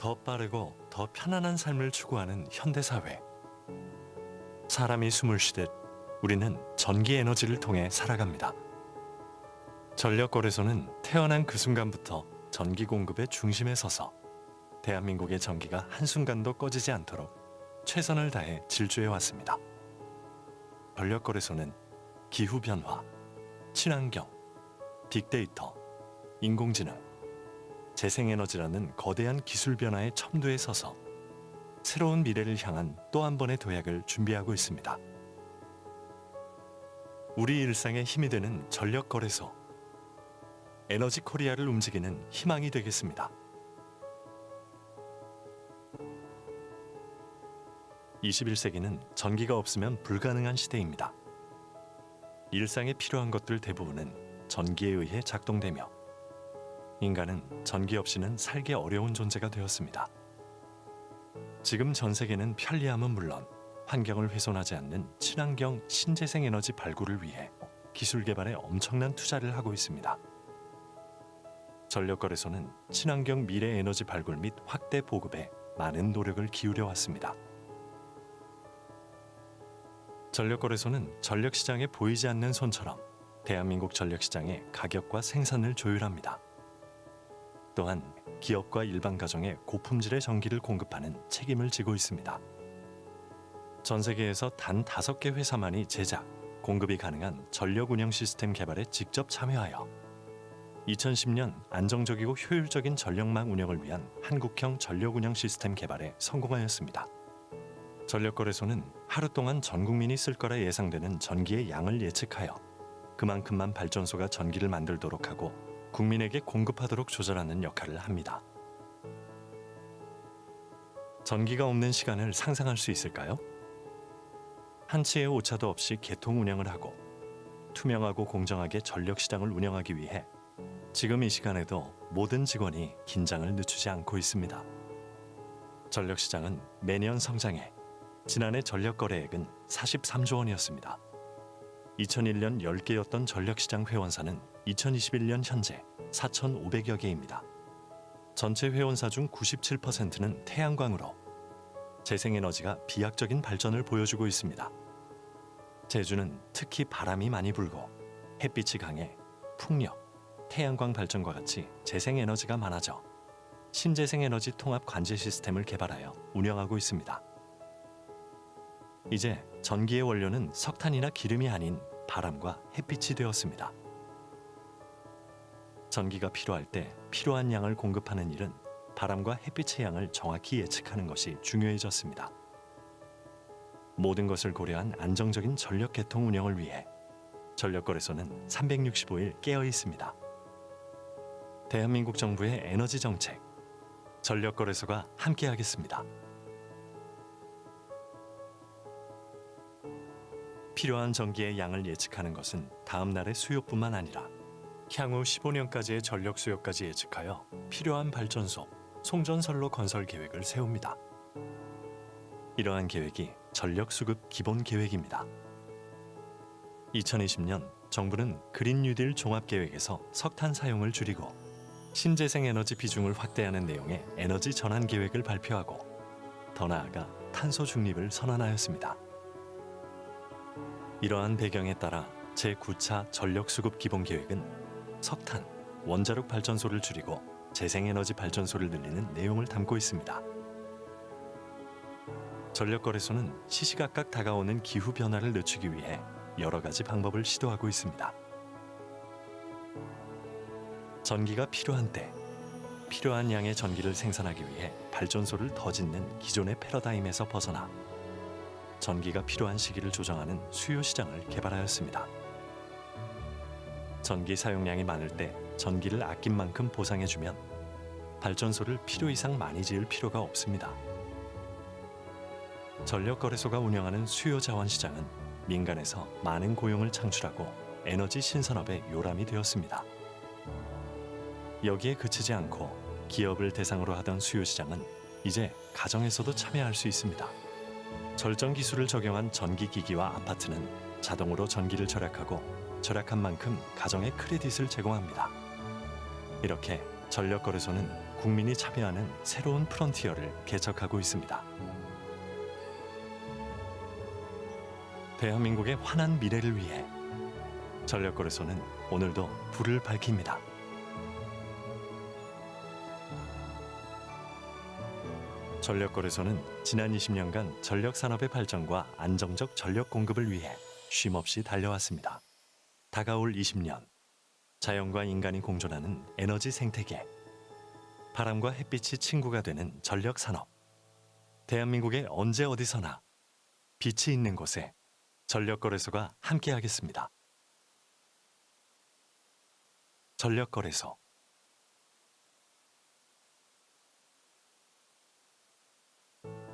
더 빠르고 더 편안한 삶을 추구하는 현대사회. 사람이 숨을 쉬듯 우리는 전기 에너지를 통해 살아갑니다. 전력거래소는 태어난 그 순간부터 전기 공급의 중심에 서서 대한민국의 전기가 한순간도 꺼지지 않도록 최선을 다해 질주해 왔습니다. 전력거래소는 기후변화, 친환경, 빅데이터, 인공지능, 재생에너지라는 거대한 기술 변화의 첨도에 서서 새로운 미래를 향한 또 한 번의 도약을 준비하고 있습니다. 우리 일상에 힘이 되는 전력거래소, 에너지 코리아를 움직이는 희망이 되겠습니다. 21세기는 전기가 없으면 불가능한 시대입니다. 일상에 필요한 것들 대부분은 전기에 의해 작동되며 인간은 전기 없이는 살기 어려운 존재가 되었습니다. 지금 전 세계는 편리함은 물론 환경을 훼손하지 않는 친환경 신재생 에너지 발굴을 위해 기술 개발에 엄청난 투자를 하고 있습니다. 전력거래소는 친환경 미래 에너지 발굴 및 확대 보급에 많은 노력을 기울여 왔습니다. 전력거래소는 전력시장에 보이지 않는 손처럼 대한민국 전력시장의 가격과 생산을 조율합니다. 또한 기업과 일반 가정에 고품질의 전기를 공급하는 책임을 지고 있습니다. 전 세계에서 단 5개 회사만이 제작, 공급이 가능한 전력 운영 시스템 개발에 직접 참여하여 2010년 안정적이고 효율적인 전력망 운영을 위한 한국형 전력 운영 시스템 개발에 성공하였습니다. 전력거래소는 하루 동안 전 국민이 쓸 거라 예상되는 전기의 양을 예측하여 그만큼만 발전소가 전기를 만들도록 하고 국민에게 공급하도록 조절하는 역할을 합니다. 전기가 없는 시간을 상상할 수 있을까요? 한치의 오차도 없이 개통 운영을 하고 투명하고 공정하게 전력시장을 운영하기 위해 지금 이 시간에도 모든 직원이 긴장을 늦추지 않고 있습니다. 전력시장은 매년 성장해 지난해 전력거래액은 43조 원이었습니다. 2001년 10개였던 전력시장 회원사는 2021년 현재 4,500여 개입니다. 전체 회원사 중 97%는 태양광으로 재생에너지가 비약적인 발전을 보여주고 있습니다. 제주는 특히 바람이 많이 불고 햇빛이 강해 풍력, 태양광 발전과 같이 재생에너지가 많아져 신재생에너지 통합 관제 시스템을 개발하여 운영하고 있습니다. 이제 전기의 원료는 석탄이나 기름이 아닌 바람과 햇빛이 되었습니다. 전기가 필요할 때 필요한 양을 공급하는 일은 바람과 햇빛의 양을 정확히 예측하는 것이 중요해졌습니다. 모든 것을 고려한 안정적인 전력 개통 운영을 위해 전력거래소는 365일 깨어 있습니다. 대한민국 정부의 에너지 정책, 전력거래소가 함께하겠습니다. 필요한 전기의 양을 예측하는 것은 다음 날의 수요뿐만 아니라 향후 15년까지의 전력 수요까지 예측하여 필요한 발전소, 송전선로 건설 계획을 세웁니다. 이러한 계획이 전력 수급 기본 계획입니다. 2020년 정부는 그린 뉴딜 종합 계획에서 석탄 사용을 줄이고 신재생 에너지 비중을 확대하는 내용의 에너지 전환 계획을 발표하고 더 나아가 탄소 중립을 선언하였습니다. 이러한 배경에 따라 제9차 전력수급 기본계획은 석탄, 원자력 발전소를 줄이고 재생에너지 발전소를 늘리는 내용을 담고 있습니다. 전력거래소는 시시각각 다가오는 기후변화를 늦추기 위해 여러 가지 방법을 시도하고 있습니다. 전기가 필요한 때, 필요한 양의 전기를 생산하기 위해 발전소를 더 짓는 기존의 패러다임에서 벗어나 전기가 필요한 시기를 조정하는 수요 시장을 개발하였습니다. 전기 사용량이 많을 때 전기를 아낀 만큼 보상해주면 발전소를 필요 이상 많이 지을 필요가 없습니다. 전력거래소가 운영하는 수요 자원 시장은 민간에서 많은 고용을 창출하고 에너지 신산업의 요람이 되었습니다. 여기에 그치지 않고 기업을 대상으로 하던 수요 시장은 이제 가정에서도 참여할 수 있습니다. 절전 기술을 적용한 전기기기와 아파트는 자동으로 전기를 절약하고 절약한 만큼 가정에 크레딧을 제공합니다. 이렇게 전력거래소는 국민이 참여하는 새로운 프론티어를 개척하고 있습니다. 대한민국의 환한 미래를 위해 전력거래소는 오늘도 불을 밝힙니다. 전력거래소는 지난 20년간 전력산업의 발전과 안정적 전력 공급을 위해 쉼없이 달려왔습니다. 다가올 20년, 자연과 인간이 공존하는 에너지 생태계, 바람과 햇빛이 친구가 되는 전력산업, 대한민국의 언제 어디서나 빛이 있는 곳에 전력거래소가 함께하겠습니다. 전력거래소.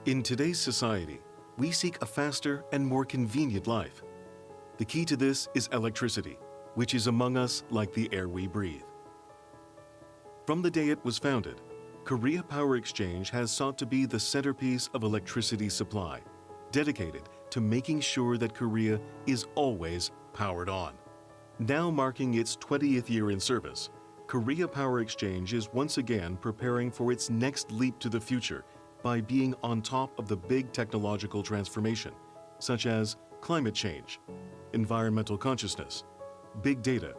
In today's society, we seek a faster and more convenient life. The key to this is electricity, which is among us like the air we breathe. From the day it was founded, Korea Power Exchange has sought to be the centerpiece of electricity supply, dedicated to making sure that Korea is always powered on. Now marking its 20th year in service, Korea Power Exchange is once again preparing for its next leap to the future by being on top of the big technological transformation, such as climate change, environmental consciousness, big data,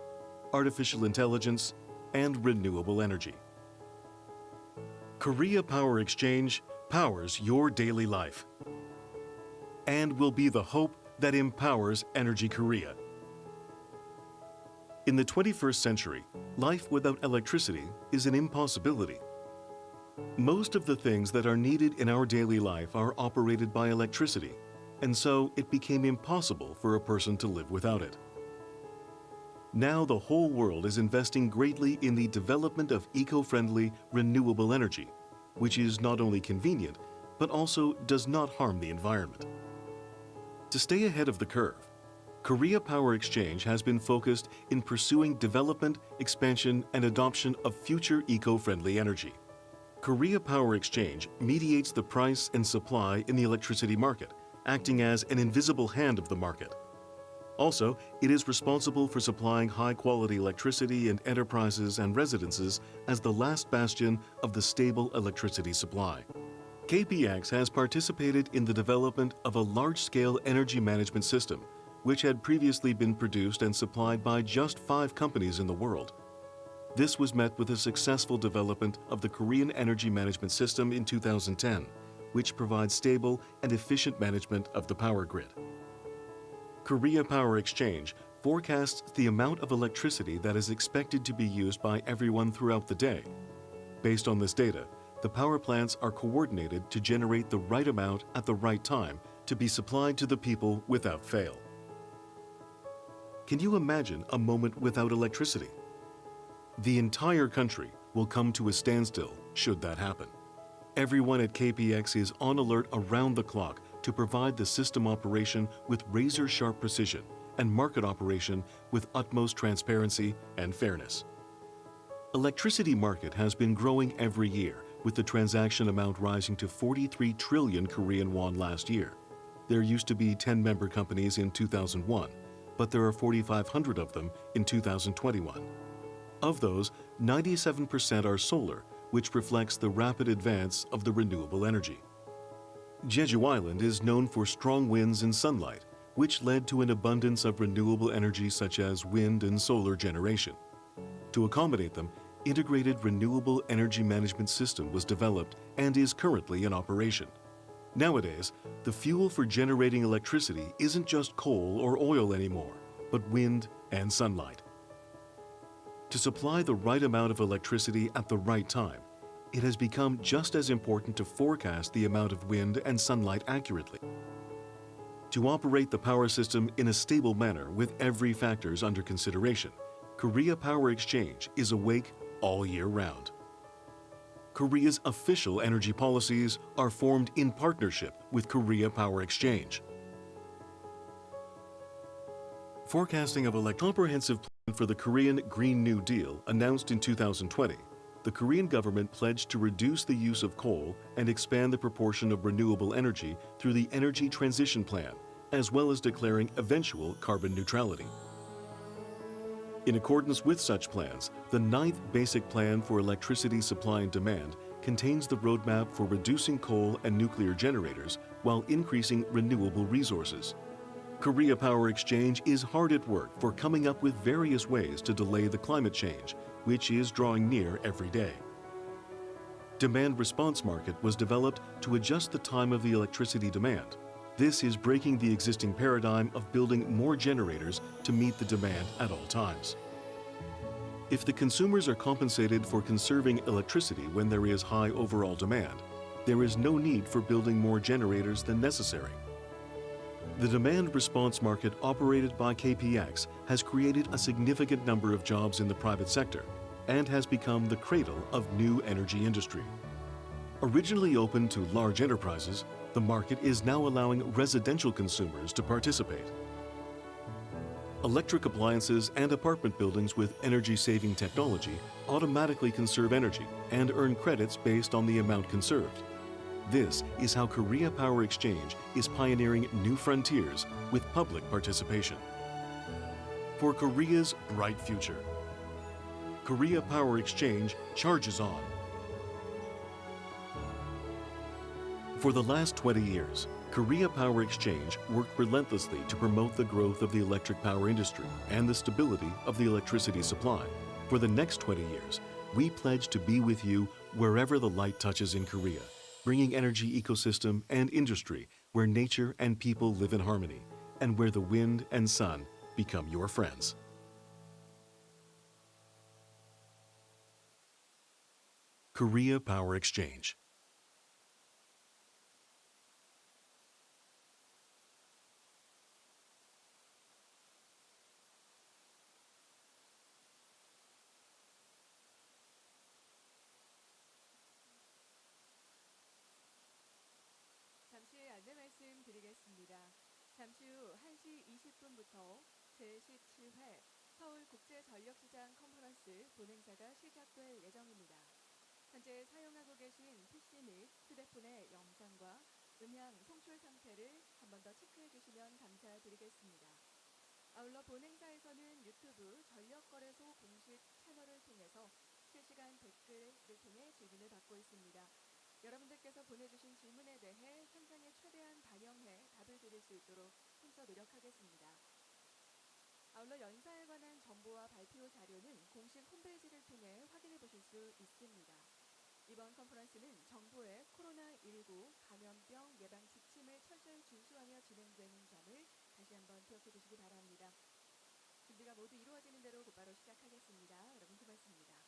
artificial intelligence, and renewable energy. Korea Power Exchange powers your daily life and will be the hope that empowers Energy Korea. In the 21st century, life without electricity is an impossibility. Most of the things that are needed in our daily life are operated by electricity, and so it became impossible for a person to live without it. Now the whole world is investing greatly in the development of eco-friendly, renewable energy, which is not only convenient, but also does not harm the environment. To stay ahead of the curve, Korea Power Exchange has been focused in pursuing development, expansion, and adoption of future eco-friendly energy. Korea Power Exchange mediates the price and supply in the electricity market, acting as an invisible hand of the market. Also, it is responsible for supplying high-quality electricity in enterprises and residences as the last bastion of the stable electricity supply. KPX has participated in the development of a large-scale energy management system, which had previously been produced and supplied by just 5 companies in the world. This was met with a successful development of the Korean energy management system in 2010, which provides stable and efficient management of the power grid. Korea Power Exchange forecasts the amount of electricity that is expected to be used by everyone throughout the day. Based on this data, the power plants are coordinated to generate the right amount at the right time to be supplied to the people without fail. Can you imagine a moment without electricity? The entire country will come to a standstill should that happen. Everyone at KPX is on alert around the clock to provide the system operation with razor-sharp precision and market operation with utmost transparency and fairness. Electricity market has been growing every year, with the transaction amount rising to 43 trillion Korean won last year. There used to be 10 member companies in 2001, but there are 4,500 of them in 2021. Of those, 97% are solar, which reflects the rapid advance of the renewable energy. Jeju Island is known for strong winds and sunlight, which led to an abundance of renewable energy such as wind and solar generation. To accommodate them, integrated renewable energy management system was developed and is currently in operation. Nowadays, the fuel for generating electricity isn't just coal or oil anymore, but wind and sunlight. To supply the right amount of electricity at the right time, it has become just as important to forecast the amount of wind and sunlight accurately. To operate the power system in a stable manner with every factors under consideration, Korea Power Exchange is awake all year round. Korea's official energy policies are formed in partnership with Korea Power Exchange. Forecasting of a comprehensive plan for the Korean Green New Deal announced in 2020, the Korean government pledged to reduce the use of coal and expand the proportion of renewable energy through the Energy Transition Plan, as well as declaring eventual carbon neutrality. In accordance with such plans, the 9th Basic Plan for Electricity Supply and Demand contains the roadmap for reducing coal and nuclear generators while increasing renewable resources. Korea Power Exchange is hard at work for coming up with various ways to delay the climate change, which is drawing near every day. Demand response market was developed to adjust the time of the electricity demand. This is breaking the existing paradigm of building more generators to meet the demand at all times. If the consumers are compensated for conserving electricity when there is high overall demand, there is no need for building more generators than necessary. The demand response market operated by KPX has created a significant number of jobs in the private sector and has become the cradle of new energy industry. Originally open to large enterprises, the market is now allowing residential consumers to participate. Electric appliances and apartment buildings with energy-saving technology automatically conserve energy and earn credits based on the amount conserved. This is how Korea Power Exchange is pioneering new frontiers with public participation. For Korea's bright future, Korea Power Exchange charges on. For the last 20 years, Korea Power Exchange worked relentlessly to promote the growth of the electric power industry and the stability of the electricity supply. For the next 20 years, we pledge to be with you wherever the light touches in Korea, bringing energy ecosystem and industry where nature and people live in harmony, and where the wind and sun become your friends. Korea Power Exchange. 잠시 안내 말씀드리겠습니다. 잠시 후 1시 20분부터 제17회 서울국제전력시장 컨퍼런스 본행사가 시작될 예정입니다. 현재 사용하고 계신 PC 및 휴대폰의 영상과 음향 송출 상태를 한 번 더 체크해 주시면 감사드리겠습니다. 아울러 본행사에서는 유튜브 전력거래소 공식 채널을 통해서 실시간 댓글을 통해 질문을 받고 있습니다. 여러분들께서 보내주신 질문에 대해 현장에 최대한 반영해 답을 드릴 수 있도록 힘써 노력하겠습니다. 아울러 연사에 관한 정보와 발표 자료는 공식 홈페이지를 통해 확인해 보실 수 있습니다. 이번 컨퍼런스는 정부의 코로나19 감염병 예방 지침을 철저히 준수하며 진행되는 점을 다시 한번 기억해 주시기 바랍니다. 준비가 모두 이루어지는 대로 곧바로 시작하겠습니다. 여러분 고맙습니다.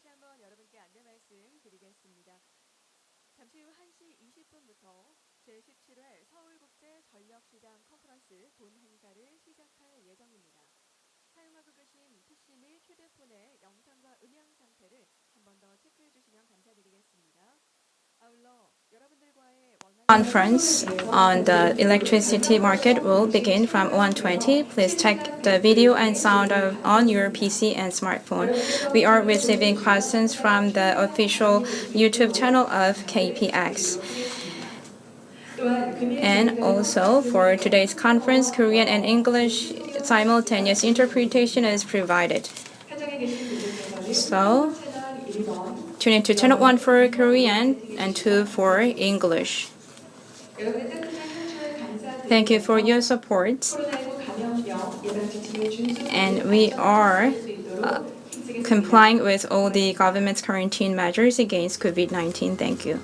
다시 한번 여러분께 안내 말씀 드리겠습니다. 잠시 후 1시 20분부터 제17회 서울국제 전력시장 컨퍼런스 본 행사를 시작할 예정입니다. 사용하고 계신 PC 및 휴대폰의 영상과 음향 상태를 한 번 더 체크해 주시면 감사드리겠습니다. 아울러 여러분들과의 Conference on the electricity market will begin from 1:20. Please check the video and sound on your PC and smartphone. We are receiving questions from the official YouTube channel of KPX. And also for today's conference, Korean and English simultaneous interpretation is provided. So, tune into channel 1 for Korean and 2 for English. Thank you for your support. And we are complying with all the government's quarantine measures against COVID-19. Thank you.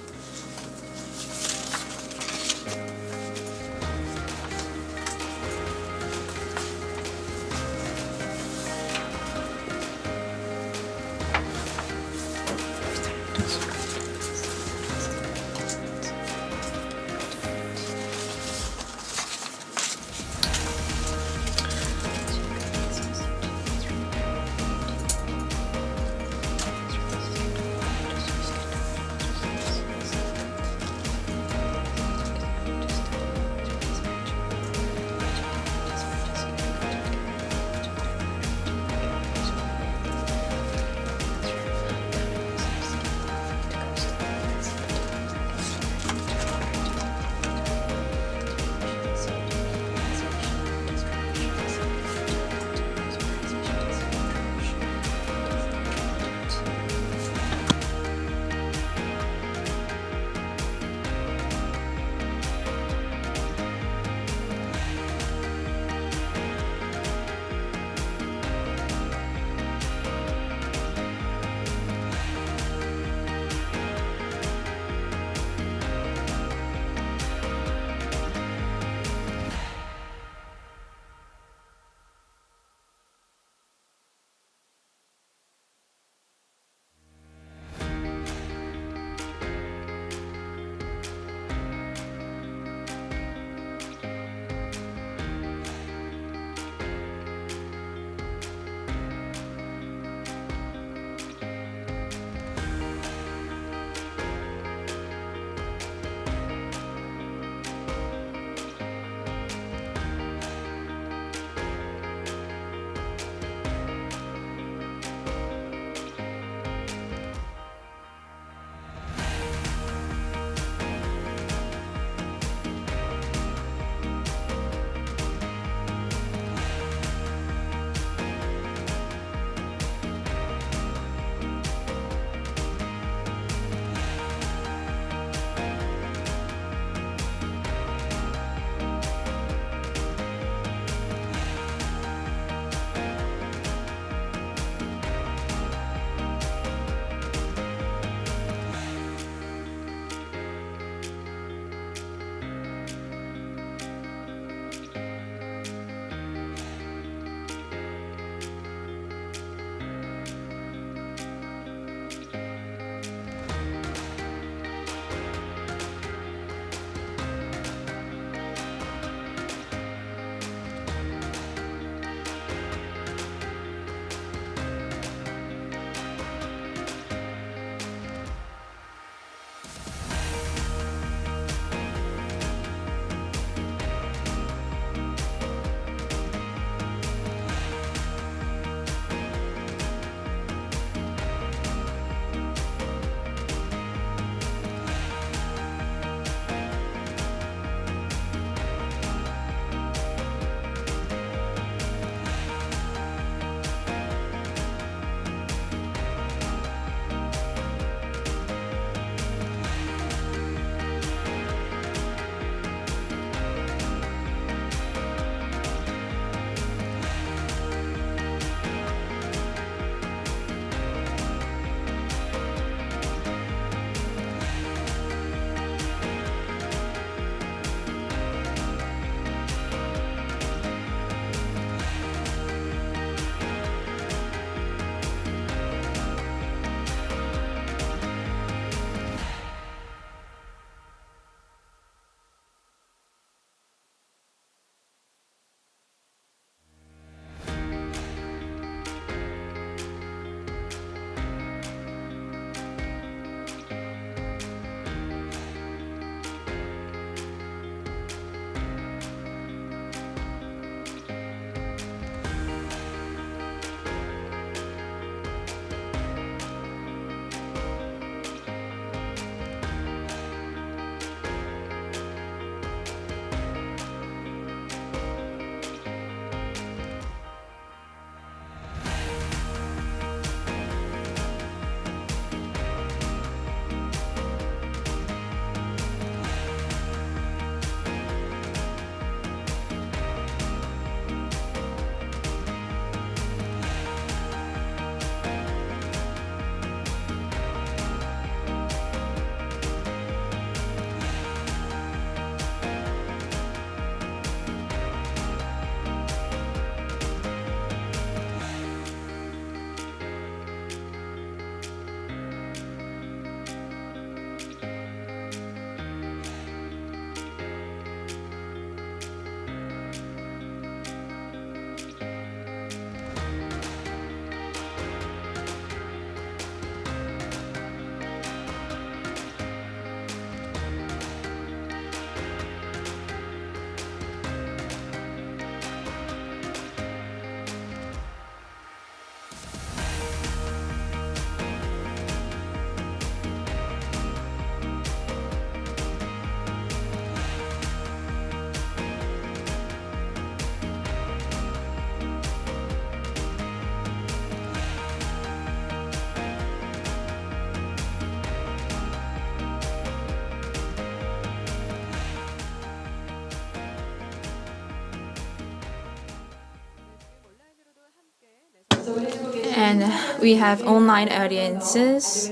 and we have online audiences.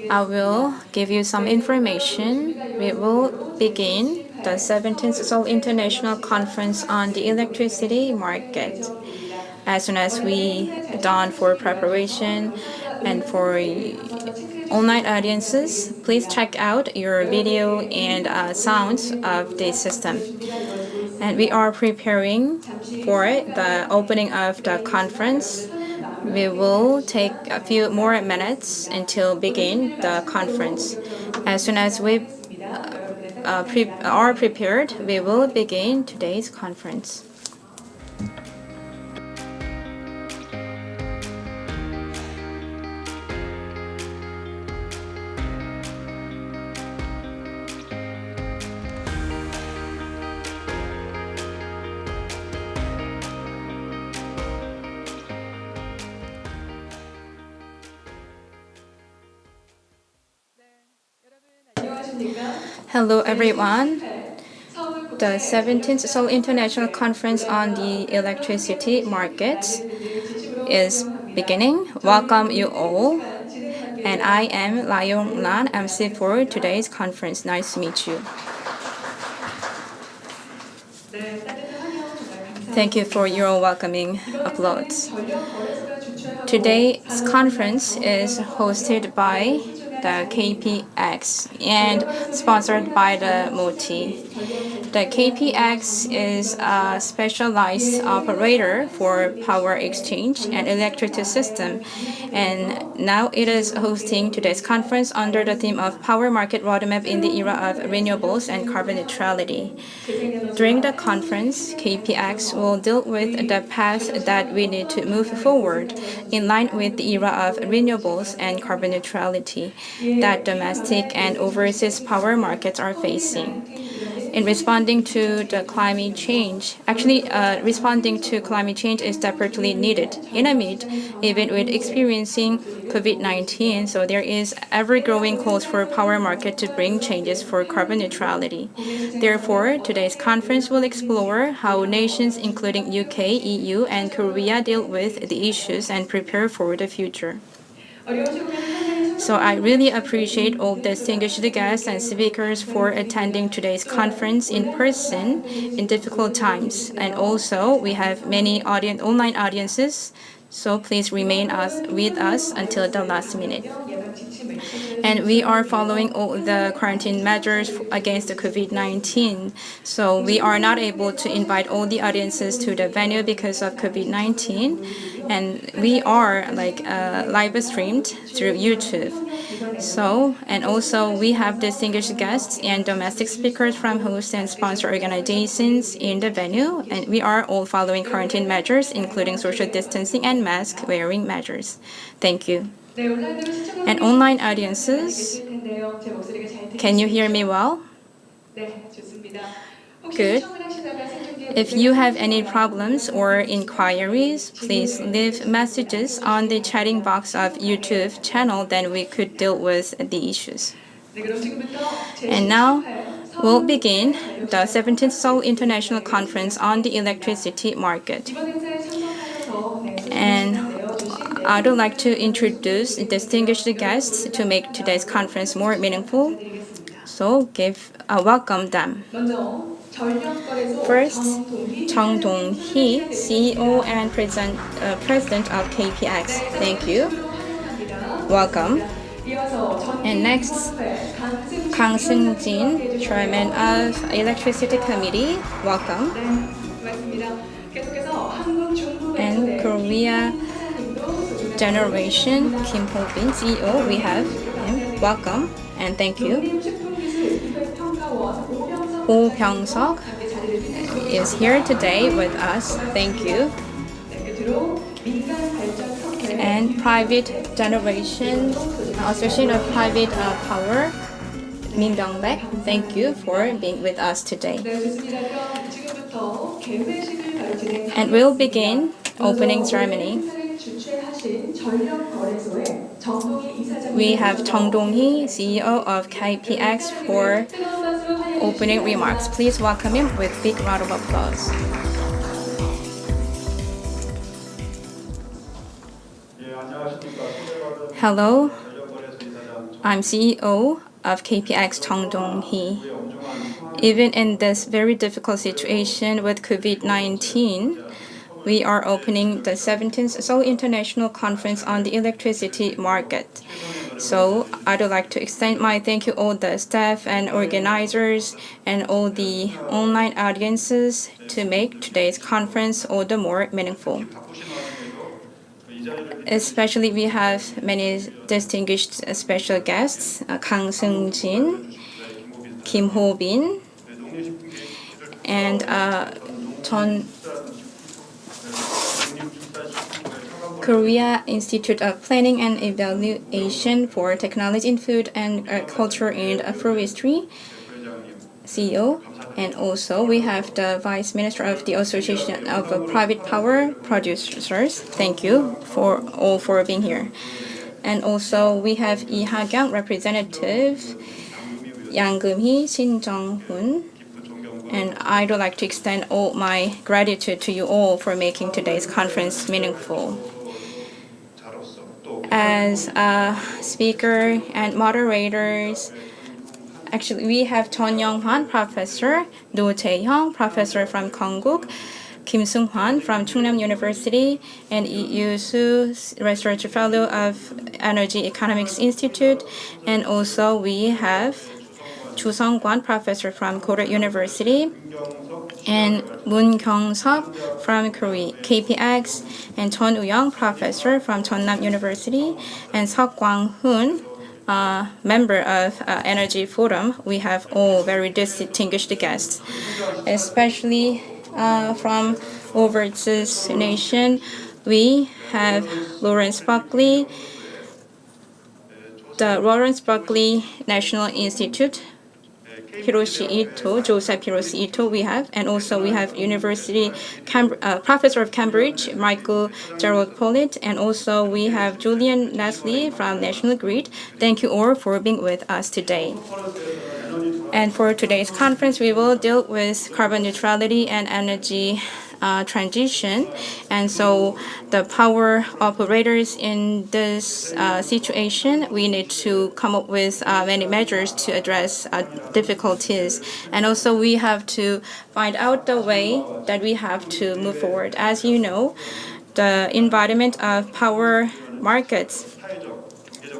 I will give you some information. We will begin the 17th Seoul International Conference on the Electricity Market. As soon as we done for preparation and for online audiences, please check out your video and sounds of the system. And we are preparing for the opening of the conference. We will take a few more minutes until begin the conference. As soon as we are prepared, we will begin today's conference. Hello everyone. The 17th Seoul International Conference on the Electricity Market is beginning. Welcome you all. And I am La Yong-lan, MC for today's conference. Nice to meet you. Thank you for your welcoming applause. Today's conference is hosted by the KPX and sponsored by the MOTI. The KPX is a specialized operator for power exchange and electricity system, and now it is hosting today's conference under the theme of Power Market Roadmap in the Era of Renewables and Carbon Neutrality. During the conference, KPX will deal with the path that we need to move forward in line with the era of renewables and carbon neutrality that domestic and overseas power markets are facing. In responding to the climate change, responding to climate change is desperately needed in amid even with experiencing COVID-19. So there is ever-growing calls for power market to bring changes for carbon neutrality. Therefore, today's conference will explore how nations including UK, EU, and Korea deal with the issues and prepare for the future. So I really appreciate all distinguished guests and speakers for attending today's conference in person in difficult times. And also, we have many online audiences, so please remain with us until the last minute. And we are following all the quarantine measures against the COVID-19. So we are not able to invite all the audiences to the venue because of COVID-19. And we are live streamed through YouTube. So, and also we have distinguished guests and domestic speakers from host and sponsor organizations in the venue. And we are all following quarantine measures, including social distancing and mask wearing measures. Thank you. And online audiences, can you hear me well? Good. If you have any problems or inquiries, please leave messages on the chatting box of YouTube channel, then we could deal with the issues. And now we'll begin the 17th Seoul International Conference on the Electricity Market. And I would like to introduce distinguished guests to make today's conference more meaningful. So welcome them. First, Chung Dong-hee, CEO and President of KPX. Thank you. Welcome. And next, Kang Seung-jin, Chairman of Electricity Committee. Welcome. And Korea Generation, Kim Ho-bin, CEO. We have him. Welcome and thank you. Oh Byung-seok is here today with us. Thank you. And Private Generation, Association of Private Power, Min Byung-baek. Thank you for being with us today. And we'll begin opening ceremony. We have Chung Dong-hee, CEO of KPX, for opening remarks. Please welcome him with a big round of applause. Hello, I'm CEO of KPX Chung Dong-hee. Even in this very difficult situation with COVID-19, we are opening the 17th Seoul International Conference on the electricity market. So I'd like to extend my thank you all the staff and organizers and all the online audiences to make today's conference all the more meaningful. Especially we have many distinguished special guests, Kang Seung-jin, Kim Ho-bin, and Korea Institute of Planning and Evaluation for Technology in Food and Culture and Forestry, CEO. And also we have the Vice Minister of the Association of Private Power Producers. Thank you for all for being here. And also we have Lee Ha-kyung, representative, Yang Geum-hee, Shin Jong-hoon. And I'd like to extend all my gratitude to you all for making today's conference meaningful. As a speaker and moderators, actually we have Chon Young-hwan, professor, Do Jae-hyung, professor from Konkuk, Kim Seung-hwan from Chungnam University, and Lee Yu-soo, research fellow of Energy Economics Institute, and also we have Chu Sung-kwan, professor from Korea University, and Moon Kyung-seop from Korea KPX, and Chon Woo-young, professor from Cheonnam University, and Seok Kwang-hoon, member of Energy Forum. We have all very distinguished guests, especially from overseas nation. We have Lawrence Berkeley, the Lawrence Berkeley National Institute, Hiroshi Ito, Joseph Hiroshi Ito we have, and also we have University Professor of Cambridge, Michael Gerald Pollitt, and also we have Julian Leslie from National Grid. Thank you all for being with us today. And for today's conference, we will deal with carbon neutrality and energy transition. And so the power operators in this situation, we need to come up with many measures to address difficulties. And also we have to find out the way that we have to move forward. As you know, the environment of power markets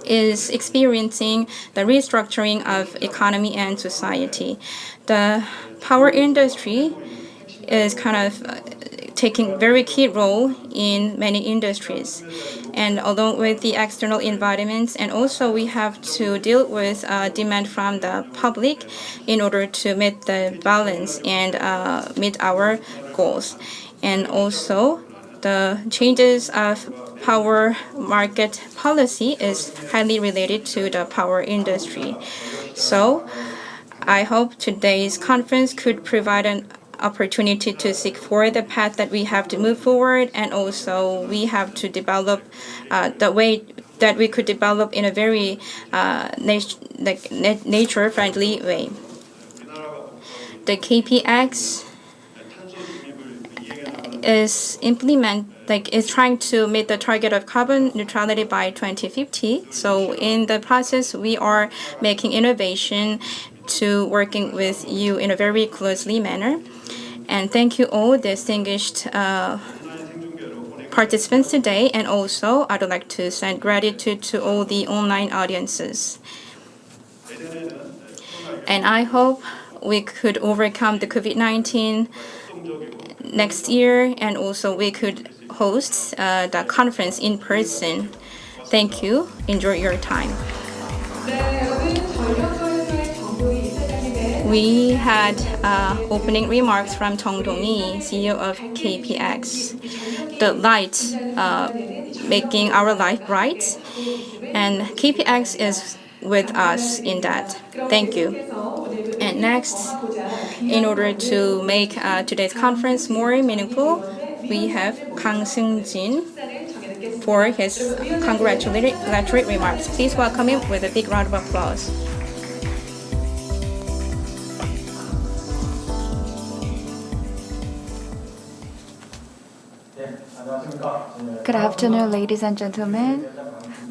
is experiencing the restructuring of economy and society. The power industry is kind of taking very key role in many industries. And along with the external environments, and also we have to deal with demand from the public in order to meet the balance and meet our goals. And also the changes of power market policy is highly related to the power industry. So I hope today's conference could provide an opportunity to seek for the path that we have to move forward, and also we have to develop the way that we could develop in a very nature-friendly way. The KPX is trying to meet the target of carbon neutrality by 2050. So in the process, we are making innovation to working with you in a very closely manner. And thank you all distinguished participants today. And also, I'd like to send gratitude to all the online audiences. And I hope we could overcome the COVID-19 next year, and also we could host the conference in person. Thank you. Enjoy your time. We had opening remarks from Chung Dong-hee, CEO of KPX. The light, making our life bright, and KPX is with us in that. Thank you. And next, in order to make today's conference more meaningful, we have Kang Seung-jin for his congratulatory remarks. Please welcome him with a big round of applause. Good afternoon, ladies and gentlemen.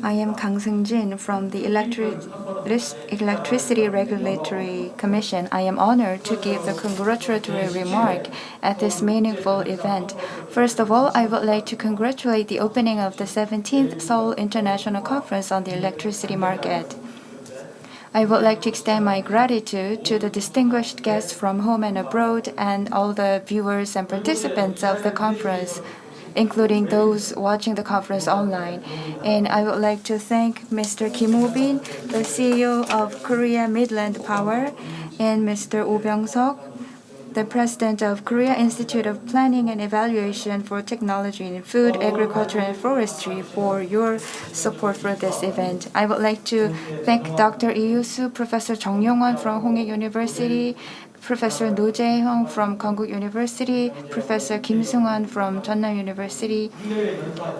I am Kang Seung-jin from the Electricity Regulatory Commission. I am honored to give the congratulatory remark at this meaningful event. First of all, I would like to congratulate the opening of the 17th Seoul International Conference on the Electricity Market. I would like to extend my gratitude to the distinguished guests from home and abroad and all the viewers and participants of the conference, including those watching the conference online. And I would like to thank Mr. Kim Ho-bin, the CEO of Korea Midland Power, and Mr. Oh Byung-seok, the President of Korea Institute of Planning and Evaluation for Technology in Food, Agriculture, and Forestry for your support for this event. I would like to thank Dr. Lee Yoo-soo, Professor Jung Yong-won from Hongik University, Professor No Jae-hong from Konkuk University, Professor Kim Sung-won from Jeonnam University.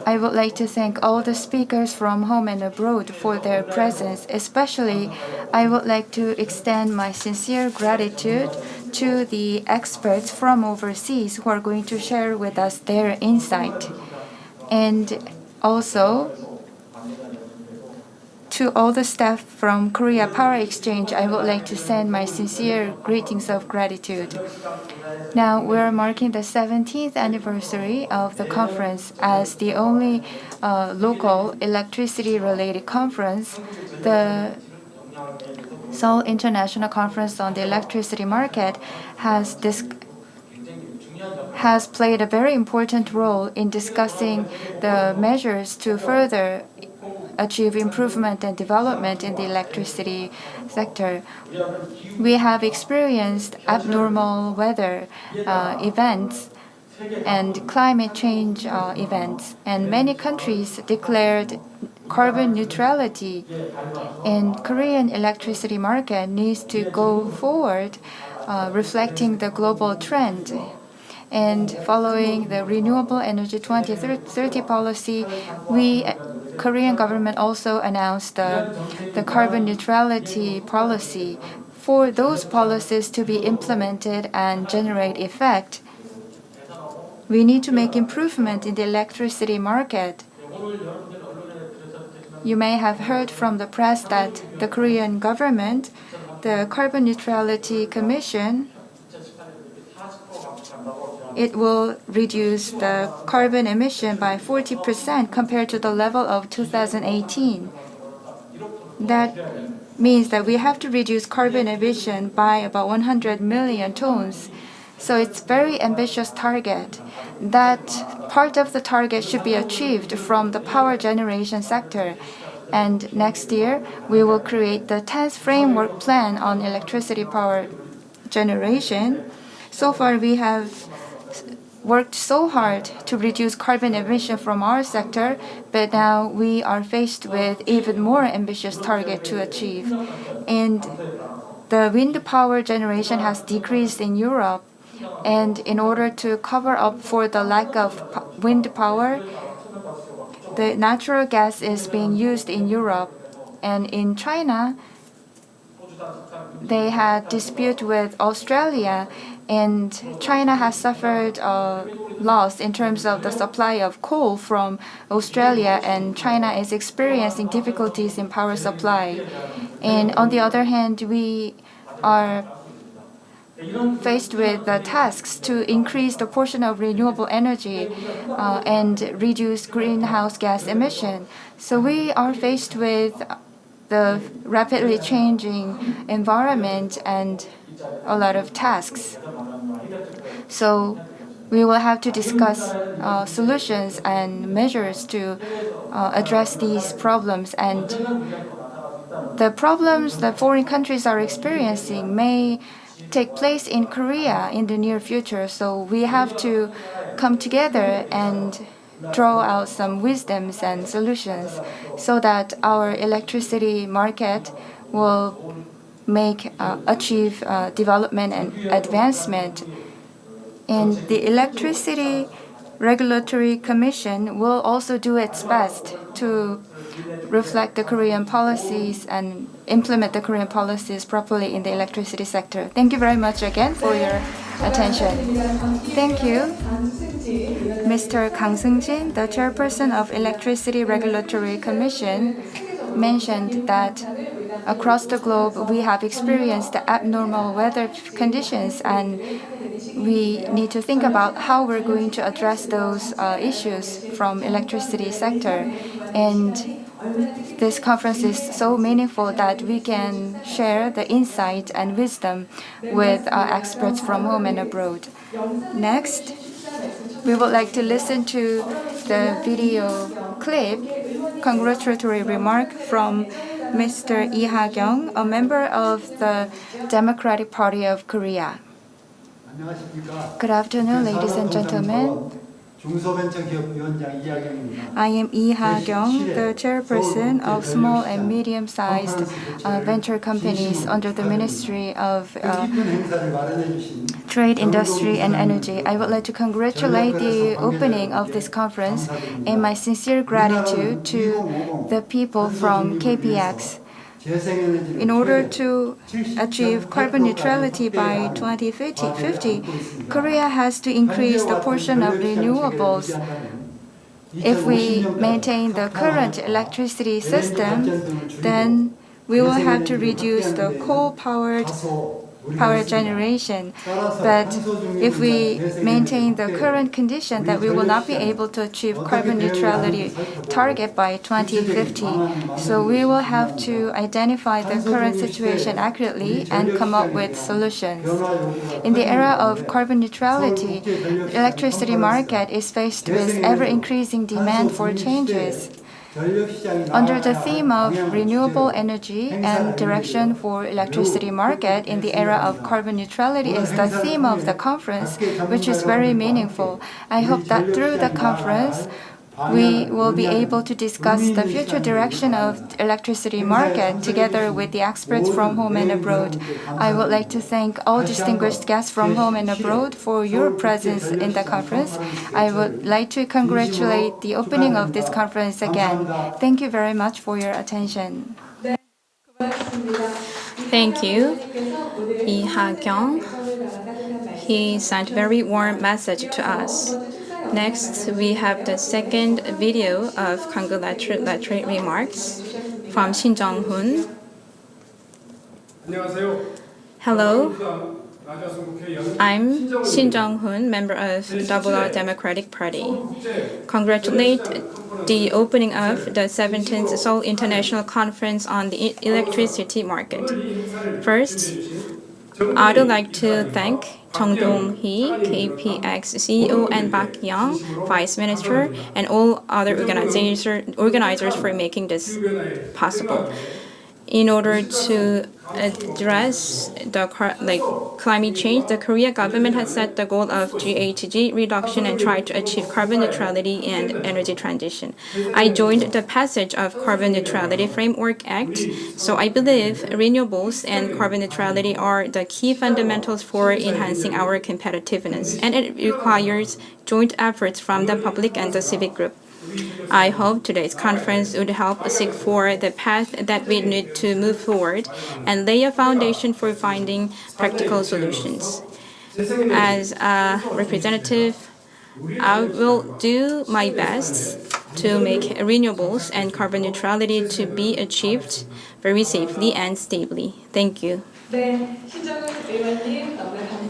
I would like to thank all the speakers from home and abroad for their presence. Especially, I would like to extend my sincere gratitude to the experts from overseas who are going to share with us their insight. And also, to all the staff from Korea Power Exchange, I would like to send my sincere greetings of gratitude. Now, we're marking the 17th anniversary of the conference. As the only local electricity-related conference, the Seoul International Conference on the Electricity Market has played a very important role in discussing the measures to further achieve improvement and development in the electricity sector. We have experienced abnormal weather events and climate change events, and many countries declared carbon neutrality. And Korean electricity market needs to go forward, reflecting the global trend. And following the Renewable Energy 2030 policy, Korean government also announced the carbon neutrality policy. For those policies to be implemented and generate effect, we need to make improvement in the electricity market. You may have heard from the press that the Korean government, the Carbon Neutrality Commission, it will reduce the carbon emission by 40% compared to the level of 2018. That means that we have to reduce carbon emission by about 100 million tons. So it's a very ambitious target. That part of the target should be achieved from the power generation sector. And next year, we will create the 10th framework plan on electricity power generation. So far, we have worked so hard to reduce carbon emission from our sector, but now we are faced with even more ambitious target to achieve. And the wind power generation has decreased in Europe. And in order to cover up for the lack of wind power, the natural gas is being used in Europe. And in China, they had dispute with Australia, and China has suffered loss in terms of the supply of coal from Australia, and China is experiencing difficulties in power supply. And on the other hand, we are faced with the tasks to increase the portion of renewable energy and reduce greenhouse gas emission. So we are faced with the rapidly changing environment and a lot of tasks. So we will have to discuss solutions and measures to address these problems. And the problems that foreign countries are experiencing may take place in Korea in the near future. So we have to come together and draw out some wisdoms and solutions so that our electricity market will achieve development and advancement. And the Electricity Regulatory Commission will also do its best to reflect the Korean policies and implement the Korean policies properly in the electricity sector. Thank you very much again for your attention. Thank you. Mr. Kang Seung-jin, the chairperson of Electricity Regulatory Commission, mentioned that across the globe we have experienced abnormal weather conditions, and we need to think about how we're going to address those issues from electricity sector. And this conference is so meaningful that we can share the insight and wisdom with experts from home and abroad. Next, we would like to listen to the video clip, congratulatory remark from Mr. Lee Ha-kyung, a member of the Democratic Party of Korea. Good afternoon, ladies and gentlemen. I am Lee Ha-kyung, the chairperson of small and medium-sized venture companies under the Ministry of Trade, Industry and Energy. I would like to congratulate the opening of this conference and my sincere gratitude to the people from KPX. In order to achieve carbon neutrality by 2050, Korea has to increase the portion of renewables. If we maintain the current electricity system, then we will have to reduce the coal-powered power generation. But if we maintain the current condition, that we will not be able to achieve carbon neutrality target by 2050. So we will have to identify the current situation accurately and come up with solutions. In the era of carbon neutrality, electricity market is faced with ever-increasing demand for changes. Under the theme of renewable energy and direction for electricity market in the era of carbon neutrality is the theme of the conference, which is very meaningful. I hope that through the conference, we will be able to discuss the future direction of electricity market together with the experts from home and abroad. I would like to thank all distinguished guests from home and abroad for your presence in the conference. I would like to congratulate the opening of this conference again. Thank you very much for your attention. Thank you, Lee Ha-kyung. He sent very warm message to us. Next, we have the second video of congratulatory remarks from Shin Jong-hoon. Hello, I'm Shin Jong-hoon, member of the Democratic Party. Congratulate the opening of the 17th Seoul International Conference on the Electricity Market. First, I would like to thank Chung Dong-hee, KPX CEO, and Park Young, Vice Minister, and all other organizers for making this possible. In order to address the climate change, the Korea government has set the goal of GHG reduction and tried to achieve carbon neutrality and energy transition. I joined the passage of Carbon Neutrality Framework Act, so I believe renewables and carbon neutrality are the key fundamentals for enhancing our competitiveness, and it requires joint efforts from the public and the civic group. I hope today's conference would help seek for the path that we need to move forward and lay a foundation for finding practical solutions. As a representative, I will do my best to make renewables and carbon neutrality to be achieved very safely and stably. Thank you.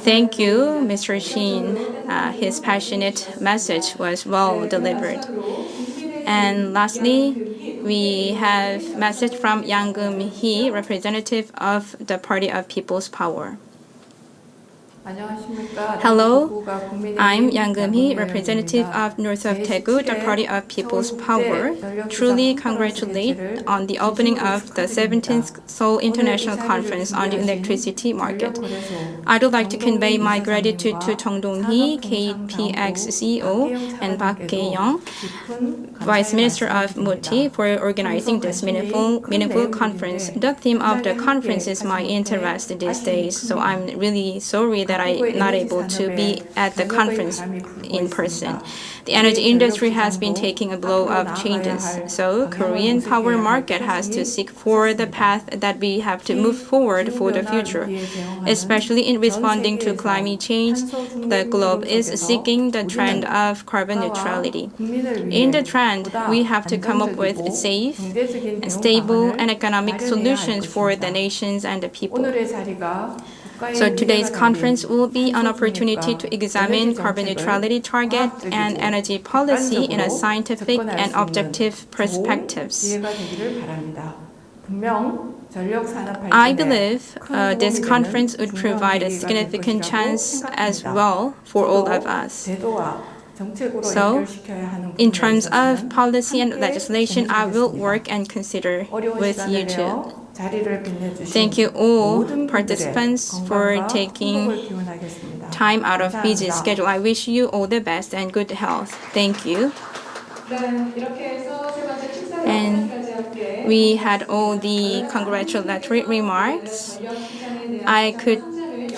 Thank you, Mr. Shin. His passionate message was well delivered. And lastly, we have message from Yang Geum-hee, representative of the Party of People's Power. Hello, I'm Yang Geum-hee, representative of North of Daegu, the Party of People's Power. Truly congratulate on the opening of the 17th Seoul International Conference on the Electricity Market. I would like to convey my gratitude to Chung Dong-hee, KPX CEO, and Park Ge-young, Vice Minister of MOTI, for organizing this meaningful conference. The theme of the conference is my interest these days, so I'm really sorry that that I'm not able to be at the conference in person. The energy industry has been taking a blow of changes, so Korean power market has to seek for the path that we have to move forward for the future. Especially in responding to climate change, the globe is seeking the trend of carbon neutrality. In the trend, we have to come up with safe, stable, and economic solutions for the nations and the people. So today's conference will be an opportunity to examine carbon neutrality target and energy policy in a scientific and objective perspectives. I believe this conference would provide a significant chance as well for all of us. So, in terms of policy and legislation, I will work and consider with you too. Thank you all participants for taking time out of busy schedule. I wish you all the best and good health. Thank you. And we had all the congratulatory remarks. I could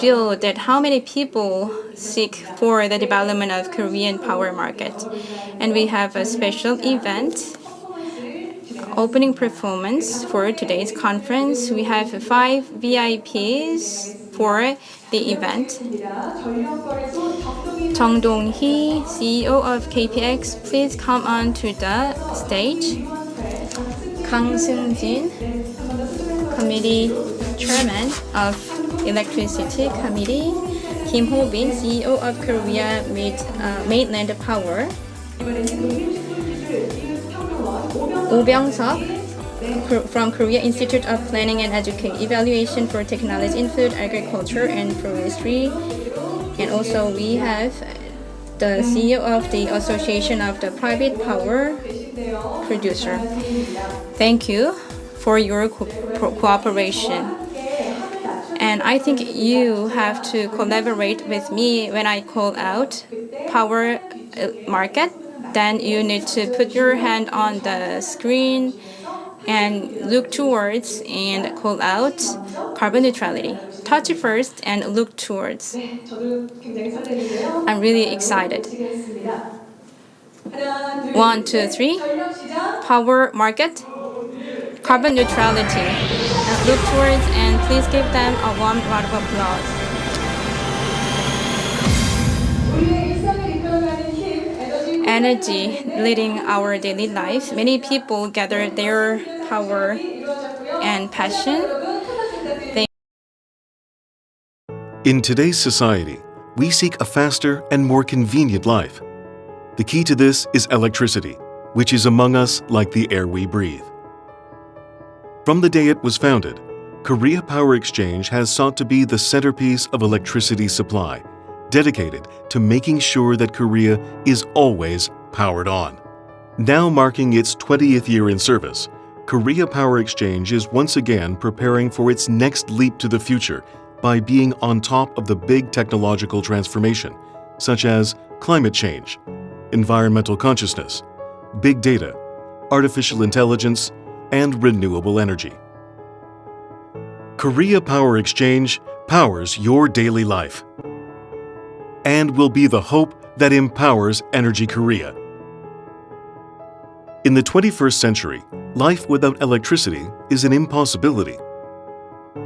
feel that how many people seek for the development of Korean power market. And we have a special event, opening performance for today's conference. We have 5 VIPs for the event. Jung Dong-hee, CEO of KPX, please come on to the stage. Kang Seung-jin, Committee Chairman of Electricity Committee. Kim Ho-bin, CEO of Korea Mainland Power. Oh Byung-seok from Korea Institute of Planning and Education Evaluation for Technology in Food, Agriculture, and Forestry. And also we have the CEO of the Association of the Private Power Producer. Thank you for your cooperation. And I think you have to collaborate with me when I call out power market. Then you need to put your hand on the screen and look towards and call out carbon neutrality. Touch first and look towards. I'm really excited. 1, 2, 3. Power market, carbon neutrality. Look towards and please give them a warm round of applause. Energy leading our daily life. Many people gather their power and passion. In today's society, we seek a faster and more convenient life. The key to this is electricity, which is among us like the air we breathe. From the day it was founded, Korea Power Exchange has sought to be the centerpiece of electricity supply, dedicated to making sure that Korea is always powered on. Now marking its 20th year in service, Korea Power Exchange is once again preparing for its next leap to the future by being on top of the big technological transformation, such as climate change, environmental consciousness, big data, artificial intelligence, and renewable energy. Korea Power Exchange powers your daily life and will be the hope that empowers Energy Korea. In the 21st century, life without electricity is an impossibility.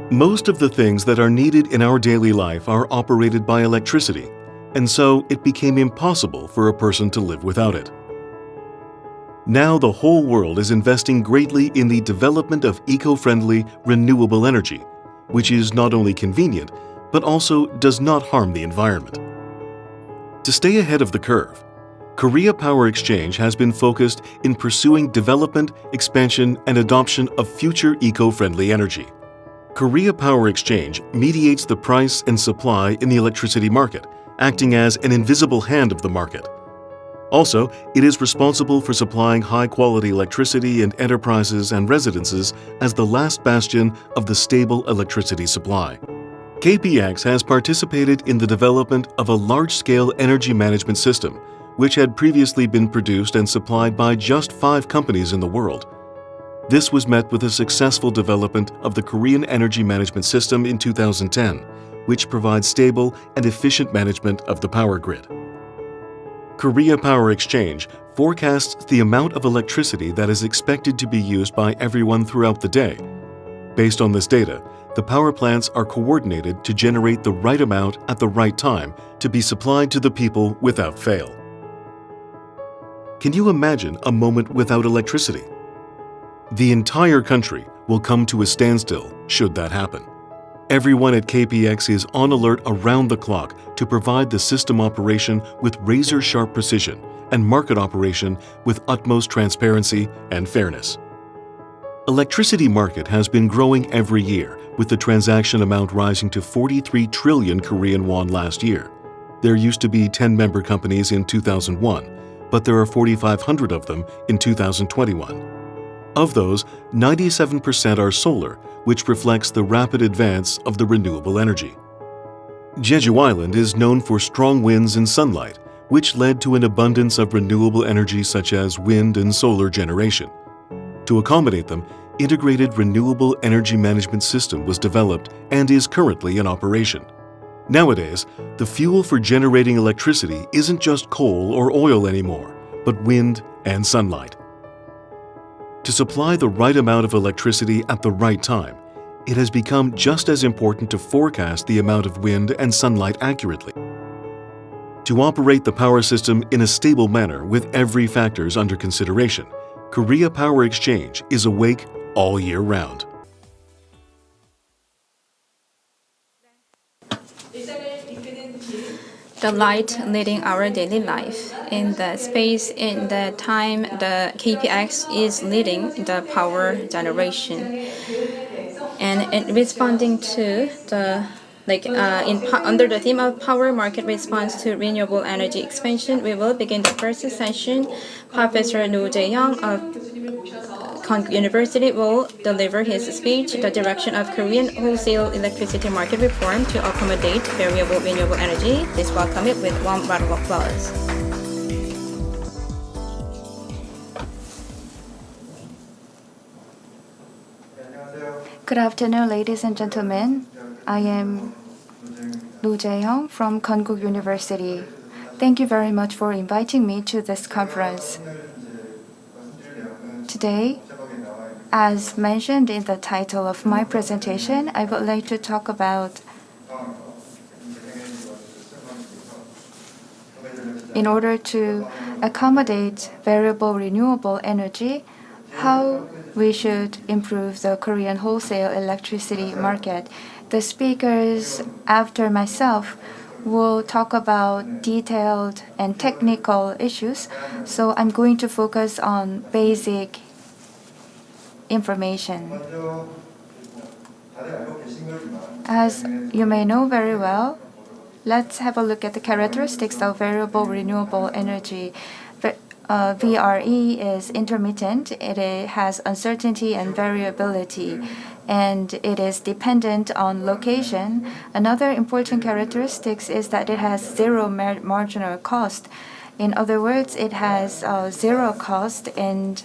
Most of the things that are needed in our daily life are operated by electricity, and so it became impossible for a person to live without it. Now the whole world is investing greatly in the development of eco-friendly, renewable energy, which is not only convenient, but also does not harm the environment. To stay ahead of the curve, Korea Power Exchange has been focused in pursuing development, expansion, and adoption of future eco-friendly energy. Korea Power Exchange mediates the price and supply in the electricity market, acting as an invisible hand of the market. Also, it is responsible for supplying high-quality electricity and enterprises and residences as the last bastion of the stable electricity supply. KPX has participated in the development of a large-scale energy management system, which had previously been produced and supplied by just 5 companies in the world. This was met with a successful development of the Korean energy management system in 2010, which provides stable and efficient management of the power grid. Korea Power Exchange forecasts the amount of electricity that is expected to be used by everyone throughout the day. Based on this data, the power plants are coordinated to generate the right amount at the right time to be supplied to the people without fail. Can you imagine a moment without electricity? The entire country will come to a standstill should that happen. Everyone at KPX is on alert around the clock to provide the system operation with razor-sharp precision and market operation with utmost transparency and fairness. Electricity market has been growing every year, with the transaction amount rising to 43 trillion Korean won last year. There used to be 10 member companies in 2001, but there are 4,500 of them in 2021. Of those, 97% are solar, which reflects the rapid advance of the renewable energy. Jeju Island is known for strong winds and sunlight, which led to an abundance of renewable energy such as wind and solar generation. To accommodate them, integrated renewable energy management system was developed and is currently in operation. Nowadays, the fuel for generating electricity isn't just coal or oil anymore, but wind and sunlight. To supply the right amount of electricity at the right time, it has become just as important to forecast the amount of wind and sunlight accurately. To operate the power system in a stable manner with every factors under consideration, Korea Power Exchange is awake all year round. The light leading our daily life. In the space, in the time, the KPX is leading the power generation. And in responding to the under the theme of power market response to renewable energy expansion, we will begin the first session. Professor Noh Jae-young of Konkuk University will deliver his speech, The Direction of Korean Wholesale Electricity Market Reform to Accommodate Variable Renewable Energy. Please welcome it with a warm round of applause. Good afternoon, ladies and gentlemen. I am Noh Jae-young from Konkuk University. Thank you very much for inviting me to this conference. Today, as mentioned in the title of my presentation, I would like to talk about in order to accommodate variable renewable energy, how we should improve the Korean wholesale electricity market. The speakers after myself will talk about detailed and technical issues, so I'm going to focus on basic information. As you may know very well, let's have a look at the characteristics of variable renewable energy. VRE is intermittent, it has uncertainty and variability, and it is dependent on location. Another important characteristic is that it has zero marginal cost. In other words, it has zero cost and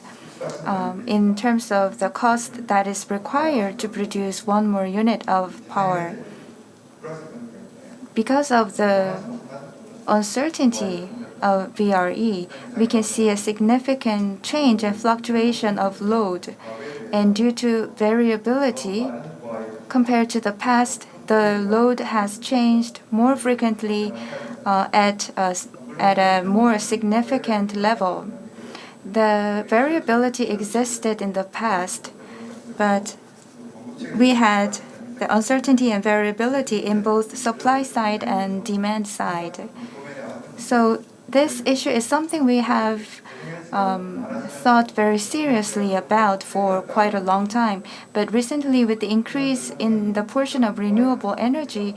in terms of the cost that is required to produce one more unit of power. Because of the uncertainty of VRE, we can see a significant change and fluctuation of load. And due to variability, compared to the past, the load has changed more frequently at a more significant level. The variability existed in the past, but we had the uncertainty and variability in both supply side and demand side. So this issue is something we have thought very seriously about for quite a long time. But recently, with the increase in the portion of renewable energy,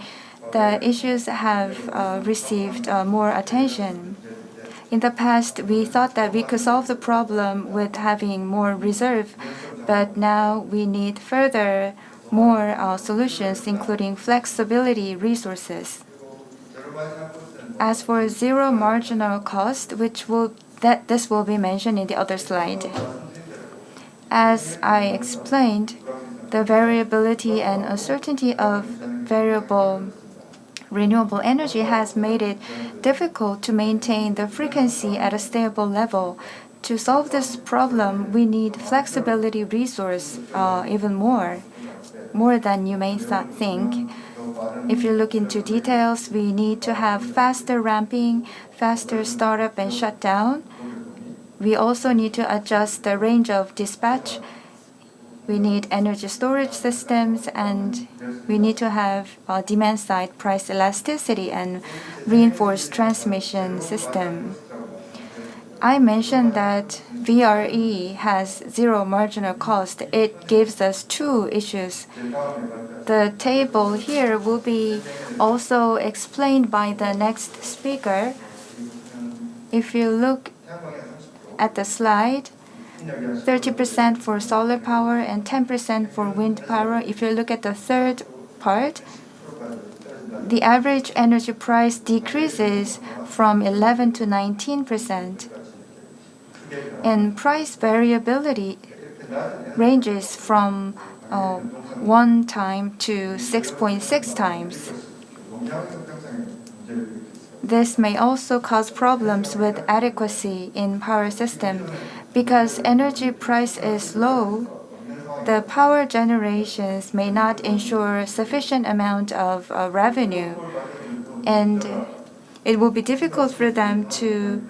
the issues have received more attention. In the past, we thought that we could solve the problem with having more reserve, but now we need further more solutions, including flexibility resources. As for zero marginal cost, this will be mentioned in the other slide. As I explained, the variability and uncertainty of variable renewable energy has made it difficult to maintain the frequency at a stable level. To solve this problem, we need flexibility resource even more than you may think. If you look into details, we need to have faster ramping, faster startup and shutdown. We also need to adjust the range of dispatch. We need energy storage systems, and we need to have demand-side price elasticity and reinforced transmission system. I mentioned that VRE has zero marginal cost. It gives us two issues. The table here will be also explained by the next speaker. If you look at the slide, 30% for solar power and 10% for wind power. If you look at the third part, the average energy price decreases from 11 to 19%. And price variability ranges from 1 time to 6.6 times. This may also cause problems with adequacy in power system. Because energy price is low, the power generations may not ensure sufficient amount of revenue, and it will be difficult for them to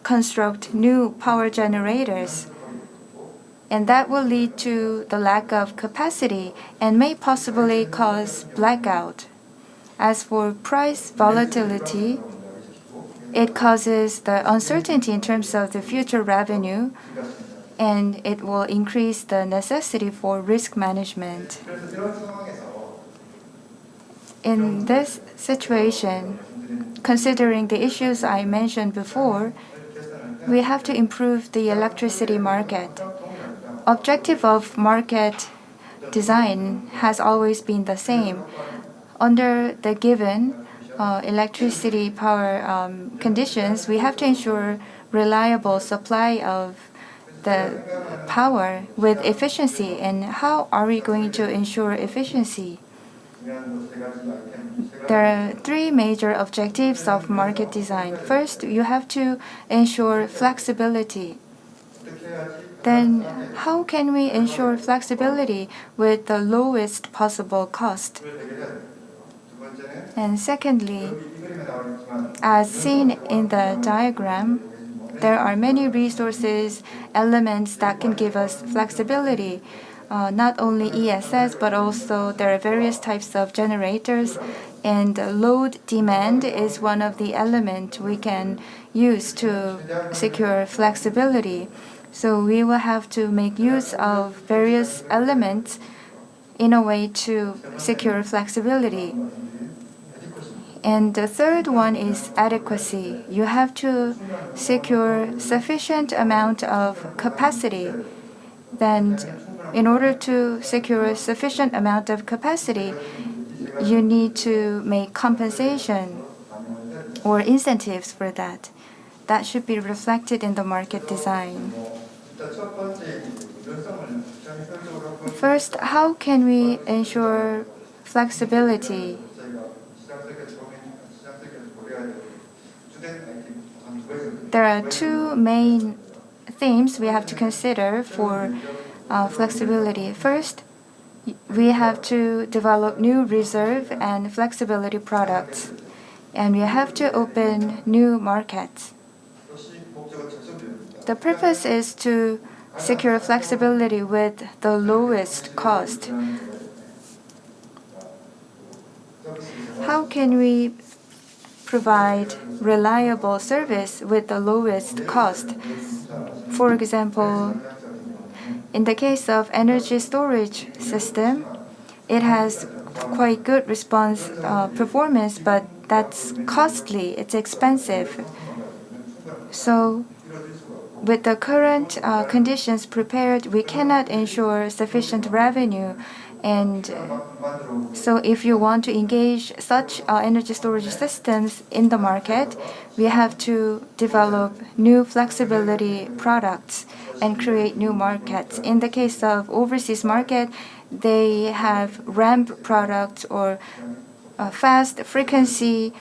construct new power generators. And that will lead to the lack of capacity and may possibly cause blackout. As for price volatility, it causes the uncertainty in terms of the future revenue, and it will increase the necessity for risk management. In this situation, considering the issues I mentioned before, we have to improve the electricity market. Objective of market design has always been the same. Under the given electricity power conditions, we have to ensure reliable supply of the power with efficiency. And how are we going to ensure efficiency? There are three major objectives of market design. First, you have to ensure flexibility. Then, how can we ensure flexibility with the lowest possible cost? And secondly, as seen in the diagram, there are many resources, elements that can give us flexibility. Not only ESS, but also there are various types of generators, and load demand is one of the elements we can use to secure flexibility. So we will have to make use of various elements in a way to secure flexibility. And the third one is adequacy. You have to secure sufficient amount of capacity. Then, in order to secure a sufficient amount of capacity, you need to make compensation or incentives for that. That should be reflected in the market design. First, how can we ensure flexibility? There are two main themes we have to consider for flexibility. First, we have to develop new reserve and flexibility products, and we have to open new markets. The purpose is to secure flexibility with the lowest cost. How can we provide reliable service with the lowest cost? For example, in the case of energy storage system, it has quite good response performance, but that's costly, it's expensive. So with the current conditions prepared, we cannot ensure sufficient revenue. And so if you want to engage such energy storage systems in the market, we have to develop new flexibility products and create new markets. In the case of overseas market, they have ramp products or fast frequency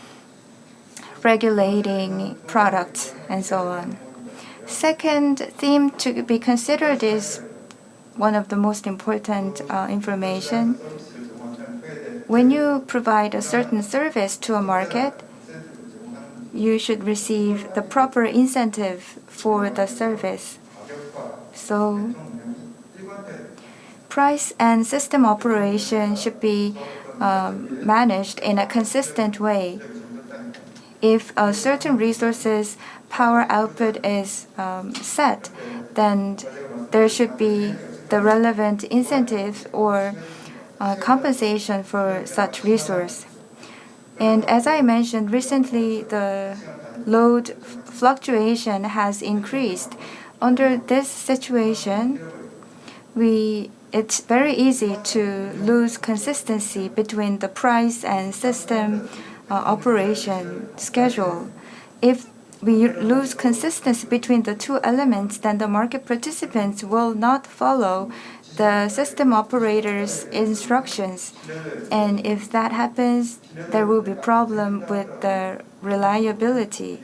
regulating products, and so on. Second theme to be considered is one of the most important information. When you provide a certain service to a market, you should receive the proper incentive for the service. So price and system operation should be managed in a consistent way. If a certain resources power output is set, then there should be the relevant incentive or compensation for such resource. And as I mentioned recently, the load fluctuation has increased. Under this situation, it's very easy to lose consistency between the price and system operation schedule. If we lose consistency between the two elements, then the market participants will not follow the system operator's instructions. And if that happens, there will be problem with the reliability.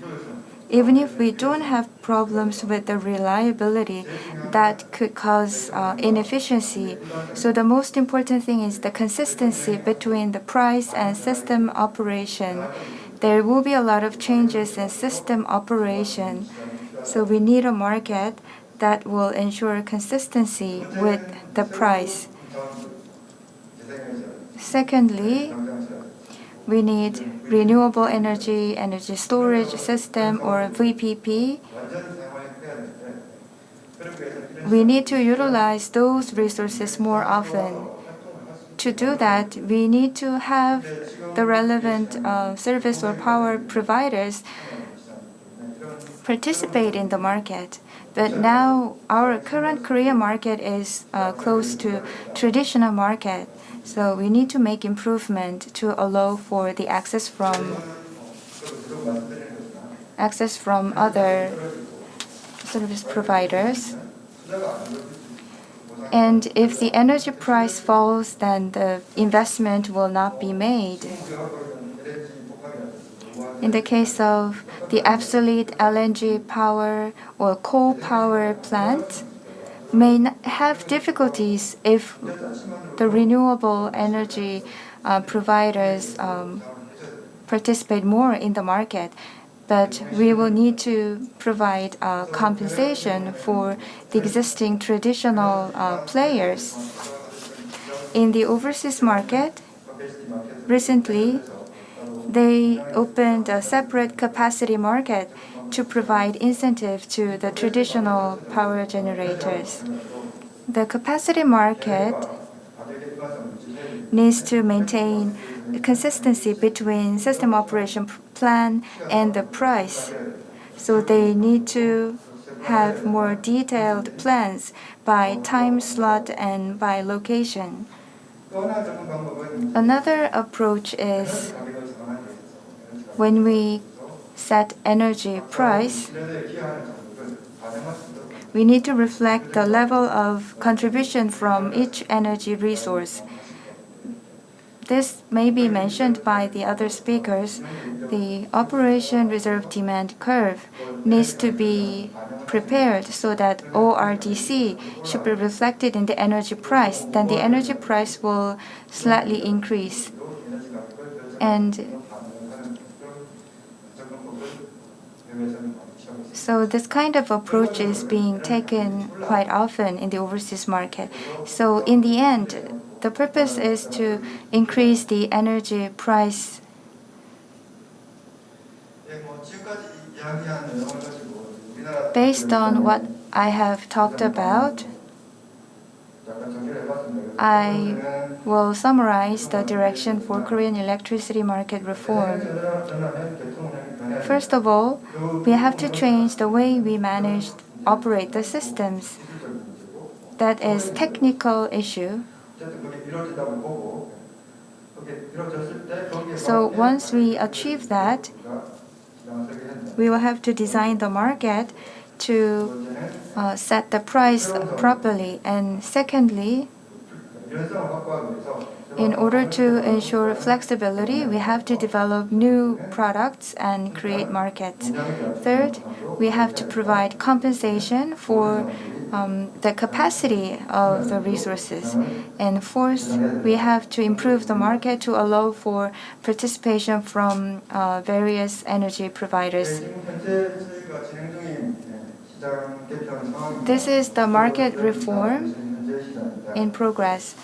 Even if we don't have problems with the reliability, that could cause inefficiency. So the most important thing is the consistency between the price and system operation. There will be a lot of changes in system operation. So we need a market that will ensure consistency with the price. Secondly, we need renewable energy storage system, or VPP. We need to utilize those resources more often. To do that, we need to have the relevant service or power providers participate in the market. But now our current Korean market is close to traditional market. So we need to make improvement to allow for the access from other service providers. And if the energy price falls, then the investment will not be made. In the case of the obsolete LNG power or coal power plant, may have difficulties if the renewable energy providers participate more in the market. But we will need to provide compensation for the existing traditional players. In the overseas market, recently, they opened a separate capacity market to provide incentive to the traditional power generators. The capacity market needs to maintain consistency between system operation plan and the price. So they need to have more detailed plans by time slot and by location. Another approach is when we set energy price, we need to reflect the level of contribution from each energy resource. This may be mentioned by the other speakers. The operation reserve demand curve needs to be prepared so that ORDC should be reflected in the energy price. Then the energy price will slightly increase. And so this kind of approach is being taken quite often in the overseas market. So in the end, the purpose is to increase the energy price. Based on what I have talked about, I will summarize the direction for Korean electricity market reform. First of all, we have to change the way we operate the systems. That is technical issue. So once we achieve that, we will have to design the market to set the price properly. And secondly, In order to ensure flexibility, we have to develop new products and create markets. Third, we have to provide compensation for the capacity of the resources. And fourth, we have to improve the market to allow for participation from various energy providers. This is the market reform in progress.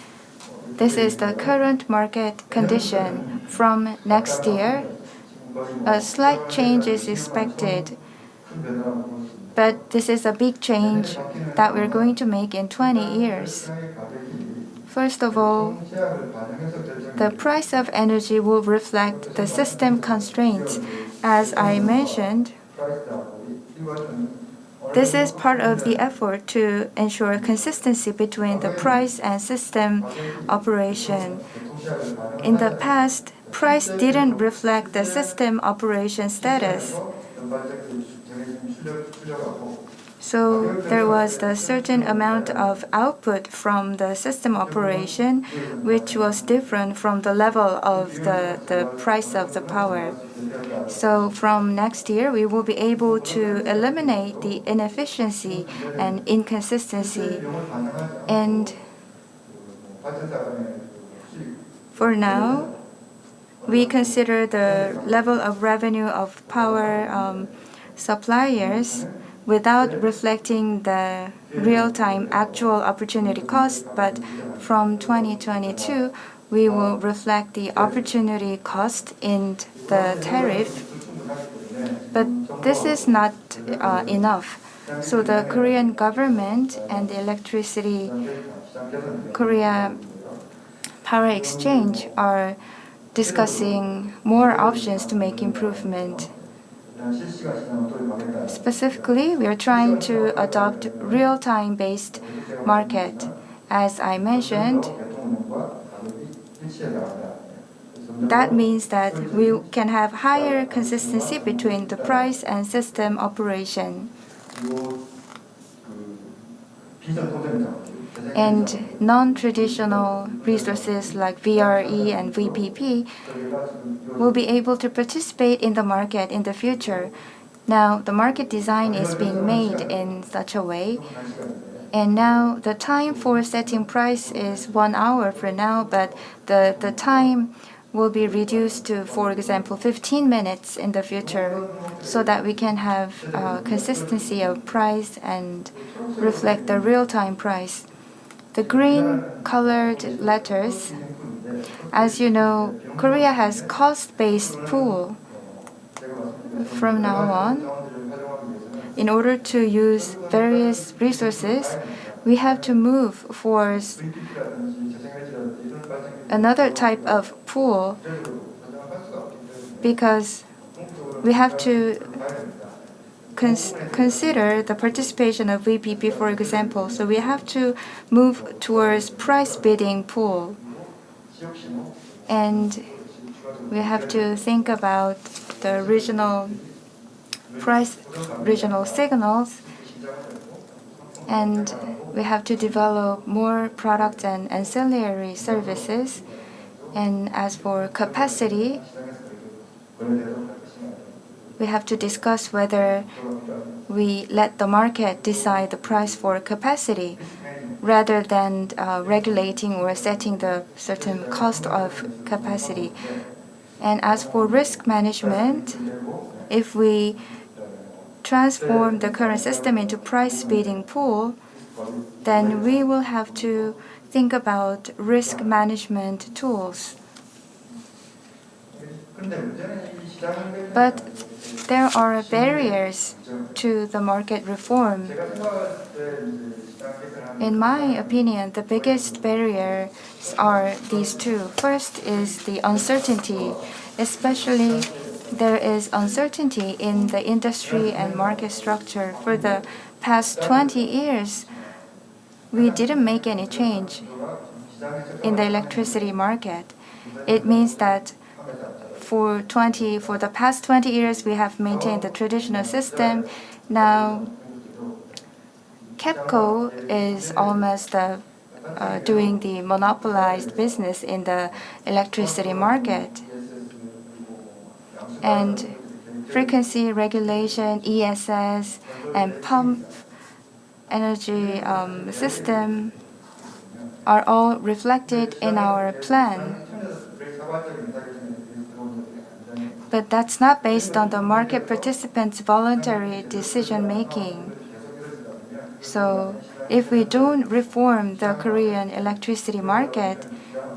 This is the current market condition. From next year, a slight change is expected, but this is a big change that we're going to make in 20 years. First of all, the price of energy will reflect the system constraints. As I mentioned, this is part of the effort to ensure consistency between the price and system operation. In the past, price didn't reflect the system operation status. So there was a certain amount of output from the system operation, which was different from the level of the price of the power. So from next year, we will be able to eliminate the inefficiency and inconsistency. And for now, we consider the level of revenue of power suppliers without reflecting the real-time actual opportunity cost, but from 2022, we will reflect the opportunity cost in the tariff. But this is not enough. So the Korean government and the Electricity Korea Power Exchange are discussing more options to make improvement. Specifically, we are trying to adopt real-time based market. As I mentioned, that means that we can have higher consistency between the price and system operation. And non-traditional resources like VRE and VPP will be able to participate in the market in the future. Now, the market design is being made in such a way. And now the time for setting price is 1 hour for now, but the time will be reduced to, for example, 15 minutes in the future, so that we can have consistency of price and reflect the real-time price. The green colored letters, as you know, Korea has cost-based pool from now on. In order to use various resources, we have to move for another type of pool because we have to consider the participation of VPP, for example. So we have to move towards price bidding pool. And we have to think about the regional signals, and we have to develop more products and ancillary services. And as for capacity, we have to discuss whether we let the market decide the price for capacity rather than regulating or setting the certain cost of capacity. And as for risk management, if we transform the current system into price bidding pool, then we will have to think about risk management tools. But there are barriers to the market reform. In my opinion, the biggest barriers are these two. First is the uncertainty, especially there is uncertainty in the industry and market structure. For the past 20 years, we didn't make any change in the electricity market. It means that for the past 20 years, we have maintained the traditional system. Now, KEPCO is almost doing the monopolized business in the electricity market. And frequency regulation, ESS, and pump energy system are all reflected in our plan. But that's not based on the market participants' voluntary decision making. So if we don't reform the Korean electricity market,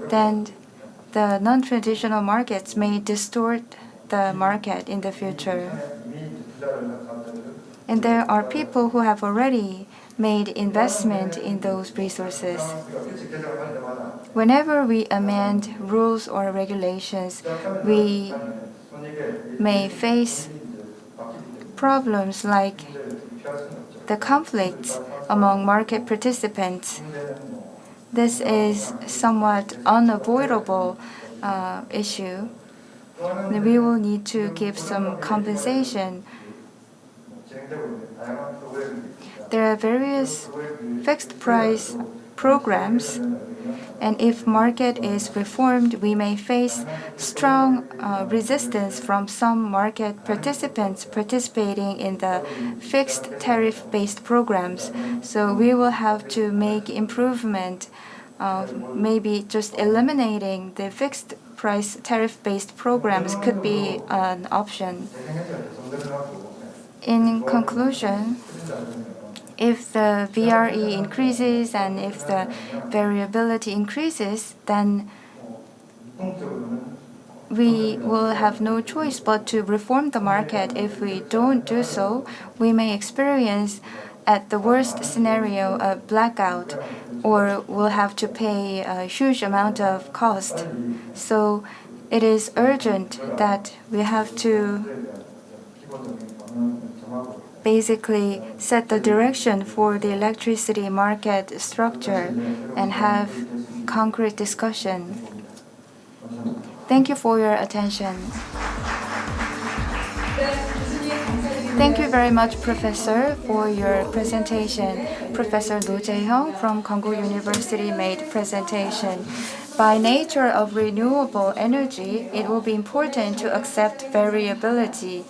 then the non-traditional markets may distort the market in the future. And there are people who have already made investment in those resources. Whenever we amend rules or regulations, we may face problems like the conflicts among market participants. This is somewhat unavoidable issue. We will need to give some compensation. There are various fixed price programs, and if market is reformed, we may face strong resistance from some market participants participating in the fixed tariff-based programs. So we will have to make improvement, maybe just eliminating the fixed price tariff-based programs could be an option. In conclusion, if the VRE increases and if the variability increases, then we will have no choice but to reform the market. If we don't do so, we may experience, at the worst scenario, a blackout, or we'll have to pay a huge amount of cost. So it is urgent that we have to basically set the direction for the electricity market structure and have concrete discussion. Thank you for your attention. Thank you very much, Professor, for your presentation. Professor Ro Jae-hyung from Konkuk University made presentation. By nature of renewable energy, it will be important to accept variability.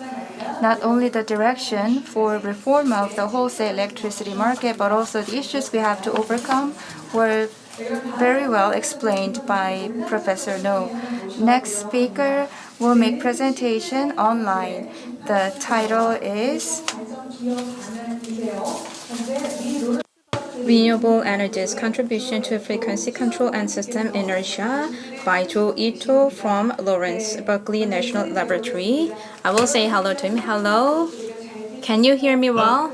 Not only the direction for reform of the wholesale electricity market, but also the issues we have to overcome were very well explained by Professor No. Next speaker will make presentation online. The title is Renewable Energy's Contribution to Frequency Control and System Inertia by Jo Ito from Lawrence Berkeley National Laboratory. I will say hello to him. Hello. Can you hear me well?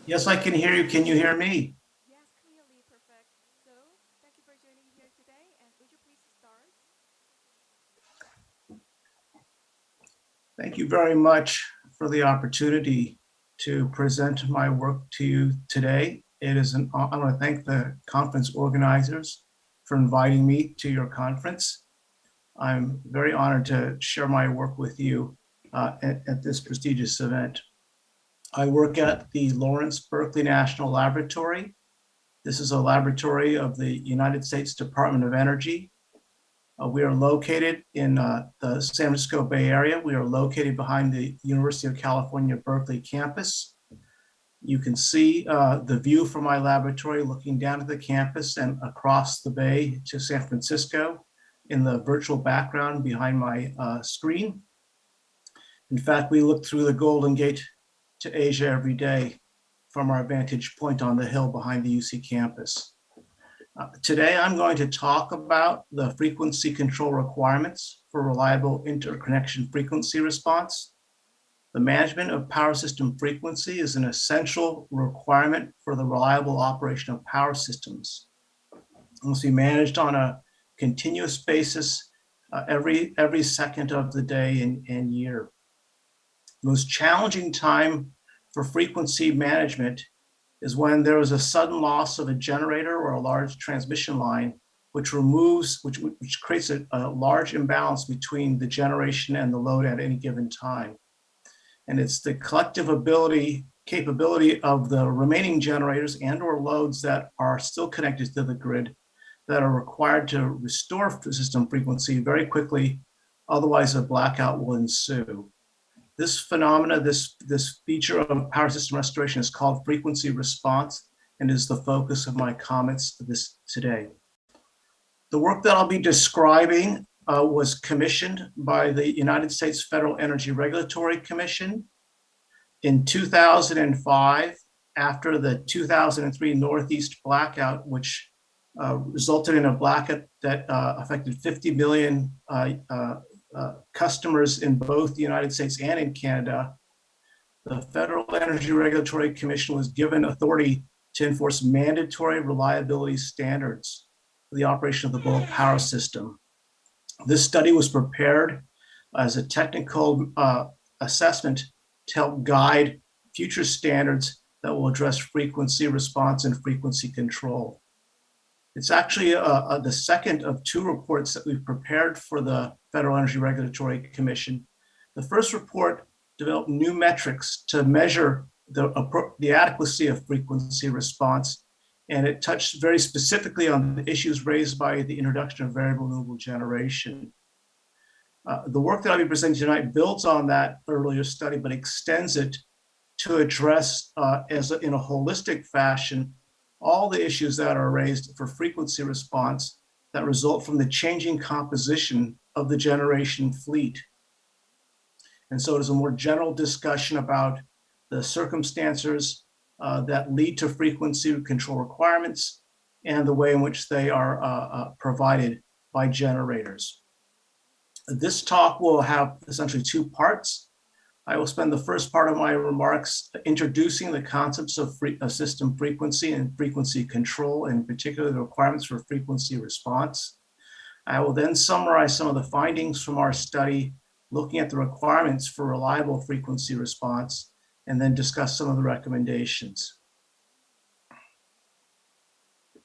Yes, I can hear you. Can you hear me? Yes, clearly perfect. So, thank you for joining here today, and would you please start? Thank you very much for the opportunity to present my work to you today. I want to thank the conference organizers for inviting me to your conference. I'm very honored to share my work with you at this prestigious event. I work at the Lawrence Berkeley National Laboratory. This is a laboratory of the United States Department of Energy. We are located in the San Francisco Bay Area. We are located behind the University of California, Berkeley campus. You can see the view from my laboratory looking down at the campus and across the bay to San Francisco in the virtual background behind my screen. In fact, we look through the Golden Gate to Asia every day from our vantage point on the hill behind the UC campus. Today, I'm going to talk about the frequency control requirements for reliable interconnection frequency response. The management of power system frequency is an essential requirement for the reliable operation of power systems. It must be managed on a continuous basis every second of the day and year. The most challenging time for frequency management is when there is a sudden loss of a generator or a large transmission line, which creates a large imbalance between the generation and the load at any given time. And it's the collective ability capability of the remaining generators and or loads that are still connected to the grid that are required to restore system frequency very quickly, otherwise a blackout will ensue. This phenomena, this feature of power system restoration is called frequency response and is the focus of my comments today. The work that I'll be describing was commissioned by the United States Federal Energy Regulatory Commission in 2005, after the 2003 Northeast blackout, which resulted in a blackout that affected 50 million customers in both the United States and in Canada. The Federal Energy Regulatory Commission was given authority to enforce mandatory reliability standards for the operation of the global power system. This study was prepared as a technical assessment to help guide future standards that will address frequency response and frequency control. It's actually the second of two reports that we've prepared for the Federal Energy Regulatory Commission. The first report developed new metrics to measure the adequacy of frequency response, and it touched very specifically on the issues raised by the introduction of variable renewable generation. The work that I'll be presenting tonight builds on that earlier study, but extends it to address in a holistic fashion all the issues that are raised for frequency response that result from the changing composition of the generation fleet. And so it is a more general discussion about the circumstances that lead to frequency control requirements and the way in which they are provided by generators. This talk will have essentially two parts. I will spend the first part of my remarks introducing the concepts of system frequency and frequency control, in particular the requirements for frequency response. I will then summarize some of the findings from our study, looking at the requirements for reliable frequency response, and then discuss some of the recommendations.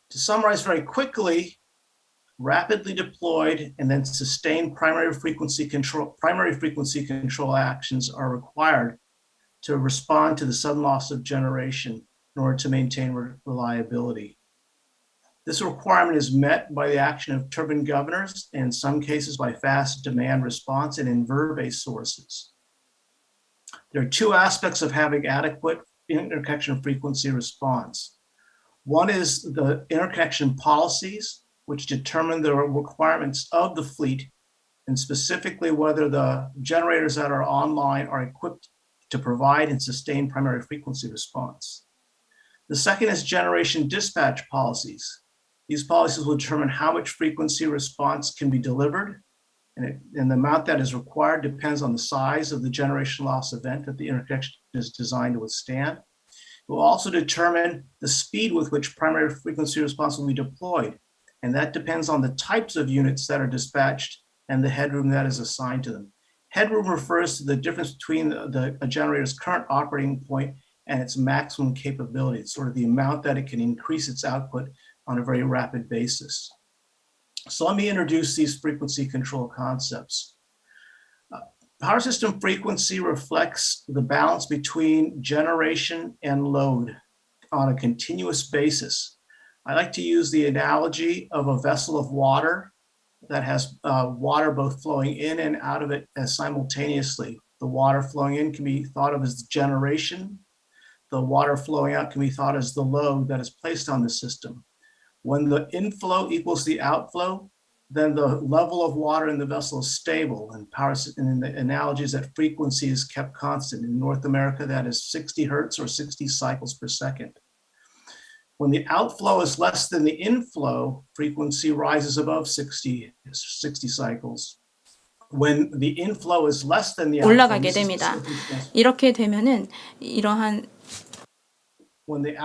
To summarize very quickly, rapidly deployed and then sustained primary frequency control actions are required to respond to the sudden loss of generation in order to maintain reliability. This requirement is met by the action of turbine governors, and in some cases by fast demand response and inverter-based sources. There are two aspects of having adequate interconnection frequency response. One is the interconnection policies, which determine the requirements of the fleet, and specifically whether the generators that are online are equipped to provide and sustain primary frequency response. The second is generation dispatch policies. These policies will determine how much frequency response can be delivered, and the amount that is required depends on the size of the generation loss event that the interconnection is designed to withstand. It will also determine the speed with which primary frequency response will be deployed, and that depends on the types of units that are dispatched and the headroom that is assigned to them. Headroom refers to the difference between a generator's current operating point and its maximum capability. It's sort of the amount that it can increase its output on a very rapid basis. So let me introduce these frequency control concepts. Power system frequency reflects the balance between generation and load on a continuous basis. I like to use the analogy of a vessel of water that has water both flowing in and out of it as simultaneously. The water flowing in can be thought of as the generation. The water flowing out can be thought as the load that is placed on the system. When the inflow equals the outflow, then the level of water in the vessel is stable, and the analogy is that frequency is kept constant. In North America, that is 60 hertz or 60 cycles per second. When the outflow is less than the inflow, frequency rises above 60 cycles. When the inflow is less than the outflow, 올라가게 됩니다. 이렇게 되면은 이러한 when the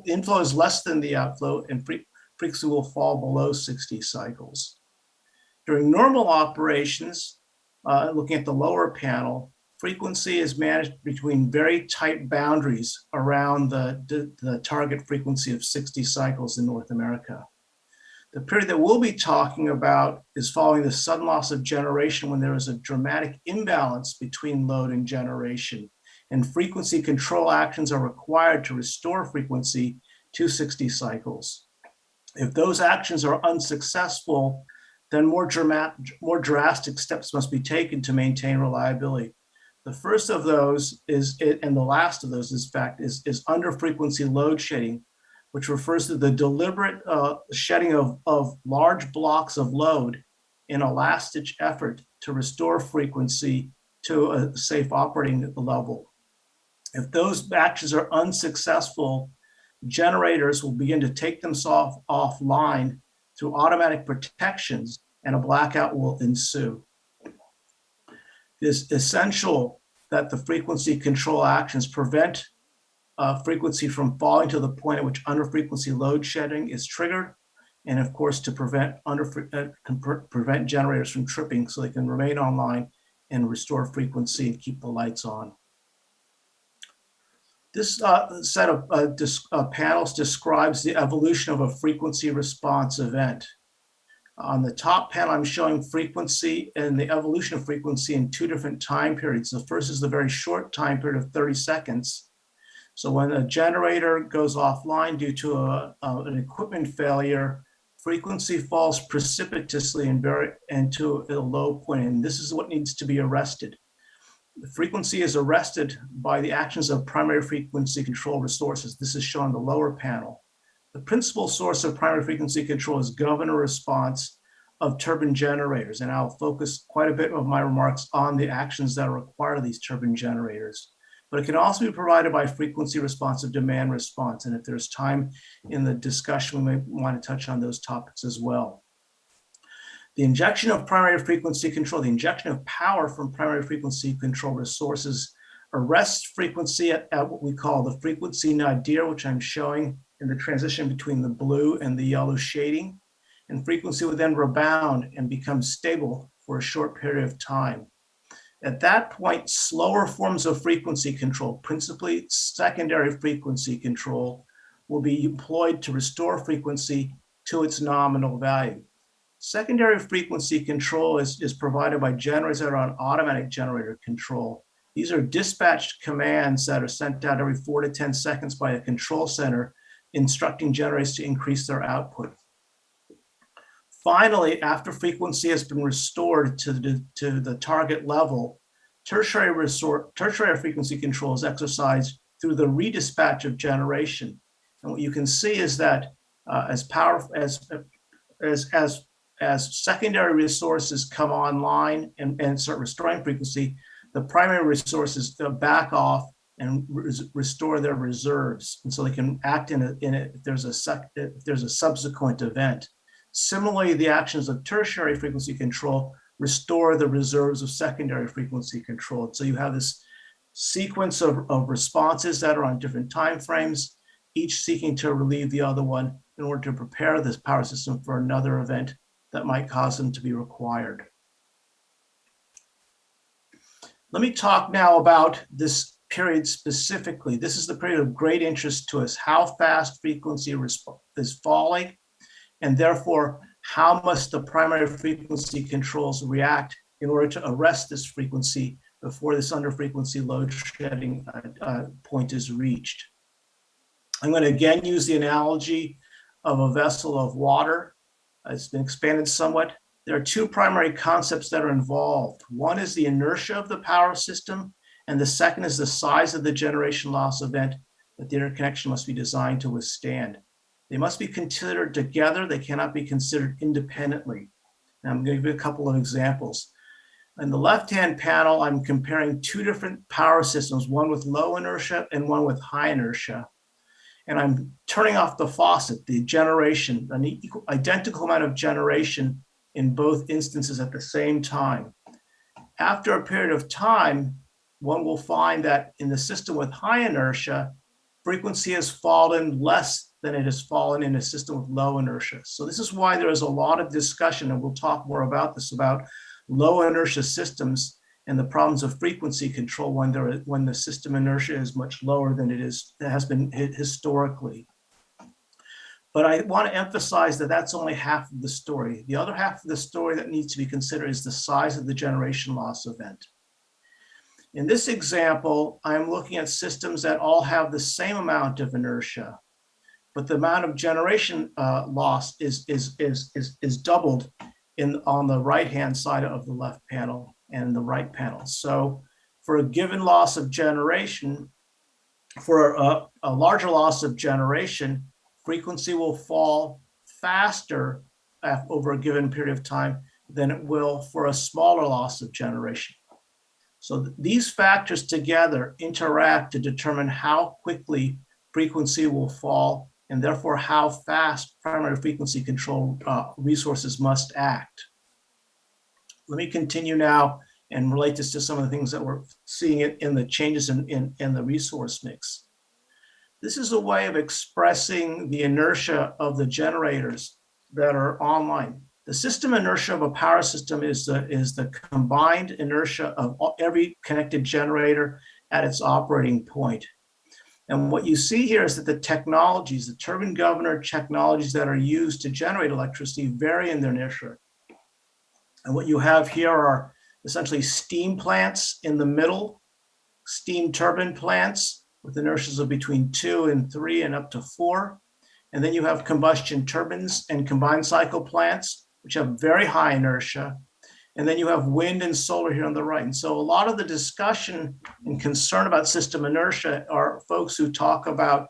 inflow is less than the outflow, and frequency will fall below 60 cycles. During normal operations, looking at the lower panel, frequency is managed between very tight boundaries around the target frequency of 60 cycles in North America. The period that we'll be talking about is following the sudden loss of generation when there is a dramatic imbalance between load and generation. and frequency control actions are required to restore frequency to 60 cycles. If those actions are unsuccessful, then more drastic steps must be taken to maintain reliability. The first of those and the last of those, in fact, is under frequency load shedding, which refers to the deliberate shedding of large blocks of load in a last-ditch effort to restore frequency to a safe operating level. If those actions are unsuccessful, generators will begin to take themselves offline through automatic protections, and a blackout will ensue. It is essential that the frequency control actions prevent frequency from falling to the point at which under frequency load shedding is triggered, and of course to prevent generators from tripping so they can remain online and restore frequency and keep the lights on. This set of panels describes the evolution of a frequency response event. On the top panel, I'm showing frequency and the evolution of frequency in two different time periods. The first is the very short time period of 30 seconds. So when a generator goes offline due to an equipment failure, frequency falls precipitously and to a low point, and this is what needs to be arrested. The frequency is arrested by the actions of primary frequency control resources. This is shown in the lower panel. The principal source of primary frequency control is governor response of turbine generators, and I'll focus quite a bit of my remarks on the actions that require these turbine generators. But it can also be provided by frequency responsive demand response, and if there's time in the discussion, we may want to touch on those topics as well. The injection of primary frequency control, the injection of power from primary frequency control resources arrests frequency at what we call the frequency nadir, which I'm showing in the transition between the blue and the yellow shading. And frequency would then rebound and become stable for a short period of time. At that point, slower forms of frequency control, principally secondary frequency control, will be employed to restore frequency to its nominal value. Secondary frequency control is provided by generators that are on automatic generator control. These are dispatched commands that are sent out every 4 to 10 seconds by a control center, instructing generators to increase their output. Finally, after frequency has been restored to the target level, tertiary frequency control is exercised through the redispatch of generation. And what you can see is that as secondary resources come online and start restoring frequency, the primary resources back off and restore their reserves, and so they can act in it if there's a subsequent event. Similarly, the actions of tertiary frequency control restore the reserves of secondary frequency control. So you have this sequence of responses that are on different time frames, each seeking to relieve the other one in order to prepare this power system for another event that might cause them to be required. Let me talk now about this period specifically. This is the period of great interest to us, how fast frequency is falling, and therefore, how must the primary frequency controls react in order to arrest this frequency before this under frequency load shedding point is reached. I'm going to again use the analogy of a vessel of water. It's been expanded somewhat. There are two primary concepts that are involved. One is the inertia of the power system, and the second is the size of the generation loss event that the interconnection must be designed to withstand. They must be considered together. They cannot be considered independently. And I'm going to give you a couple of examples. In the left-hand panel, I'm comparing two different power systems, one with low inertia and one with high inertia. And I'm turning off the faucet, the generation, an identical amount of generation in both instances at the same time. After a period of time, one will find that in the system with high inertia, frequency has fallen less than it has fallen in a system with low inertia. So this is why there is a lot of discussion, and we'll talk more about this, about low inertia systems and the problems of frequency control when the system inertia is much lower than it has been historically. But I want to emphasize that that's only half of the story. The other half of the story that needs to be considered is the size of the generation loss event. In this example, I'm looking at systems that all have the same amount of inertia, but the amount of generation loss is doubled on the right-hand side of the left panel and the right panel. So for a given loss of generation, for a larger loss of generation, frequency will fall faster over a given period of time than it will for a smaller loss of generation. So these factors together interact to determine how quickly frequency will fall and therefore how fast primary frequency control resources must act. Let me continue now and relate this to some of the things that we're seeing in the changes in the resource mix. This is a way of expressing the inertia of the generators that are online. The system inertia of a power system is the combined inertia of every connected generator at its operating point. And what you see here is that the technologies, the turbine governor technologies that are used to generate electricity vary in their inertia. And what you have here are essentially steam plants in the middle, steam turbine plants with inertias of between 2 and 3 and up to 4. And then you have combustion turbines and combined cycle plants, which have very high inertia. And then you have wind and solar here on the right. And so a lot of the discussion and concern about system inertia are folks who talk about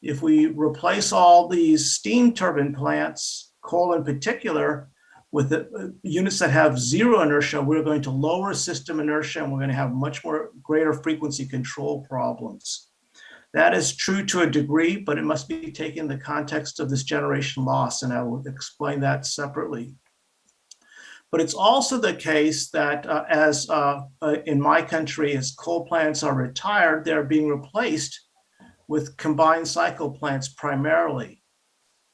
if we replace all these steam turbine plants, coal in particular, with the units that have zero inertia, we're going to lower system inertia and we're going to have much more greater frequency control problems. That is true to a degree, but it must be taken in the context of this generation loss, and I will explain that separately. But it's also the case that as in my country, as coal plants are retired, they're being replaced with combined cycle plants primarily.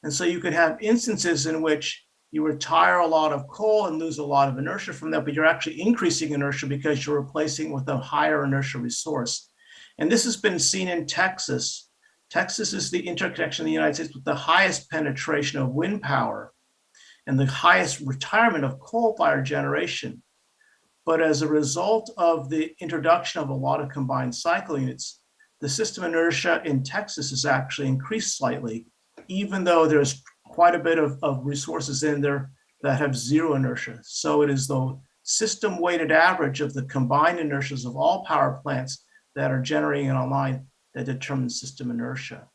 And so you could have instances in which you retire a lot of coal and lose a lot of inertia from that, but you're actually increasing inertia because you're replacing with a higher inertia resource. And this has been seen in Texas. Texas is the interconnection in the United States with the highest penetration of wind power and the highest retirement of coal-fired generation. But as a result of the introduction of a lot of combined cycle units, the system inertia in Texas has actually increased slightly, even though there's quite a bit of resources in there that have zero inertia. So it is the system weighted average of the combined inertias of all power plants that are generating it online that determines system inertia.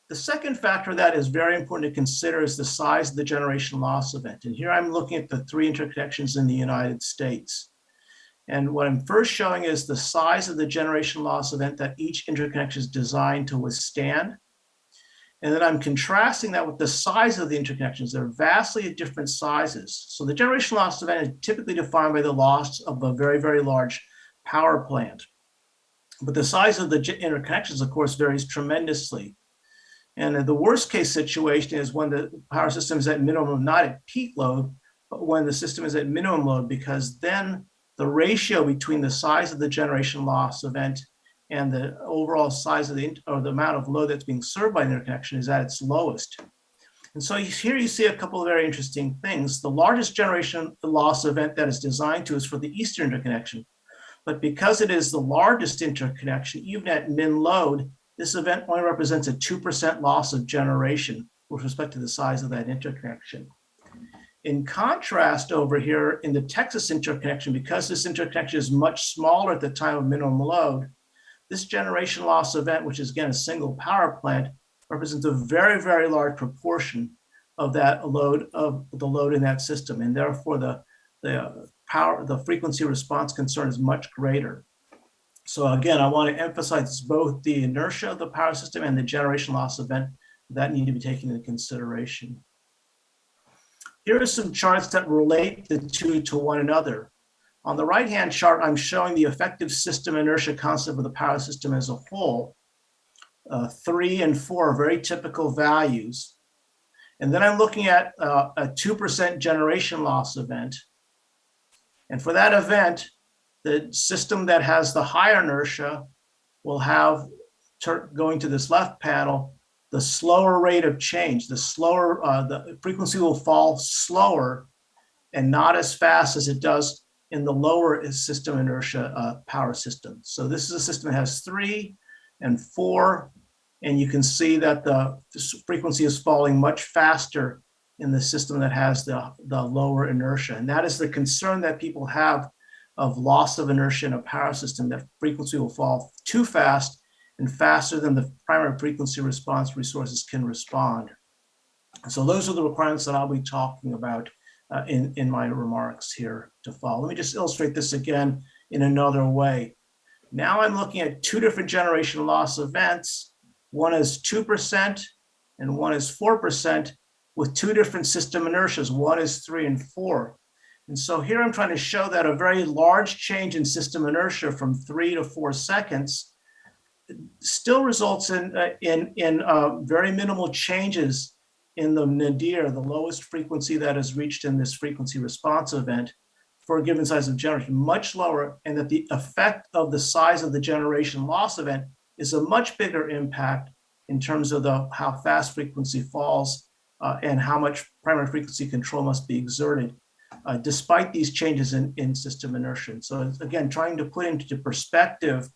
The second factor that is very important to consider is the size of the generation loss event. And here I'm looking at the 3 interconnections in the United States. And what I'm first showing is the size of the generation loss event that each interconnection is designed to withstand. And then I'm contrasting that with the size of the interconnections. They're vastly different sizes. So the generation loss event is typically defined by the loss of a very, very large power plant. But the size of the interconnections, of course, varies tremendously. And the worst case situation is when the power system is at minimum, not at peak load, but when the system is at minimum load, because then the ratio between the size of the generation loss event and the overall size of the amount of load that's being served by the interconnection is at its lowest. And so here you see a couple of very interesting things. The largest generation loss event that is designed to is for the eastern interconnection. But because it is the largest interconnection, even at min load, this event only represents a 2% loss of generation with respect to the size of that interconnection. In contrast, over here in the Texas interconnection, because this interconnection is much smaller at the time of minimum load, this generation loss event, which is again a single power plant, represents a very, very large proportion of that load, of the load in that system, and therefore the frequency response concern is much greater. So again, I want to emphasize both the inertia of the power system and the generation loss event that need to be taken into consideration. Here are some charts that relate the two to one another. On the right-hand chart, I'm showing the effective system inertia constant of the power system as a whole. 3 and 4 are very typical values. And then I'm looking at a 2% generation loss event. And for that event, the system that has the higher inertia will have, going to this left panel, the slower rate of change. The frequency will fall slower and not as fast as it does in the lower system inertia power system. So this is a system that has 3 and 4, and you can see that the frequency is falling much faster in the system that has the lower inertia. And that is the concern that people have of loss of inertia in a power system, that frequency will fall too fast and faster than the primary frequency response resources can respond. So those are the requirements that I'll be talking about in my remarks here to follow. Let me just illustrate this again in another way. Now I'm looking at 2 different generation loss events. One is 2% and one is 4% with 2 different system inertias. One is 3 and 4. And so here I'm trying to show that a very large change in system inertia from 3 to 4 seconds still results in very minimal changes in the nadir, the lowest frequency that is reached in this frequency response event for a given size of generation, much lower, and that the effect of the size of the generation loss event is a much bigger impact in terms of how fast frequency falls and how much primary frequency control must be exerted, despite these changes in system inertia. So again, trying to put into perspective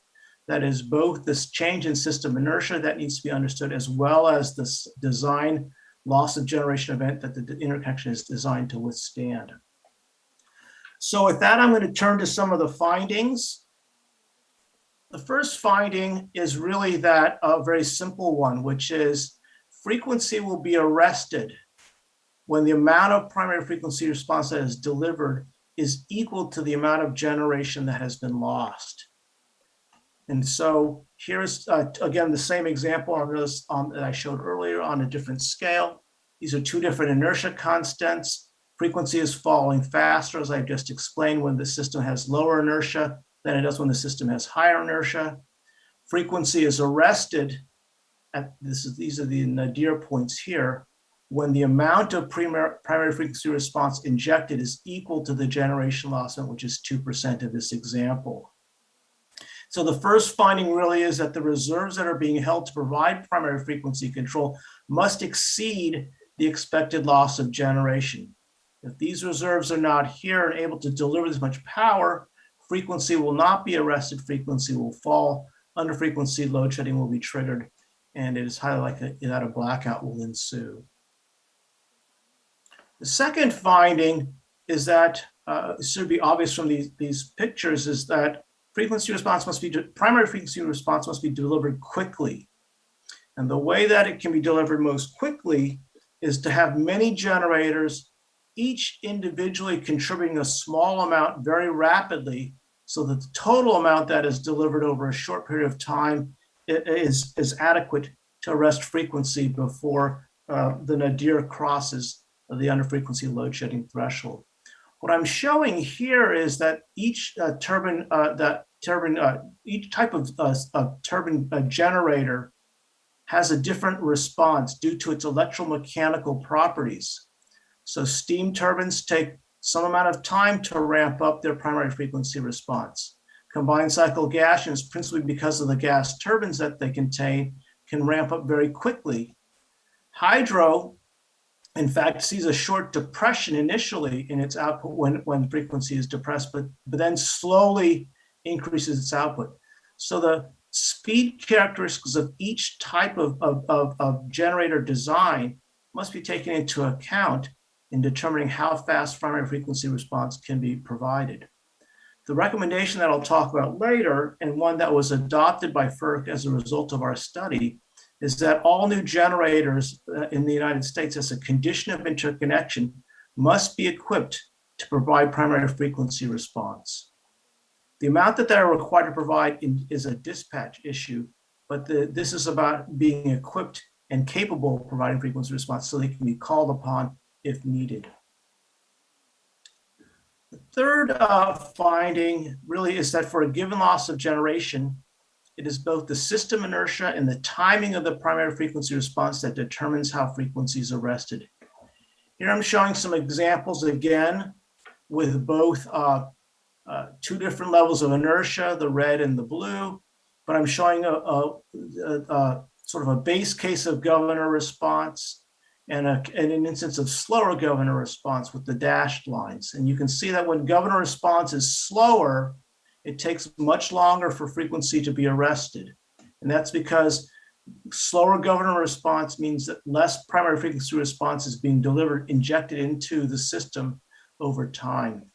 that is both this change in system inertia that needs to be understood, as well as this design loss of generation event that the interconnection is designed to withstand. So with that, I'm going to turn to some of the findings. The first finding is really that a very simple one, which is frequency will be arrested when the amount of primary frequency response that is delivered is equal to the amount of generation that has been lost. And so here's, again, the same example that I showed earlier on a different scale. These are 2 different inertia constants. Frequency is falling faster, as I just explained, when the system has lower inertia than it does when the system has higher inertia. Frequency is arrested at these are the nadir points here, when the amount of primary frequency response injected is equal to the generation loss, which is 2% of this example. So the first finding really is that the reserves that are being held to provide primary frequency control must exceed the expected loss of generation. If these reserves are not here and able to deliver this much power, frequency will not be arrested, frequency will fall, under frequency load shedding will be triggered, and it is highly likely that a blackout will ensue. The second finding is that, it should be obvious from these pictures, is that primary frequency response must be delivered quickly. And the way that it can be delivered most quickly is to have many generators, each individually contributing a small amount very rapidly, so that the total amount that is delivered over a short period of time is adequate to arrest frequency before the nadir crosses the under frequency load shedding threshold. What I'm showing here is that each each type of turbine generator has a different response due to its electromechanical properties. So steam turbines take some amount of time to ramp up their primary frequency response. Combined cycle gas engines, principally because of the gas turbines that they contain, can ramp up very quickly. Hydro, in fact, sees a short depression initially in its output when frequency is depressed, but then slowly increases its output. So the speed characteristics of each type of generator design must be taken into account in determining how fast primary frequency response can be provided. The recommendation that I'll talk about later, and one that was adopted by FERC as a result of our study, is that all new generators in the United States, as a condition of interconnection, must be equipped to provide primary frequency response. The amount that they're required to provide is a dispatch issue, but this is about being equipped and capable of providing frequency response so they can be called upon if needed. The third finding really is that for a given loss of generation, it is both the system inertia and the timing of the primary frequency response that determines how frequency is arrested. Here I'm showing some examples again with both 2 different levels of inertia, the red and the blue, but I'm showing a sort of a base case of governor response and an instance of slower governor response with the dashed lines. And you can see that when governor response is slower, it takes much longer for frequency to be arrested. And that's because slower governor response means that less primary frequency response is being delivered, injected into the system over time.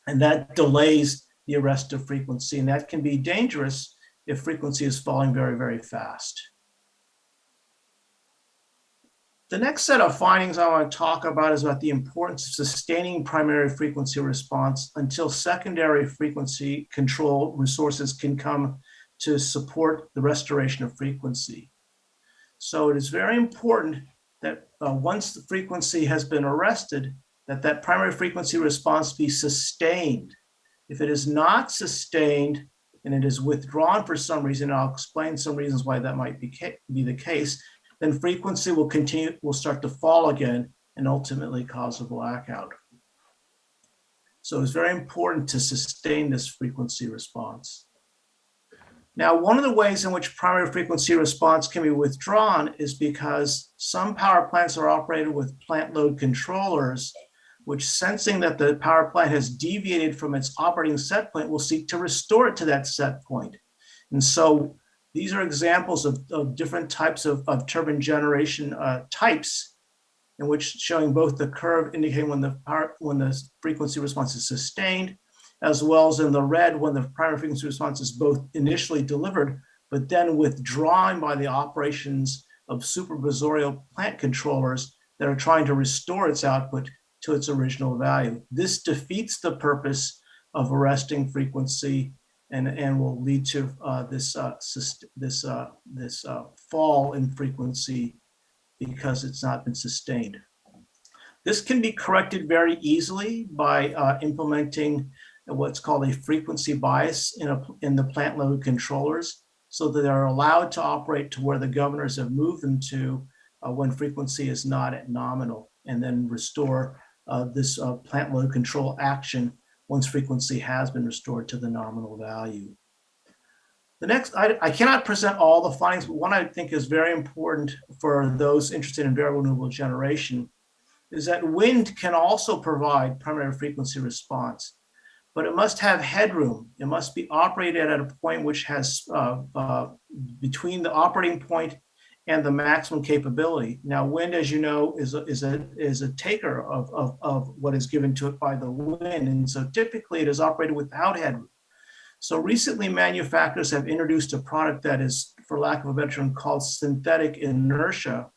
And that delays the arrest of frequency, and that can be dangerous if frequency is falling very, very fast. The next set of findings I want to talk about is about the importance of sustaining primary frequency response until secondary frequency control resources can come to support the restoration of frequency. So it is very important that once the frequency has been arrested, that primary frequency response be sustained. If it is not sustained and it is withdrawn for some reason, and I'll explain some reasons why that might be the case, then frequency will start to fall again and ultimately cause a blackout. So it's very important to sustain this frequency response. Now, one of the ways in which primary frequency response can be withdrawn is because some power plants are operated with plant load controllers, which, sensing that the power plant has deviated from its operating set point, will seek to restore it to that set point. And so these are examples of different types of turbine generation types, in which showing both the curve indicating when the frequency response is sustained, as well as in the red when the primary frequency response is both initially delivered, but then withdrawn by the operations of supervisorial plant controllers that are trying to restore its output to its original value. This defeats the purpose of arresting frequency and will lead to this fall in frequency because it's not been sustained. This can be corrected very easily by implementing what's called a frequency bias in the plant load controllers, so that they're allowed to operate to where the governors have moved them to when frequency is not at nominal, and then restore this plant load control action once frequency has been restored to the nominal value. The next, I cannot present all the findings, but one I think is very important for those interested in variable renewable generation is that wind can also provide primary frequency response, but it must have headroom. It must be operated at a point which has between the operating point and the maximum capability. Now, wind, as you know, is a taker of what is given to it by the wind, and so typically it is operated without headroom. So recently, manufacturers have introduced a product that is, for lack of a better term, called synthetic inertia,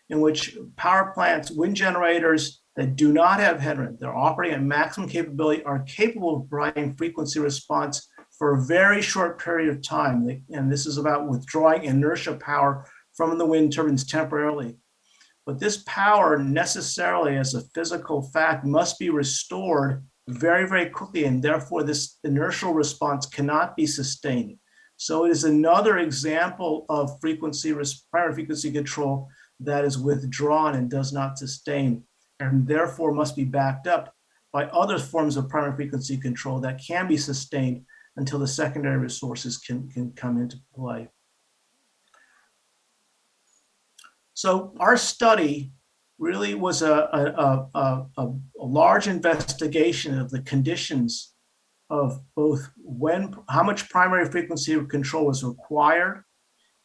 in which power plants, wind generators that do not have headroom, they're operating at maximum capability, are capable of providing frequency response for a very short period of time. And this is about withdrawing inertia power from the wind turbines temporarily. But this power necessarily, as a physical fact, must be restored very, very quickly, and therefore this inertial response cannot be sustained. So it is another example of primary frequency control that is withdrawn and does not sustain, and therefore must be backed up by other forms of primary frequency control that can be sustained until the secondary resources can come into play. So our study really was a large investigation of the conditions of both how much primary frequency control is required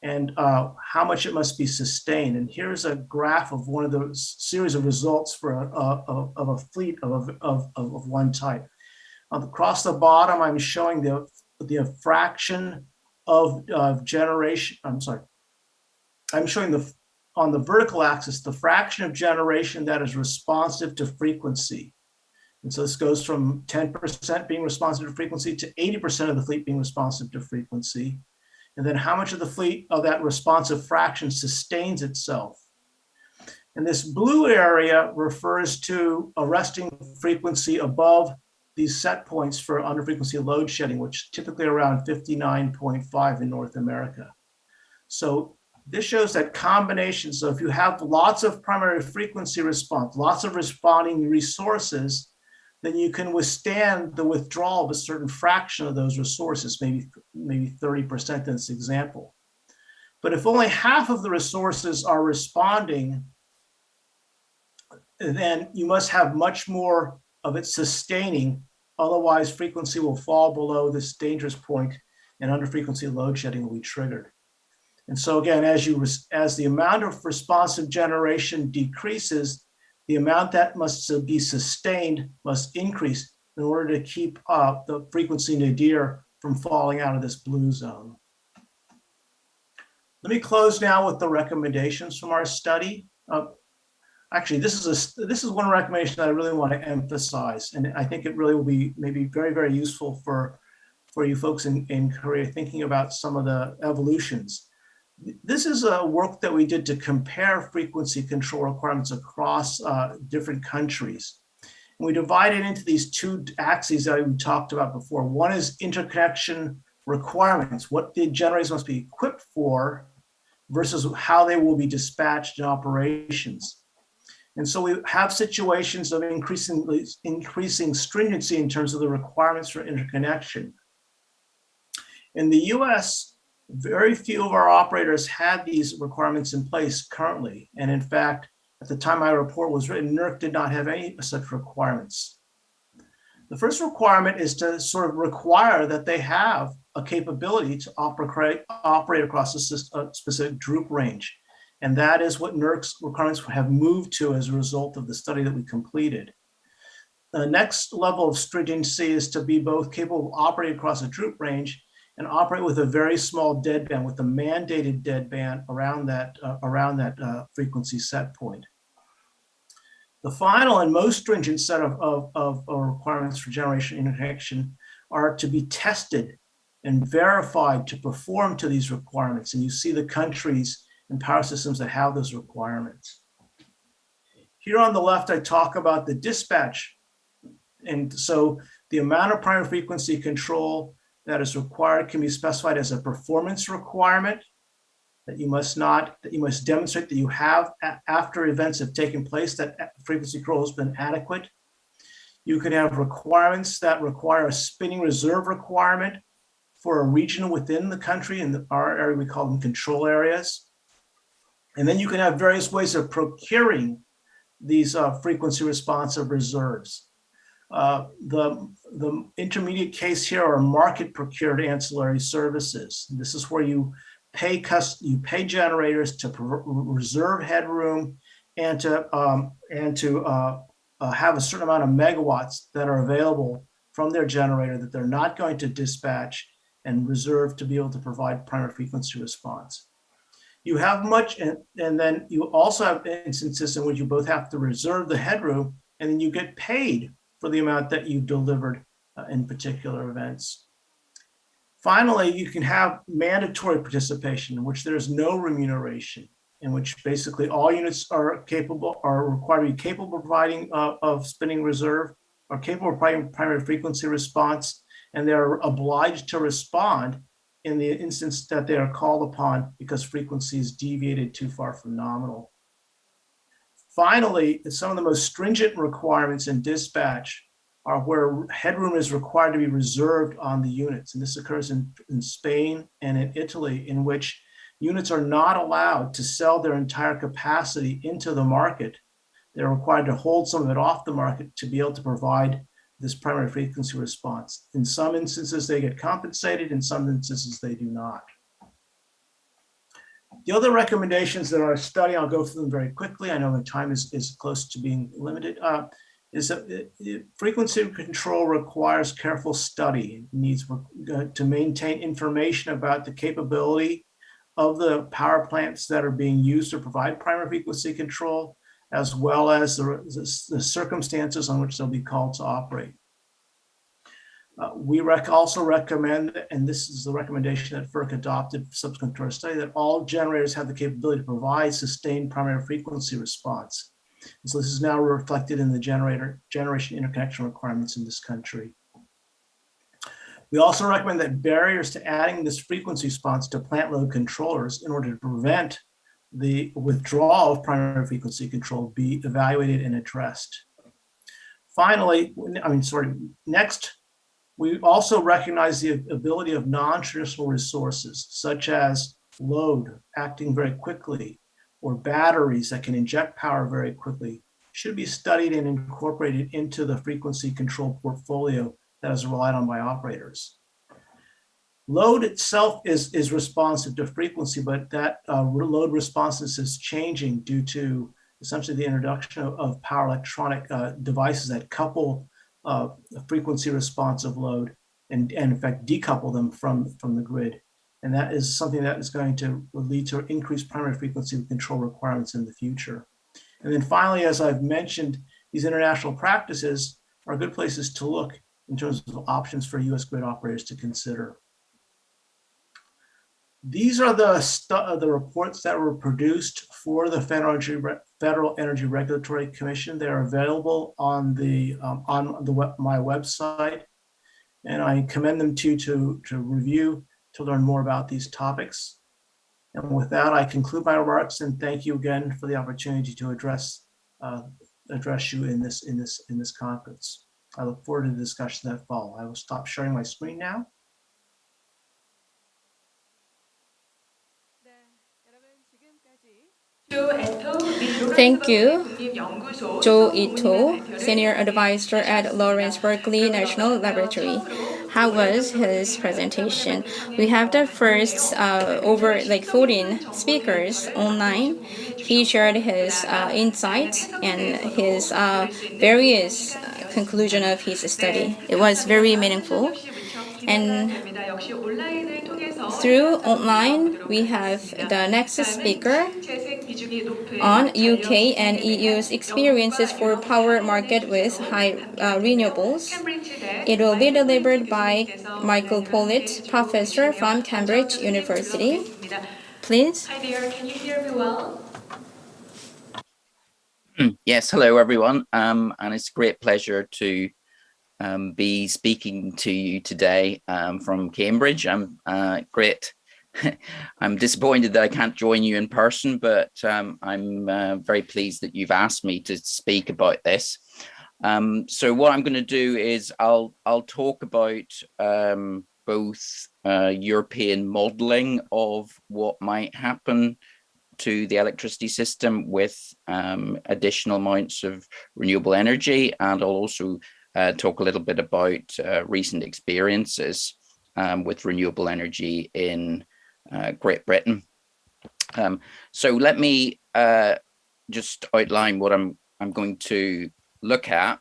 and how much it must be sustained. And here's a graph of one of the series of results for a fleet of one type. Across the bottom, I'm showing the fraction of generation. I'm showing on the vertical axis, the fraction of generation that is responsive to frequency. And so this goes from 10% being responsive to frequency to 80% of the fleet being responsive to frequency. And then how much of the fleet of that responsive fraction sustains itself. And this blue area refers to arresting frequency above these set points for under frequency load shedding, which typically around 59.5 in North America. So this shows that combination. So if you have lots of primary frequency response, lots of responding resources, then you can withstand the withdrawal of a certain fraction of those resources, maybe 30% in this example. But if only half of the resources are responding, then you must have much more of it sustaining. Otherwise, frequency will fall below this dangerous point and under frequency load shedding will be triggered. And so again, as the amount of responsive generation decreases, the amount that must be sustained must increase in order to keep the frequency nadir from falling out of this blue zone. Let me close now with the recommendations from our study. Actually, this is one recommendation that I really want to emphasize, and I think it really will be maybe very, very useful for you folks in Korea thinking about some of the evolutions. This is a work that we did to compare frequency control requirements across different countries. And we divided into these two axes that we talked about before. One is interconnection requirements, what the generators must be equipped for versus how they will be dispatched in operations. And so we have situations of increasing stringency in terms of the requirements for interconnection. In the US, very few of our operators had these requirements in place currently. And in fact, at the time my report was written, NERC did not have any such requirements. The first requirement is to sort of require that they have a capability to operate across a specific droop range. And that is what NERC's requirements have moved to as a result of the study that we completed. The next level of stringency is to be both capable of operating across a droop range and operate with a very small deadband, with a mandated deadband around that frequency set point. The final and most stringent set of requirements for generation interconnection are to be tested and verified to perform to these requirements. And you see the countries and power systems that have those requirements. Here on the left, I talk about the dispatch. And so the amount of primary frequency control that is required can be specified as a performance requirement that you must demonstrate that you have after events have taken place, that frequency control has been adequate. You can have requirements that require a spinning reserve requirement for a region within the country. In our area, we call them control areas. And then you can have various ways of procuring these frequency responsive reserves. The intermediate case here are market procured ancillary services. This is where you pay generators to reserve headroom and to have a certain amount of megawatts that are available from their generator that they're not going to dispatch and reserve to be able to provide primary frequency response. You have much, and then you also have instances in which you both have to reserve the headroom and then you get paid for the amount that you delivered in particular events. Finally, you can have mandatory participation in which there is no remuneration, in which basically all units are required to be capable of providing of spinning reserve, are capable of providing primary frequency response, and they're obliged to respond in the instance that they are called upon because frequency is deviated too far from nominal. Finally, some of the most stringent requirements in dispatch are where headroom is required to be reserved on the units. And this occurs in Spain and in Italy, in which units are not allowed to sell their entire capacity into the market. They're required to hold some of it off the market to be able to provide this primary frequency response. In some instances, they get compensated. In some instances, they do not. The other recommendations that are studying, I'll go through them very quickly. I know the time is close to being limited. Is that frequency control requires careful study. It needs to maintain information about the capability of the power plants that are being used to provide primary frequency control, as well as the circumstances on which they'll be called to operate. We also recommend, and this is the recommendation that FERC adopted subsequent to our study, that all generators have the capability to provide sustained primary frequency response. And so this is now reflected in the generation interconnection requirements in this country. We also recommend that barriers to adding this frequency response to plant load controllers in order to prevent the withdrawal of primary frequency control be evaluated and addressed. Finally, next, we also recognize the ability of non-traditional resources, such as load acting very quickly, or batteries that can inject power very quickly, should be studied and incorporated into the frequency control portfolio that is relied on by operators. Load itself is responsive to frequency, but that load responsiveness is changing due to essentially the introduction of power electronic devices that couple frequency responsive load and in fact decouple them from the grid. And that is something that is going to lead to increased primary frequency control requirements in the future. And then finally, as I've mentioned, these international practices are good places to look in terms of options for US grid operators to consider. These are the reports that were produced for the Federal Energy Regulatory Commission. They're available on my website, and I commend them to review to learn more about these topics. And with that, I conclude my remarks and thank you again for the opportunity to address you in this conference. I look forward to the discussion that follow. I will stop sharing my screen now. Thank you, Joe Ito, Senior Advisor at Lawrence Berkeley National Laboratory. How was his presentation? We have the first over 14 speakers online. He shared his insights and his various conclusion of his study. It was very meaningful. And through online, we have the next speaker on UK and EU's experiences for power market with high renewables. It will be delivered by Michael Pollitt, professor from Cambridge University. Please. Hi there, can you hear me well? Yes, hello everyone, and it's a great pleasure to be speaking to you today from Cambridge. I'm I'm disappointed that I can't join you in person, but I'm very pleased that you've asked me to speak about this. So what I'm going to do is I'll talk about both European modeling of what might happen to the electricity system with additional amounts of renewable energy, and I'll also talk a little bit about recent experiences with renewable energy in Great Britain. So let me just outline what I'm going to look at.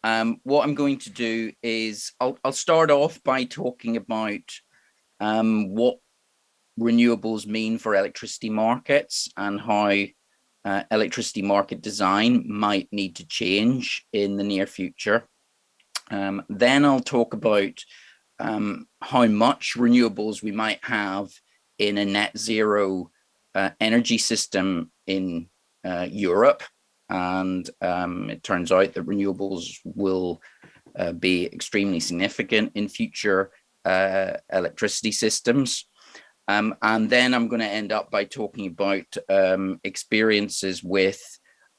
What I'm going to do is I'll start off by talking about what renewables mean for electricity markets and how electricity market design might need to change in the near future. Then I'll talk about how much renewables we might have in a net zero energy system in Europe. And it turns out that renewables will be extremely significant in future electricity systems. And then I'm going to end up by talking about experiences with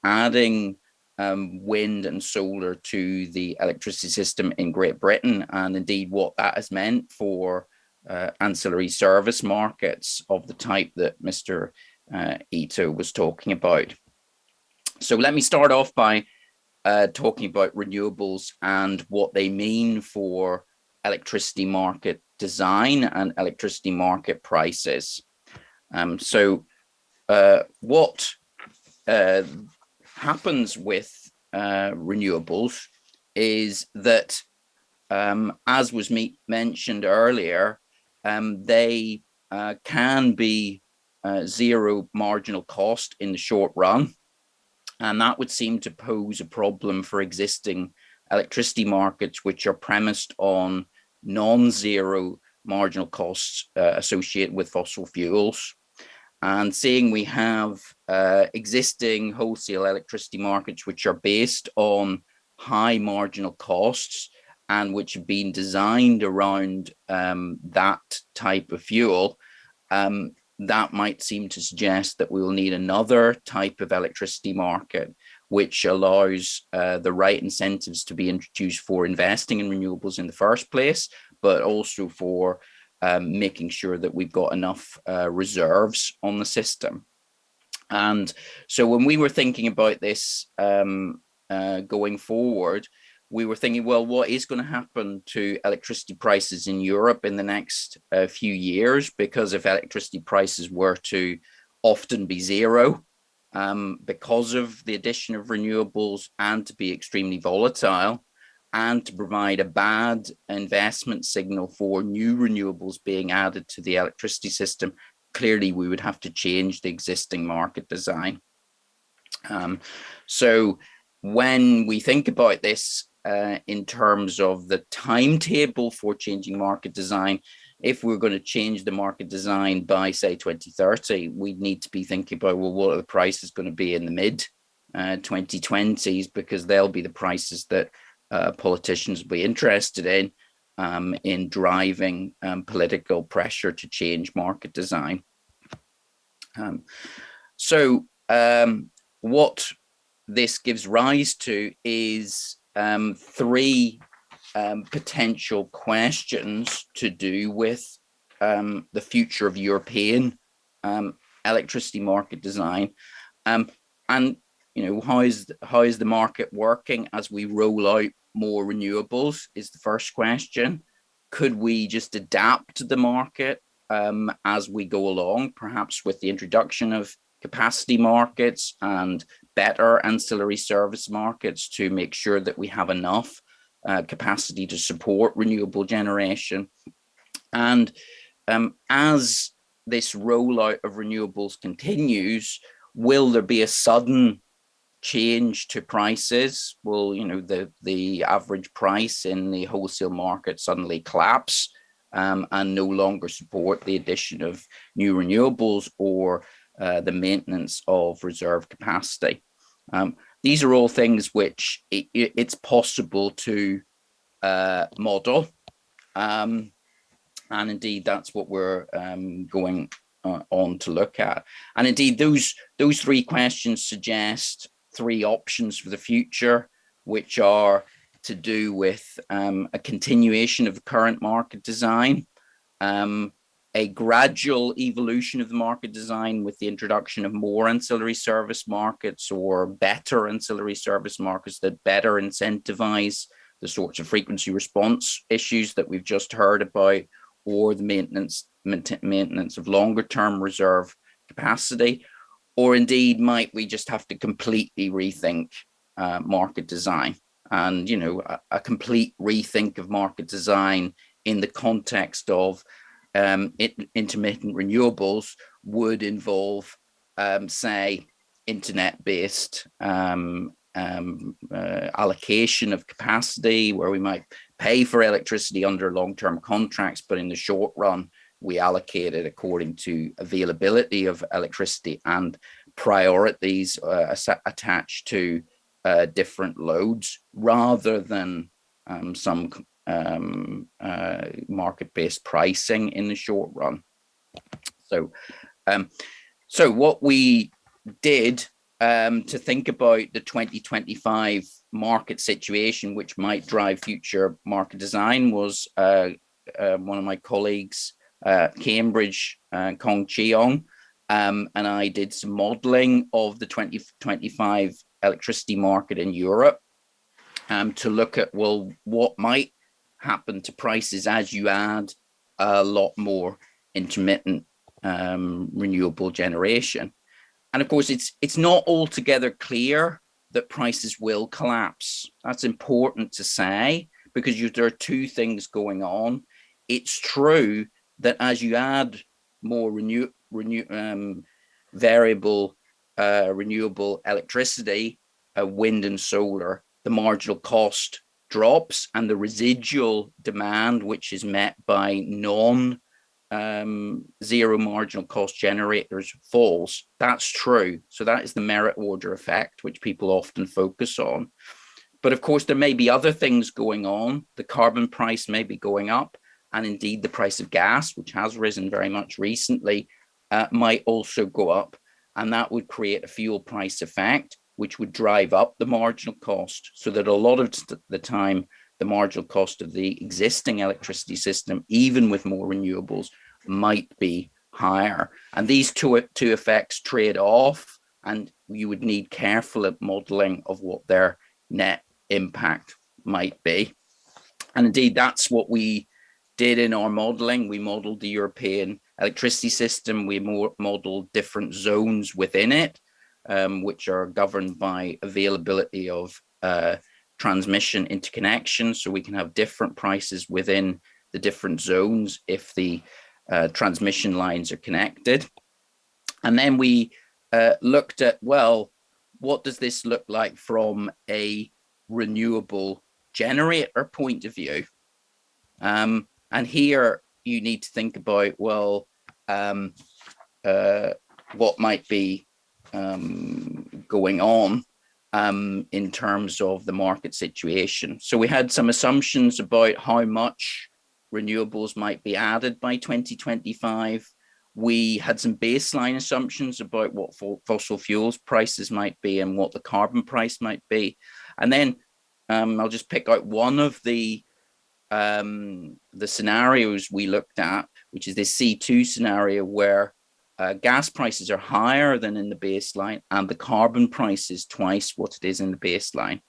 adding wind and solar to the electricity system in Great Britain, and indeed what that has meant for ancillary service markets of the type that Mr. Ito was talking about. So let me start off by talking about renewables and what they mean for electricity market design and electricity market prices. So what happens with renewables is that, as was mentioned earlier, they can be zero marginal cost in the short run. And that would seem to pose a problem for existing electricity markets, which are premised on non-zero marginal costs associated with fossil fuels. And seeing we have existing wholesale electricity markets which are based on high marginal costs and which have been designed around that type of fuel, that might seem to suggest that we will need another type of electricity market which allows the right incentives to be introduced for investing in renewables in the first place, but also for making sure that we've got enough reserves on the system. And so when we were thinking about this going forward, we were thinking, well, what is going to happen to electricity prices in Europe in the next few years? Because if electricity prices were to often be zero because of the addition of renewables and to be extremely volatile and to provide a bad investment signal for new renewables being added to the electricity system, clearly we would have to change the existing market design. So when we think about this in terms of the timetable for changing market design, if we're going to change the market design by, say, 2030, we'd need to be thinking about, well, what are the prices going to be in the mid 2020s, because they'll be the prices that politicians will be interested in driving political pressure to change market design. What this gives rise to is three potential questions to do with the future of European electricity market design, and how is the market working as we roll out more renewables is the first question. Could we just adapt the market as we go along, perhaps with the introduction of capacity markets and better ancillary service markets to make sure that we have enough capacity to support renewable generation? And as this rollout of renewables continues, will there be a sudden change to prices? Will the average price in the wholesale market suddenly collapse and no longer support the addition of new renewables or the maintenance of reserve capacity? These are all things which it's possible to model, and indeed that's what we're going on to look at. And indeed those three questions suggest three options for the future, which are to do with a continuation of the current market design, a gradual evolution of the market design with the introduction of more ancillary service markets or better ancillary service markets that better incentivize the sorts of frequency response issues that we've just heard about, or the maintenance of longer term reserve capacity. Or indeed, might we just have to completely rethink market design? And a complete rethink of market design in the context of intermittent renewables would involve, say, internet-based allocation of capacity, where we might pay for electricity under long-term contracts, but in the short run, we allocate it according to availability of electricity and priorities attached to different loads, rather than some market-based pricing in the short run. So what we did to think about the 2025 market situation, which might drive future market design, was one of my colleagues, Cambridge, Kong Cheong, and I did some modeling of the 2025 electricity market in Europe to look at, well, what might happen to prices as you add a lot more intermittent renewable generation. And of course, it's not altogether clear that prices will collapse. That's important to say, because there are two things going on. It's true that as you add more variable renewable electricity, wind and solar, the marginal cost drops and the residual demand, which is met by zero marginal cost generators, falls. That's true. So that is the merit order effect, which people often focus on. But of course, there may be other things going on. The carbon price may be going up, and indeed the price of gas, which has risen very much recently, might also go up. And that would create a fuel price effect, which would drive up the marginal cost, so that a lot of the time, the marginal cost of the existing electricity system, even with more renewables, might be higher. And these two effects trade off and you would need careful modeling of what their net impact might be. And indeed, that's what we did in our modeling. We modeled the European electricity system. We modeled different zones within it, which are governed by availability of transmission interconnection. So we can have different prices within the different zones if the transmission lines are connected. And then we looked at, well, what does this look like from a renewable generator point of view? And here you need to think about, well, what might be going on in terms of the market situation. So we had some assumptions about how much renewables might be added by 2025. We had some baseline assumptions about what fossil fuels prices might be and what the carbon price might be. And then I'll just pick out one of the scenarios we looked at, which is this C2 scenario where gas prices are higher than in the baseline and the carbon price is twice what it is in the baseline.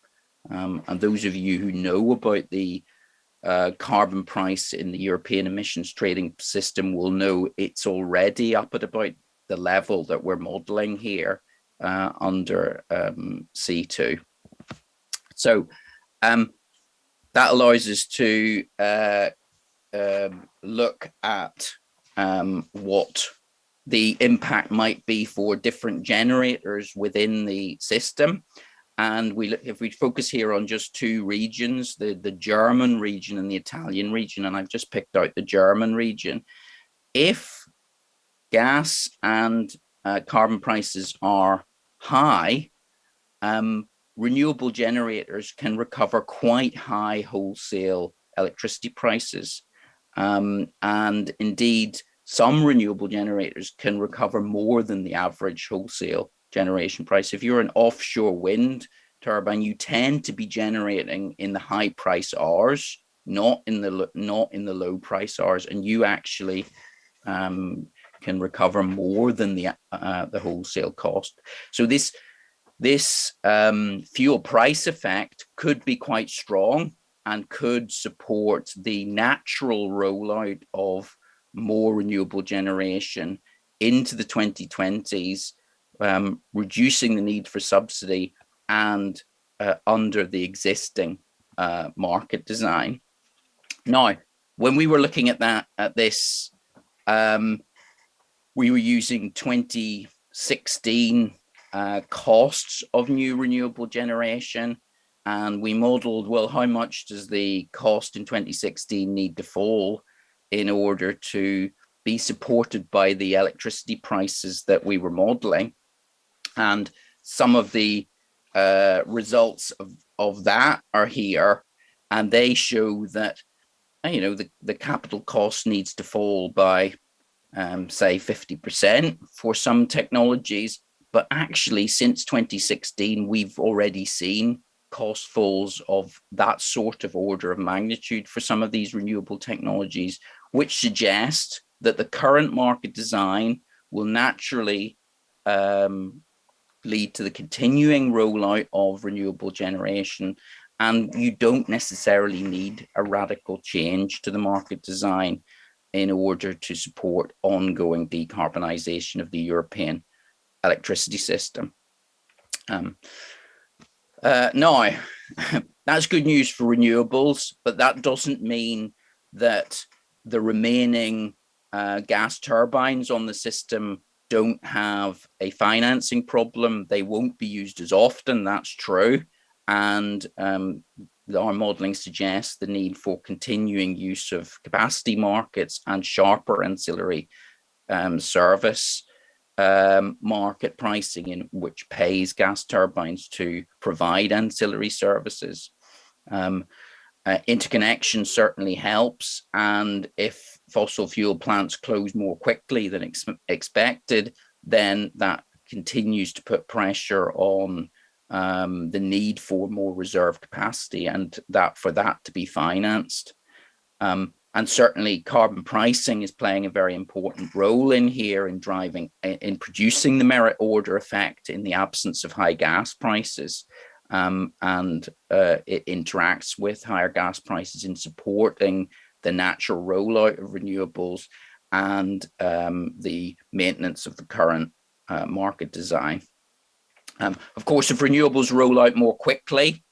And those of you who know about the carbon price in the European emissions trading system will know it's already up at about the level that we're modeling here under C2. So that allows us to look at what the impact might be for different generators within the system. And if we focus here on just two regions, the German region and the Italian region, and I've just picked out the German region, if gas and carbon prices are high, renewable generators can recover quite high wholesale electricity prices. And indeed, some renewable generators can recover more than the average wholesale generation price. If you're an offshore wind turbine, you tend to be generating in the high price hours, not in the low price hours, and you actually can recover more than the wholesale cost. So this fuel price effect could be quite strong and could support the natural rollout of more renewable generation into the 2020s, reducing the need for subsidy and under the existing market design. Now, when we were looking at this, we were using 2016 costs of new renewable generation, and we modeled, well, how much does the cost in 2016 need to fall in order to be supported by the electricity prices that we were modeling. And some of the results of that are here, and they show that, you know, the capital cost needs to fall by say 50% for some technologies. But actually, since 2016, we've already seen cost falls of that sort of order of magnitude for some of these renewable technologies, which suggest that the current market design will naturally lead to the continuing rollout of renewable generation. And you don't necessarily need a radical change to the market design in order to support ongoing decarbonisation of the European electricity system. Now, that's good news for renewables, but that doesn't mean that the remaining gas turbines on the system don't have a financing problem. They won't be used as often, that's true. And our modelling suggests the need for continuing use of capacity markets and sharper ancillary service market pricing, in which pays gas turbines to provide ancillary services. Interconnection certainly helps, and if fossil fuel plants close more quickly than expected, then that continues to put pressure on the need for more reserve capacity and for that to be financed. And certainly carbon pricing is playing a very important role in here in producing the merit order effect in the absence of high gas prices. It interacts with higher gas prices in supporting the natural rollout of renewables and the maintenance of the current market design. Of course, if renewables roll out more quickly,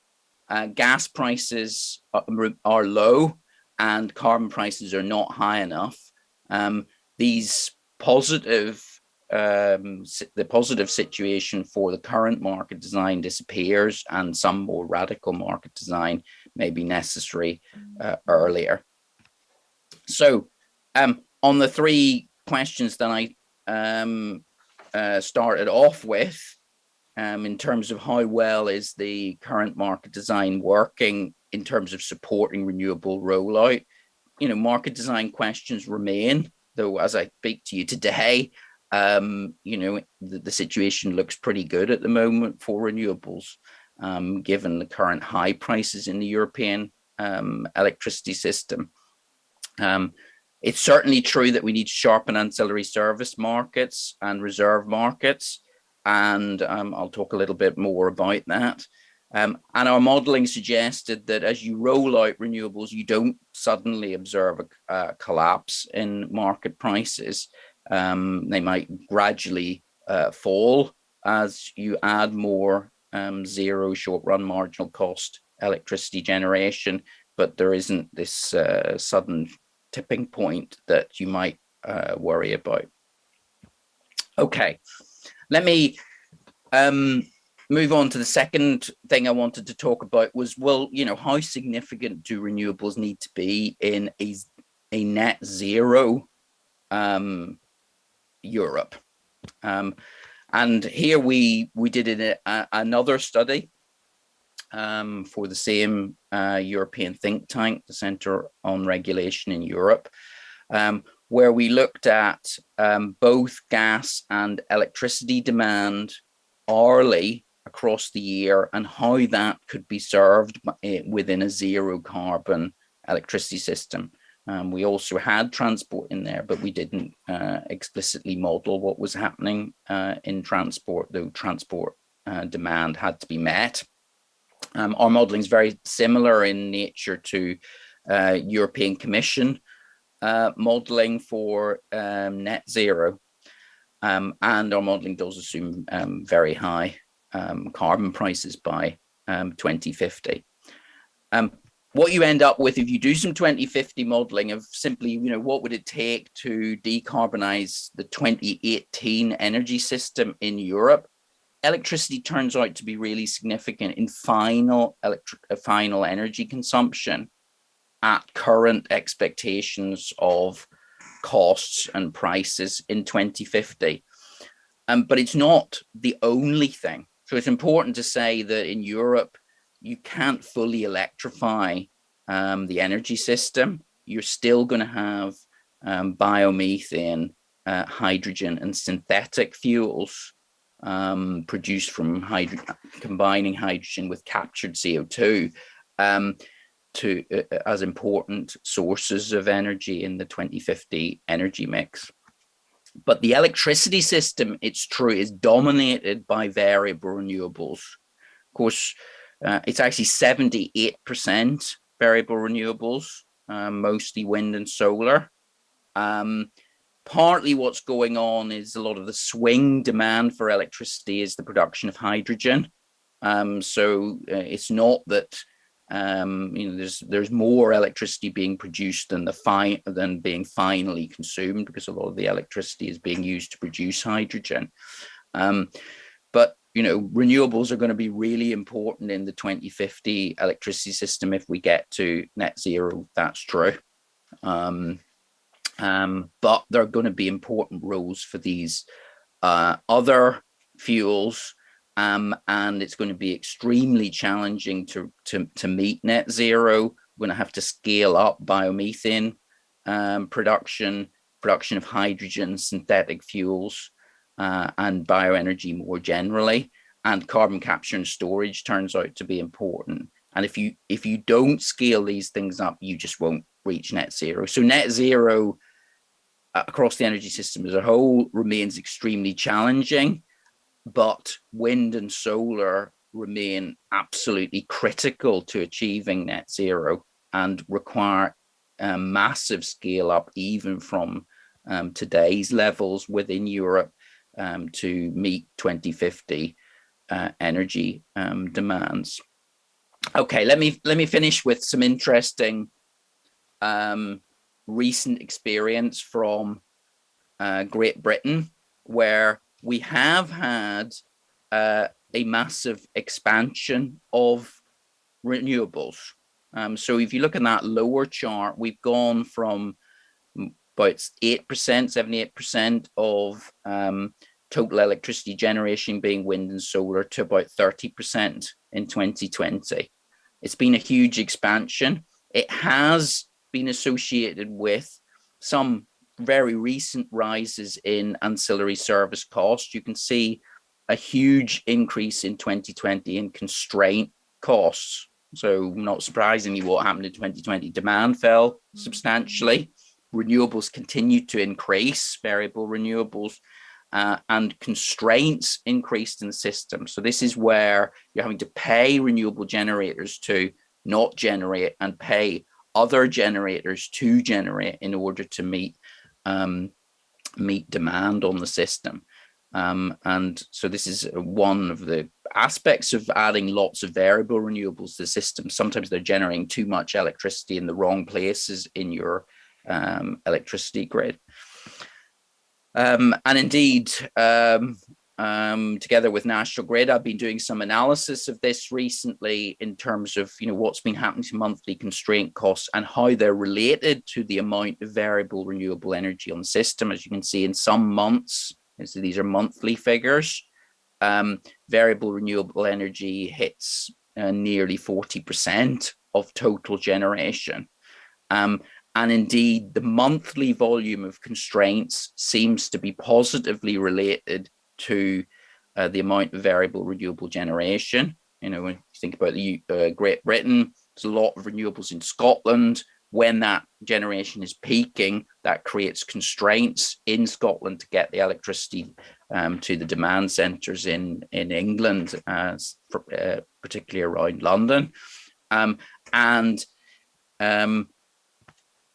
gas prices are low and carbon prices are not high enough. The positive situation for the current market design disappears, and some more radical market design may be necessary earlier. So on the three questions that I started off with, in terms of how well is the current market design working in terms of supporting renewable rollout, market design questions remain, though as I speak to you today, the situation looks pretty good at the moment for renewables, given the current high prices in the European electricity system. It's certainly true that we need to sharpen ancillary service markets and reserve markets, and I'll talk a little bit more about that. And our modeling suggested that as you roll out renewables, you don't suddenly observe a collapse in market prices. They might gradually fall as you add more zero short-run marginal cost electricity generation, but there isn't this sudden tipping point that you might worry about. Okay, let me move on to the second thing I wanted to talk about was, well, how significant do renewables need to be in a net zero Europe? And here we did another study for the same European think tank, the Centre on Regulation in Europe, where we looked at both gas and electricity demand hourly across the year and how that could be served within a zero carbon electricity system. We also had transport in there, but we didn't explicitly model what was happening in transport, though transport demand had to be met. Our modeling is very similar in nature to European Commission modeling for net zero. And our modeling does assume very high carbon prices by 2050. What you end up with if you do some 2050 modeling of simply, what would it take to decarbonize the 2018 energy system in Europe? Electricity turns out to be really significant in final energy consumption at current expectations of costs and prices in 2050. But it's not the only thing. So it's important to say that in Europe, you can't fully electrify the energy system. You're still going to have biomethane, hydrogen, and synthetic fuels produced from combining hydrogen with captured CO2 as important sources of energy in the 2050 energy mix. But the electricity system, it's true, is dominated by variable renewables. Of course, it's actually 78% variable renewables, mostly wind and solar. Partly what's going on is a lot of the swing demand for electricity is the production of hydrogen. So it's not that there's more electricity being produced than being finally consumed, because a lot of the electricity is being used to produce hydrogen. But renewables are going to be really important in the 2050 electricity system if we get to net zero. That's true. But there are going to be important roles for these other fuels, and it's going to be extremely challenging to meet net zero. We're going to have to scale up biomethane production of hydrogen, synthetic fuels, and bioenergy more generally. And carbon capture and storage turns out to be important. And if you don't scale these things up, you just won't reach net zero. So net zero across the energy system as a whole remains extremely challenging, but wind and solar remain absolutely critical to achieving net zero and require a massive scale up even from today's levels within Europe to meet 2050 energy demands. Okay, let me finish with some interesting recent experience from Great Britain, where we have had a massive expansion of renewables. So if you look at that lower chart, we've gone from about 8%, 78% of total electricity generation being wind and solar to about 30% in 2020. It's been a huge expansion. It has been associated with some very recent rises in ancillary service costs. You can see a huge increase in 2020 in constraint costs. So not surprisingly, what happened in 2020, demand fell substantially. Renewables continued to increase, variable renewables, and constraints increased in the system. So this is where you're having to pay renewable generators to not generate and pay other generators to generate in order to meet demand on the system. And so this is one of the aspects of adding lots of variable renewables to the system. Sometimes they're generating too much electricity in the wrong places in your electricity grid. And indeed, together with National Grid, I've been doing some analysis of this recently in terms of what's been happening to monthly constraint costs and how they're related to the amount of variable renewable energy on the system. As you can see, in some months, so these are monthly figures, variable renewable energy hits nearly 40% of total generation. And indeed, the monthly volume of constraints seems to be positively related to the amount of variable renewable generation. When you think about the Great Britain, there's a lot of renewables in Scotland. When that generation is peaking, that creates constraints in Scotland to get the electricity to the demand centres in England, particularly around London.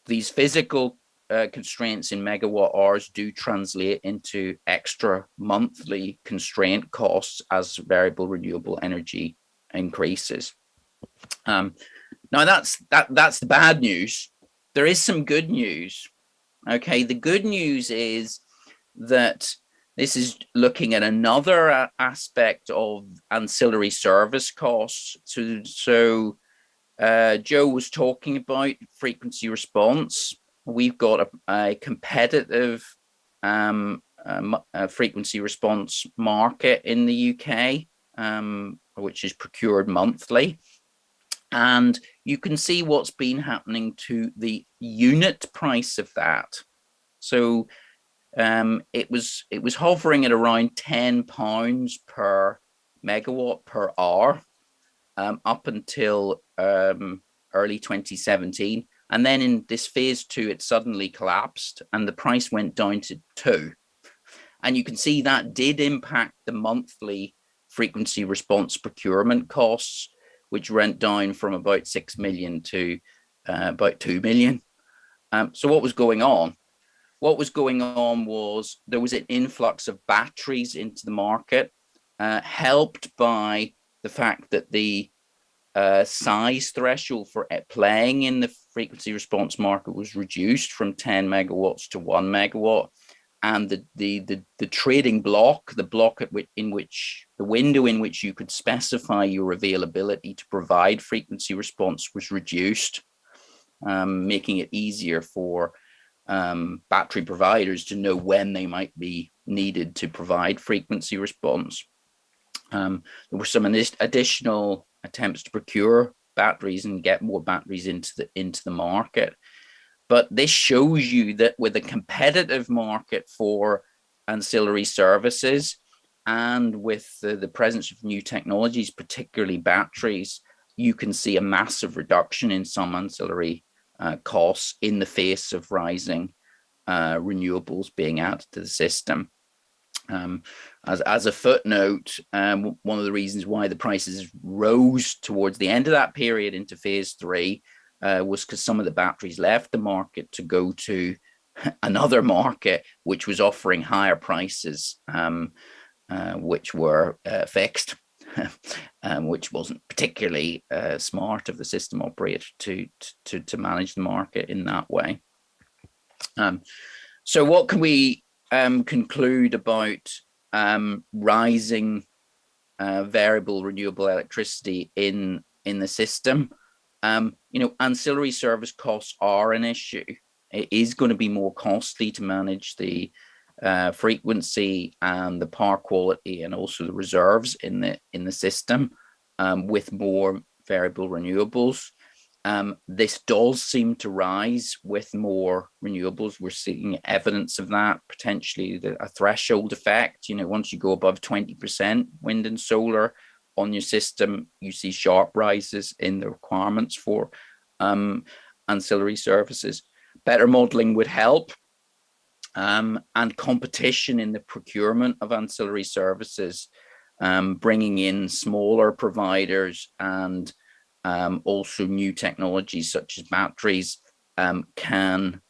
These physical constraints in megawatt hours do translate into extra monthly constraint costs as variable renewable energy increases. Now that's the bad news. There is some good news. Okay, the good news is that this is looking at another aspect of ancillary service costs. So Joe was talking about frequency response. We've got a competitive frequency response market in the UK, which is procured monthly. And you can see what's been happening to the unit price of that. So it was hovering at around £10 per megawatt per hour up until early 2017. And then in this phase 2, it suddenly collapsed and the price went down to 2. And you can see that did impact the monthly frequency response procurement costs, which went down from about 6 million to about 2 million. So what was going on? What was going on was there was an influx of batteries into the market, helped by the fact that the size threshold for playing in the frequency response market was reduced from 10 megawatts to 1 megawatt. And the trading block, in which the window in which you could specify your availability to provide frequency response was reduced, making it easier for battery providers to know when they might be needed to provide frequency response. There were some additional attempts to procure batteries and get more batteries into the market. But this shows you that with a competitive market for ancillary services and with the presence of new technologies, particularly batteries, you can see a massive reduction in some ancillary costs in the face of rising renewables being added to the system. As a footnote, one of the reasons why the prices rose towards the end of that period into phase 3 was because some of the batteries left the market to go to another market, which was offering higher prices, which were fixed, which wasn't particularly smart of the system operator to manage the market in that way. So what can we conclude about rising variable renewable electricity in the system? Ancillary service costs are an issue. It is going to be more costly to manage the frequency and the power quality and also the reserves in the system with more variable renewables. This does seem to rise with more renewables. We're seeing evidence of that, potentially a threshold effect. Once you go above 20% wind and solar on your system, you see sharp rises in the requirements for ancillary services. Better modeling would help, and competition in the procurement of ancillary services, bringing in smaller providers and also new technologies such as batteries can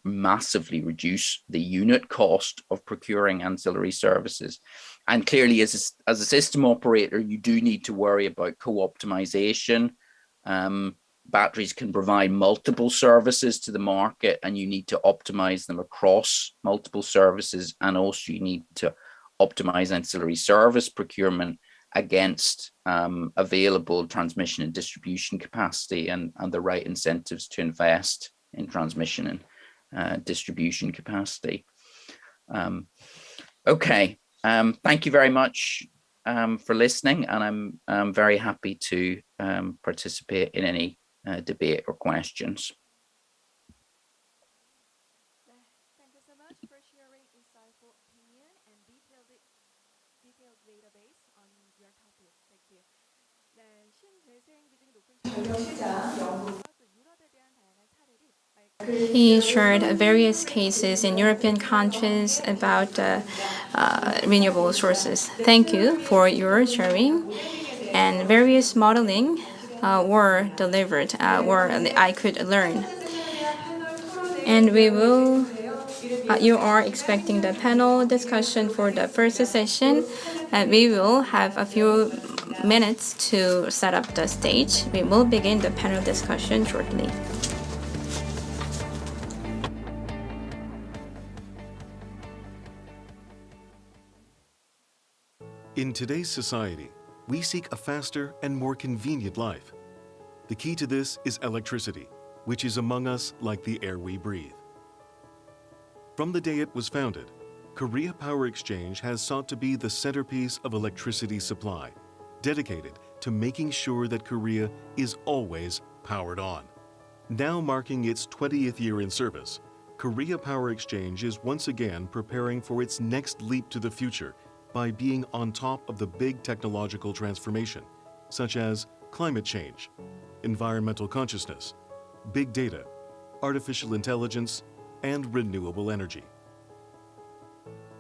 massively reduce the unit cost of procuring ancillary services. And clearly, as a system operator, you do need to worry about co-optimization. Batteries can provide multiple services to the market, and you need to optimize them across multiple services. And also you need to optimize ancillary service procurement against available transmission and distribution capacity and the right incentives to invest in transmission and distribution capacity. Okay, thank you very much for listening, and I'm very happy to participate in any debate or questions. Thank you so much for sharing insightful opinion and detailed database on your topic. Thank you. 네, 신재생 기준이 높은 전력시장 연구와 또 유럽에 대한 다양한 사례를 He shared various cases in European countries about renewable sources. Thank you for your sharing. And various modeling were delivered, where I could learn. And we will, you are expecting the panel discussion for the first session. And we will have a few minutes to set up the stage. We will begin the panel discussion shortly. In today's society, we seek a faster and more convenient life. The key to this is electricity, which is among us like the air we breathe. From the day it was founded, Korea Power Exchange has sought to be the centerpiece of electricity supply, dedicated to making sure that Korea is always powered on. Now marking its 20th year in service, Korea Power Exchange is once again preparing for its next leap to the future by being on top of the big technological transformation, such as climate change, environmental consciousness, big data, artificial intelligence, and renewable energy.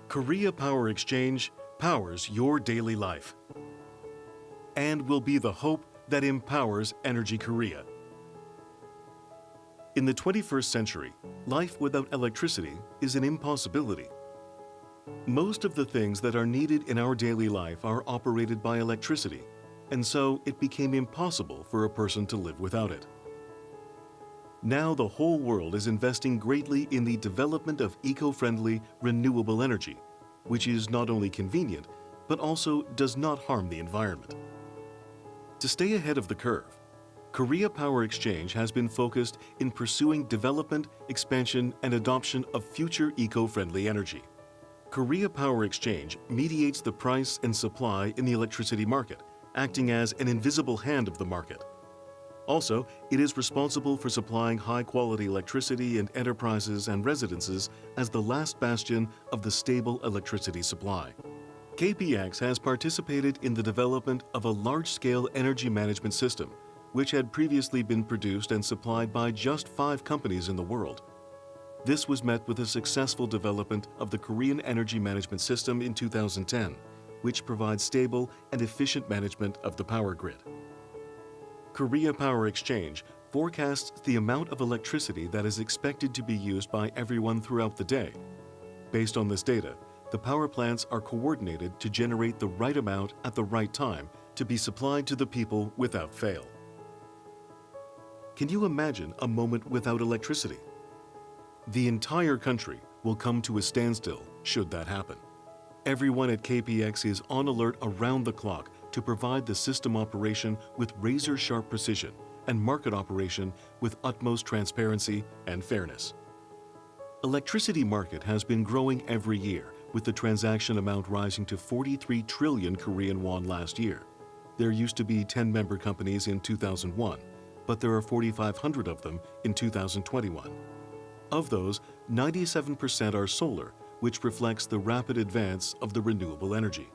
Korea Power Exchange powers your daily life and will be the hope that empowers Energy Korea. In the 21st century, life without electricity is an impossibility. Most of the things that are needed in our daily life are operated by electricity, and so it became impossible for a person to live without it. Now the whole world is investing greatly in the development of eco-friendly, renewable energy, which is not only convenient, but also does not harm the environment. To stay ahead of the curve, Korea Power Exchange has been focused in pursuing development, expansion, and adoption of future eco-friendly energy. Korea Power Exchange mediates the price and supply in the electricity market, acting as an invisible hand of the market. Also, it is responsible for supplying high-quality electricity and enterprises and residences as the last bastion of the stable electricity supply. KPX has participated in the development of a large-scale energy management system, which had previously been produced and supplied by just 5 companies in the world. This was met with a successful development of the Korean Energy Management System in 2010, which provides stable and efficient management of the power grid. Korea Power Exchange forecasts the amount of electricity that is expected to be used by everyone throughout the day. Based on this data, the power plants are coordinated to generate the right amount at the right time to be supplied to the people without fail. Can you imagine a moment without electricity? The entire country will come to a standstill should that happen. Everyone at KPX is on alert around the clock to provide the system operation with razor-sharp precision and market operation with utmost transparency and fairness. Electricity market has been growing every year, with the transaction amount rising to 43 trillion Korean won last year. There used to be 10 member companies in 2001, but there are 4,500 of them in 2021. Of those, 97% are solar, which reflects the rapid advance of the renewable energy.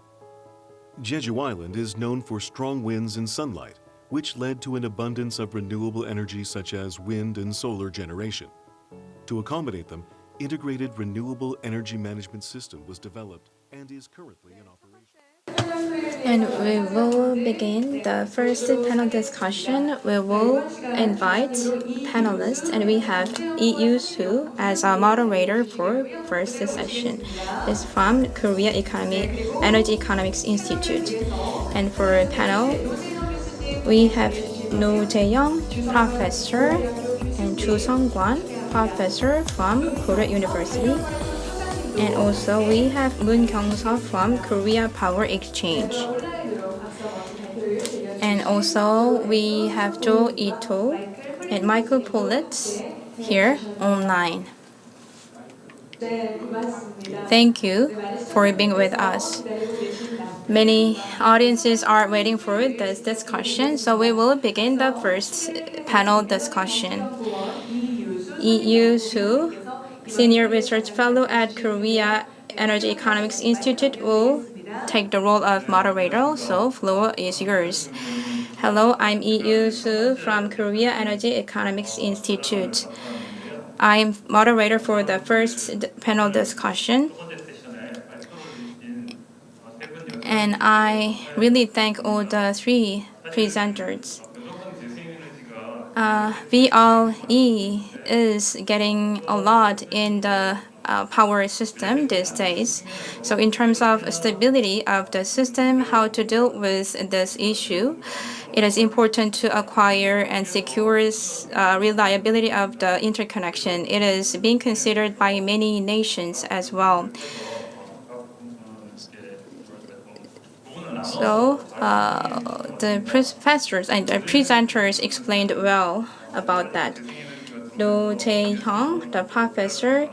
Jeju Island is known for strong winds and sunlight, which led to an abundance of renewable energy such as wind and solar generation. To accommodate them, integrated renewable energy management system was developed and is currently in operation. And we will begin the first panel discussion. We will invite panelists, and we have Lee Yoo-soo as our moderator for first session. It's from Korea Energy Economics Institute. And for a panel, we have No Jae-young, professor, and Chu Sung-kwan, professor from Korea University. And also we have Moon Kyung-suk from Korea Power Exchange. And also we have Jo Ito and Michael Pollitt here online. Thank you for being with us. Many audiences are waiting for this discussion, so we will begin the first panel discussion. Lee Yoo-soo, Senior Research Fellow at Korea Energy Economics Institute, will take the role of moderator, so floor is yours. Hello, I'm Lee Yoo-soo from Korea Energy Economics Institute. I'm moderator for the first panel discussion. And I really thank all the 3 presenters. VLE is getting a lot in the power system these days. So in terms of stability of the system, how to deal with this issue, it is important to acquire and secure reliability of the interconnection. It is being considered by many nations as well. So the professors and the presenters explained well about that. Do Jae-hyung, the professor,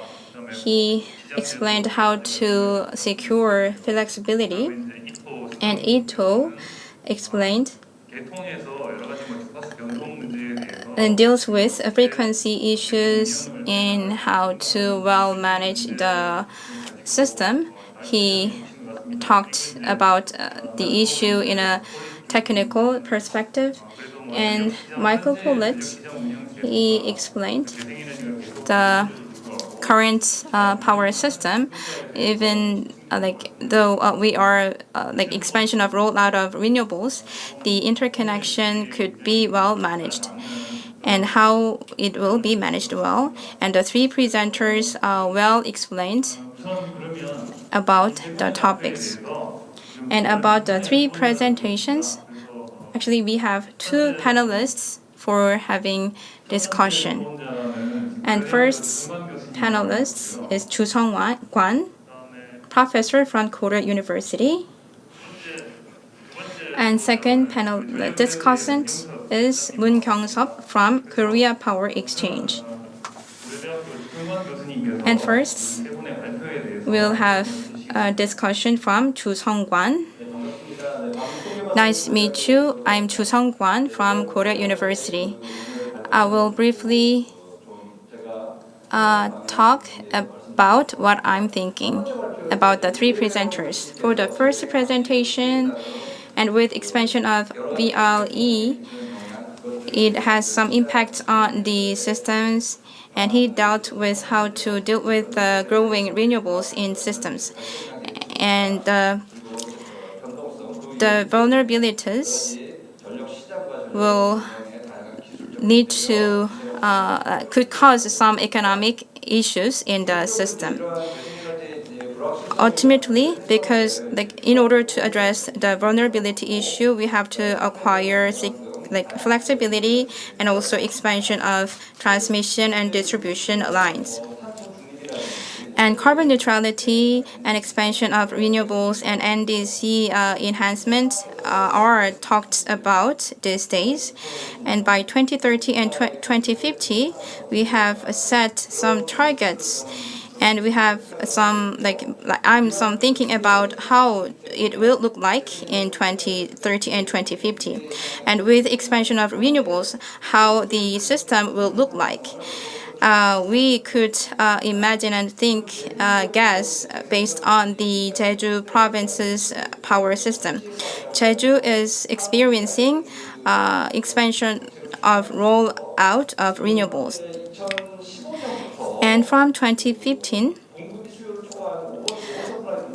he explained how to secure flexibility, and Ito explained and deals with frequency issues and how to well manage the system. He talked about the issue in a technical perspective. And Michael Pollitt, he explained the current power system, even though we are expansion of rollout of renewables, the interconnection could be well managed, and how it will be managed well. And the 3 presenters well explained about the topics. And about the 3 presentations, actually we have 2 panelists for having discussion. And first panelist is Chu Sung-kwan, professor from Korea University. And second panel discussant is Moon Kyung-suk from Korea Power Exchange. And first, we'll have a discussion from Chu Sung-kwan. Nice to meet you. I'm Chu Sung-kwan from Korea University. I will briefly talk about what I'm thinking about the 3 presenters. For the first presentation, and with expansion of VLE, it has some impact on the systems, and he dealt with how to deal with the growing renewables in systems. And the vulnerabilities will need to could cause some economic issues in the system. Ultimately, because in order to address the vulnerability issue, we have to acquire flexibility and also expansion of transmission and distribution lines. And carbon neutrality and expansion of renewables and NDC enhancement are talked about these days. And by 2030 and 2050, we have set some targets. And we have some I'm thinking about how it will look like in 2030 and 2050, and with expansion of renewables, how the system will look like. We could imagine and think gas based on the Jeju province's power system. Jeju is experiencing expansion of rollout of renewables. And from 2015,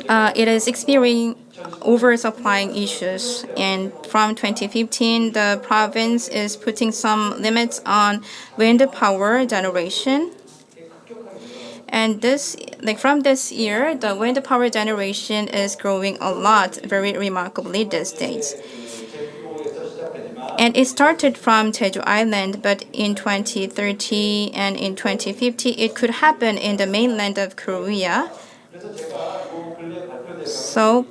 it is experiencing oversupplying issues. And from 2015, the province is putting some limits on wind power generation. And from this year, the wind power generation is growing a lot, very remarkably these days. And it started from Jeju Island, but in 2030 and in 2050, it could happen in the mainland of Korea. So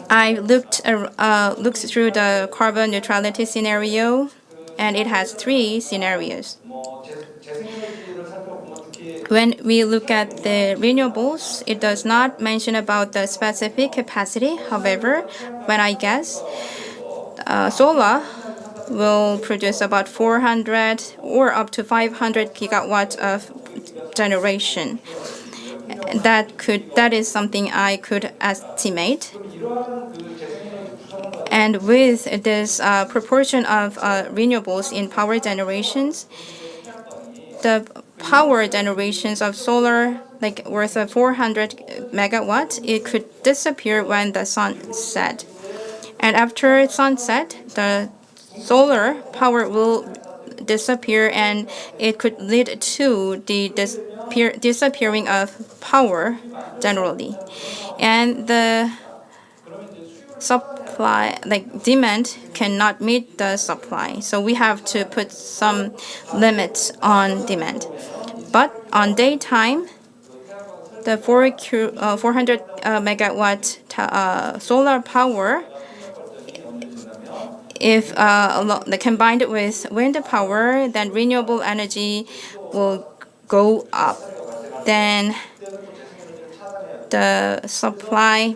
I looked through the carbon neutrality scenario, and it has 3 scenarios. When we look at the renewables, it does not mention about the specific capacity. However, when I guess, solar will produce about 400 or up to 500 gigawatts of generation. That is something I could estimate. And with this proportion of renewables in power generations, the power generations of solar, worth of 400 megawatts, it could disappear when the sun set. And after sunset, the solar power will disappear, and it could lead to the disappearing of power generally. And the supply, demand, cannot meet the supply. So we have to put some limits on demand. But on daytime, the 400 megawatt solar power, if combined with wind power, then renewable energy will go up. Then the supply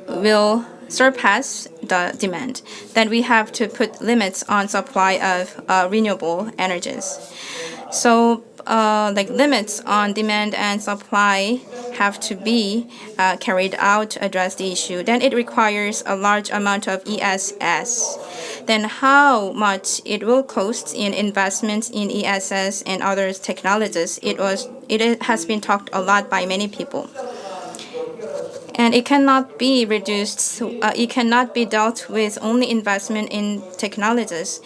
will surpass the demand. Then we have to put limits on supply of renewable energies. So limits on demand and supply have to be carried out to address the issue. Then it requires a large amount of ESS. Then how much it will cost in investments in ESS and other technologies, it has been talked a lot by many people. And it cannot be reduced, it cannot be dealt with only investment in technologies.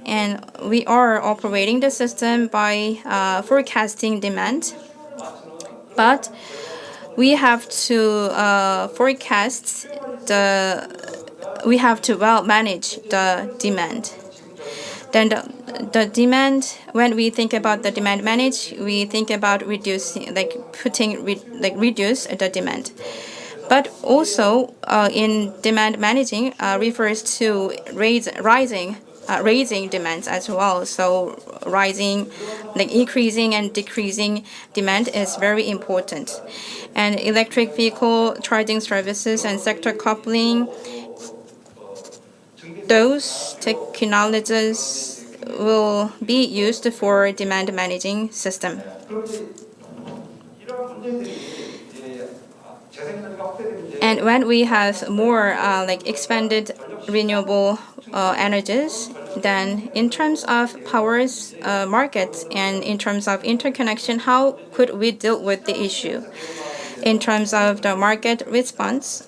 And we are operating the system by forecasting demand. But we have to forecast we have to well manage the demand. Then the demand, when we think about the demand manage, we think about reducing, reduce the demand. But also in demand managing refers to raising demands as well. So increasing and decreasing demand is very important. And electric vehicle charging services and sector coupling, those technologies will be used for demand managing system. And when we have more like expanded renewable energies, then in terms of powers markets and in terms of interconnection, how could we deal with the issue? In terms of the market response,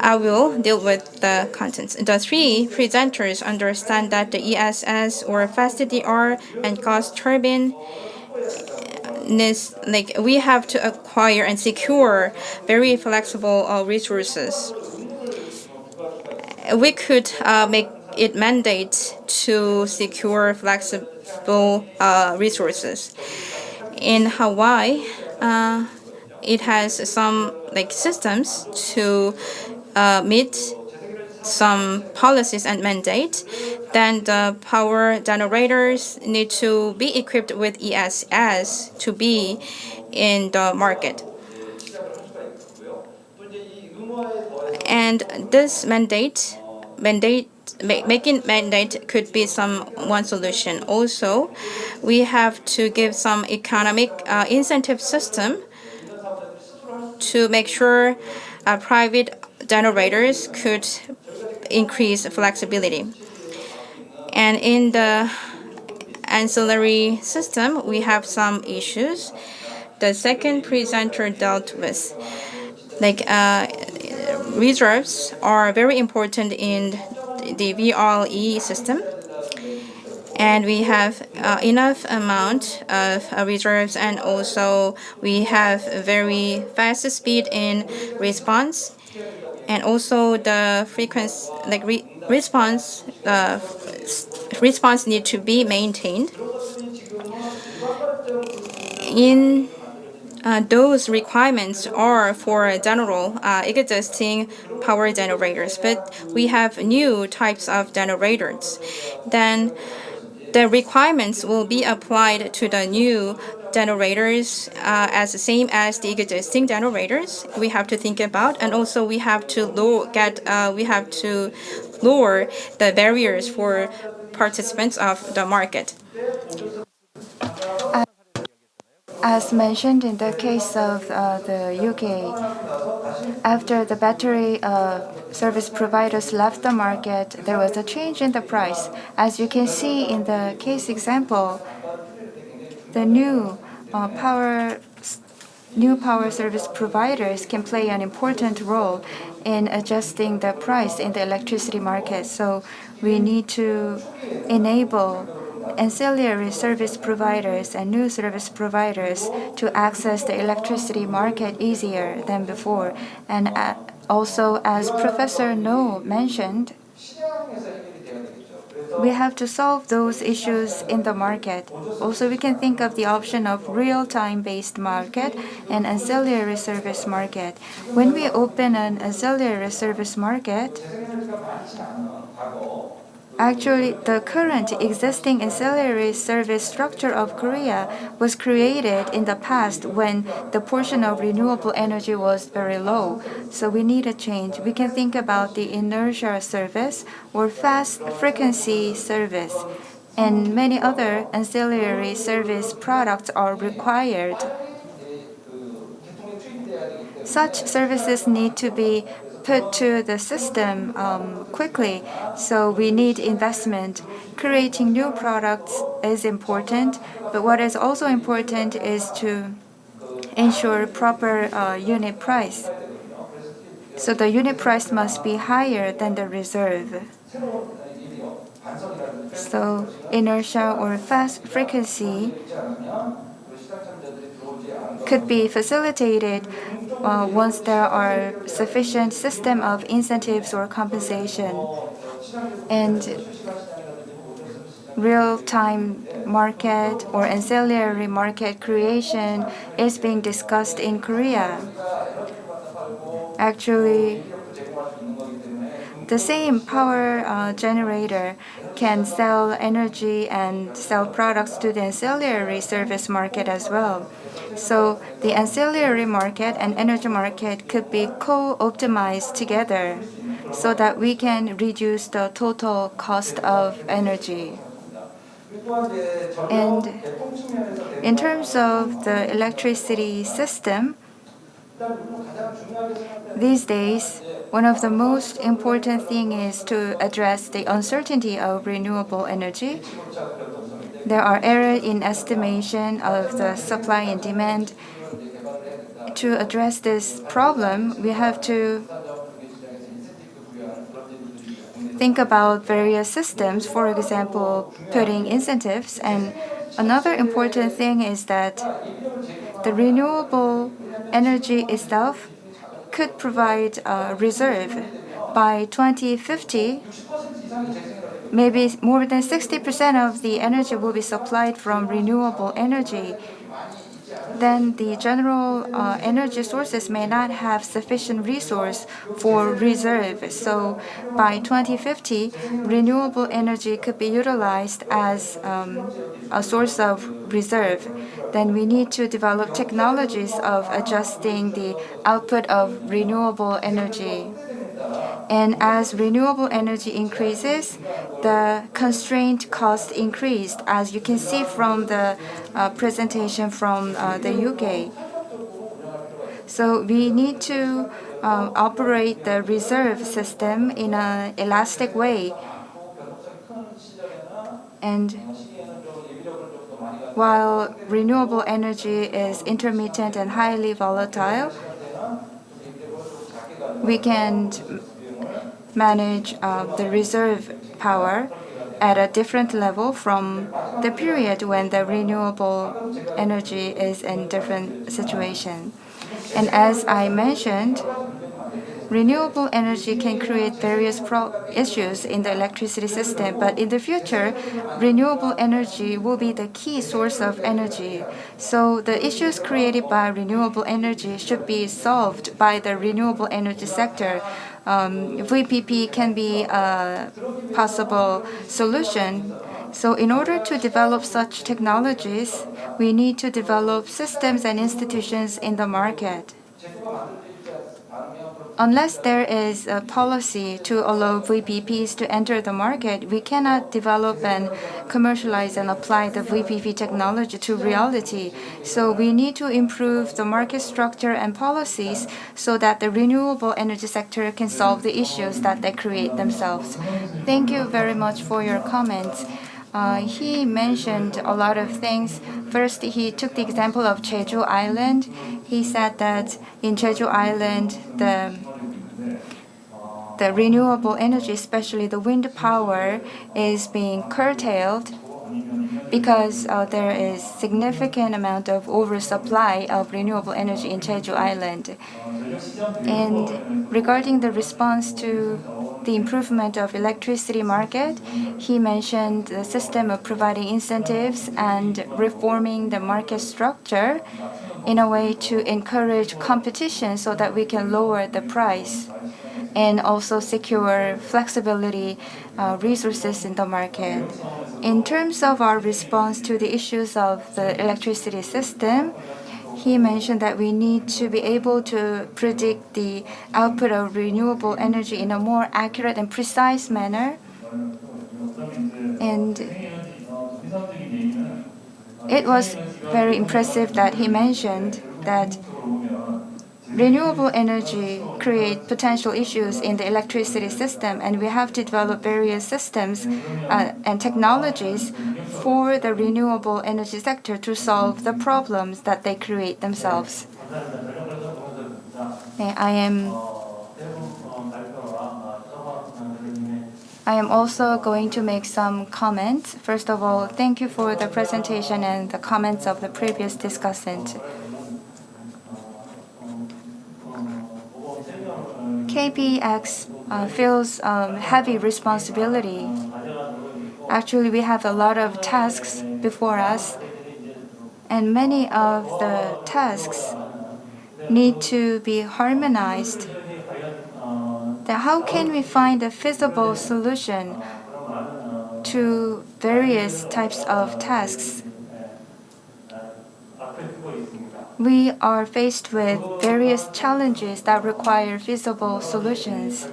I will deal with the contents. The three presenters understand that the ESS or fast DDR and gas turbine is like we have to acquire and secure very flexible resources. We could make it mandate to secure flexible resources. In Hawaii, it has some like systems to meet some policies and mandate. Then the power generators need to be equipped with ESS to be in the market. And this making mandate could be one solution. Also, we have to give some economic incentive system to make sure private generators could increase flexibility. And in the ancillary system, we have some issues. The second presenter dealt with like reserves are very important in the VRE system. And we have enough amount of reserves, and also we have very fast speed in response, and also the frequency, like response need to be maintained. In those requirements are for general existing power generators, but we have new types of generators. Then the requirements will be applied to the new generators as the same as the existing generators. We have to think about, and also we have to lower the barriers for participants of the market. As mentioned in the case of the UK, after the battery service providers left the market, there was a change in the price. As you can see in the case example, the new power service providers can play an important role in adjusting the price in the electricity market. So we need to enable ancillary service providers and new service providers to access the electricity market easier than before. And also, as Professor No mentioned, we have to solve those issues in the market. Also, we can think of the option of real-time based market and ancillary service market. When we open an ancillary service market, actually, the current existing ancillary service structure of Korea was created in the past when the portion of renewable energy was very low. So we need a change. We can think about the inertia service or fast frequency service. And many other ancillary service products are required. Such services need to be put to the system quickly, so we need investment. Creating new products is important, but what is also important is to ensure proper unit price. So the unit price must be higher than the reserve. So inertia or fast frequency could be facilitated once there are sufficient system of incentives or compensation. And real-time market or ancillary market creation is being discussed in Korea. Actually, the same power generator can sell energy and sell products to the ancillary service market as well. So the ancillary market and energy market could be co-optimized together so that we can reduce the total cost of energy. And in terms of the electricity system, These days, one of the most important thing is to address the uncertainty of renewable energy. There are errors in estimation of the supply and demand. To address this problem, we have to think about various systems, for example, putting incentives. And another important thing is that the renewable energy itself could provide a reserve. By 2050, maybe more than 60% of the energy will be supplied from renewable energy. Then the general energy sources may not have sufficient resource for reserve. So by 2050, renewable energy could be utilized as a source of reserve. Then we need to develop technologies of adjusting the output of renewable energy. And as renewable energy increases, the constraint cost increased, as you can see from the presentation from the UK. So we need to operate the reserve system in an elastic way. And while renewable energy is intermittent and highly volatile, we can manage the reserve power at a different level from the period when the renewable energy is in different situation. And as I mentioned, renewable energy can create various issues in the electricity system, but in the future, renewable energy will be the key source of energy. So the issues created by renewable energy should be solved by the renewable energy sector. VPP can be a possible solution. So in order to develop such technologies, we need to develop systems and institutions in the market. Unless there is a policy to allow VPPs to enter the market, we cannot develop and commercialize and apply the VPP technology to reality. So we need to improve the market structure and policies so that the renewable energy sector can solve the issues that they create themselves. Thank you very much for your comments. He mentioned a lot of things. First, he took the example of Jeju Island. He said that in Jeju Island, the renewable energy, especially the wind power, is being curtailed because there is significant amount of oversupply of renewable energy in Jeju Island. And regarding the response to the improvement of electricity market, he mentioned the system of providing incentives and reforming the market structure in a way to encourage competition so that we can lower the price and also secure flexibility resources in the market. In terms of our response to the issues of the electricity system, he mentioned that we need to be able to predict the output of renewable energy in a more accurate and precise manner. And it was very impressive that he mentioned that renewable energy create potential issues in the electricity system, and we have to develop various systems and technologies for the renewable energy sector to solve the problems that they create themselves. I am also going to make some comments. First of all, thank you for the presentation and the comments of the previous discussant. KPX feels heavy responsibility. Actually, we have a lot of tasks before us, and many of the tasks need to be harmonized. Then how can we find a feasible solution to various types of tasks? We are faced with various challenges that require feasible solutions.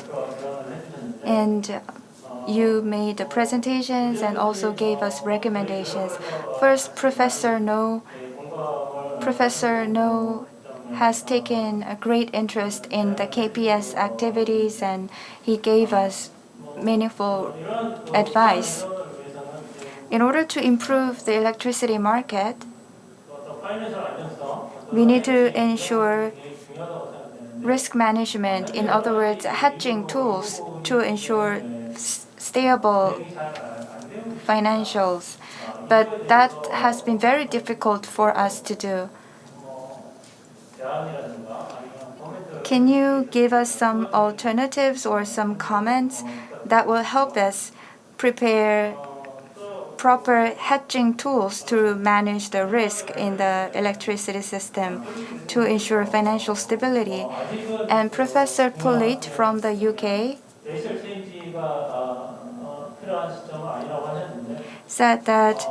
And you made the presentations and also gave us recommendations. First, Professor No has taken a great interest in the KPS activities, and he gave us meaningful advice. In order to improve the electricity market, we need to ensure risk management, in other words, hedging tools to ensure stable financials. But that has been very difficult for us to do. Can you give us some alternatives or some comments that will help us prepare proper hedging tools to manage the risk in the electricity system to ensure financial stability? And Professor Pollitt from the UK said that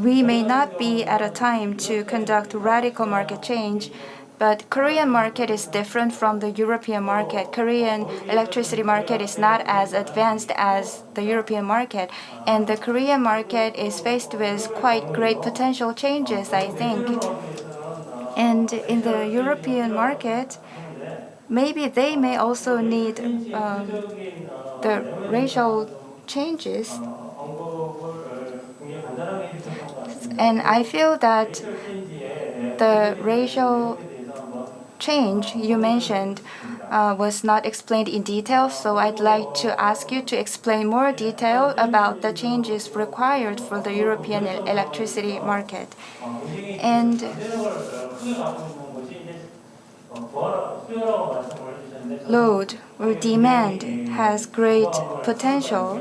we may not be at a time to conduct radical market change, but Korean market is different from the European market. Korean electricity market is not as advanced as the European market, and the Korean market is faced with quite great potential changes, I think. And in the European market, maybe they may also need the racial changes. And I feel that the racial change you mentioned was not explained in detail, so I'd like to ask you to explain more detail about the changes required for the European electricity market. And load or demand has great potential.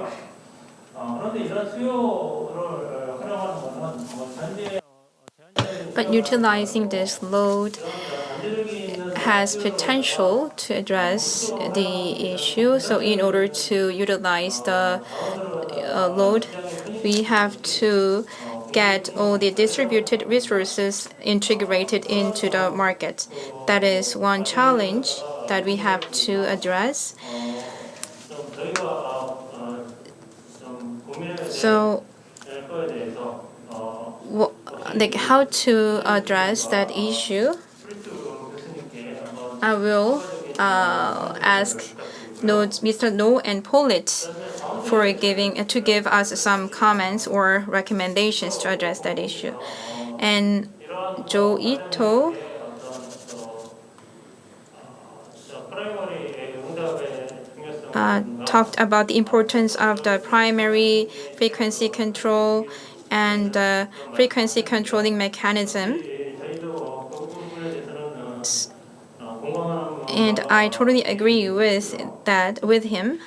But utilizing this load has potential to address the issue. So in order to utilize the load, we have to get all the distributed resources integrated into the market. That is one challenge that we have to address. So, like how to address that issue? I will ask Mr. No and Pollitt for give us some comments or recommendations to address that issue. And Jo Ito talked about the importance of the primary frequency control and the frequency controlling mechanism. And I totally agree with him.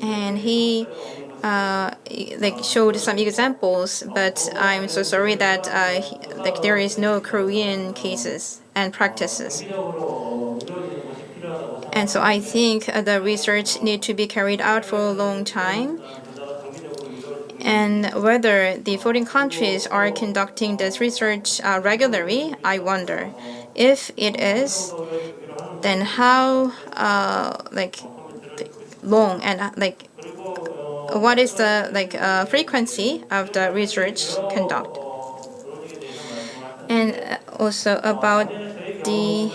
And he showed some examples, but I'm so sorry that there is no Korean cases and practices. And so I think the research need to be carried out for a long time. And whether the foreign countries are conducting this research regularly, I wonder. If it is, then how long and what is the frequency of the research conduct? And also about the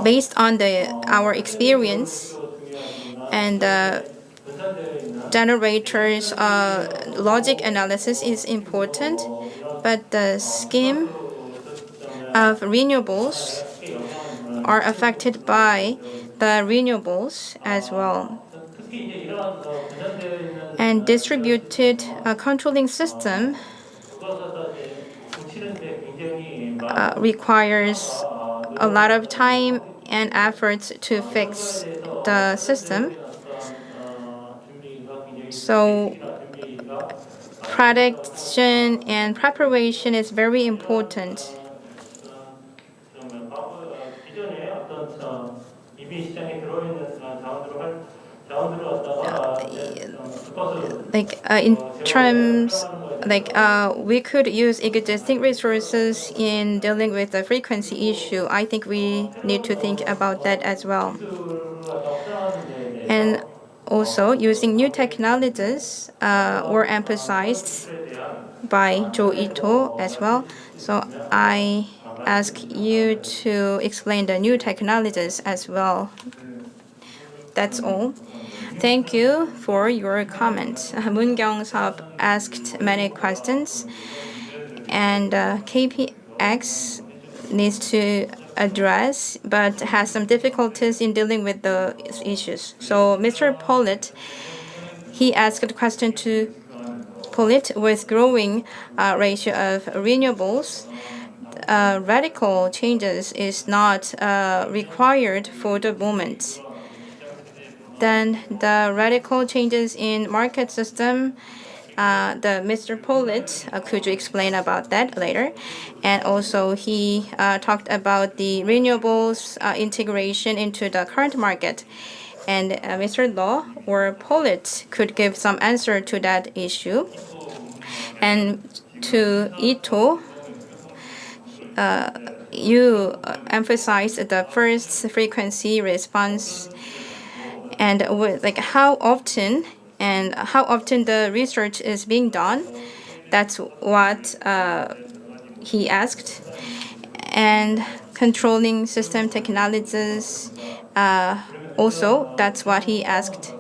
based on our experience and generators logic analysis is important, but the scheme of renewables are affected by the renewables as well. And distributed controlling system requires a lot of time and efforts to fix the system. So prediction and preparation is very important. In terms, we could use existing resources in dealing with the frequency issue. I think we need to think about that as well. And also, using new technologies were emphasized. by Joe Ito as well. So I ask you to explain the new technologies as well. That's all. Thank you for your comments. Moon Kyung-sub asked many questions, and KPX needs to address, but has some difficulties in dealing with the issues. So Mr. Pollitt, he asked a question to Pollitt with growing ratio of renewables. Radical changes is not required for the moment. Then the radical changes in market system, the Mr. Pollitt, could you explain about that later? And also he talked about the renewables integration into the current market. And Mr. Law or Pollitt could give some answer to that issue. And to Ito, you emphasized the first frequency response and with like how often the research is being done. That's what he asked. And controlling system technologies, also that's what he asked.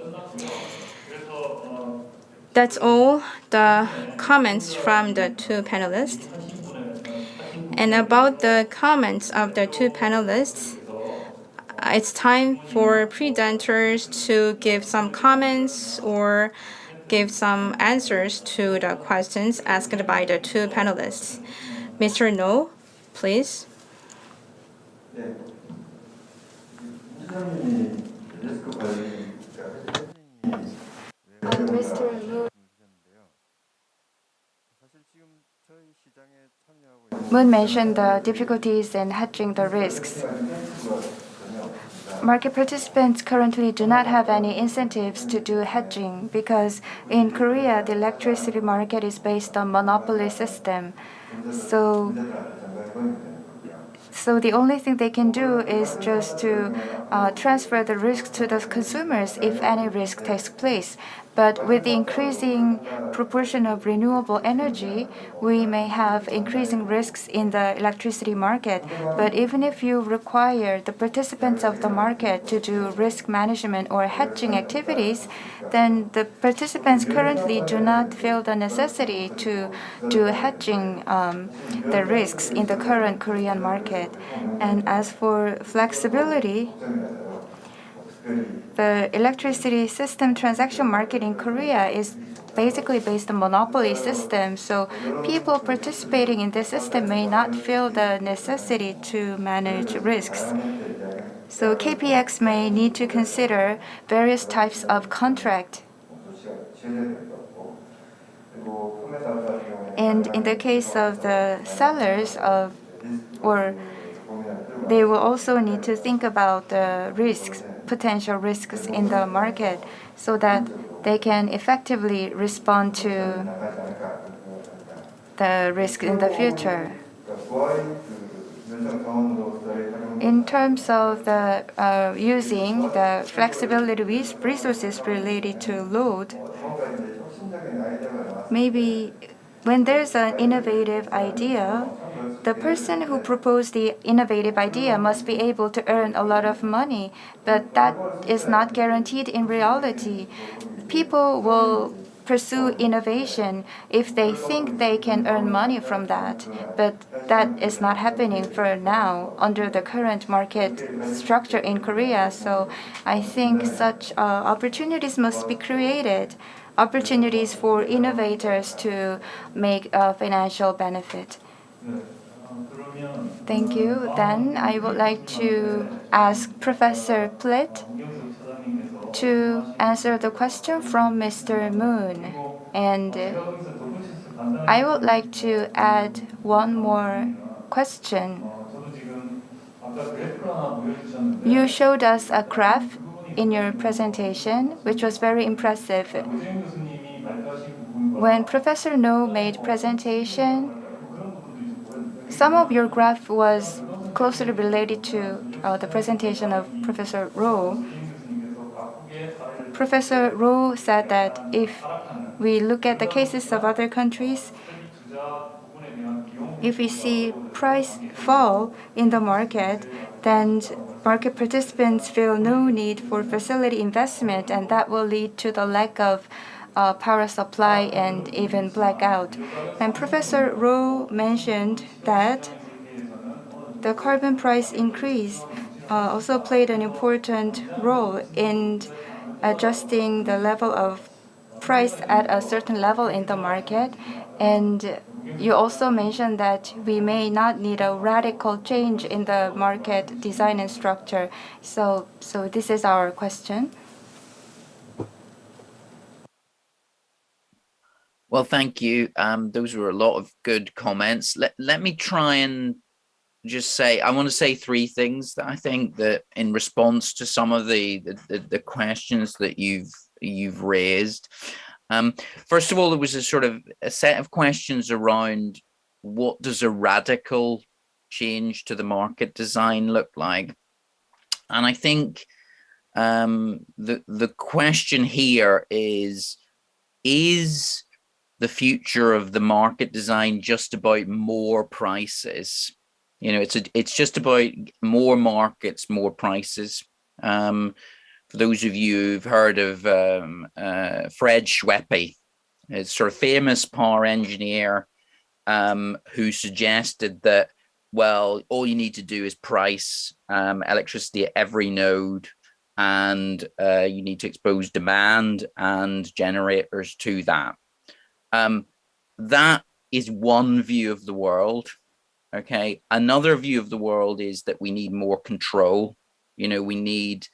That's all the comments from the two panelists. And about the comments of the two panelists, it's time for presenters to give some comments or give some answers to the questions asked by the two panelists. Mr. No, please. Mr. Moon mentioned the difficulties in hedging the risks. Market participants currently do not have any incentives to do hedging because in Korea, the electricity market is based on monopoly system. So the only thing they can do is just to transfer the risk to the consumers if any risk takes place. But with the increasing proportion of renewable energy, we may have increasing risks in the electricity market. But even if you require the participants of the market to do risk management or hedging activities, then the participants currently do not feel the necessity to do hedging the risks in the current Korean market. And as for flexibility, the electricity system transaction market in Korea is basically based on monopoly system. So people participating in this system may not feel the necessity to manage risks. So KPX may need to consider various types of contract. And in the case of the sellers they will also need to think about the risks, potential risks in the market so that they can effectively respond to the risk in the future. In terms of the using the flexibility resources related to load, maybe when there's an innovative idea, the person who proposed the innovative idea must be able to earn a lot of money, but that is not guaranteed in reality. People will pursue innovation if they think they can earn money from that, but that is not happening for now under the current market structure in Korea. So I think such opportunities must be created, opportunities for innovators to make a financial benefit. Thank you. Then I would like to ask Professor Plitt to answer the question from Mr. Moon. And I would like to add one more question. You showed us a graph in your presentation, which was very impressive. When Professor No made presentation, some of your graph was closely related to the presentation of Professor Rowe. Professor Rowe said that if we look at the cases of other countries, if we see price fall in the market, then market participants feel no need for facility investment, and that will lead to the lack of power supply and even blackout. And Professor Rowe mentioned that the carbon price increase also played an important role in adjusting the level of price at a certain level in the market. And you also mentioned that we may not need a radical change in the market design and structure. So this is our question. Well, thank you. Those were a lot of good comments. Let me try and just say, I want to say three things that I think that in response to some of the questions that you've raised. First of all, there was a sort of a set of questions around what does a radical change to the market design look like? And I think the question here is the future of the market design just about more prices? You know, it's just about more markets, more prices. For those of you who've heard of Fred Schweppe, a sort of famous power engineer who suggested that, well, all you need to do is price electricity at every node, and you need to expose demand and generators to that. That is one view of the world. Okay. Another view of the world is that we need more control. You know, we need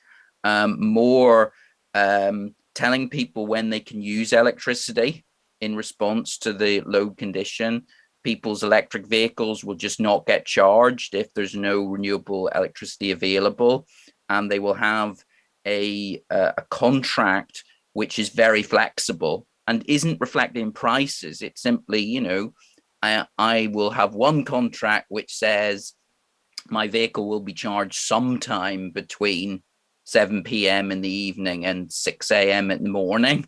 more telling people when they can use electricity in response to the load condition. People's electric vehicles will just not get charged if there's no renewable electricity available, and they will have a contract which is very flexible and isn't reflected in prices. It's simply, you know, I will have one contract which says my vehicle will be charged sometime between 7 p.m. in the evening and 6 a.m. in the morning.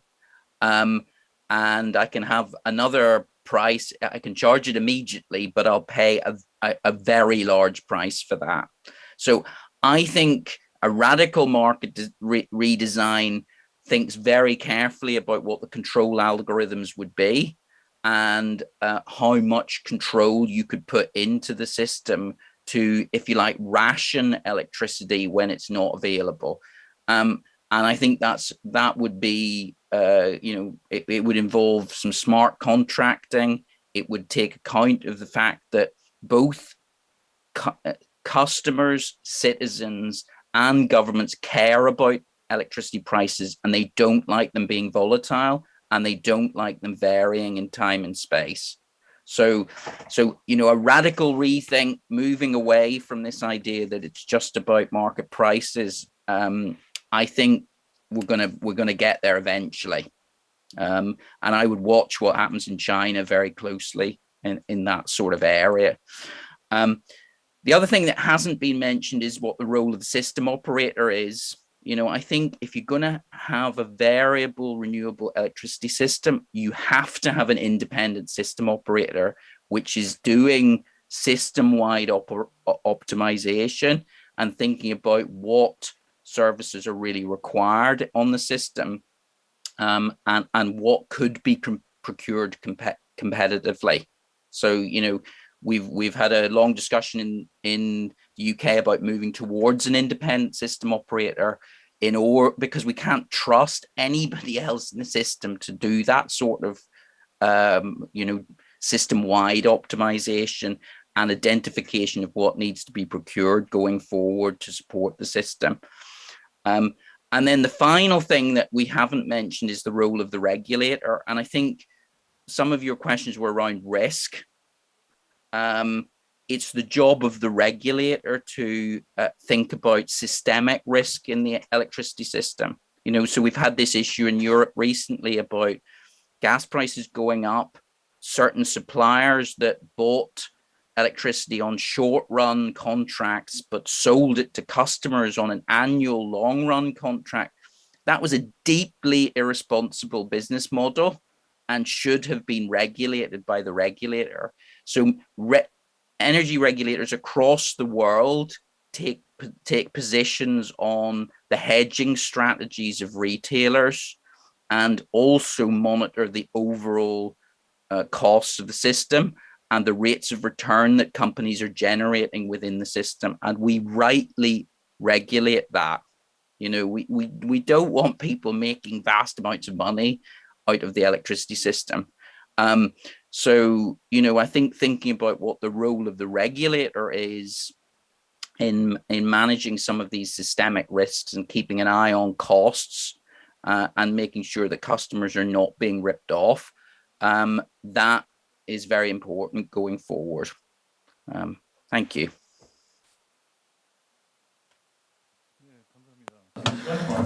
And I can have another price. I can charge it immediately, but I'll pay a very large price for that. So I think a radical market redesign thinks very carefully about what the control algorithms would be and how much control you could put into the system to, if you like, ration electricity when it's not available. And I think that would be, you know, it would involve some smart contracting. It would take account of the fact that both customers, citizens, and governments care about electricity prices, and they don't like them being volatile, and they don't like them varying in time and space. So, you know, a radical rethink, moving away from this idea that it's just about market prices. I think we're gonna get there eventually, and I would watch what happens in China very closely in that sort of area. The other thing that hasn't been mentioned is what the role of the system operator is. You know, I think if you're going to have a variable renewable electricity system, you have to have an independent system operator, which is doing system-wide optimization and thinking about what services are really required on the system, and what could be procured competitively. So, you know, we've had a long discussion in the UK about moving towards an independent system operator because we can't trust anybody else in the system to do that sort of you know, system-wide optimization and identification of what needs to be procured going forward to support the system. And then the final thing that we haven't mentioned is the role of the regulator. And I think some of your questions were around risk. It's the job of the regulator to think about systemic risk in the electricity system. You know, so we've had this issue in Europe recently about gas prices going up, certain suppliers that bought electricity on short-run contracts but sold it to customers on an annual long-run contract. That was a deeply irresponsible business model. and should have been regulated by the regulator. So energy regulators across the world take positions on the hedging strategies of retailers and also monitor the overall costs of the system and the rates of return that companies are generating within the system. And we rightly regulate that. You know, we don't want people making vast amounts of money out of the electricity system. So, you know, I think thinking about what the role of the regulator is in managing some of these systemic risks and keeping an eye on costs and making sure that customers are not being ripped off, that is very important going forward. Thank you.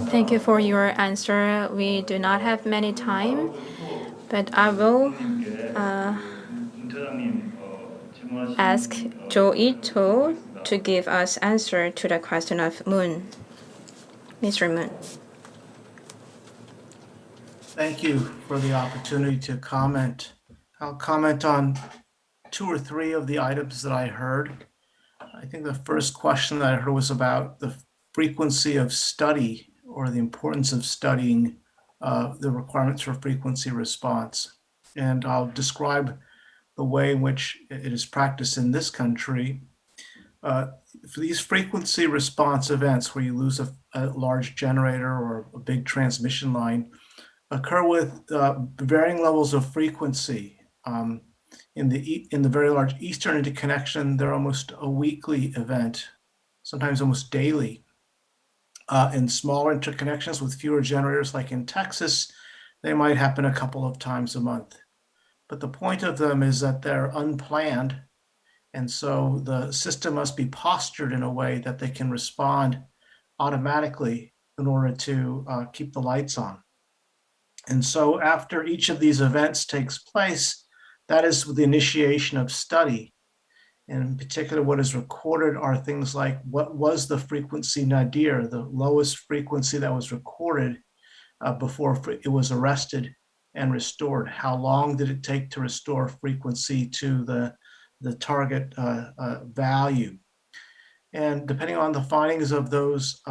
Thank you for your answer. We do not have many time, but I will ask Jo Ito to give us answer to the question of Moon. Mr. Moon. Thank you for the opportunity to comment. I'll comment on 2 or 3 of the items that I heard. I think the first question that I heard was about the frequency of study or the importance of studying the requirements for frequency response. And I'll describe the way in which it is practiced in this country. For these frequency response events where you lose a large generator or a big transmission line occur with varying levels of frequency. In the very large Eastern interconnection, they're almost a weekly event, sometimes almost daily. In smaller interconnections with fewer generators, like in Texas, they might happen a couple of times a month. But the point of them is that they're unplanned, and so the system must be postured in a way that they can respond automatically in order to keep the lights on. And so after each of these events takes place, that is the initiation of study. And in particular, what is recorded are things like what was the frequency nadir, the lowest frequency that was recorded before it was arrested and restored. How long did it take to restore frequency to the target value? And depending on the findings of those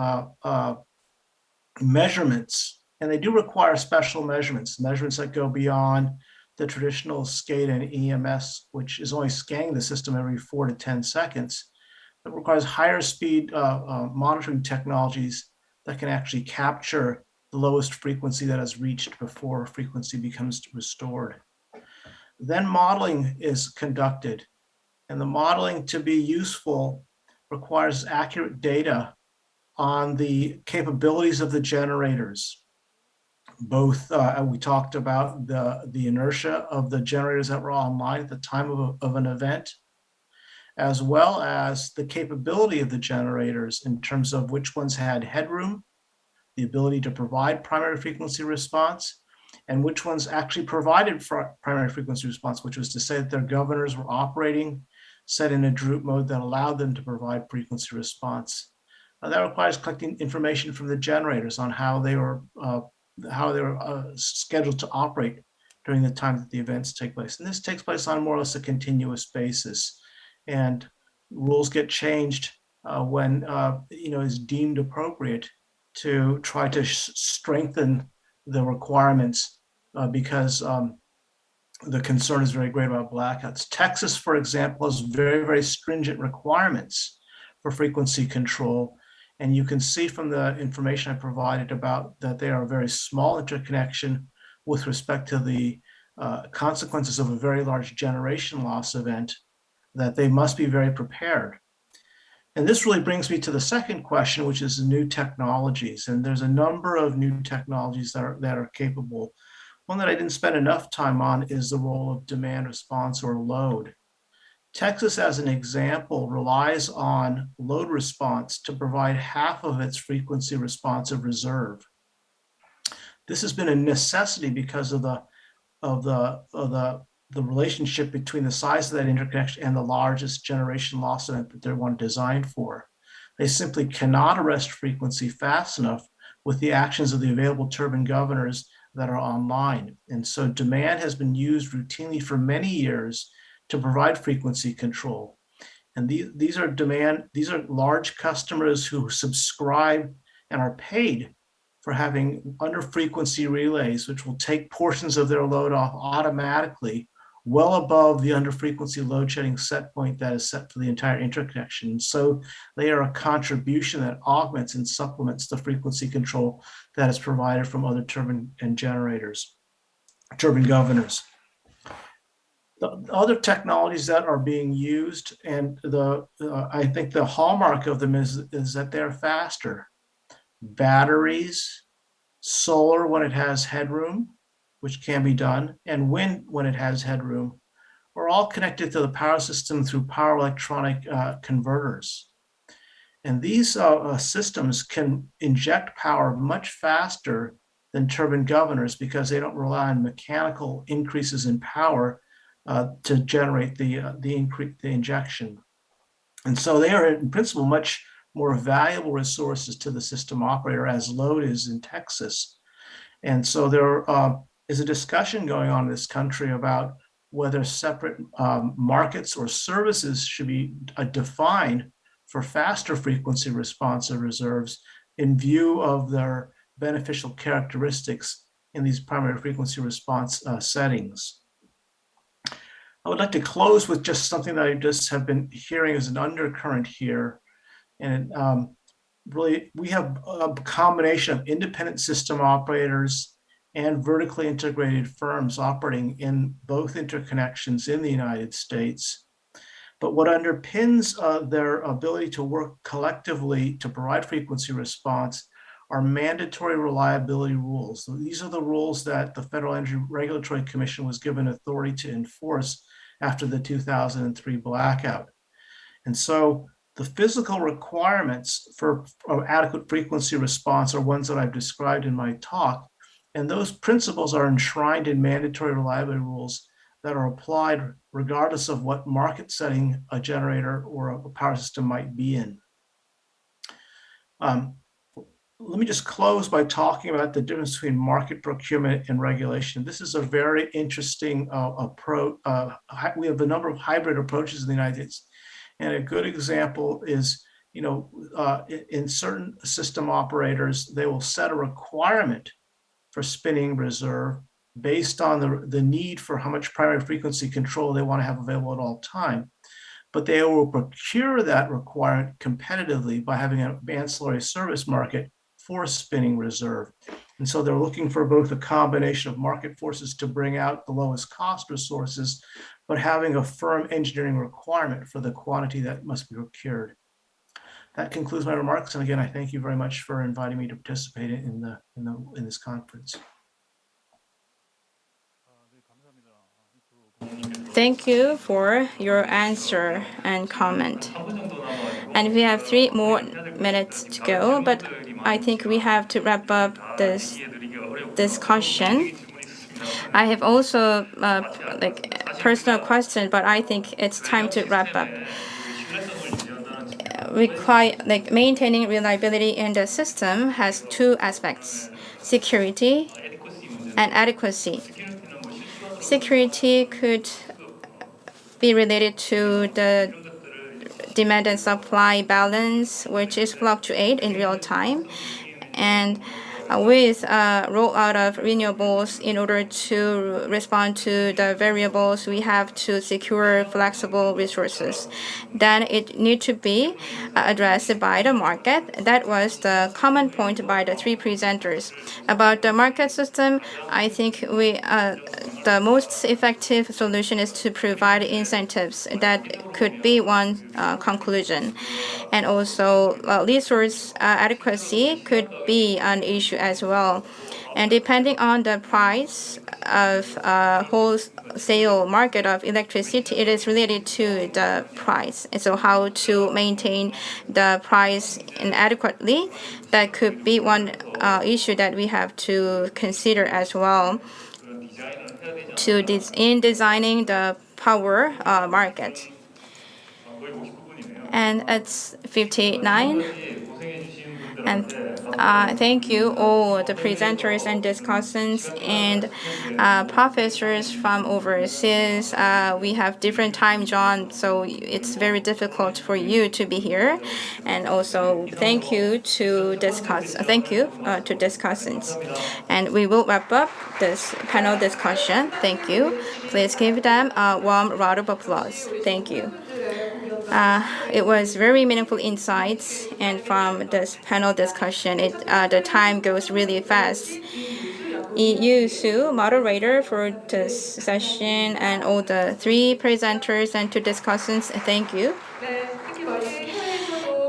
measurements, and they do require special measurements that go beyond the traditional SCADA and EMS, which is only scanning the system every 4 to 10 seconds. It requires higher speed monitoring technologies that can actually capture the lowest frequency that is reached before frequency becomes restored. Then modeling is conducted, and the modeling, to be useful, requires accurate data on the capabilities of the generators. Both, we talked about the inertia of the generators that were online at the time of an event, as well as the capability of the generators in terms of which ones had headroom, the ability to provide primary frequency response, and which ones actually provided primary frequency response, which was to say that their governors were operating set in a droop mode that allowed them to provide frequency response. That requires collecting information from the generators on how they were scheduled to operate during the time that the events take place. And this takes place on more or less a continuous basis. And rules get changed when is deemed appropriate to try to strengthen the requirements because the concern is very great about blackouts. Texas, for example, has very, very stringent requirements for frequency control. And you can see from the information I provided about that they are a very small interconnection with respect to the consequences of a very large generation loss event, that they must be very prepared. And this really brings me to the second question, which is new technologies. And there's a number of new technologies that are capable. One that I didn't spend enough time on is the role of demand response or load. Texas, as an example, relies on load response to provide half of its frequency responsive reserve. This has been a necessity because of the relationship between the size of that interconnection and the largest generation loss event that they want to design for. They simply cannot arrest frequency fast enough with the actions of the available turbine governors that are online. And so demand has been used routinely for many years to provide frequency control. And these are large customers who subscribe and are paid for having under frequency relays, which will take portions of their load off automatically, well above the under frequency load shedding set point that is set for the entire interconnection. So they are a contribution that augments and supplements the frequency control that is provided from other turbine and generators, turbine governors. The other technologies that are being used, and I think the hallmark of them is that they're faster. Batteries, solar when it has headroom, which can be done, and wind when it has headroom, are all connected to the power system through power electronic converters. And these systems can inject power much faster than turbine governors because they don't rely on mechanical increases in power to generate the injection. And so they are in principle much more valuable resources to the system operator as load is in Texas. And so there is a discussion going on in this country about whether separate markets or services should be defined for faster frequency responsive reserves in view of their beneficial characteristics in these primary frequency response settings. I would like to close with just something that I just have been hearing as an undercurrent here. And really, we have a combination of independent system operators and vertically integrated firms operating in both interconnections in the United States. But what underpins their ability to work collectively to provide frequency response are mandatory reliability rules. So these are the rules that the Federal Energy Regulatory Commission was given authority to enforce after the 2003 blackout. And so the physical requirements for adequate frequency response are ones that I've described in my talk. And those principles are enshrined in mandatory reliability rules that are applied regardless of what market setting a generator or a power system might be in. Let me just close by talking about the difference between market procurement and regulation. This is a very interesting approach. We have a number of hybrid approaches in the United States. And a good example is, in certain system operators, they will set a requirement for spinning reserve based on the need for how much primary frequency control they want to have available at all time. But they will procure that requirement competitively by having an ancillary service market for spinning reserve. And so they're looking for both a combination of market forces to bring out the lowest cost resources, but having a firm engineering requirement for the quantity that must be procured. That concludes my remarks. And again, I thank you very much for inviting me to participate in this conference. Thank you for your answer and comment. And we have 3 more minutes to go, but I think we have to wrap up this discussion. I have also personal question, but I think it's time to wrap up. Maintaining reliability in the system has 2 aspects: security and adequacy. Security could be related to the demand and supply balance, which is fluctuate in real time. And with rollout of renewables, in order to respond to the variables, we have to secure flexible resources. Then it need to be addressed by the market. That was the common point by the 3 presenters. About the market system, I think the most effective solution is to provide incentives. That could be one conclusion. And also resource adequacy could be an issue as well. And depending on the price of wholesale market of electricity, it is related to the price. And so how to maintain the price inadequately, that could be one issue that we have to consider as well in designing the power market. And it's 59. And thank you all the presenters and discussants and professors from overseas. We have different time zone, so it's very difficult for you to be here. And also thank you to discussants. And we will wrap up this panel discussion. Thank you. Please give them a warm round of applause. Thank you. It was very meaningful insights, and from this panel discussion, the time goes really fast. Yu Su, moderator for this session, and all the 3 presenters and 2 discussants, thank you.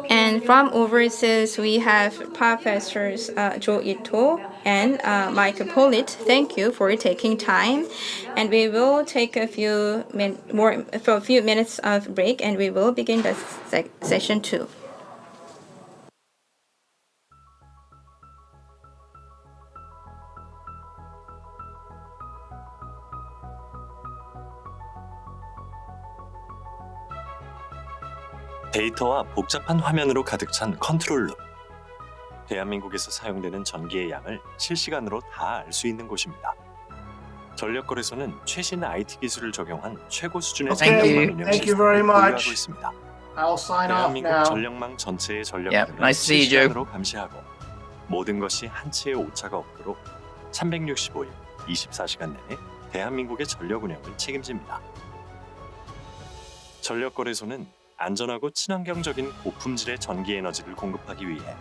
And from overseas, we have Professors Jo Ito and Mike Pollitt. Thank you for taking time. And we will take a few minutes of break, and we will begin the session 2. 데이터와 복잡한 화면으로 가득 찬 컨트롤 룸. 대한민국에서 사용되는 전기의 양을 실시간으로 다 알 수 있는 곳입니다. 전력거래소는 최신 IT 기술을 적용한 최고 수준의 Okay, 전력망 운영 thank you very 시스템을 보유하고 much. 있습니다. I'll sign off 대한민국 now. 전력망 전체의 전력 Yeah, 흐름을 nice to see you, Joe. 실시간으로 감시하고 모든 것이 한치의 오차가 없도록 365일 24시간 내내 대한민국의 전력 운영을 책임집니다. 전력거래소는 안전하고 친환경적인 고품질의 전기 에너지를 공급하기 위해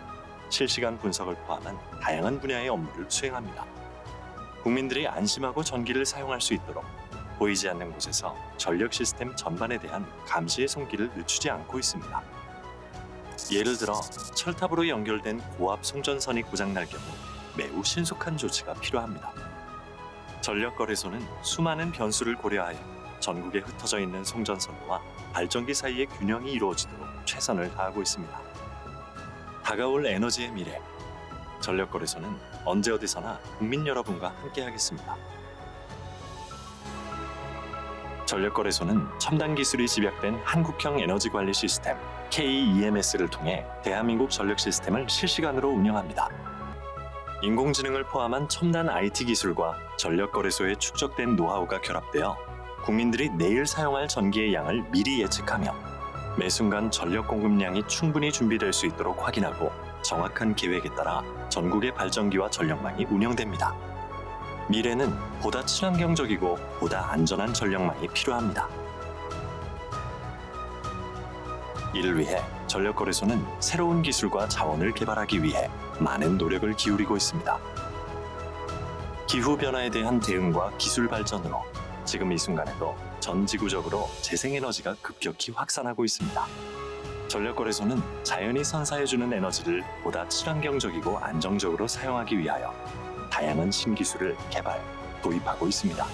실시간 분석을 포함한 다양한 분야의 업무를 수행합니다. 국민들이 안심하고 전기를 사용할 수 있도록 보이지 않는 곳에서 전력 시스템 전반에 대한 감시의 손길을 늦추지 않고 있습니다. 예를 들어 철탑으로 연결된 고압 송전선이 고장날 경우 매우 신속한 조치가 필요합니다. 전력거래소는 수많은 변수를 고려하여 전국에 흩어져 있는 송전선과 발전기 사이의 균형이 이루어지도록 최선을 다하고 있습니다. 다가올 에너지의 미래, 전력거래소는 언제 어디서나 국민 여러분과 함께하겠습니다. 전력거래소는 첨단 기술이 집약된 한국형 에너지 관리 시스템 KEMS를 통해 대한민국 전력 시스템을 실시간으로 운영합니다. 인공지능을 포함한 첨단 IT 기술과 전력거래소에 축적된 노하우가 결합되어 국민들이 내일 사용할 전기의 양을 미리 예측하며 매 순간 전력 공급량이 충분히 준비될 수 있도록 확인하고 정확한 계획에 따라 전국의 발전기와 전력망이 운영됩니다. 미래는 보다 친환경적이고 보다 안전한 전력망이 필요합니다. 이를 위해 전력거래소는 새로운 기술과 자원을 개발하기 위해 많은 노력을 기울이고 있습니다. 기후변화에 대한 대응과 기술 발전으로 지금 이 순간에도 전 지구적으로 재생에너지가 급격히 확산하고 있습니다. 전력거래소는 자연이 선사해주는 에너지를 보다 친환경적이고 안정적으로 사용하기 위하여 다양한 신기술을 개발, 도입하고 있습니다.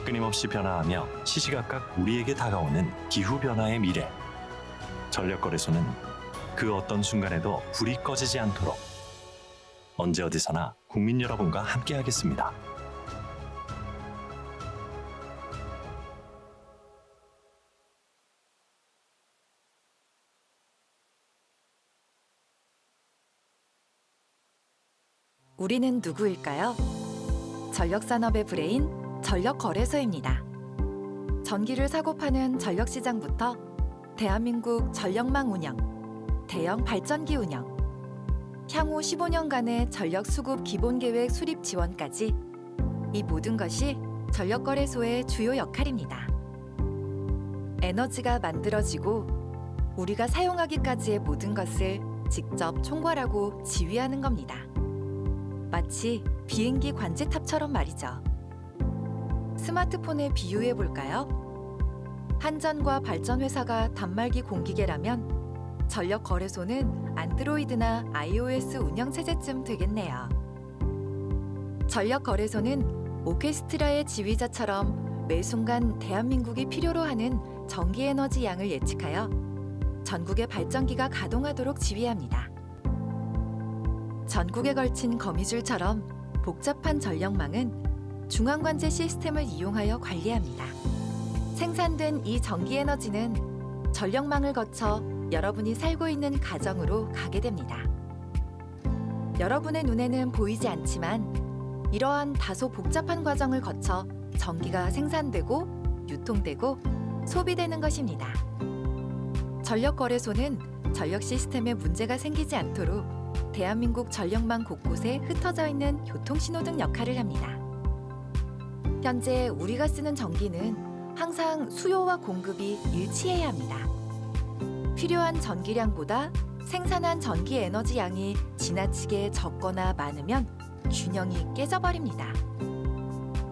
끊임없이 변화하며 시시각각 우리에게 다가오는 기후변화의 미래. 전력거래소는 그 어떤 순간에도 불이 꺼지지 않도록 언제 어디서나 국민 여러분과 함께하겠습니다. 우리는 누구일까요? 전력산업의 브레인, 전력거래소입니다. 전기를 사고 파는 전력시장부터 대한민국 전력망 운영, 대형 발전기 운영, 향후 15년간의 전력수급 기본계획 수립 지원까지 이 모든 것이 전력거래소의 주요 역할입니다. 에너지가 만들어지고 우리가 사용하기까지의 모든 것을 직접 총괄하고 지휘하는 겁니다. 마치 비행기 관제탑처럼 말이죠. 스마트폰에 비유해 볼까요? 한전과 발전회사가 단말기 공기계라면 전력거래소는 안드로이드나 iOS 운영체제쯤 되겠네요. 전력거래소는 오케스트라의 지휘자처럼 매 순간 대한민국이 필요로 하는 전기에너지 양을 예측하여 전국의 발전기가 가동하도록 지휘합니다. 전국에 걸친 거미줄처럼 복잡한 전력망은 중앙관제 시스템을 이용하여 관리합니다. 생산된 이 전기에너지는 전력망을 거쳐 여러분이 살고 있는 가정으로 가게 됩니다. 여러분의 눈에는 보이지 않지만 이러한 다소 복잡한 과정을 거쳐 전기가 생산되고 유통되고 소비되는 것입니다. 전력거래소는 전력 시스템에 문제가 생기지 않도록 대한민국 전력망 곳곳에 흩어져 있는 교통신호등 역할을 합니다. 현재 우리가 쓰는 전기는 항상 수요와 공급이 일치해야 합니다. 필요한 전기량보다 생산한 전기 에너지 양이 지나치게 적거나 많으면 균형이 깨져버립니다.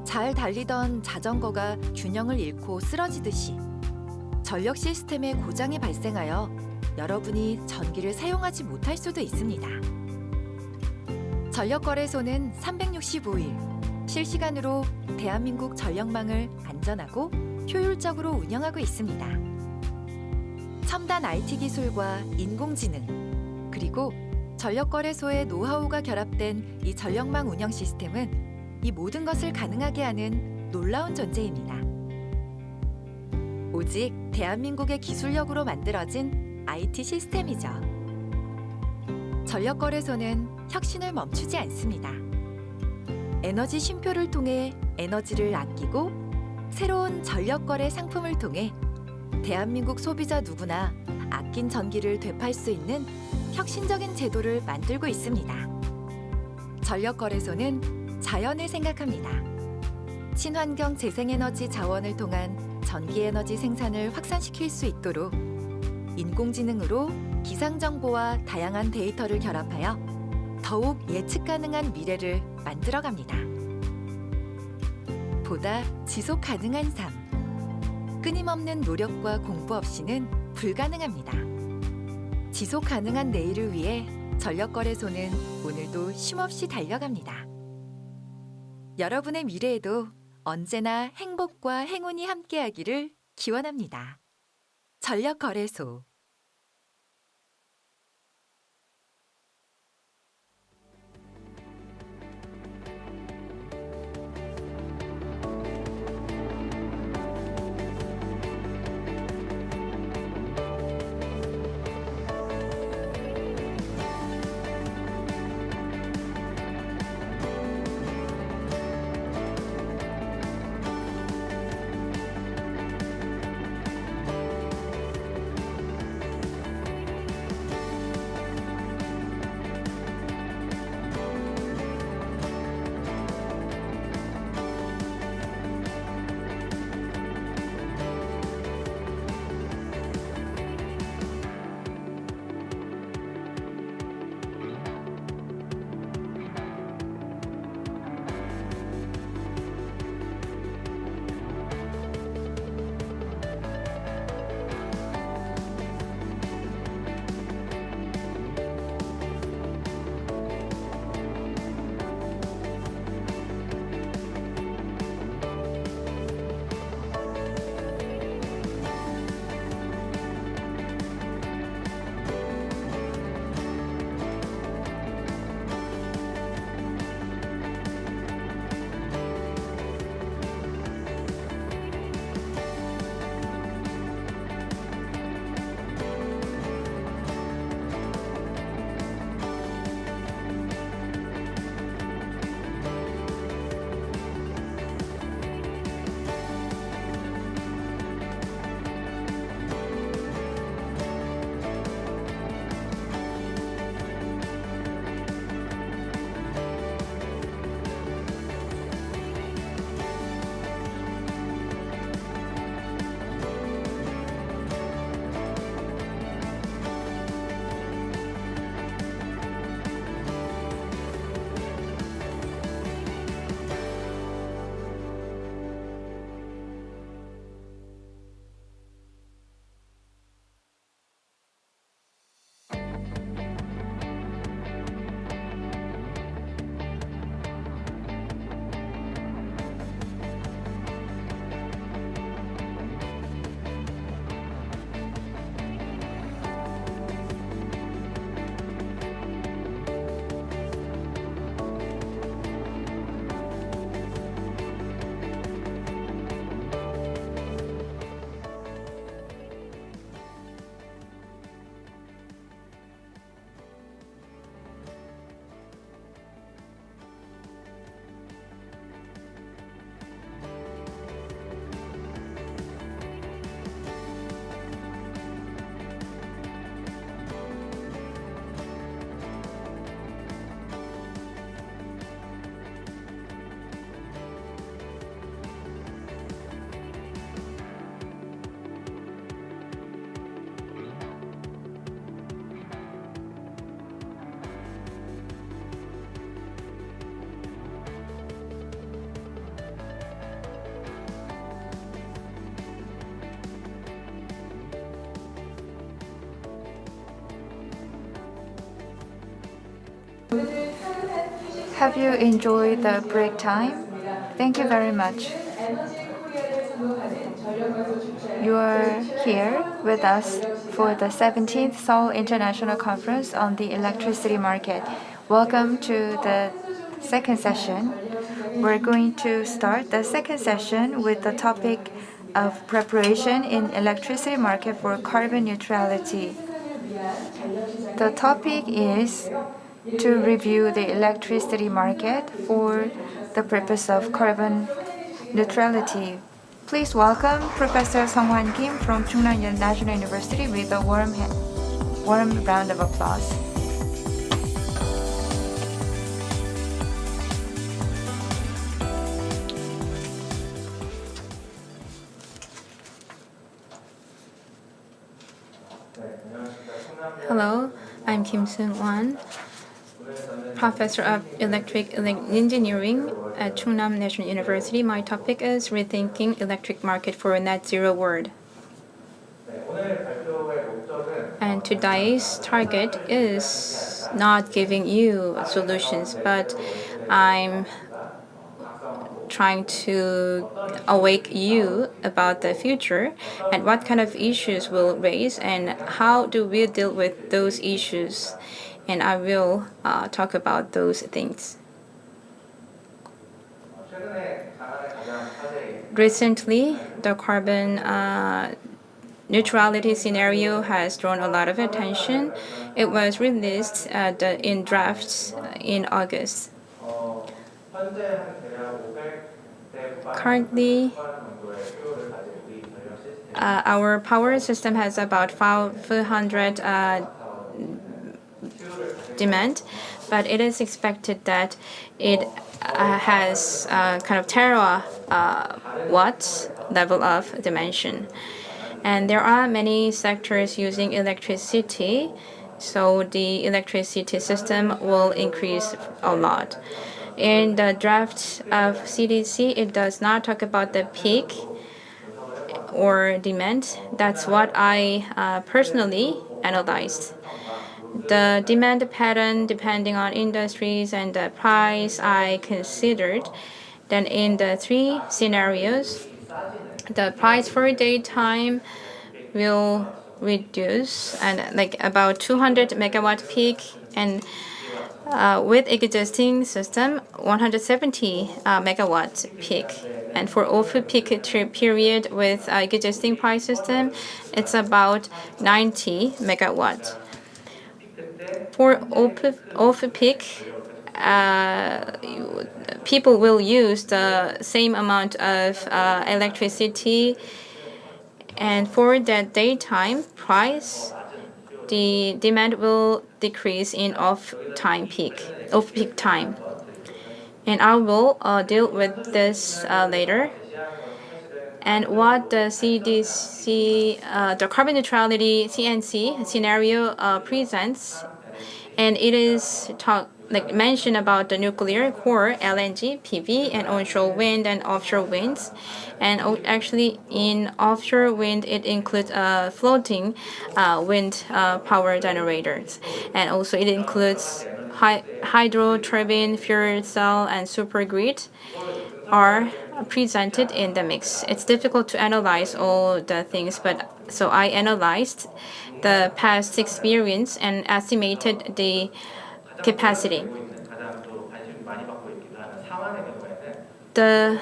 잘 달리던 자전거가 균형을 잃고 쓰러지듯이 전력 시스템에 고장이 발생하여 여러분이 전기를 사용하지 못할 수도 있습니다. 전력거래소는 365일 실시간으로 대한민국 전력망을 안전하고 효율적으로 운영하고 있습니다. 첨단 IT 기술과 인공지능, 그리고 전력거래소의 노하우가 결합된 이 전력망 운영 시스템은 이 모든 것을 가능하게 하는 놀라운 존재입니다. 오직 대한민국의 기술력으로 만들어진 IT 시스템이죠. 전력거래소는 혁신을 멈추지 않습니다. 에너지 쉼표를 통해 에너지를 아끼고 새로운 전력거래 상품을 통해 대한민국 소비자 누구나 아낀 전기를 되팔 수 있는 혁신적인 제도를 만들고 있습니다. 전력거래소는 자연을 생각합니다. 친환경 재생에너지 자원을 통한 전기에너지 생산을 확산시킬 수 있도록 인공지능으로 기상정보와 다양한 데이터를 결합하여 더욱 예측 가능한 미래를 만들어갑니다. 보다 지속 가능한 삶. 끊임없는 노력과 공부 없이는 불가능합니다. 지속 가능한 내일을 위해 전력거래소는 오늘도 쉼없이 달려갑니다. 여러분의 미래에도 언제나 행복과 행운이 함께하기를 기원합니다. 전력거래소. Have you enjoyed the break time? Thank you very much. You are here with us for the 17th Seoul International Conference on the Electricity Market. Welcome to the second session. We're going to start the second session with the topic of preparation in electricity market for carbon neutrality. The topic is to review the electricity market for the purpose of carbon neutrality. Please welcome Professor Sung-Hwan Kim from Chungnam National University with a warm round of applause. Hello, I'm Kim Seung-Hwan, Professor of Electric Engineering at Chungnam National University. My topic is Rethinking Electric Market for a Net Zero World. And today's target is not giving you solutions, but I'm trying to awake you about the future and what kind of issues will raise and how do we deal with those issues. And I will talk about those things. Recently, the carbon neutrality scenario has drawn a lot of attention. It was released in drafts in August. Currently, our power system has about 500 demand, but it is expected that it has kind of terawatt level of dimension. And there are many sectors using electricity, so the electricity system will increase a lot. In the draft of CDC, it does not talk about the peak or demand. That's what I personally analyzed. The demand pattern, depending on industries and the price, I considered. Then in the three scenarios, the price for daytime will reduce and like about 200 megawatt peak, and with existing system 170 megawatt peak. And for off-peak period with existing price system, it's about 90 megawatt. For off-peak, people will use the same amount of electricity, and for the daytime price, the demand will decrease in off-peak time. And I will deal with this later. And what the CDC, the carbon neutrality CNC scenario presents, and it is mentioned about the nuclear core, LNG, PV, and onshore wind and offshore winds. And actually, in offshore wind, it includes floating wind power generators, and also it includes hydro turbine, fuel cell, and supergrid are presented in the mix. It's difficult to analyze all the things, but so I analyzed the past experience and estimated the capacity. The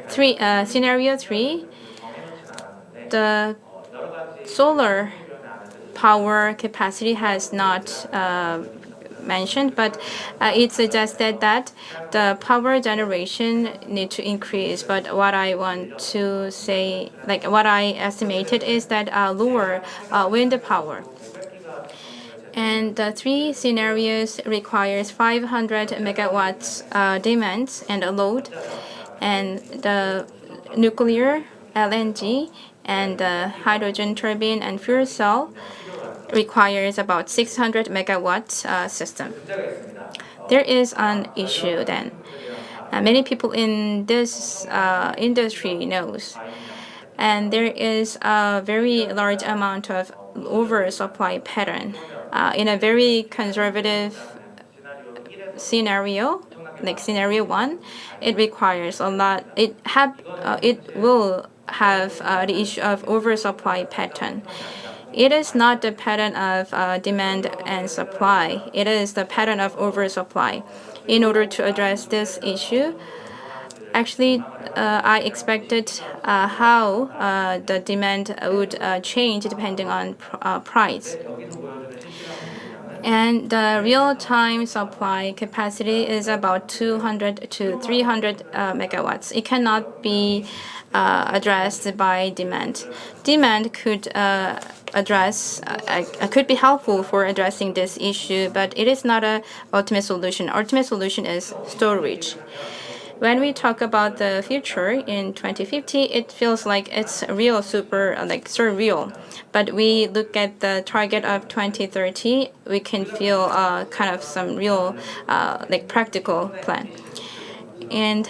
scenario 3, the solar power capacity has not mentioned, but it suggested that the power generation need to increase. But what I want to say, what I estimated is that lower wind power. And the three scenarios requires 500 megawatts demand and a load, and the nuclear, LNG, and the hydrogen turbine and fuel cell requires about 600 megawatt system. There is an issue then. Many people in this industry knows, and there is a very large amount of oversupply pattern. In a very conservative scenario, like scenario 1, it requires a lot. It will have the issue of oversupply pattern. It is not the pattern of demand and supply. It is the pattern of oversupply. In order to address this issue, actually, I expected how the demand would change depending on price. And the real-time supply capacity is about 200 to 300 megawatts. It cannot be addressed by demand. Demand could could be helpful for addressing this issue, but it is not an ultimate solution. Ultimate solution is storage. When we talk about the future in 2050, it feels like it's real, surreal. But we look at the target of 2030, we can feel kind of some real, practical plan. And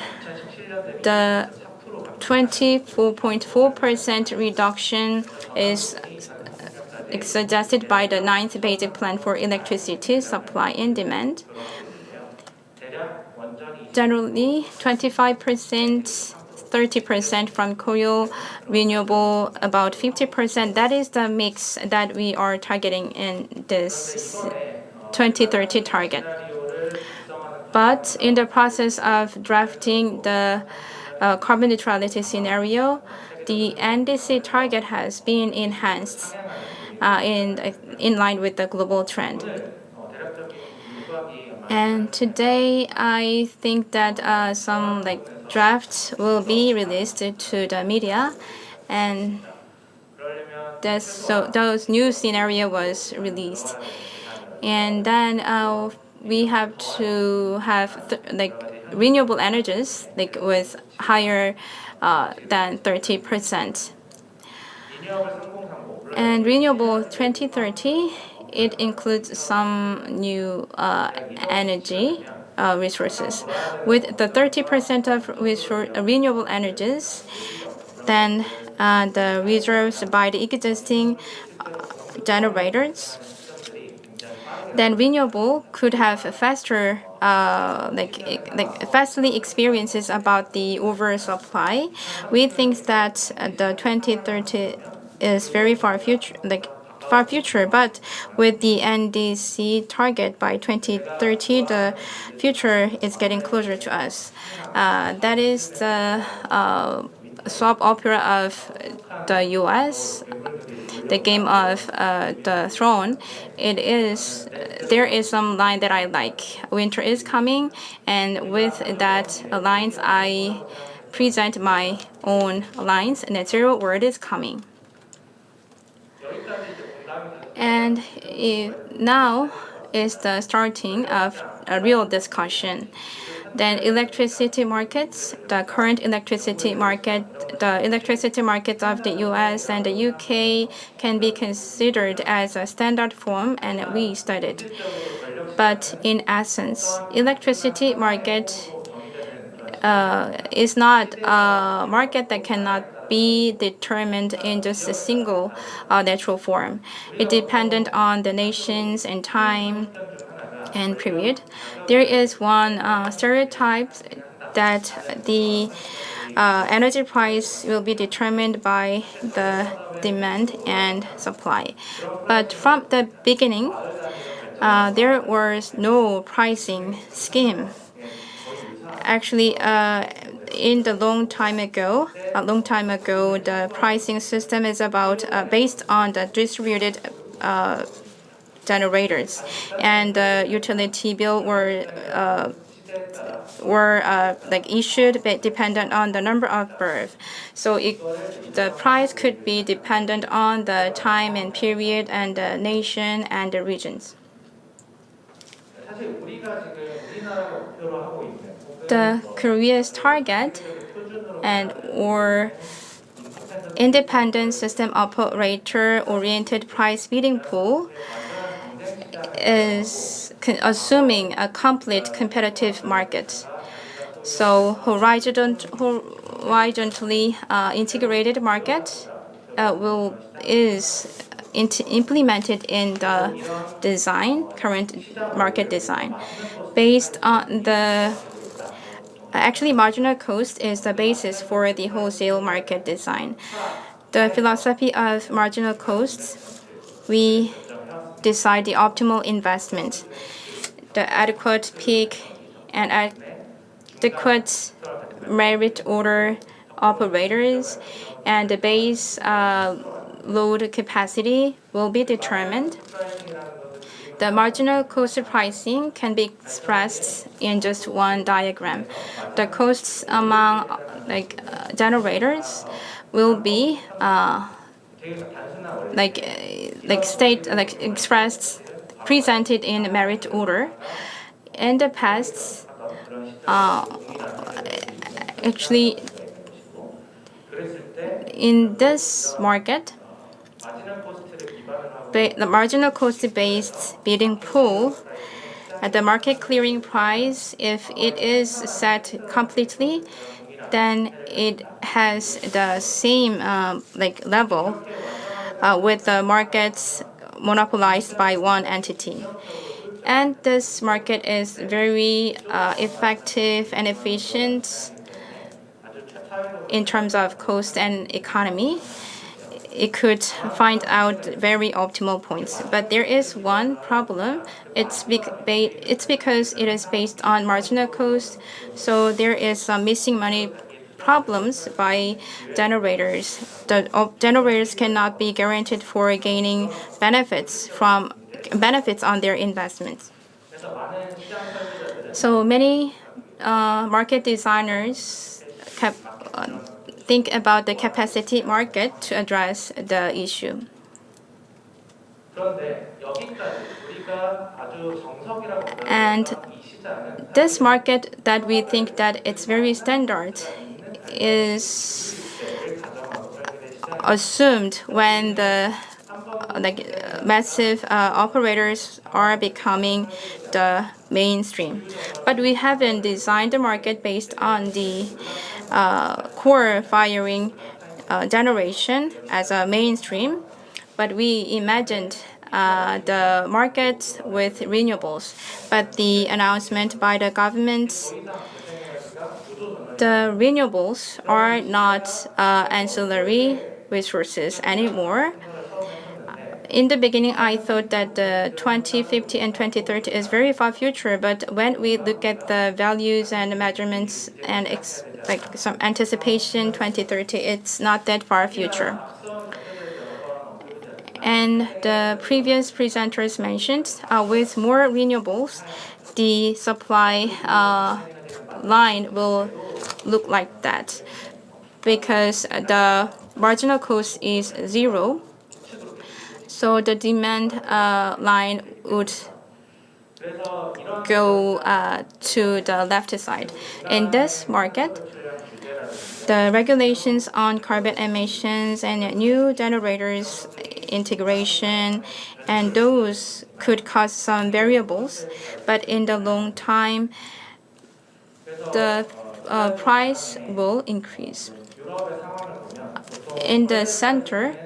the 24.4% reduction is suggested by the 9th Basic Plan for Electricity Supply and Demand. Generally, 25%, 30% from coal, renewable, about 50%. That is the mix that we are targeting in this 2030 target. But in the process of drafting the carbon neutrality scenario, the NDC target has been enhanced in line with the global trend. And today, I think that some drafts will be released to the media, and those new scenario was released. And then we have to have renewable energies with higher than 30%. And renewable 2030. It includes some new energy resources. With the 30% of renewable energies, then the reserves by the existing generators, then renewable could have faster, fastly experiences about the oversupply. We think that the 2030 is very far future, but with the NDC target by 2030, the future is getting closer to us. That is the soap opera of the U.S., the Game of the Throne. There is some line that I like. Winter is coming, and with that lines, I present my own lines. Net zero word is coming. And now is the starting of a real discussion. Then electricity markets, the current electricity market, the electricity markets of the US and the UK can be considered as a standard form, and we studied. But in essence, electricity market is not a market that cannot be determined in just a single natural form. It dependent on the nations and time and period. There is one stereotype that the energy price will be determined by the demand and supply. But from the beginning, there was no pricing scheme. Actually, in the long time ago, the pricing system is about based on the distributed generators, and the utility bill were issued dependent on the number of births. So the price could be dependent on the time and period and the nation and the regions. The Korea's target or independent system operator oriented price feeding pool is assuming a complete competitive market. So horizontally integrated market is implemented in the current market design. Based on actually, marginal cost is the basis for the wholesale market design. The philosophy of marginal costs, we decide the optimal investment, the adequate peak and adequate merit order operators, and the base load capacity will be determined. The marginal cost pricing can be expressed in just one diagram. The costs among generators will be expressed, presented in merit order. In the past, actually, in this market, the marginal cost-based bidding pool at the market clearing price, if it is set completely, then it has the same level with the markets monopolized by one entity. And this market is very effective and efficient in terms of cost and economy. It could find out very optimal points. But there is one problem. It's because it is based on marginal cost, so there is some missing money problems by generators. The generators cannot be guaranteed for gaining benefits on their investments. So many market designers think about the capacity market to address the issue. And this market that we think that it's very standard is assumed when the massive operators are becoming the mainstream. But we haven't designed the market based on the core firing generation as a mainstream, but we imagined the market with renewables. But the announcement by the government, the renewables are not ancillary resources anymore. In the beginning, I thought that the 2050 and 2030 is very far future, but when we look at the values and measurements and some anticipation 2030, it's not that far future. And the previous presenters mentioned with more renewables, the supply line will look like that because the marginal cost is zero. So the demand line would go to the left side. In this market, the regulations on carbon emissions and new generators integration, and those could cause some variables, but in the long time, the price will increase. In the center,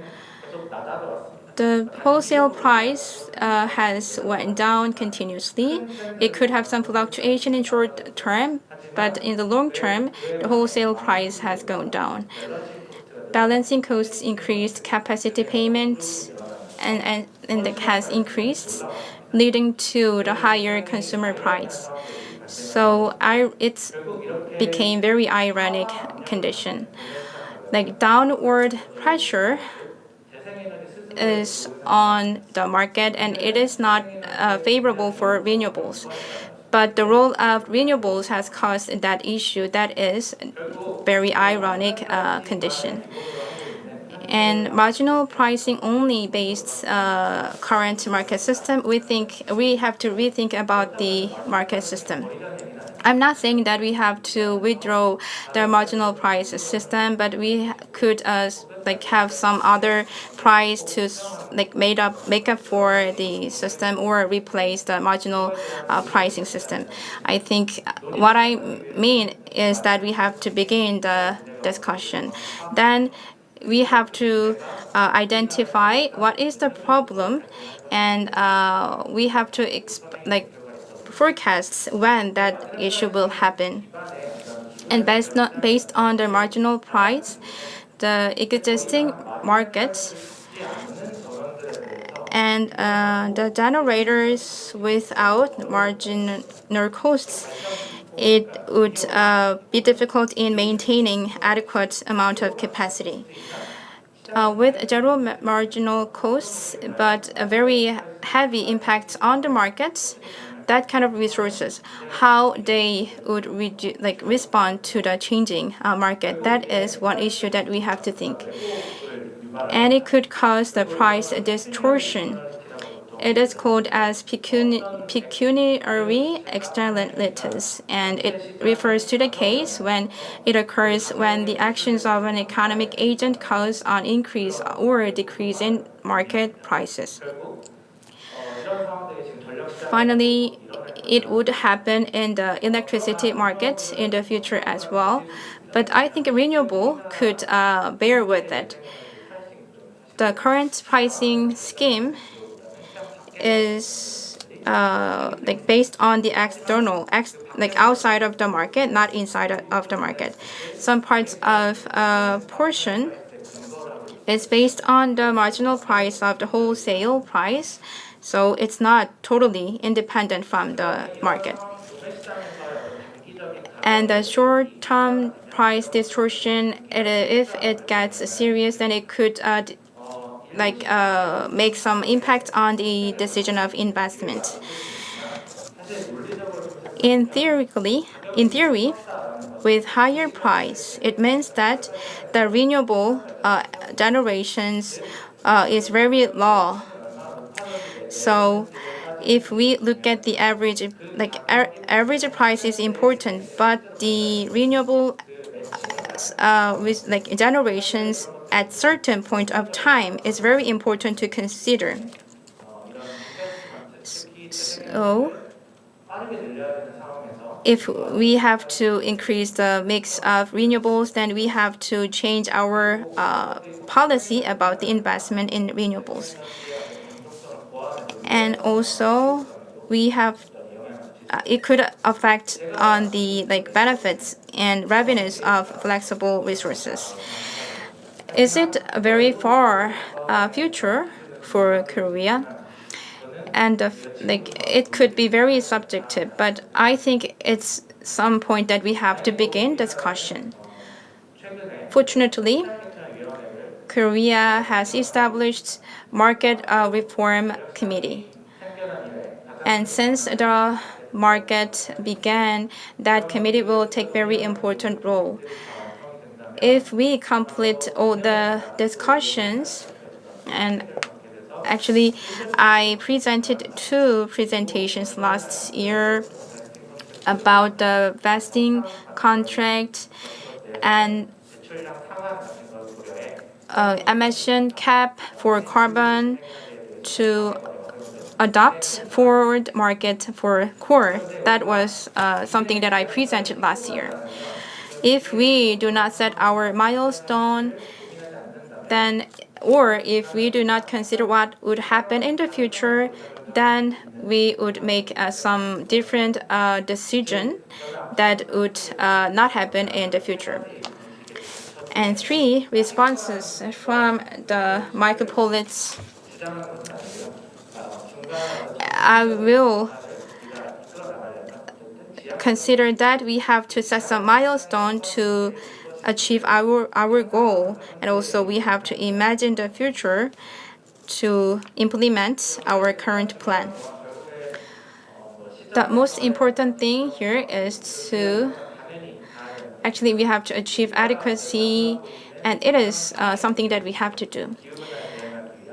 the wholesale price has went down continuously. It could have some fluctuation in short term, but in the long term, the wholesale price has gone down. Balancing costs increased, capacity payments and it has increased, leading to the higher consumer price. So it became very ironic condition. Like downward pressure is on the market, and it is not favorable for renewables. But the role of renewables has caused that issue. That is very ironic condition. And marginal pricing only based current market system, we think we have to rethink about the market system. I'm not saying that we have to withdraw the marginal price system, but we could have some other price to make up for the system or replace the marginal pricing system. I think what I mean is that we have to begin the discussion. Then we have to identify what is the problem, and we have to forecast when that issue will happen. And based on the marginal price, the existing markets and the generators without marginal costs, it would be difficult in maintaining adequate amount of capacity. With zero marginal costs, but a very heavy impact on the markets, that kind of resources, how they would respond to the changing market, that is one issue that we have to think. And it could cause the price distortion. It is called as pecuniary externalities, and it refers to the case when it occurs when the actions of an economic agent cause an increase or decrease in market prices. Finally, it would happen in the electricity market in the future as well, but I think renewable could bear with it. The current pricing scheme is based on the external, outside of the market, not inside of the market. Some parts of portion is based on the marginal price of the wholesale price, so it's not totally independent from the market. And the short-term price distortion, if it gets serious, then it could make some impact on the decision of investment. In theory, with higher price, it means that the renewable generations is very low. So if we look at the average, average price is important, but the renewable with generations at certain point of time is very important to consider. So if we have to increase the mix of renewables, then we have to change our policy about the investment in renewables. And also, we have it could affect on the benefits and revenues of flexible resources. Is it a very far future for Korea? And it could be very subjective, but I think it's some point that we have to begin discussion. Fortunately, Korea has established Market Reform Committee. And since the market began, that committee will take very important role. If we complete all the discussions, and actually I presented 2 presentations last year about the vesting contract and emission cap for carbon to adopt forward market for core. That was something that I presented last year. If we do not set our milestone, then, or if we do not consider what would happen in the future, then we would make some different decision that would not happen in the future. And 3 responses from the micropolits. I will consider that we have to set some milestone to achieve our goal, and also we have to imagine the future to implement our current plan. The most important thing here is to actually we have to achieve adequacy, and it is something that we have to do.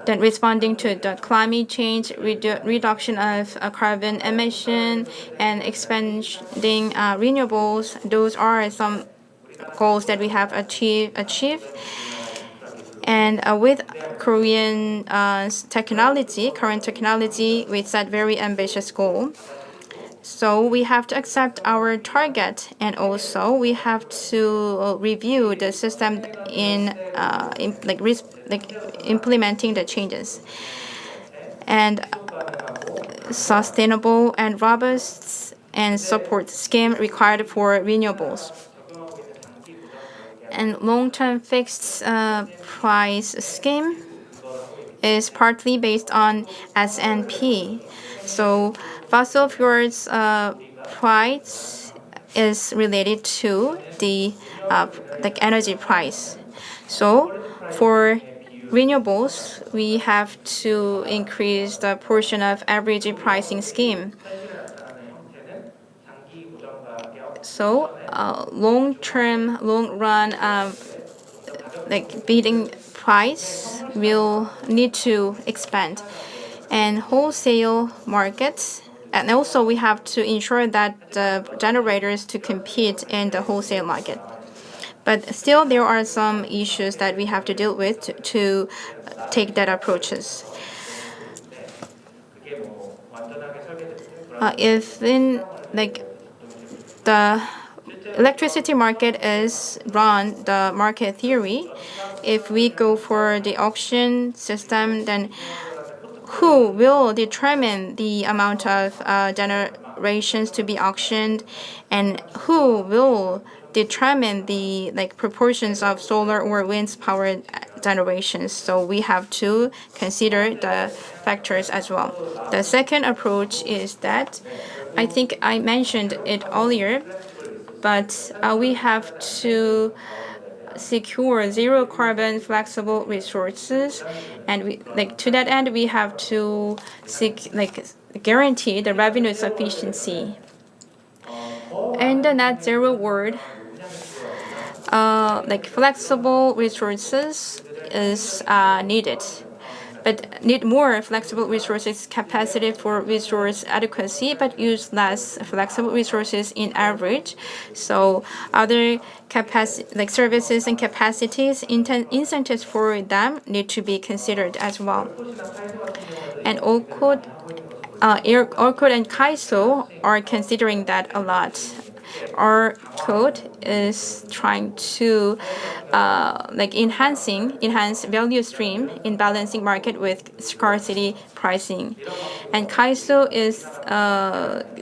Then responding to the climate change, reduction of carbon emission, and expanding renewables, those are some goals that we have achieved. And with Korean current technology, we set very ambitious goal. So we have to accept our target, and also we have to review the system in implementing the changes. And sustainable and robust and support scheme required for renewables. And long-term fixed price scheme is partly based on S&P. So fossil fuels price is related to the energy price. So for renewables, we have to increase the portion of average pricing scheme. So long-term, long-run bidding price will need to expand, and wholesale markets. And also, we have to ensure that the generators to compete in the wholesale market. But still, there are some issues that we have to deal with to take that approaches. If in the electricity market is run the market theory, if we go for the auction system, then who will determine the amount of generations to be auctioned, and who will determine the proportions of solar or wind power generations? So we have to consider the factors as well. The second approach is that I think I mentioned it earlier, but we have to secure zero carbon flexible resources, and to that end we have to guarantee the revenue sufficiency. In the net zero world, flexible resources is needed, but need more flexible resources capacity for resource adequacy, but use less flexible resources in average. So other capacity services and capacities, incentives for them need to be considered as well. And OCODE and CAISO are considering that a lot. Our code is trying to enhance value stream in balancing market with scarcity pricing, and CAISO is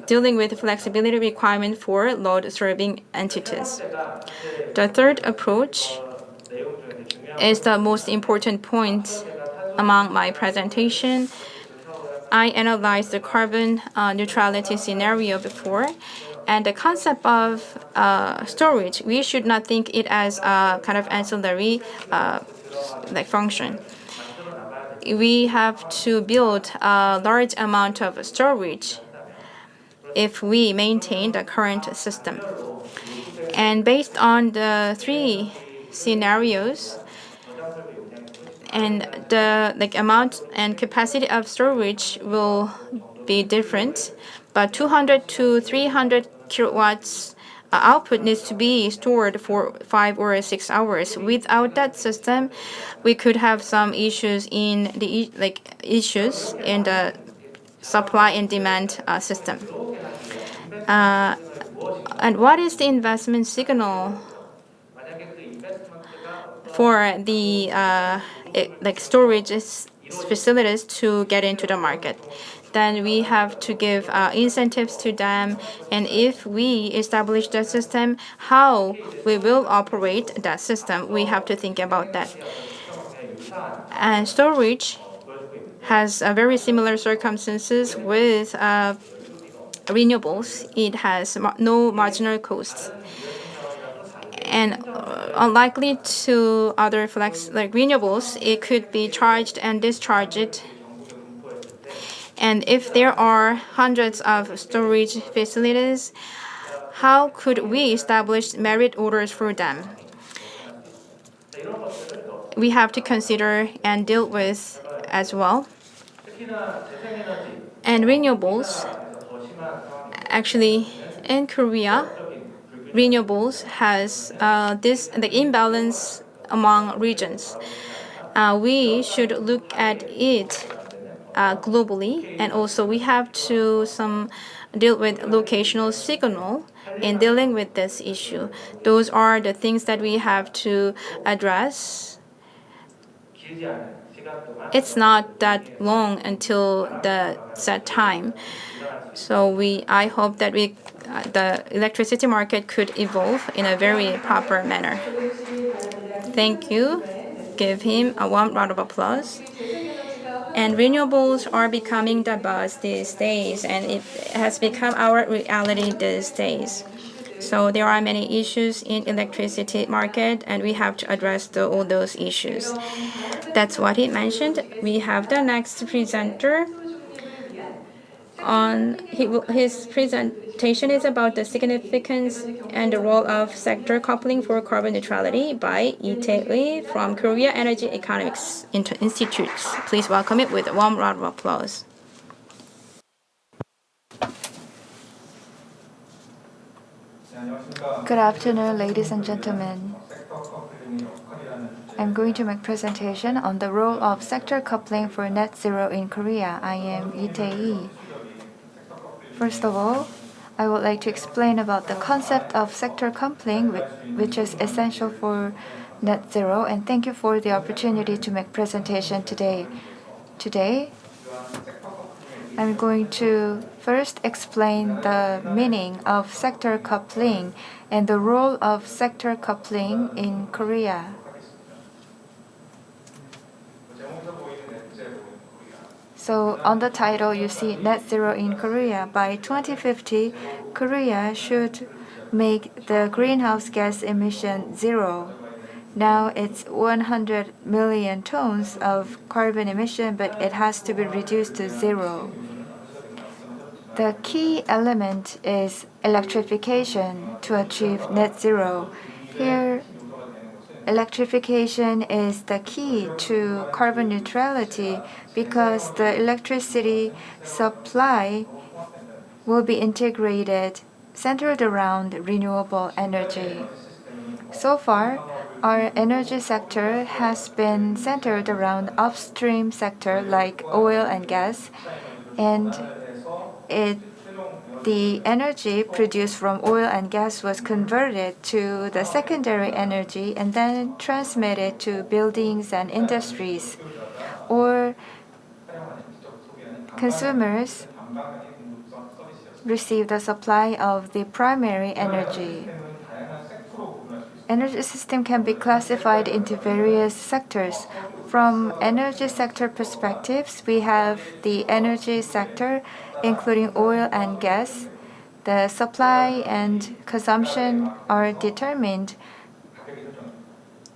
dealing with flexibility requirement for load serving entities. The third approach is the most important point among my presentation. I analyzed the carbon neutrality scenario before, and the concept of storage, we should not think it as a kind of ancillary function. We have to build a large amount of storage if we maintain the current system. And based on the three scenarios, and the amount and capacity of storage will be different, but 200 to 300 kilowatts output needs to be stored for 5 or 6 hours. Without that system, we could have some issues in the supply and demand system. And what is the investment signal for the storage facilities to get into the market? Then we have to give incentives to them, and if we establish the system, how we will operate that system, we have to think about that. And storage has very similar circumstances with renewables. It has no marginal costs, and unlikely to other renewables, it could be charged and discharged. And if there are hundreds of storage facilities, how could we establish merit orders for them? We have to consider and deal with as well. And renewables, actually in Korea, renewables has this imbalance among regions. We should look at it globally, and also we have to deal with locational signal in dealing with this issue. Those are the things that we have to address. It's not that long until the set time. So I hope that the electricity market could evolve in a very proper manner. Thank you. Give him a warm round of applause. And renewables are becoming the buzz these days, and it has become our reality these days. So there are many issues in electricity market, and we have to address all those issues. That's what he mentioned. We have the next presenter. His presentation is about the significance and the role of sector coupling for carbon neutrality by Lee Tae-ui from Korea Energy Economics Institute. Please welcome it with a warm round of applause. Good afternoon, ladies and gentlemen. I'm going to make presentation on the role of sector coupling for net zero in Korea. I am Lee Tae-ui. First of all, I would like to explain about the concept of sector coupling, which is essential for net zero, and thank you for the opportunity to make presentation today. Today, I'm going to first explain the meaning of sector coupling and the role of sector coupling in Korea. So on the title, you see net zero in Korea. By 2050, Korea should make the greenhouse gas emission zero. Now it's 100 million tons of carbon emission, but it has to be reduced to zero. The key element is electrification to achieve net zero. Here, electrification is the key to carbon neutrality because the electricity supply will be integrated, centered around renewable energy. So far, our energy sector has been centered around upstream sector like oil and gas, and the energy produced from oil and gas was converted to the secondary energy and then transmitted to buildings and industries, or consumers receive the supply of the primary energy. Energy system can be classified into various sectors. From energy sector perspectives, we have the energy sector, including oil and gas. The supply and consumption are determined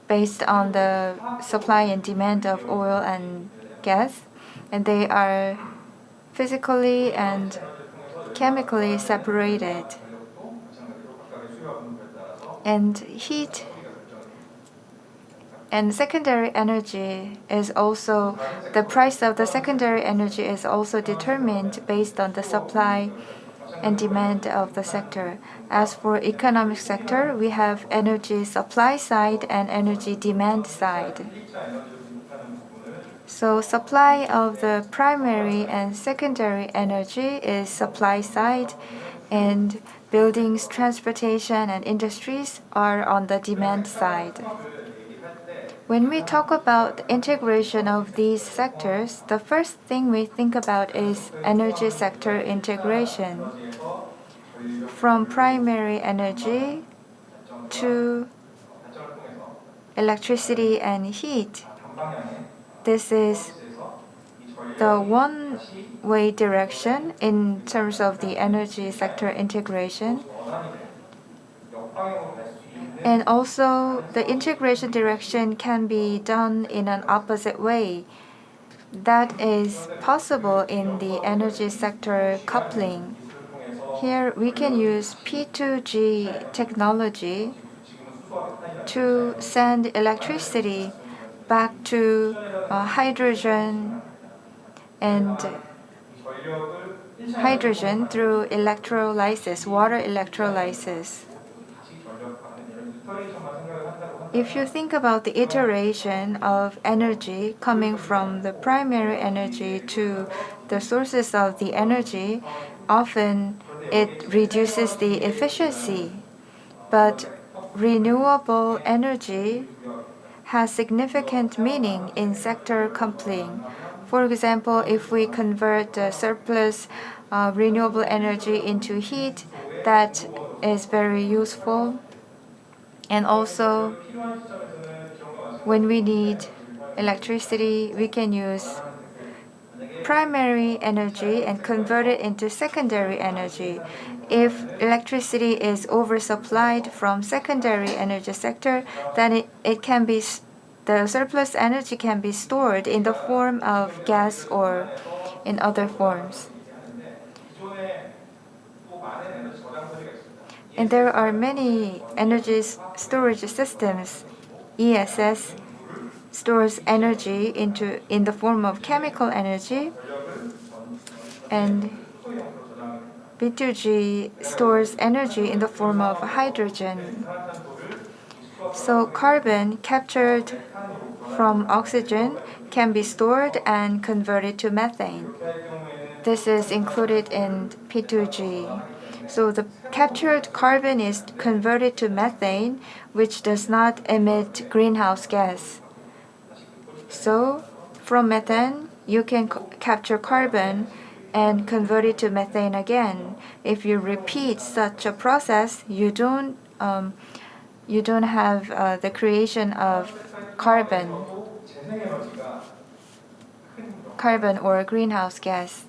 based on the supply and demand of oil and gas, and they are physically and chemically separated. And heat and secondary energy is also, the price of the secondary energy is also determined based on the supply and demand of the sector. As for economic sector, we have energy supply side and energy demand side. So supply of the primary and secondary energy is supply side, and buildings, transportation, and industries are on the demand side. When we talk about the integration of these sectors, the first thing we think about is energy sector integration. From primary energy to electricity and heat. This is the one-way direction in terms of the energy sector integration. And also, the integration direction can be done in an opposite way. That is possible in the energy sector coupling. Here, we can use P2G technology to send electricity back to hydrogen through electrolysis, water electrolysis. If you think about the iteration of energy coming from the primary energy to the sources of the energy, often it reduces the efficiency. But renewable energy has significant meaning in sector coupling. For example, if we convert the surplus renewable energy into heat, that is very useful. And also, when we need electricity, we can use primary energy and convert it into secondary energy. If electricity is oversupplied from secondary energy sector, then the surplus energy can be stored in the form of gas or in other forms. And there are many energy storage systems. ESS stores energy in the form of chemical energy, and B2G stores energy in the form of hydrogen. So carbon captured from oxygen can be stored and converted to methane. This is included in P2G. So the captured carbon is converted to methane, which does not emit greenhouse gas. So from methane, you can capture carbon and convert it to methane again. If you repeat such a process, you don't have the creation of carbon or greenhouse gas.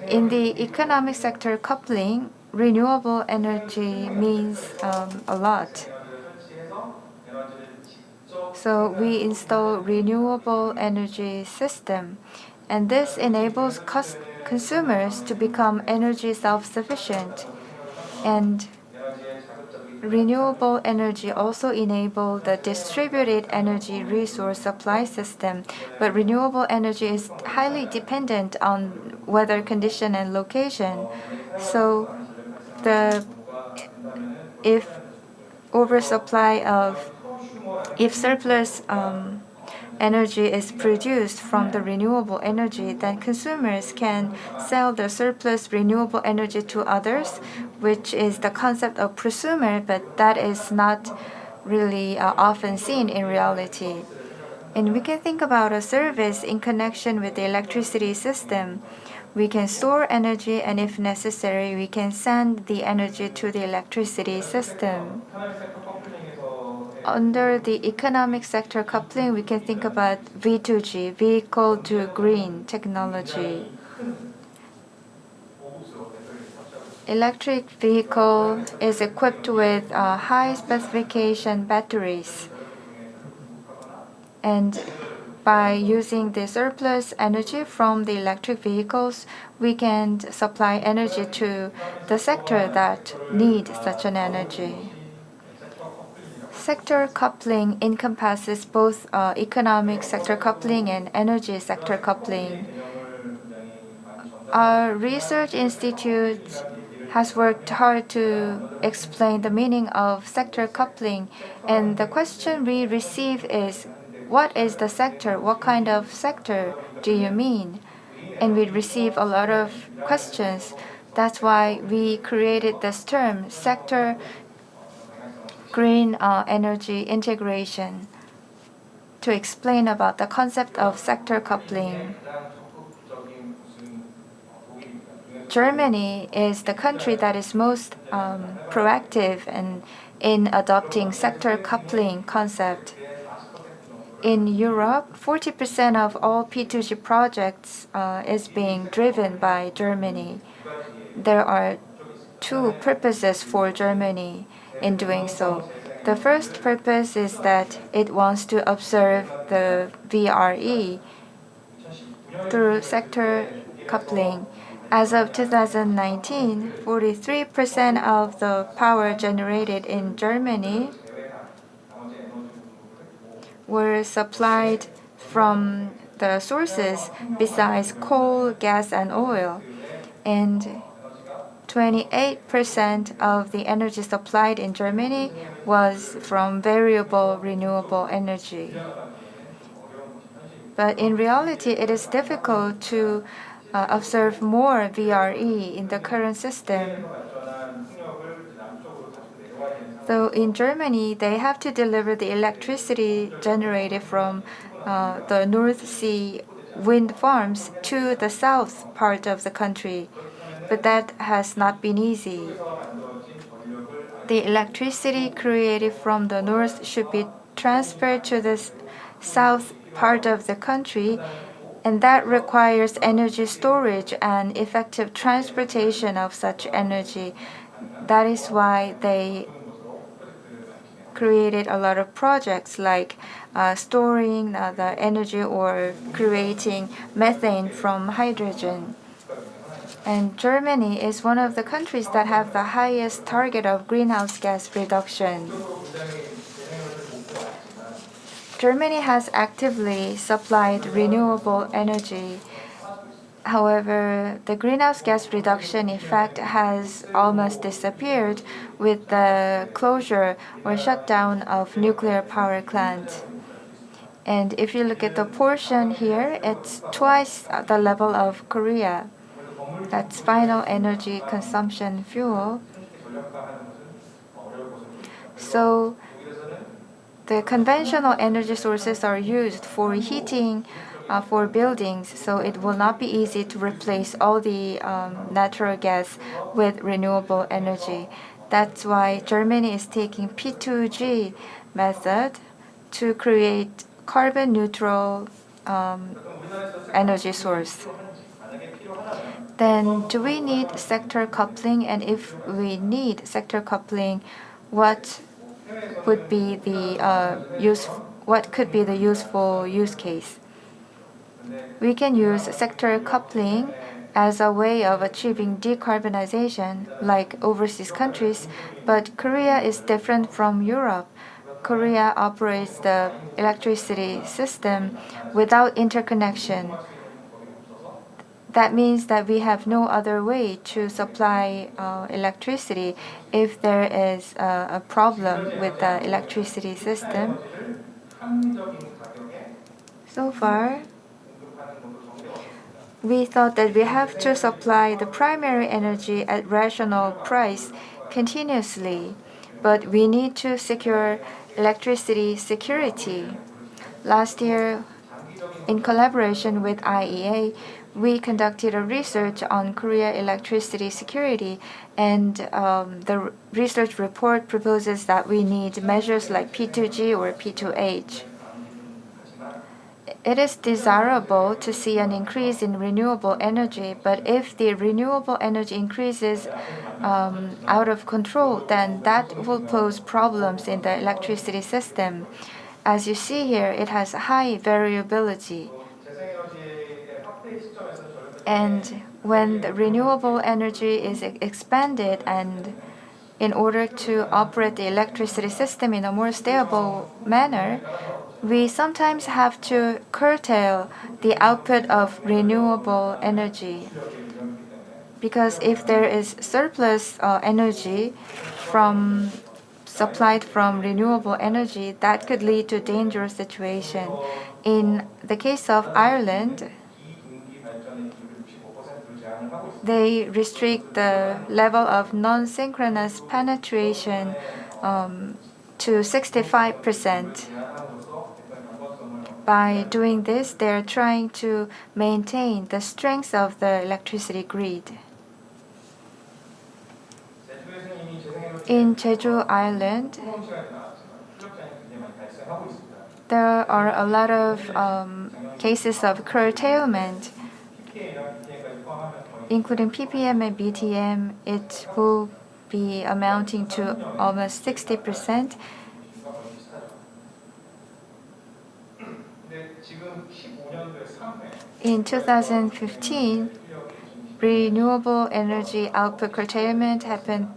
In the economic sector coupling, renewable energy means a lot. So we install renewable energy system, and this enables consumers to become energy self-sufficient. And renewable energy also enable the distributed energy resource supply system, but renewable energy is highly dependent on weather condition and location. So if surplus energy is produced from the renewable energy, then consumers can sell the surplus renewable energy to others, which is the concept of prosumer, but that is not really often seen in reality. And we can think about a service in connection with the electricity system. We can store energy, and if necessary, we can send the energy to the electricity system. Under the economic sector coupling, we can think about V2G, vehicle to green technology. Electric vehicle is equipped with high specification batteries. And by using the surplus energy from the electric vehicles, we can supply energy to the sector that need such an energy. Sector coupling encompasses both economic sector coupling and energy sector coupling. Our research institute has worked hard to explain the meaning of sector coupling, and the question we receive is, what is the sector? What kind of sector do you mean? And we receive a lot of questions. That's why we created this term, sector green energy integration, to explain about the concept of sector coupling. Germany is the country that is most proactive in adopting sector coupling concept. In Europe, 40% of all P2G projects is being driven by Germany. There are two purposes for Germany in doing so. The first purpose is that it wants to observe the VRE through sector coupling. As of 2019, 43% of the power generated in Germany were supplied from the sources besides coal, gas, and oil. And 28% of the energy supplied in Germany was from variable renewable energy. But in reality, it is difficult to observe more VRE in the current system. So in Germany, they have to deliver the electricity generated from the North Sea wind farms to the south part of the country. But that has not been easy. The electricity created from the north should be transferred to the south part of the country, and that requires energy storage and effective transportation of such energy. That is why they created a lot of projects like storing the energy or creating methane from hydrogen. And Germany is one of the countries that have the highest target of greenhouse gas reduction. Germany has actively supplied renewable energy. However, the greenhouse gas reduction effect has almost disappeared with the closure or shutdown of nuclear power plants. And if you look at the portion here, it's twice the level of Korea. That's final energy consumption fuel. So the conventional energy sources are used for heating for buildings, so it will not be easy to replace all the natural gas with renewable energy. That's why Germany is taking P2G method to create carbon neutral energy source. Then do we need sector coupling? And if we need sector coupling, what would be the what could be the useful use case? We can use sector coupling as a way of achieving decarbonization like overseas countries, but Korea is different from Europe. Korea operates the electricity system without interconnection. That means that we have no other way to supply electricity if there is a problem with the electricity system. So far, we thought that we have to supply the primary energy at rational price continuously, but we need to secure electricity security. Last year, in collaboration with IEA, we conducted a research on Korea electricity security, and the research report proposes that we need measures like P2G or P2H. It is desirable to see an increase in renewable energy, but if the renewable energy increases out of control, then that will pose problems in the electricity system. As you see here, it has high variability. And when the renewable energy is expanded, and in order to operate the electricity system in a more stable manner, we sometimes have to curtail the output of renewable energy. Because if there is surplus energy supplied from renewable energy, that could lead to dangerous situation. In the case of Ireland, they restrict the level of non-synchronous penetration to 65%. By doing this, they are trying to maintain the strength of the electricity grid. In Jeju Island, there are a lot of cases of curtailment, including ppm and btm. It will be amounting to almost 60%. In 2015, renewable energy output curtailment happened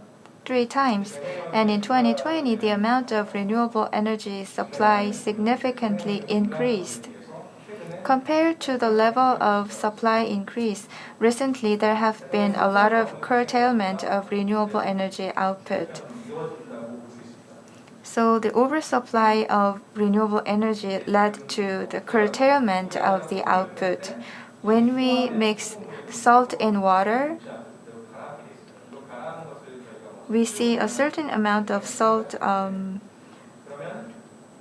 3 times, and in 2020, the amount of renewable energy supply significantly increased. Compared to the level of supply increase, recently there have been a lot of curtailment of renewable energy output. So the oversupply of renewable energy led to the curtailment of the output. When we mix salt in water, we see a certain amount of salt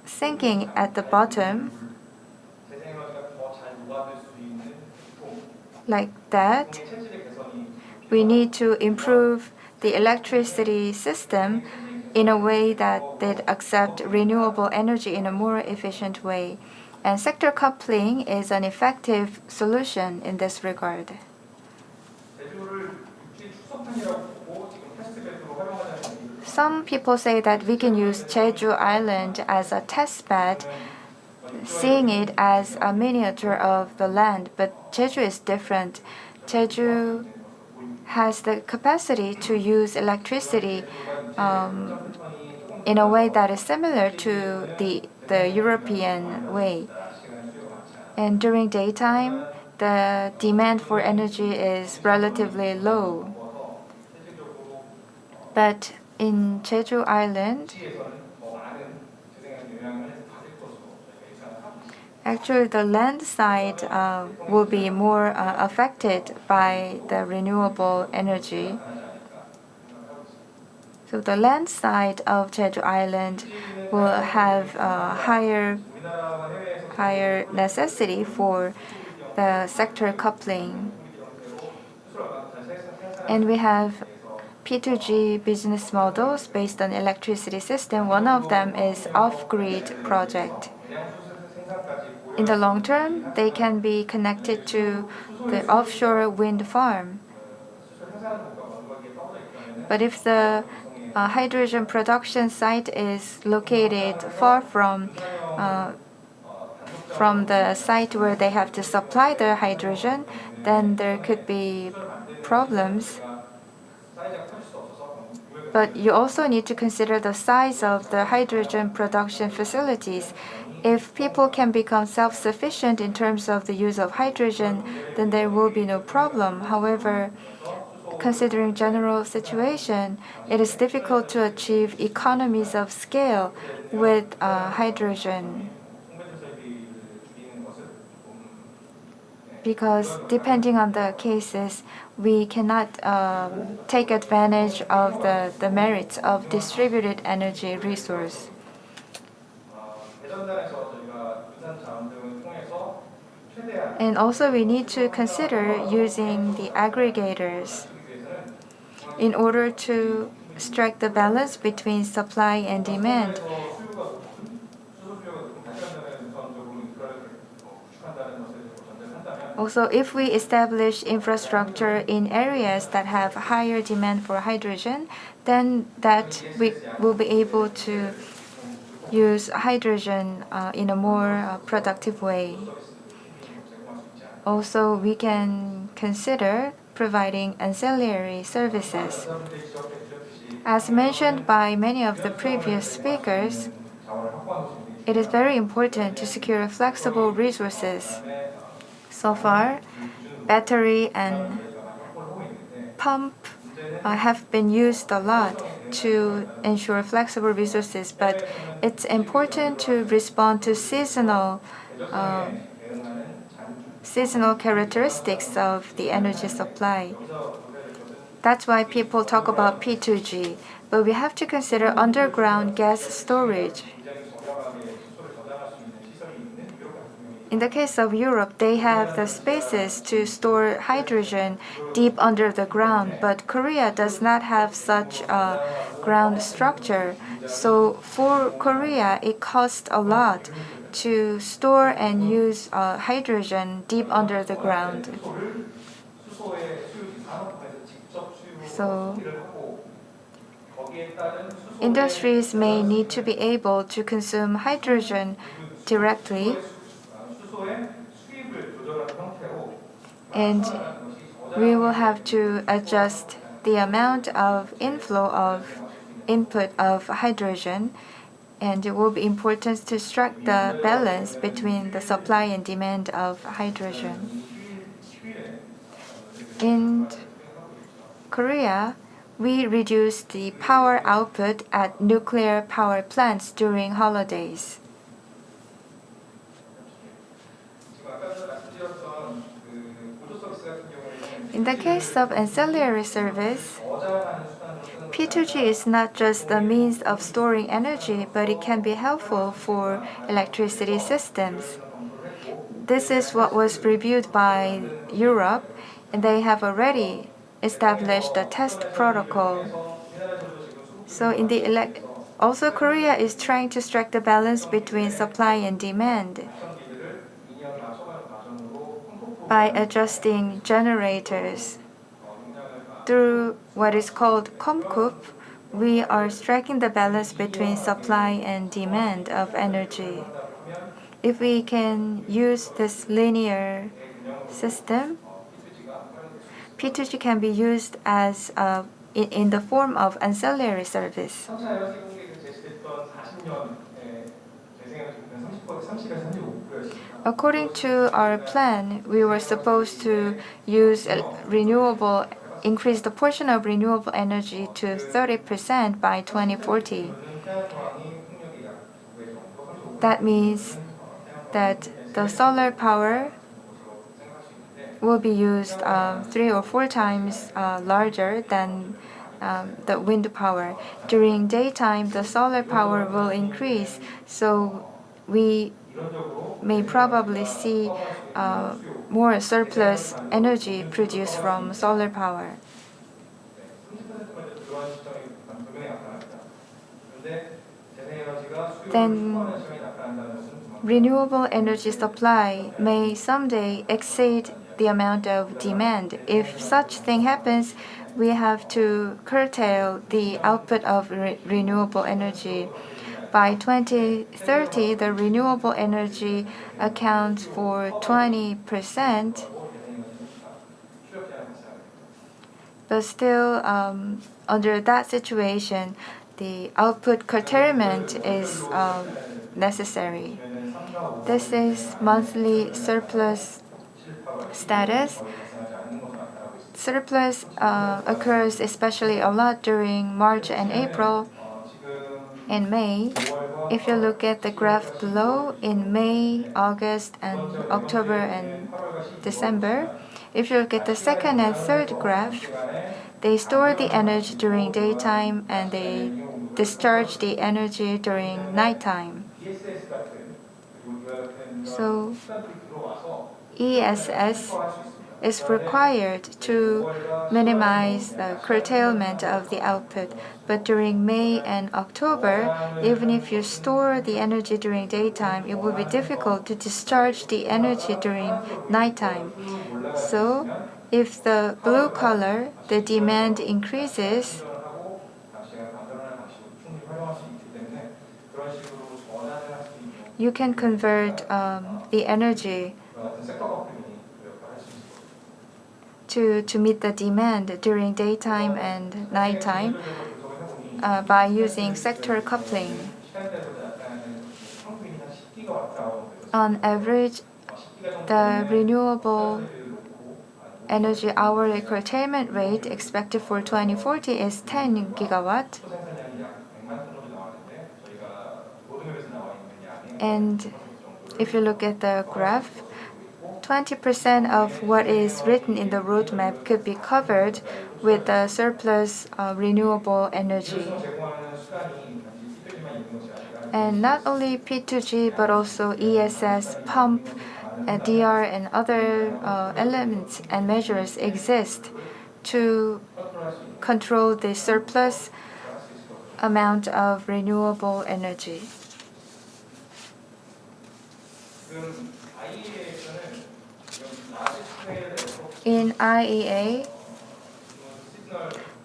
sinking at the bottom, like that. We need to improve the electricity system in a way that they accept renewable energy in a more efficient way. And sector coupling is an effective solution in this regard. Some people say that we can use Jeju Island as a test bed, seeing it as a miniature of the land, but Jeju is different. Jeju has the capacity to use electricity in a way that is similar to the European way. And during daytime, the demand for energy is relatively low. But in Jeju Island, actually the land side will be more affected by the renewable energy. So the land side of Jeju Island will have higher necessity for the sector coupling. And we have P2G business models based on electricity system. One of them is off-grid project. In the long term, they can be connected to the offshore wind farm. But if the hydrogen production site is located far from the site where they have to supply the hydrogen, then there could be problems. But you also need to consider the size of the hydrogen production facilities. If people can become self-sufficient in terms of the use of hydrogen, then there will be no problem. However, considering general situation, it is difficult to achieve economies of scale with hydrogen. Because depending on the cases, we cannot take advantage of the merits of distributed energy resource. And also we need to consider using the aggregators in order to strike the balance between supply and demand. Also, if we establish infrastructure in areas that have higher demand for hydrogen, then that we will be able to use hydrogen in a more productive way. Also, we can consider providing ancillary services. As mentioned by many of the previous speakers, it is very important to secure flexible resources. So far, battery and pump have been used a lot to ensure flexible resources, but it's important to respond to seasonal characteristics of the energy supply. That's why people talk about P2G, but we have to consider underground gas storage. In the case of Europe, they have the spaces to store hydrogen deep under the ground, but Korea does not have such a ground structure. So for Korea, it costs a lot to store and use hydrogen deep under the ground. So industries may need to be able to consume hydrogen directly, and we will have to adjust the amount of inflow of input of hydrogen, and it will be important to strike the balance between the supply and demand of hydrogen. In Korea, we reduced the power output at nuclear power plants during holidays. In the case of ancillary service, P2G is not just the means of storing energy, but it can be helpful for electricity systems. This is what was reviewed by Europe, and they have already established a test protocol. So also Korea is trying to strike the balance between supply and demand by adjusting generators. Through what is called COMCUP, we are striking the balance between supply and demand of energy. If we can use this linear system, P2G can be used as in the form of ancillary service. According to our plan, we were supposed to increase the portion of renewable energy to 30% by 2040. That means that the solar power will be used 3 or 4 times larger than the wind power. During daytime, the solar power will increase, so we may probably see more surplus energy produced from solar power. Then renewable energy supply may someday exceed the amount of demand. If such thing happens, we have to curtail the output of renewable energy. By 2030, the renewable energy accounts for 20%. But still, under that situation, the output curtailment is necessary. This is monthly surplus status. Surplus occurs especially a lot during March and April. In May, if you look at the graph below, in May, August, and October and December, if you look at the second and third graph, they store the energy during daytime and they discharge the energy during nighttime. So ESS is required to minimize the curtailment of the output. But during May and October, even if you store the energy during daytime, it will be difficult to discharge the energy during nighttime. So if the blue color, the demand increases, you can convert the energy to meet the demand during daytime and nighttime by using sector coupling. On average, the renewable energy hourly curtailment rate expected for 2040 is 10 gigawatt. And if you look at the graph, 20% of what is written in the roadmap could be covered with the surplus renewable energy. And not only P2G, but also ESS, pump, DR, and other elements and measures exist to control the surplus amount of renewable energy. In IEA,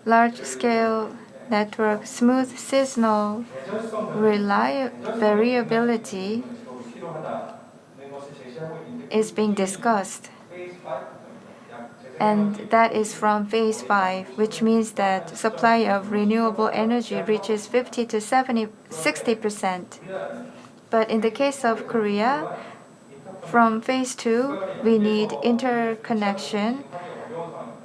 large-scale network smooth seasonal variability is being discussed. And that is from phase 5, which means that supply of renewable energy reaches 50 to 60%. But in the case of Korea, from phase 2, we need interconnection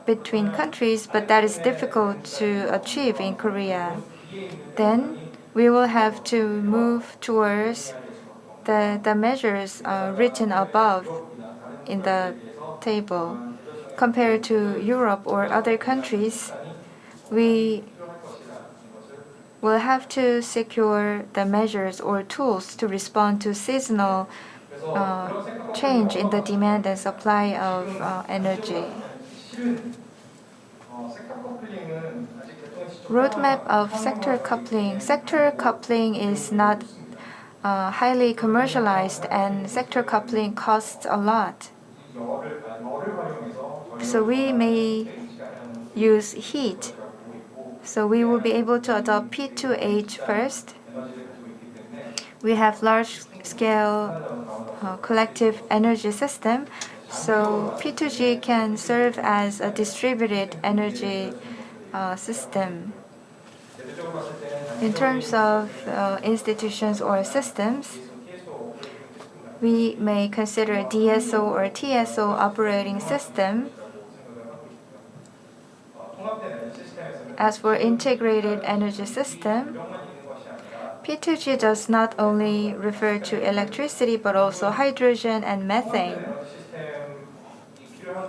between countries, but that is difficult to achieve in Korea. Then we will have to move towards the measures written above in the table. Compared to Europe or other countries, we will have to secure the measures or tools to respond to seasonal change in the demand and supply of energy. Roadmap of sector coupling. Sector coupling is not highly commercialized, and sector coupling costs a lot. So we may use heat. So we will be able to adopt P2H first. We have large-scale collective energy system. So P2G can serve as a distributed energy system. In terms of institutions or systems, we may consider DSO or TSO operating system. As for integrated energy system, P2G does not only refer to electricity but also hydrogen and methane.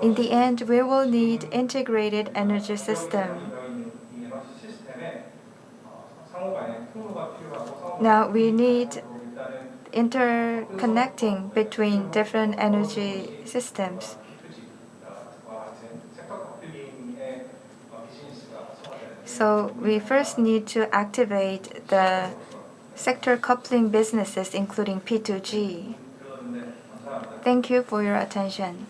In the end, we will need integrated energy system. Now we need interconnecting between different energy systems. So we first need to activate the sector coupling businesses, including P2G. Thank you for your attention.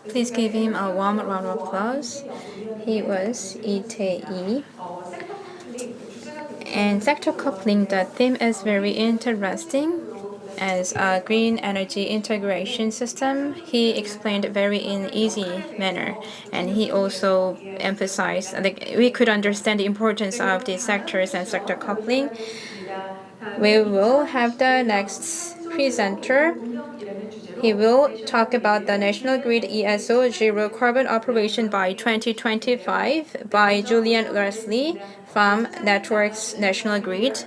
Please give him a warm round of applause. He was Lee Tae-lee. And sector coupling, the theme is very interesting. As a green energy integration system, he explained very in easy manner, and he also emphasized that we could understand the importance of these sectors and sector coupling. We will have the next presenter. He will talk about the National Grid ESO Zero Carbon Operation by 2025 by Julian Leslie from Networks National Grid.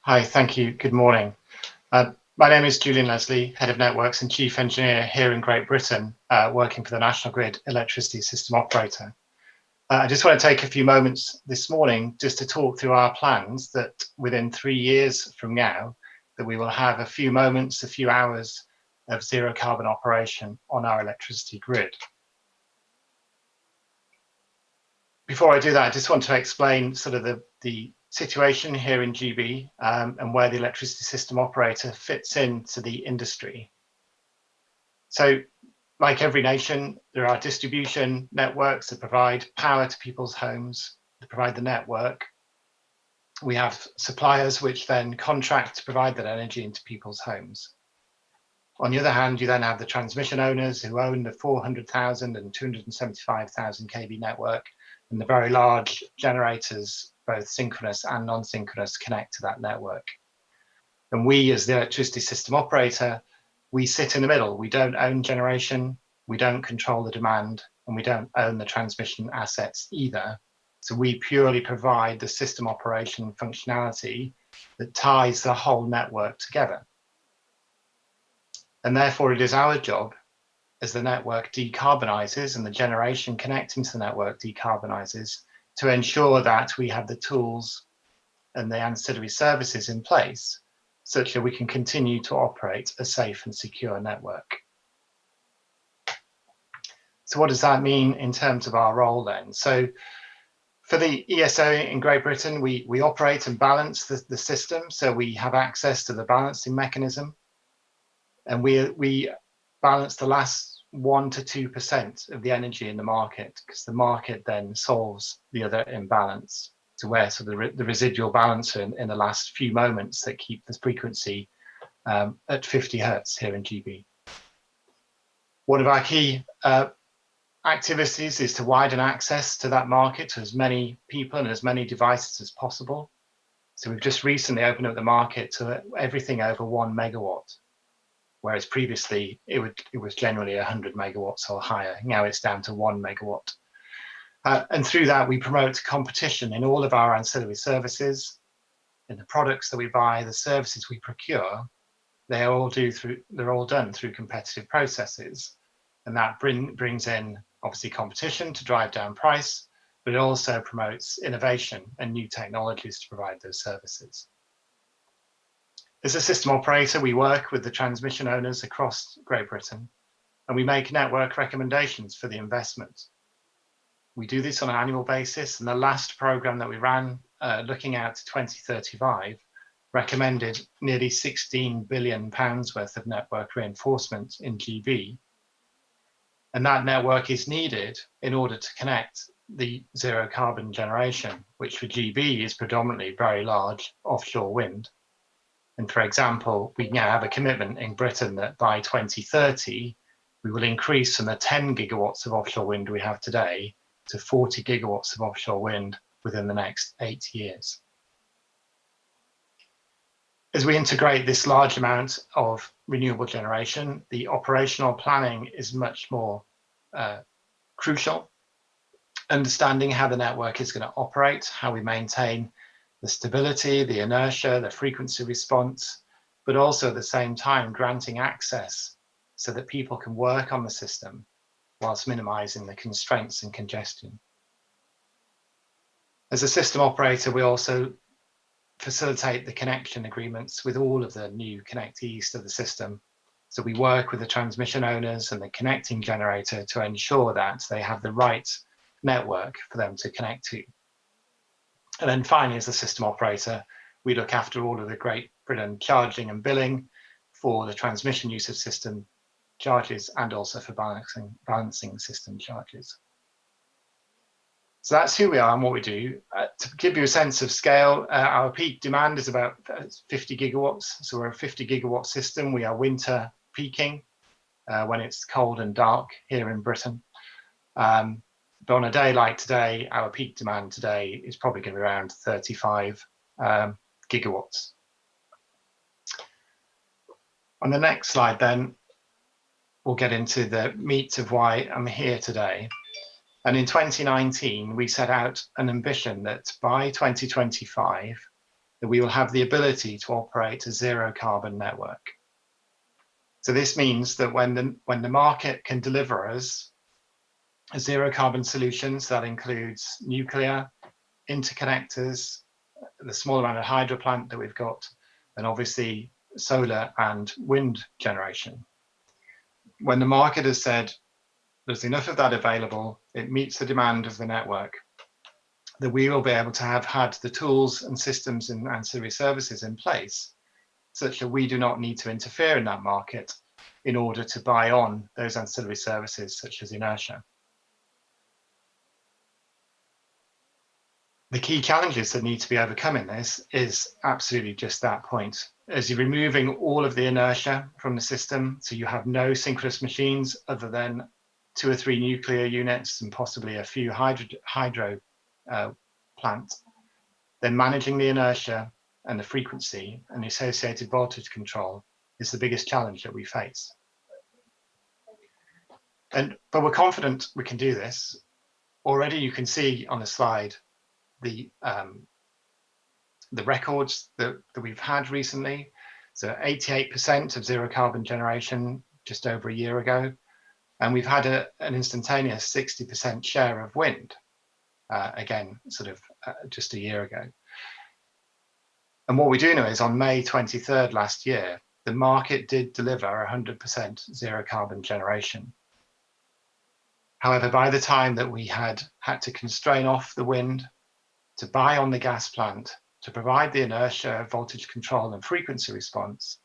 Hi, thank you. Good morning. My name is Julian Leslie, Head of Networks and Chief Engineer here in Great Britain, working for the National Grid Electricity System Operator. I just want to take a few moments this morning just to talk through our plans that within 3 years from now, that we will have a few moments, a few hours of zero carbon operation on our electricity grid. Before I do that, I just want to explain sort of the situation here in GB and where the electricity system operator fits into the industry. So, like every nation, there are distribution networks that provide power to people's homes, that provide the network. We have suppliers which then contract to provide that energy into people's homes. On the other hand, you then have the transmission owners who own the 400,000 and 275,000 kV network, and the very large generators, both synchronous and non-synchronous, connect to that network. And we, as the electricity system operator, we sit in the middle. We don't own generation, we don't control the demand, and we don't own the transmission assets either. So we purely provide the system operation functionality that ties the whole network together. And therefore, it is our job, as the network decarbonizes and the generation connecting to the network decarbonizes, to ensure that we have the tools and the ancillary services in place such that we can continue to operate a safe and secure network. So what does that mean in terms of our role then? So for the ESO in Great Britain, we operate and balance the system. So we have access to the balancing mechanism, and we balance the last 1 to 2% of the energy in the market, because the market then solves the other imbalance to where so the residual balancer in the last few moments that keep the frequency at 50 hertz here in GB. One of our key activities is to widen access to that market to as many people and as many devices as possible. So we've just recently opened up the market to everything over 1 megawatt, whereas previously it was generally 100 megawatts or higher. Now it's down to 1 megawatt. And through that, we promote competition in all of our ancillary services, in the products that we buy, the services we procure. They're all done through competitive processes. And that brings in obviously competition to drive down price, but it also promotes innovation and new technologies to provide those services. As a system operator, we work with the transmission owners across Great Britain, and we make network recommendations for the investment. We do this on an annual basis, and the last programme that we ran, looking out to 2035, recommended nearly £16 billion worth of network reinforcement in GB. And that network is needed in order to connect the zero carbon generation, which for GB is predominantly very large offshore wind. And for example, we now have a commitment in Britain that by 2030, we will increase from the 10 gigawatts of offshore wind we have today to 40 gigawatts of offshore wind within the next 8 years. As we integrate this large amount of renewable generation, the operational planning is much more crucial. Understanding how the network is going to operate, how we maintain the stability, the inertia, the frequency response, but also at the same time granting access so that people can work on the system whilst minimizing the constraints and congestion. As a system operator, we also facilitate the connection agreements with all of the new connectees to the system. So we work with the transmission owners and the connecting generator to ensure that they have the right network for them to connect to. And then finally, as a system operator, we look after all of the Great Britain charging and billing for the transmission use of system charges and also for balancing system charges. So that's who we are and what we do. To give you a sense of scale, our peak demand is about 50 gigawatts. So we're a 50 gigawatt system. We are winter peaking when it's cold and dark here in Britain. But on a day like today, our peak demand today is probably going to be around 35 gigawatts. On the next slide then, we'll get into the meat of why I'm here today. And in 2019, we set out an ambition that by 2025, that we will have the ability to operate a zero carbon network. So this means that when the market can deliver us a zero carbon solutions, that includes nuclear, interconnectors, the small amount of hydro plant that we've got, and obviously solar and wind generation. When the market has said there's enough of that available, it meets the demand of the network, that we will be able to have had the tools and systems and ancillary services in place such that we do not need to interfere in that market in order to buy on those ancillary services such as inertia. The key challenges that need to be overcome in this is absolutely just that point. As you're removing all of the inertia from the system, so you have no synchronous machines other than 2 or 3 nuclear units and possibly a few hydro plants, then managing the inertia and the frequency and the associated voltage control is the biggest challenge that we face. But we're confident we can do this. Already you can see on the slide the records that we've had recently. So 88% of zero carbon generation just over a year ago. And we've had an instantaneous 60% share of wind, again, sort of just a year ago. And what we do know is on May 23rd last year, the market did deliver 100% zero carbon generation. However, by the time that we had to constrain off the wind, to buy on the gas plant, to provide the inertia, voltage control and frequency response,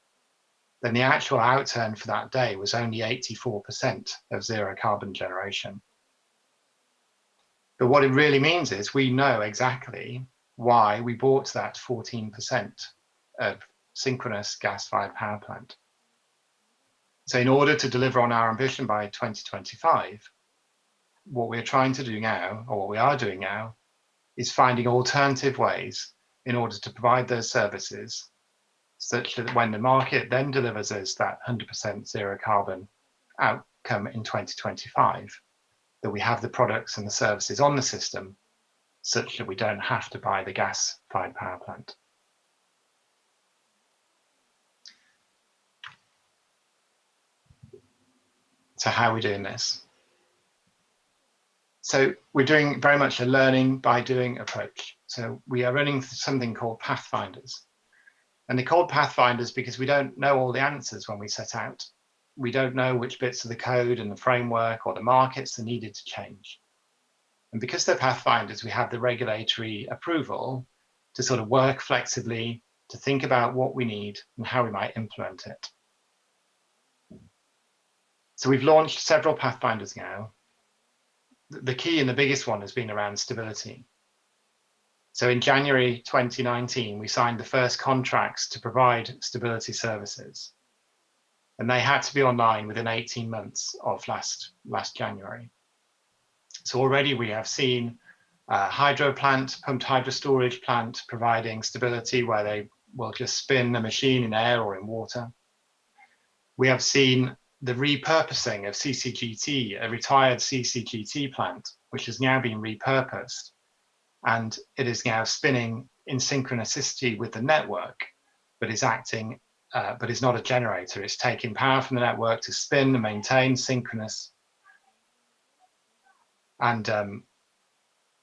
then the actual outturn for that day was only 84% of zero carbon generation. But what it really means is we know exactly why we bought that 14% of synchronous gas-fired power plant. So in order to deliver on our ambition by 2025, what we're trying to do now, or what we are doing now, is finding alternative ways in order to provide those services such that when the market then delivers us that 100% zero carbon outcome in 2025, that we have the products and the services on the system such that we don't have to buy the gas-fired power plant. So how are we doing this? So we're doing very much a learning by doing approach. So we are running something called pathfinders. And they're called pathfinders because we don't know all the answers when we set out. We don't know which bits of the code and the framework or the markets are needed to change. And because they're pathfinders, we have the regulatory approval to sort of work flexibly, to think about what we need and how we might implement it. So we've launched several pathfinders now. The key and the biggest one has been around stability. So in January 2019, we signed the first contracts to provide stability services. And they had to be online within 18 months of last January. So already we have seen a hydro plant, pumped hydro storage plant providing stability where they will just spin the machine in air or in water. We have seen the repurposing of CCGT, a retired CCGT plant, which has now been repurposed. And it is now spinning in synchronicity with the network, but is acting, but is not a generator. It's taking power from the network to spin and maintain synchronous. And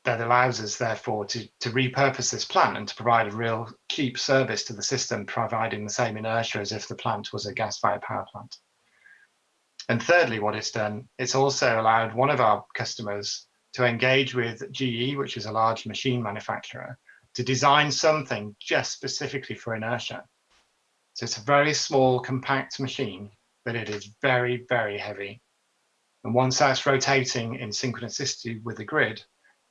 that allows us, therefore, to repurpose this plant and to provide a real cheap service to the system, providing the same inertia as if the plant was a gas-fired power plant. And thirdly, what it's done, it's also allowed one of our customers to engage with GE, which is a large machine manufacturer, to design something just specifically for inertia. So it's a very small, compact machine, but it is very, very heavy. And once that's rotating in synchronicity with the grid,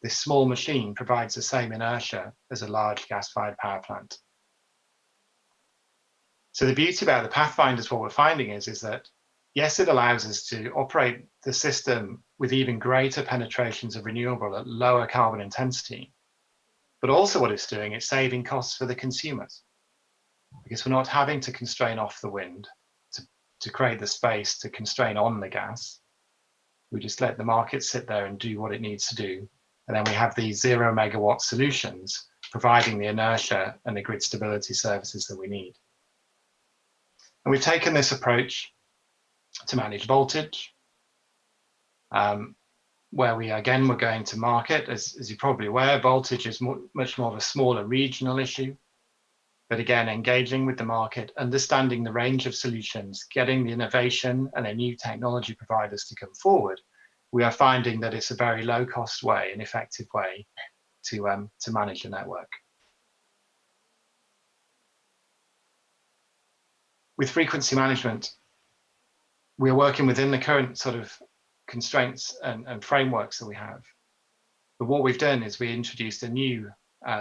this small machine provides the same inertia as a large gas-fired power plant. So the beauty about the pathfinders, what we're finding is that, yes, it allows us to operate the system with even greater penetrations of renewable at lower carbon intensity. But also what it's doing, it's saving costs for the consumers, because we're not having to constrain off the wind to create the space to constrain on the gas. We just let the market sit there and do what it needs to do. And then we have these 0 megawatt solutions providing the inertia and the grid stability services that we need. And we've taken this approach to manage voltage, where we're going to market. As you're probably aware, voltage is much more of a smaller regional issue. But again, engaging with the market, understanding the range of solutions, getting the innovation and the new technology providers to come forward, we are finding that it's a very low-cost way, an effective way to manage the network. With frequency management, we're working within the current sort of constraints and frameworks that we have. But what we've done is we introduced a new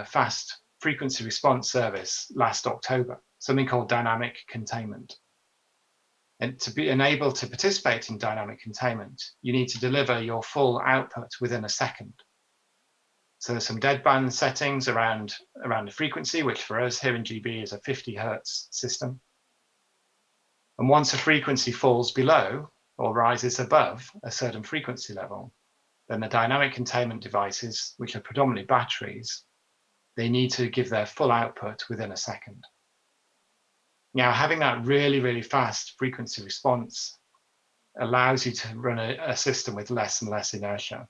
fast frequency response service last October, something called dynamic containment. And to be enabled to participate in dynamic containment, you need to deliver your full output within a second. So there's some deadband settings around the frequency, which for us here in GB is a 50 Hertz system. And once a frequency falls below or rises above a certain frequency level, then the dynamic containment devices, which are predominantly batteries, they need to give their full output within a second. Now, having that really, really fast frequency response allows you to run a system with less and less inertia.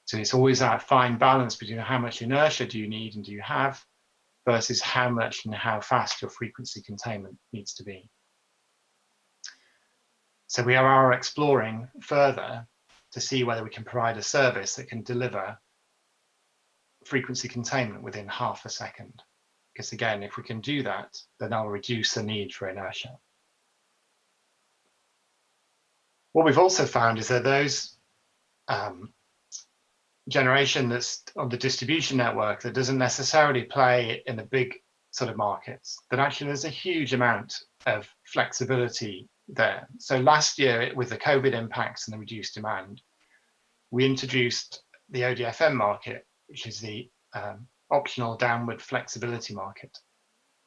So it's always that fine balance between how much inertia do you need and do you have versus how much and how fast your frequency containment needs to be. So we are exploring further to see whether we can provide a service that can deliver frequency containment within half a second. Because again, if we can do that, then that'll reduce the need for inertia. What we've also found is that those generation that's on the distribution network that doesn't necessarily play in the big sort of markets, that actually there's a huge amount of flexibility there. So last year, with the COVID impacts and the reduced demand, we introduced the ODFM market, which is the optional downward flexibility market.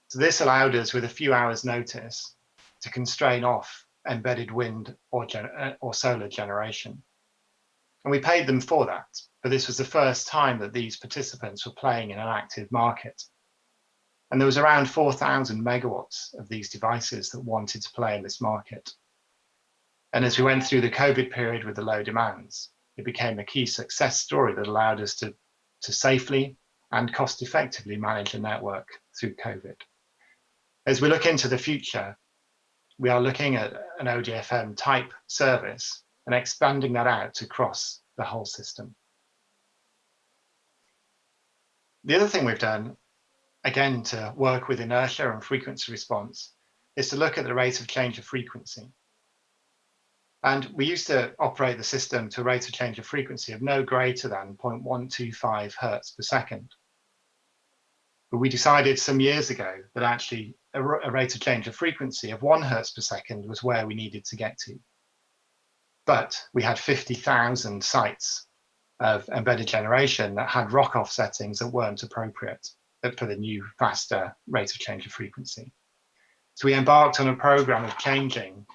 So this allowed us, with a few hours notice, to constrain off embedded wind or solar generation. And we paid them for that, but this was the first time that these participants were playing in an active market. And there was around 4,000 megawatts of these devices that wanted to play in this market. And as we went through the COVID period with the low demands, it became a key success story that allowed us to safely and cost effectively manage the network through COVID. As we look into the future, we are looking at an ODFM type service and expanding that out across the whole system. The other thing we've done, again, to work with inertia and frequency response, is to look at the rate of change of frequency. And we used to operate the system to a rate of change of frequency of no greater than 0.125 hertz per second. But we decided some years ago that actually a rate of change of frequency of 1 hertz per second was where we needed to get to. But we had 50,000 sites of embedded generation that had rock-off settings that weren't appropriate for the new, faster rate of change of frequency. So we embarked on a program of changing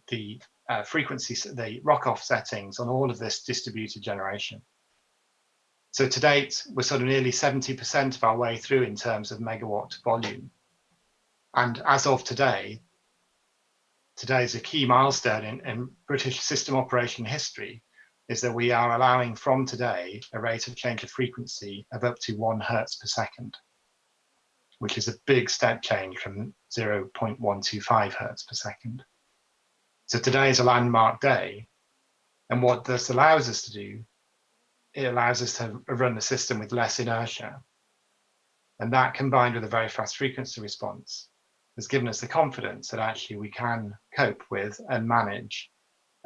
the the rock-off settings on all of this distributed generation. So to date, we're sort of nearly 70% of our way through in terms of megawatt volume. And as of today is a key milestone in British system operation history, is that we are allowing from today a rate of change of frequency of up to 1 hertz per second, which is a big step change from 0.125 hertz per second. So today is a landmark day. And what this allows us to do, it allows us to run the system with less inertia. And that, combined with a very fast frequency response, has given us the confidence that actually we can cope with and manage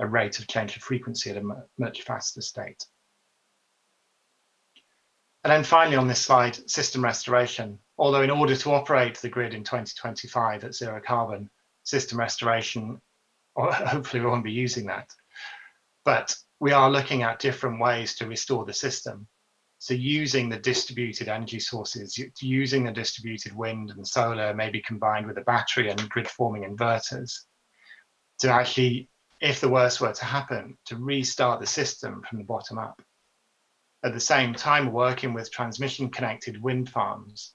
a rate of change of frequency at a much faster state. And then finally on this slide, system restoration. Although in order to operate the grid in 2025 at zero carbon, system restoration, or hopefully we won't be using that. But we are looking at different ways to restore the system. So using the distributed energy sources, using the distributed wind and solar, maybe combined with a battery and grid forming inverters, to actually, if the worst were to happen, to restart the system from the bottom up. At the same time, working with transmission connected wind farms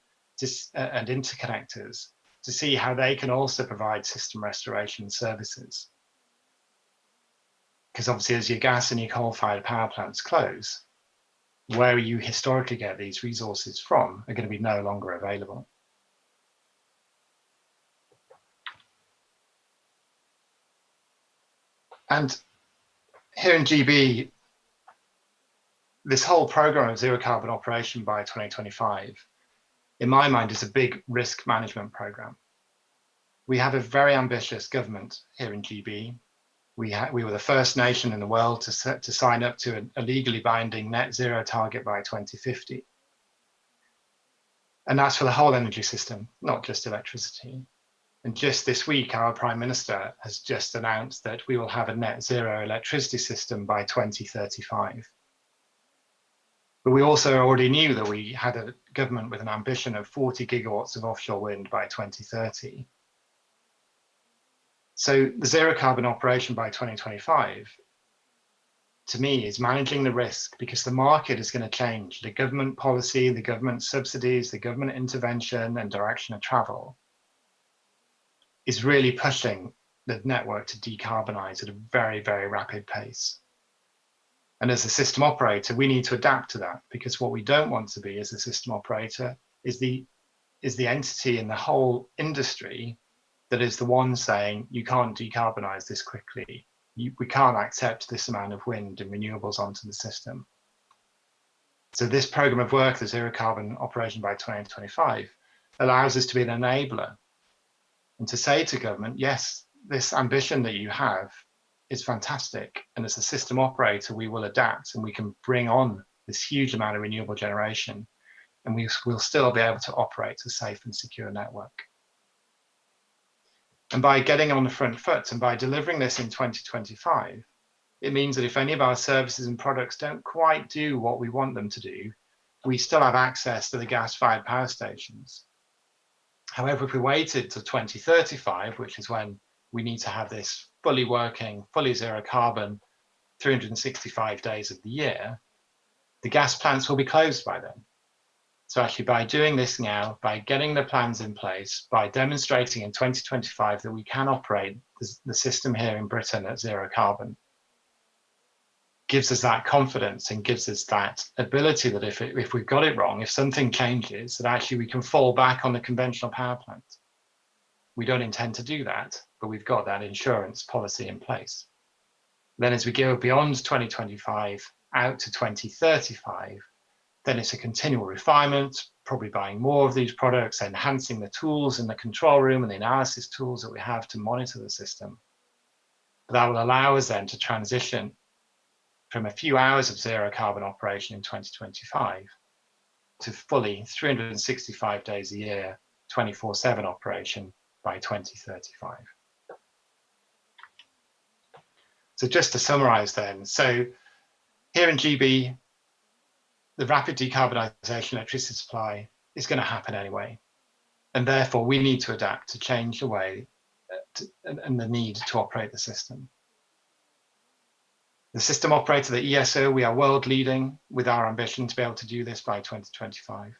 and interconnectors to see how they can also provide system restoration services. Because obviously as your gas and your coal-fired power plants close, where you historically get these resources from are going to be no longer available. And here in GB, this whole program of zero carbon operation by 2025, in my mind, is a big risk management program. We have a very ambitious government here in GB. We were the first nation in the world to sign up to a legally binding net zero target by 2050. And that's for the whole energy system, not just electricity. And just this week, our Prime Minister has just announced that we will have a net zero electricity system by 2035. But we also already knew that we had a government with an ambition of 40 gigawatts of offshore wind by 2030. So the zero carbon operation by 2025, to me, is managing the risk, because the market is going to change. The government policy, the government subsidies, the government intervention and direction of travel is really pushing the network to decarbonize at a very, very rapid pace. And as a system operator, we need to adapt to that, because what we don't want to be as a system operator is the entity in the whole industry that is the one saying, you can't decarbonize this quickly. We can't accept this amount of wind and renewables onto the system. So this program of work, the zero carbon operation by 2025, allows us to be an enabler and to say to government, yes, this ambition that you have is fantastic. And as a system operator, we will adapt and we can bring on this huge amount of renewable generation, and we will still be able to operate a safe and secure network. And by getting on the front foot and by delivering this in 2025, it means that if any of our services and products don't quite do what we want them to do, we still have access to the gas-fired power stations. However, if we waited to 2035, which is when we need to have this fully working, fully zero carbon, 365 days of the year, the gas plants will be closed by then. So actually by doing this now, by getting the plans in place, by demonstrating in 2025 that we can operate the system here in Britain at zero carbon, gives us that confidence and gives us that ability that if we've got it wrong, if something changes, that actually we can fall back on the conventional power plant. We don't intend to do that, but we've got that insurance policy in place. Then as we go beyond 2025 out to 2035, then it's a continual refinement, probably buying more of these products, enhancing the tools in the control room and the analysis tools that we have to monitor the system. But that will allow us then to transition from a few hours of zero carbon operation in 2025 to fully 365 days a year, 24/7 operation by 2035. So just to summarize then, so here in GB, the rapid decarbonisation electricity supply is going to happen anyway. And therefore we need to adapt to change the way and the need to operate the system. The system operator, the ESO, we are world leading with our ambition to be able to do this by 2025.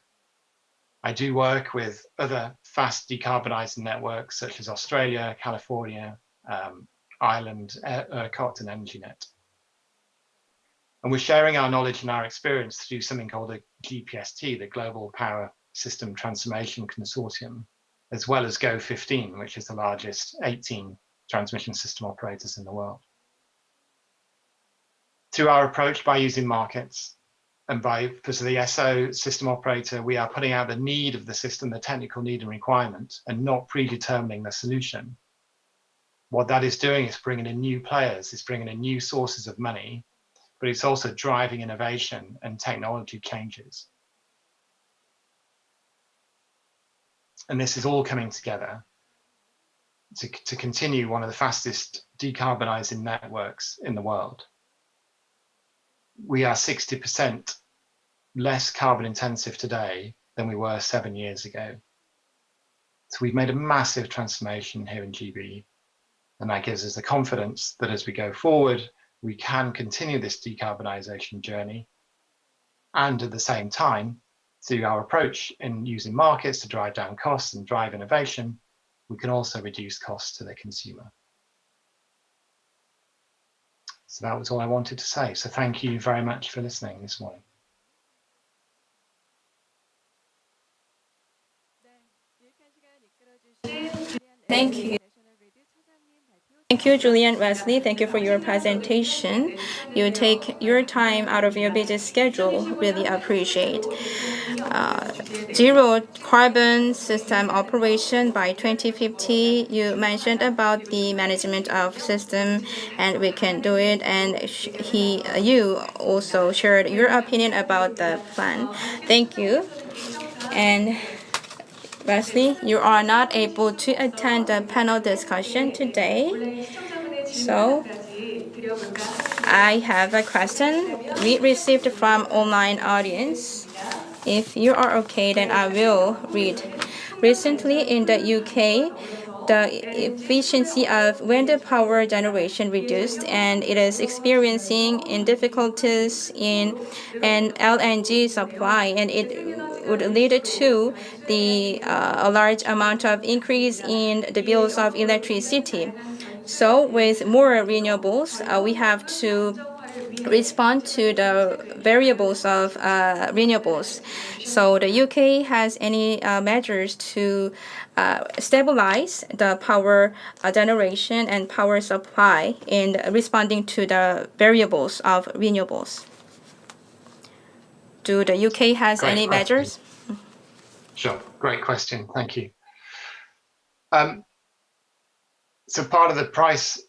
I do work with other fast decarbonising networks such as Australia, California, Ireland, ERCOT and EnergyNet. And we're sharing our knowledge and our experience to do something called the GPST, the Global Power System Transformation Consortium, as well as Go15, which is the largest 18 transmission system operators in the world. Through our approach by using markets and for the SO system operator, we are putting out the need of the system, the technical need and requirement, and not predetermining the solution. What that is doing is bringing in new players, it's bringing in new sources of money, but it's also driving innovation and technology changes. And this is all coming together to continue one of the fastest decarbonising networks in the world. We are 60% less carbon intensive today than we were 7 years ago. So we've made a massive transformation here in GB, and that gives us the confidence that as we go forward, we can continue this decarbonisation journey. And at the same time, through our approach in using markets to drive down costs and drive innovation, we can also reduce costs to the consumer. So that was all I wanted to say. So thank you very much for listening this morning. Thank you. Thank you, Julian Wesley. Thank you for your presentation. You take your time out of your busy schedule. Really appreciate. Zero carbon system operation by 2050. You mentioned about the management of system, and we can do it. And you also shared your opinion about the plan. Thank you. And Wesley, you are not able to attend the panel discussion today. So I have a question we received from online audience. If you are okay, then I will read. Recently in the UK, the efficiency of wind power generation reduced, and it is experiencing difficulties in an LNG supply, and it would lead to a large amount of increase in the bills of electricity. So with more renewables, we have to respond to the variables of renewables. So the UK has any measures to stabilize the power generation and power supply in responding to the variables of renewables? Do the UK has any measures? Sure, great question, thank you. So part of the price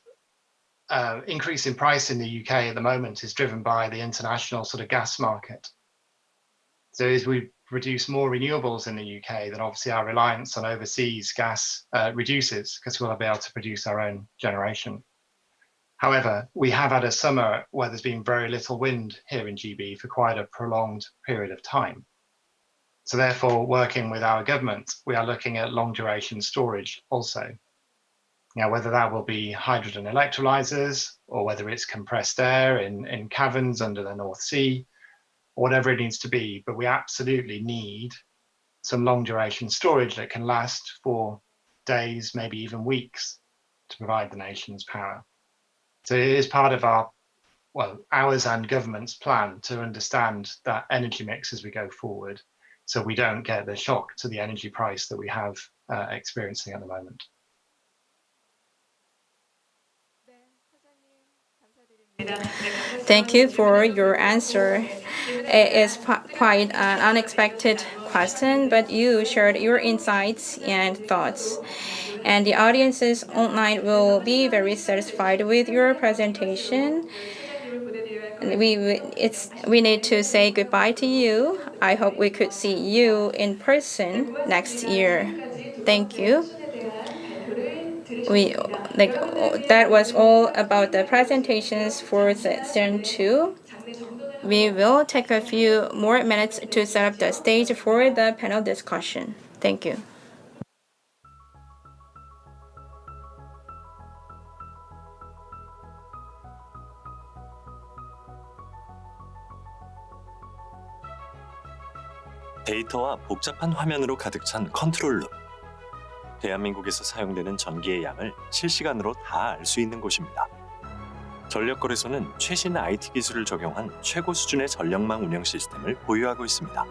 increase in price in the UK at the moment is driven by the international sort of gas market. So as we produce more renewables in the UK, then obviously our reliance on overseas gas reduces because we'll be able to produce our own generation. However, we have had a summer where there's been very little wind here in GB for quite a prolonged period of time. So therefore, working with our government, we are looking at long duration storage also. Now, whether that will be hydrogen electrolyzers or whether it's compressed air in caverns under the North Sea, or whatever it needs to be, but we absolutely need some long duration storage that can last for days, maybe even weeks, to provide the nation's power. So it is part of ours and government's plan to understand that energy mix as we go forward, so we don't get the shock to the energy price that we have experiencing at the moment. Thank you for your answer. It is quite an unexpected question, but you shared your insights and thoughts. And the audiences online will be very satisfied with your presentation. We need to say goodbye to you. I hope we could see you in person next year. Thank you. That was all about the presentations for session 2. We will take a few more minutes to set up the stage for the panel discussion. Thank you. 데이터와 복잡한 화면으로 가득 찬 컨트롤룸. 대한민국에서 사용되는 전기의 양을 실시간으로 다 알 수 있는 곳입니다. 전력거래소는 최신 IT 기술을 적용한 최고 수준의 전력망 운영 시스템을 보유하고 있습니다.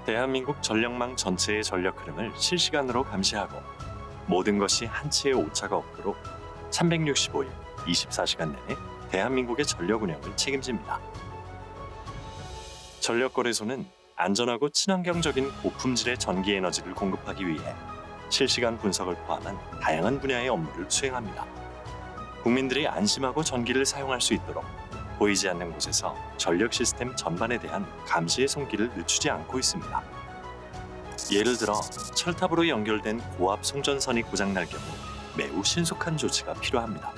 대한민국 전력망 전체의 전력 흐름을 실시간으로 감시하고 모든 것이 한치의 오차가 없도록 365일 24시간 내내 대한민국의 전력 운영을 책임집니다. 전력거래소는 안전하고 친환경적인 고품질의 전기 에너지를 공급하기 위해 실시간 분석을 포함한 다양한 분야의 업무를 수행합니다. 국민들이 안심하고 전기를 사용할 수 있도록 보이지 않는 곳에서 전력 시스템 전반에 대한 감시의 손길을 늦추지 않고 있습니다. 예를 들어 철탑으로 연결된 고압 송전선이 고장날 경우 매우 신속한 조치가 필요합니다.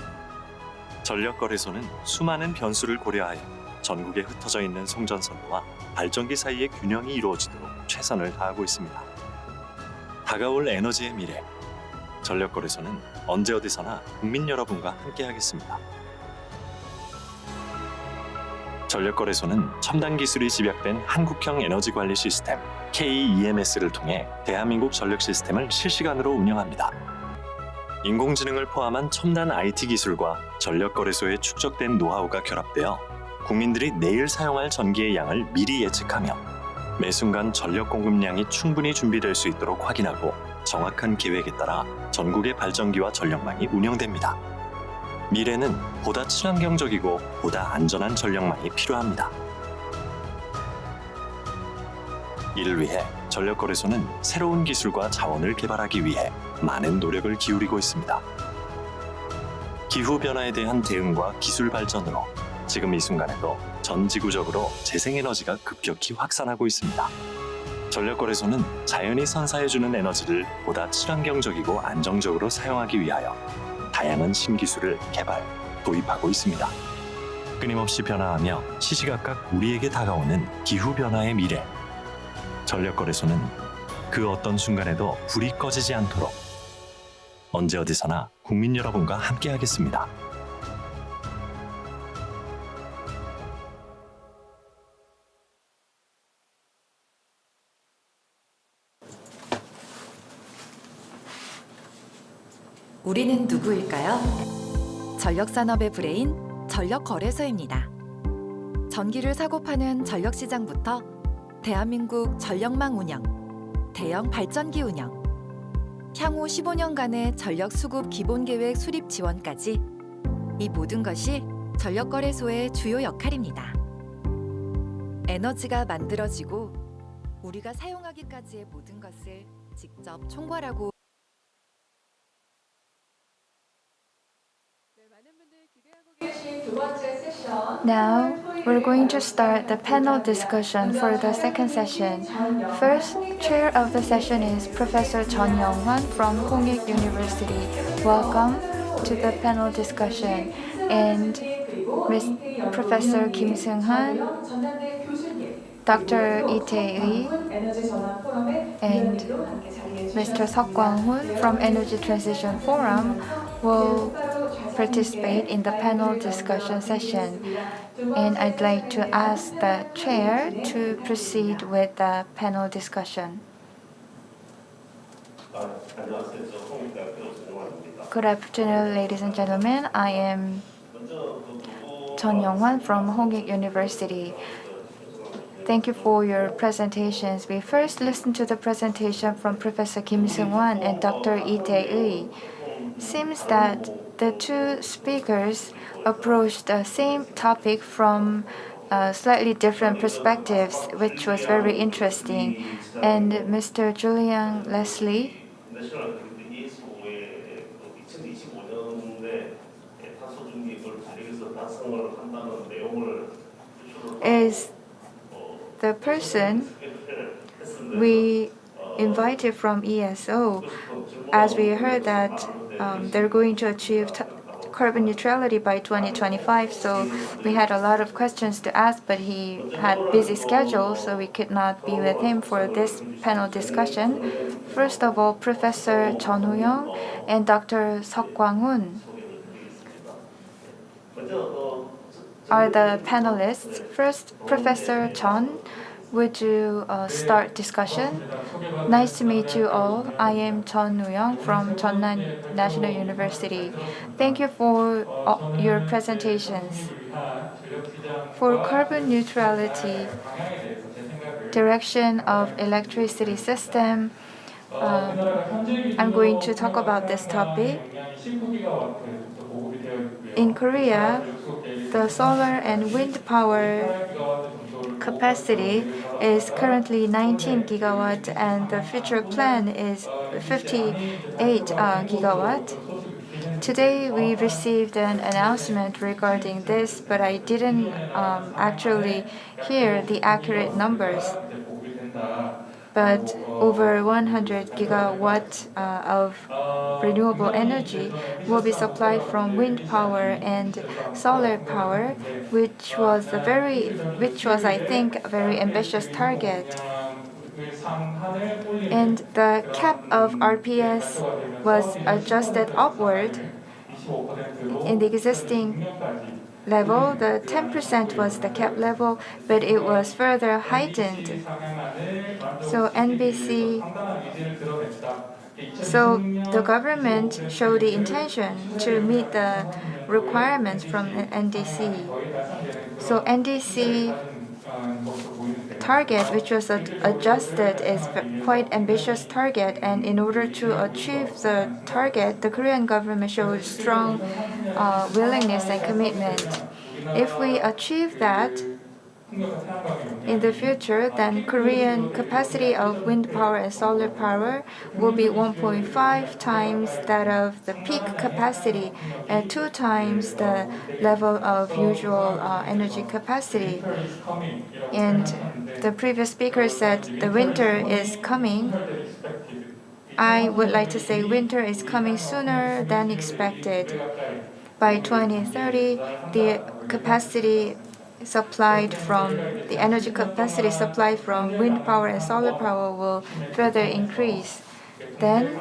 전력거래소는 수많은 변수를 고려하여 전국에 흩어져 있는 송전선과 발전기 사이의 균형이 이루어지도록 최선을 다하고 있습니다. 다가올 에너지의 미래, 전력거래소는 언제 어디서나 국민 여러분과 함께하겠습니다. 전력거래소는 첨단 기술이 집약된 한국형 에너지 관리 시스템 KEMS를 통해 대한민국 전력 시스템을 실시간으로 운영합니다. 인공지능을 포함한 첨단 IT 기술과 전력거래소에 축적된 노하우가 결합되어 국민들이 내일 사용할 전기의 양을 미리 예측하며 매 순간 전력 공급량이 충분히 준비될 수 있도록 확인하고 정확한 계획에 따라 전국의 발전기와 전력망이 운영됩니다. 미래는 보다 친환경적이고 보다 안전한 전력망이 필요합니다. 이를 위해 전력거래소는 새로운 기술과 자원을 개발하기 위해 많은 노력을 기울이고 있습니다. 기후변화에 대한 대응과 기술 발전으로 지금 이 순간에도 전 지구적으로 재생에너지가 급격히 확산하고 있습니다. 전력거래소는 자연이 선사해주는 에너지를 보다 친환경적이고 안정적으로 사용하기 위하여 다양한 신기술을 개발, 도입하고 있습니다. 끊임없이 변화하며 시시각각 우리에게 다가오는 기후변화의 미래. 전력거래소는 그 어떤 순간에도 불이 꺼지지 않도록 언제 어디서나 국민 여러분과 함께하겠습니다. 우리는 누구일까요? 전력산업의 브레인, 전력거래소입니다. 전기를 사고 파는 전력시장부터 대한민국 전력망 운영, 대형 발전기 운영, 향후 15년간의 전력 수급 기본계획 수립 지원까지 이 모든 것이 전력거래소의 주요 역할입니다. 에너지가 만들어지고 우리가 사용하기까지의 모든 것을 직접 총괄하고 Now, we're going to start the panel discussion for the second session. First, chair of the session is Professor Jeon Young-hwan from Coex University. Welcome to the panel discussion. And Professor Kim Seung-han, Dr. Lee Tae-lee and Mr. Seok Kwang-hoon from Energy Transition Forum will participate in the panel discussion session. And I'd like to ask the chair to proceed with the panel discussion. Good afternoon, ladies and gentlemen. I am Chun Young-hwan from Hongik University. Thank you for your presentations. We first listened to the presentation from Professor Kim Seung-wan and Dr. Lee Tae-lee. Seems that the two speakers approached the same topic from slightly different perspectives, which was very interesting. And Mr. Julian Leslie is the person we invited from ESO, as we heard that they're going to achieve carbon neutrality by 2025. So we had a lot of questions to ask, but he had busy schedule, so we could not be with him for this panel discussion. First of all, Professor Chun Ho-young and Dr. Seok Kwang-hoon are the panelists. First, Professor Chun, would you start discussion? Nice to meet you all. I am Chun Ho-young from Jeonnan National University. Thank you for your presentations. For carbon neutrality, direction of electricity system, I'm going to talk about this topic. In Korea, the solar and wind power capacity is currently 19 gigawatt, and the future plan is 58 gigawatt. Today we received an announcement regarding this, but I didn't actually hear the accurate numbers. But over 100 gigawatt of renewable energy will be supplied from wind power and solar power, which was I think a very ambitious target. And the cap of RPS was adjusted upward. In the existing level, the 10% was the cap level, but it was further heightened. So the government showed the intention to meet the requirements from NDC. So NDC target, which was adjusted, is quite ambitious target, and in order to achieve the target, the Korean government showed strong willingness and commitment. If we achieve that in the future, then Korean capacity of wind power and solar power will be 1.5 times that of the peak capacity and 2 times the level of usual energy capacity. And the previous speaker said the winter is coming. I would like to say winter is coming sooner than expected. By 2030, the energy capacity supplied from wind power and solar power will further increase. Then,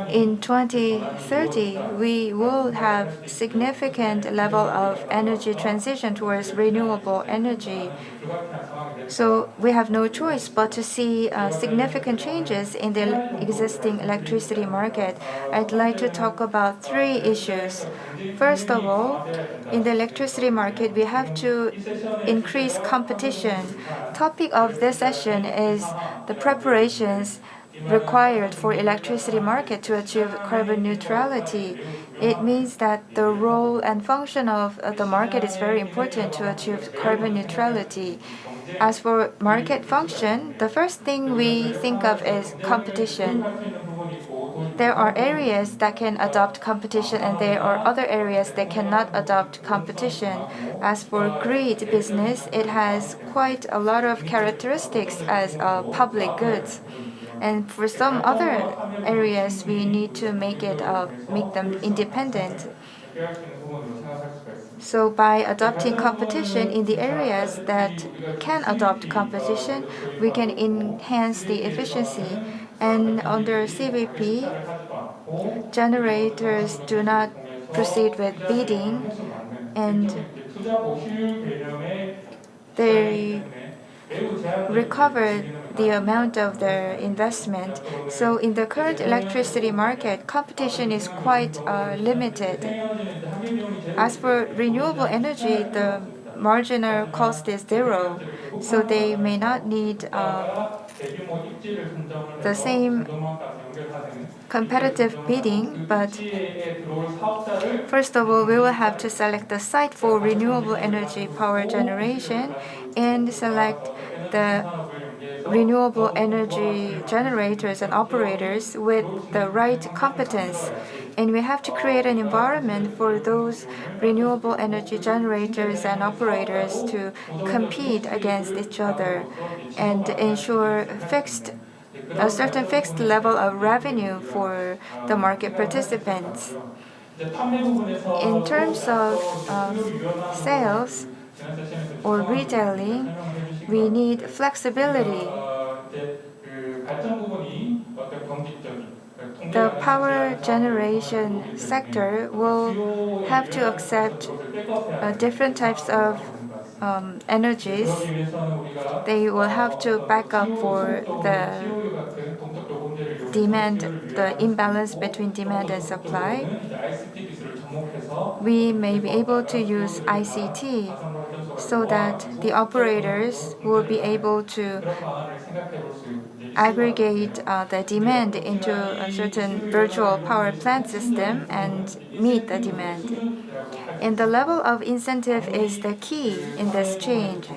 in 2030, we will have significant level of energy transition towards renewable energy. So we have no choice but to see significant changes in the existing electricity market. I'd like to talk about 3 issues. First of all, in the electricity market, we have to increase competition. Topic of this session is the preparations required for electricity market to achieve carbon neutrality. It means that the role and function of the market is very important to achieve carbon neutrality. As for market function, the first thing we think of is competition. There are areas that can adopt competition, and there are other areas that cannot adopt competition. As for grid business, it has quite a lot of characteristics as public goods. And for some other areas, we need to make them independent. So by adopting competition in the areas that can adopt competition, we can enhance the efficiency. And under CVP, generators do not proceed with bidding, and they recover the amount of their investment. So in the current electricity market, competition is quite limited. As for renewable energy, the marginal cost is zero, so they may not need the same competitive bidding, but first of all, we will have to select the site for renewable energy power generation and select the renewable energy generators and operators with the right competence. And we have to create an environment for those renewable energy generators and operators to compete against each other and ensure a certain fixed level of revenue for the market participants. In terms of sales or retailing, we need flexibility. The power generation sector will have to accept different types of energies. They will have to back up for the demand, the imbalance between demand and supply. We may be able to use ICT so that the operators will be able to aggregate the demand into a certain virtual power plant system and meet the demand. And the level of incentive is the key in this change.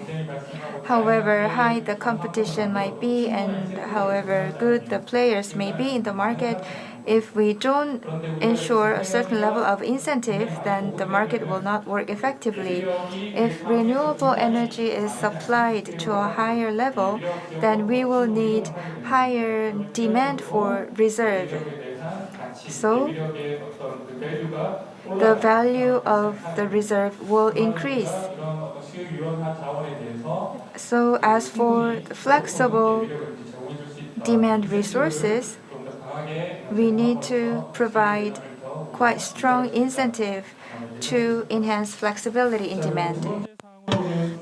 However high the competition might be and however good the players may be in the market, if we don't ensure a certain level of incentive, then the market will not work effectively. If renewable energy is supplied to a higher level, then we will need higher demand for reserve. So the value of the reserve will increase. So as for flexible demand resources, we need to provide quite strong incentive to enhance flexibility in demand.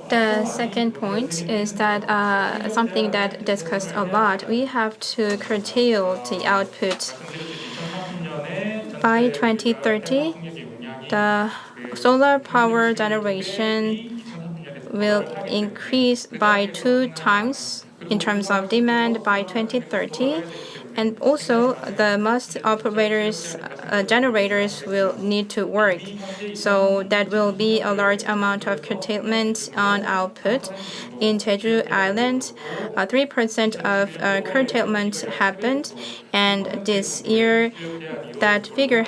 The second point is that something that discussed a lot, we have to curtail the output. By 2030, the solar power generation will increase by 2 times in terms of demand by 2030. And also, the most operators, generators will need to work. So that will be a large amount of curtailment on output. In Jeju Island, 3% of curtailment happened, and this year, that figure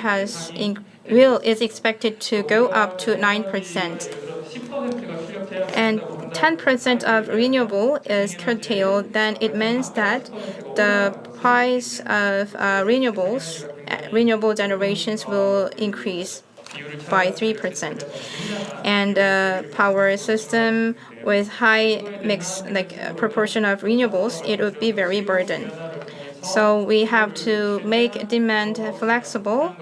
is expected to go up to 9%. And 10% of renewable is curtailed, then it means that the price of renewable generations will increase by 3%. And power system with high mix, proportion of renewables, it would be very burdened. So we have to make demand flexible.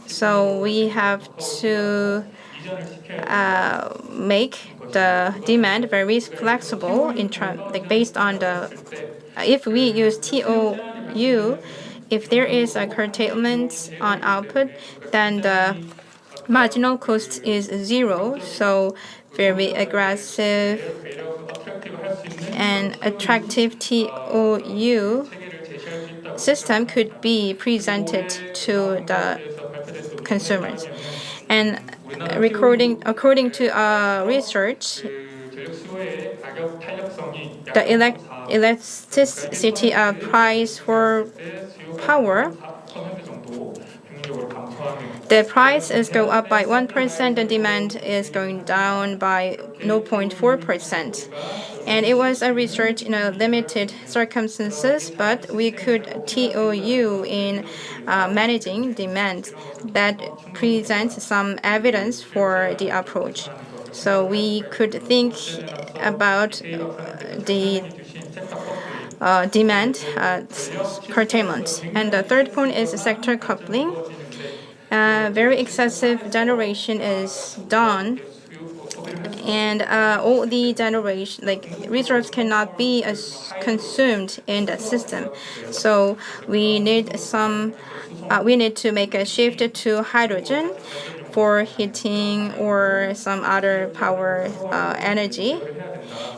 So we have to make the demand very flexible in based on if we use TOU, if there is a curtailment on output, then the marginal cost is zero. So very aggressive and attractive TOU system could be presented to the consumers. And according to research, the elasticity of price for power the price is go up by 1%, and demand is going down by 0.4%. And it was a research in a limited circumstances, but we could TOU in managing demand that presents some evidence for the approach. So we could think about the demand curtailment. And the third point is sector coupling. Very excessive generation is done, and all the generation reserves cannot be consumed in the system. So we need to make a shift to hydrogen for heating or some other power energy,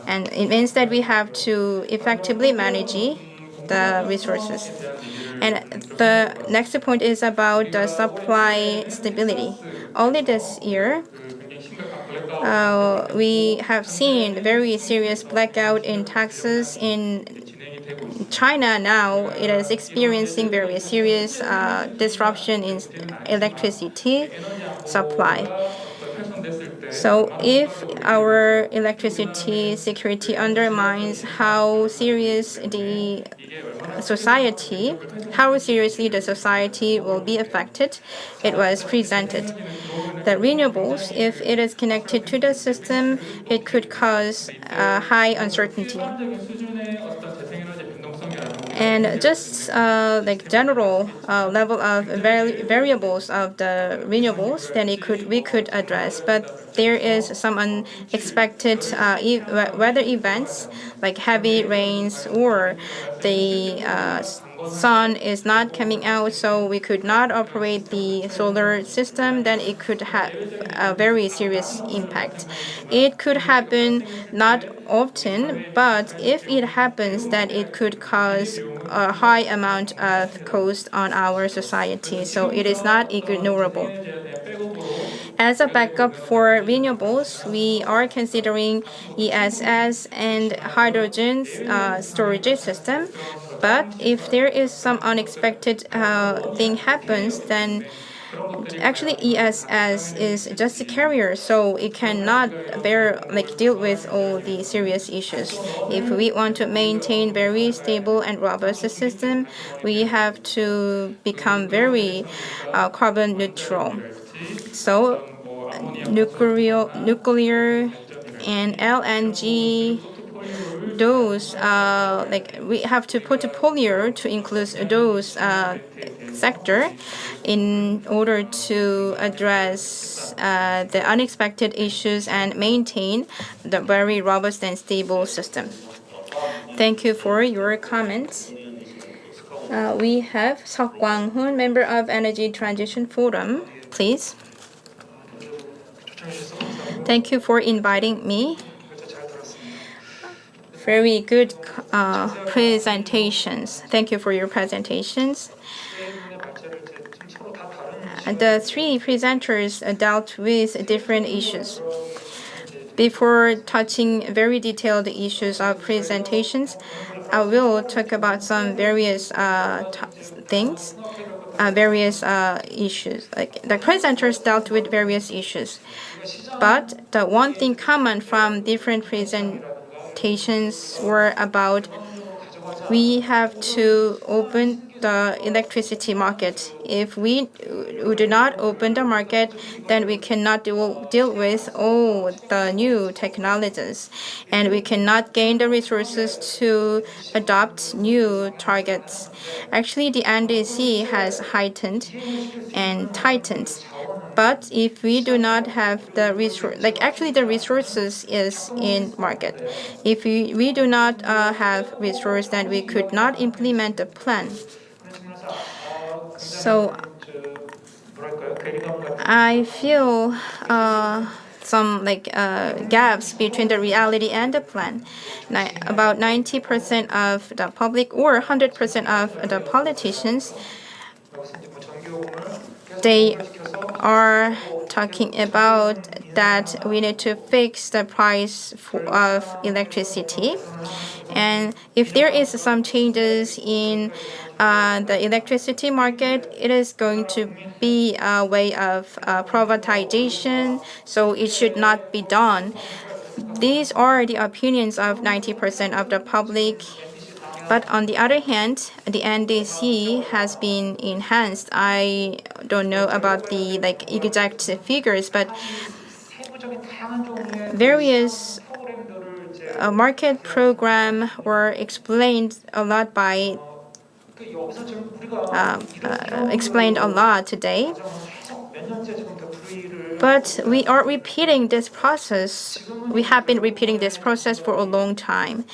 and it means that we have to effectively manage the resources. And the next point is about the supply stability. Only this year, we have seen very serious blackout in Texas. In China now, it is experiencing very serious disruption in electricity supply. So if our electricity security undermines how seriously the society will be affected, it was presented. The renewables, if it is connected to the system, it could cause high uncertainty. And just general level of variables of the renewables, then we could address. But there is some unexpected weather events like heavy rains, or the sun is not coming out, so we could not operate the solar system, then it could have a very serious impact. It could happen not often, but if it happens, then it could cause a high amount of cost on our society, so it is not ignorable. As a backup for renewables, we are considering ESS and hydrogen storage system. But if there is some unexpected thing happens, then actually ESS is just a carrier, so it cannot deal with all the serious issues. If we want to maintain very stable and robust system, we have to become very carbon neutral. So nuclear and LNG, those we have to put a portfolio to include those sector in order to address the unexpected issues and maintain the very robust and stable system. Thank you for your comments. We have Seok Kwang-hoon, member of Energy Transition Forum, please. Thank you for inviting me. Very good presentations. Thank you for your presentations. The three presenters dealt with different issues. Before touching very detailed issues of presentations, I will talk about some various things, various issues. Like the presenters dealt with various issues, but the one thing common from different presentations were about we have to open the electricity market. If we do not open the market, then we cannot deal with all the new technologies, and we cannot gain the resources to adopt new targets. Actually, the NDC has heightened and tightened. But if we do not have the resource, actually the resources is in market. If we do not have resource, then we could not implement the plan. So I feel some gaps between the reality and the plan. About 90% of the public or 100% of the politicians they are talking about that we need to fix the price of electricity. And if there is some changes in the electricity market, it is going to be a way of privatization, so it should not be done. These are the opinions of 90% of the public. But on the other hand, the NDC has been enhanced. I don't know about the exact figures, but various market program were explained a lot today. But we are repeating this process. We have been repeating this process for a long time.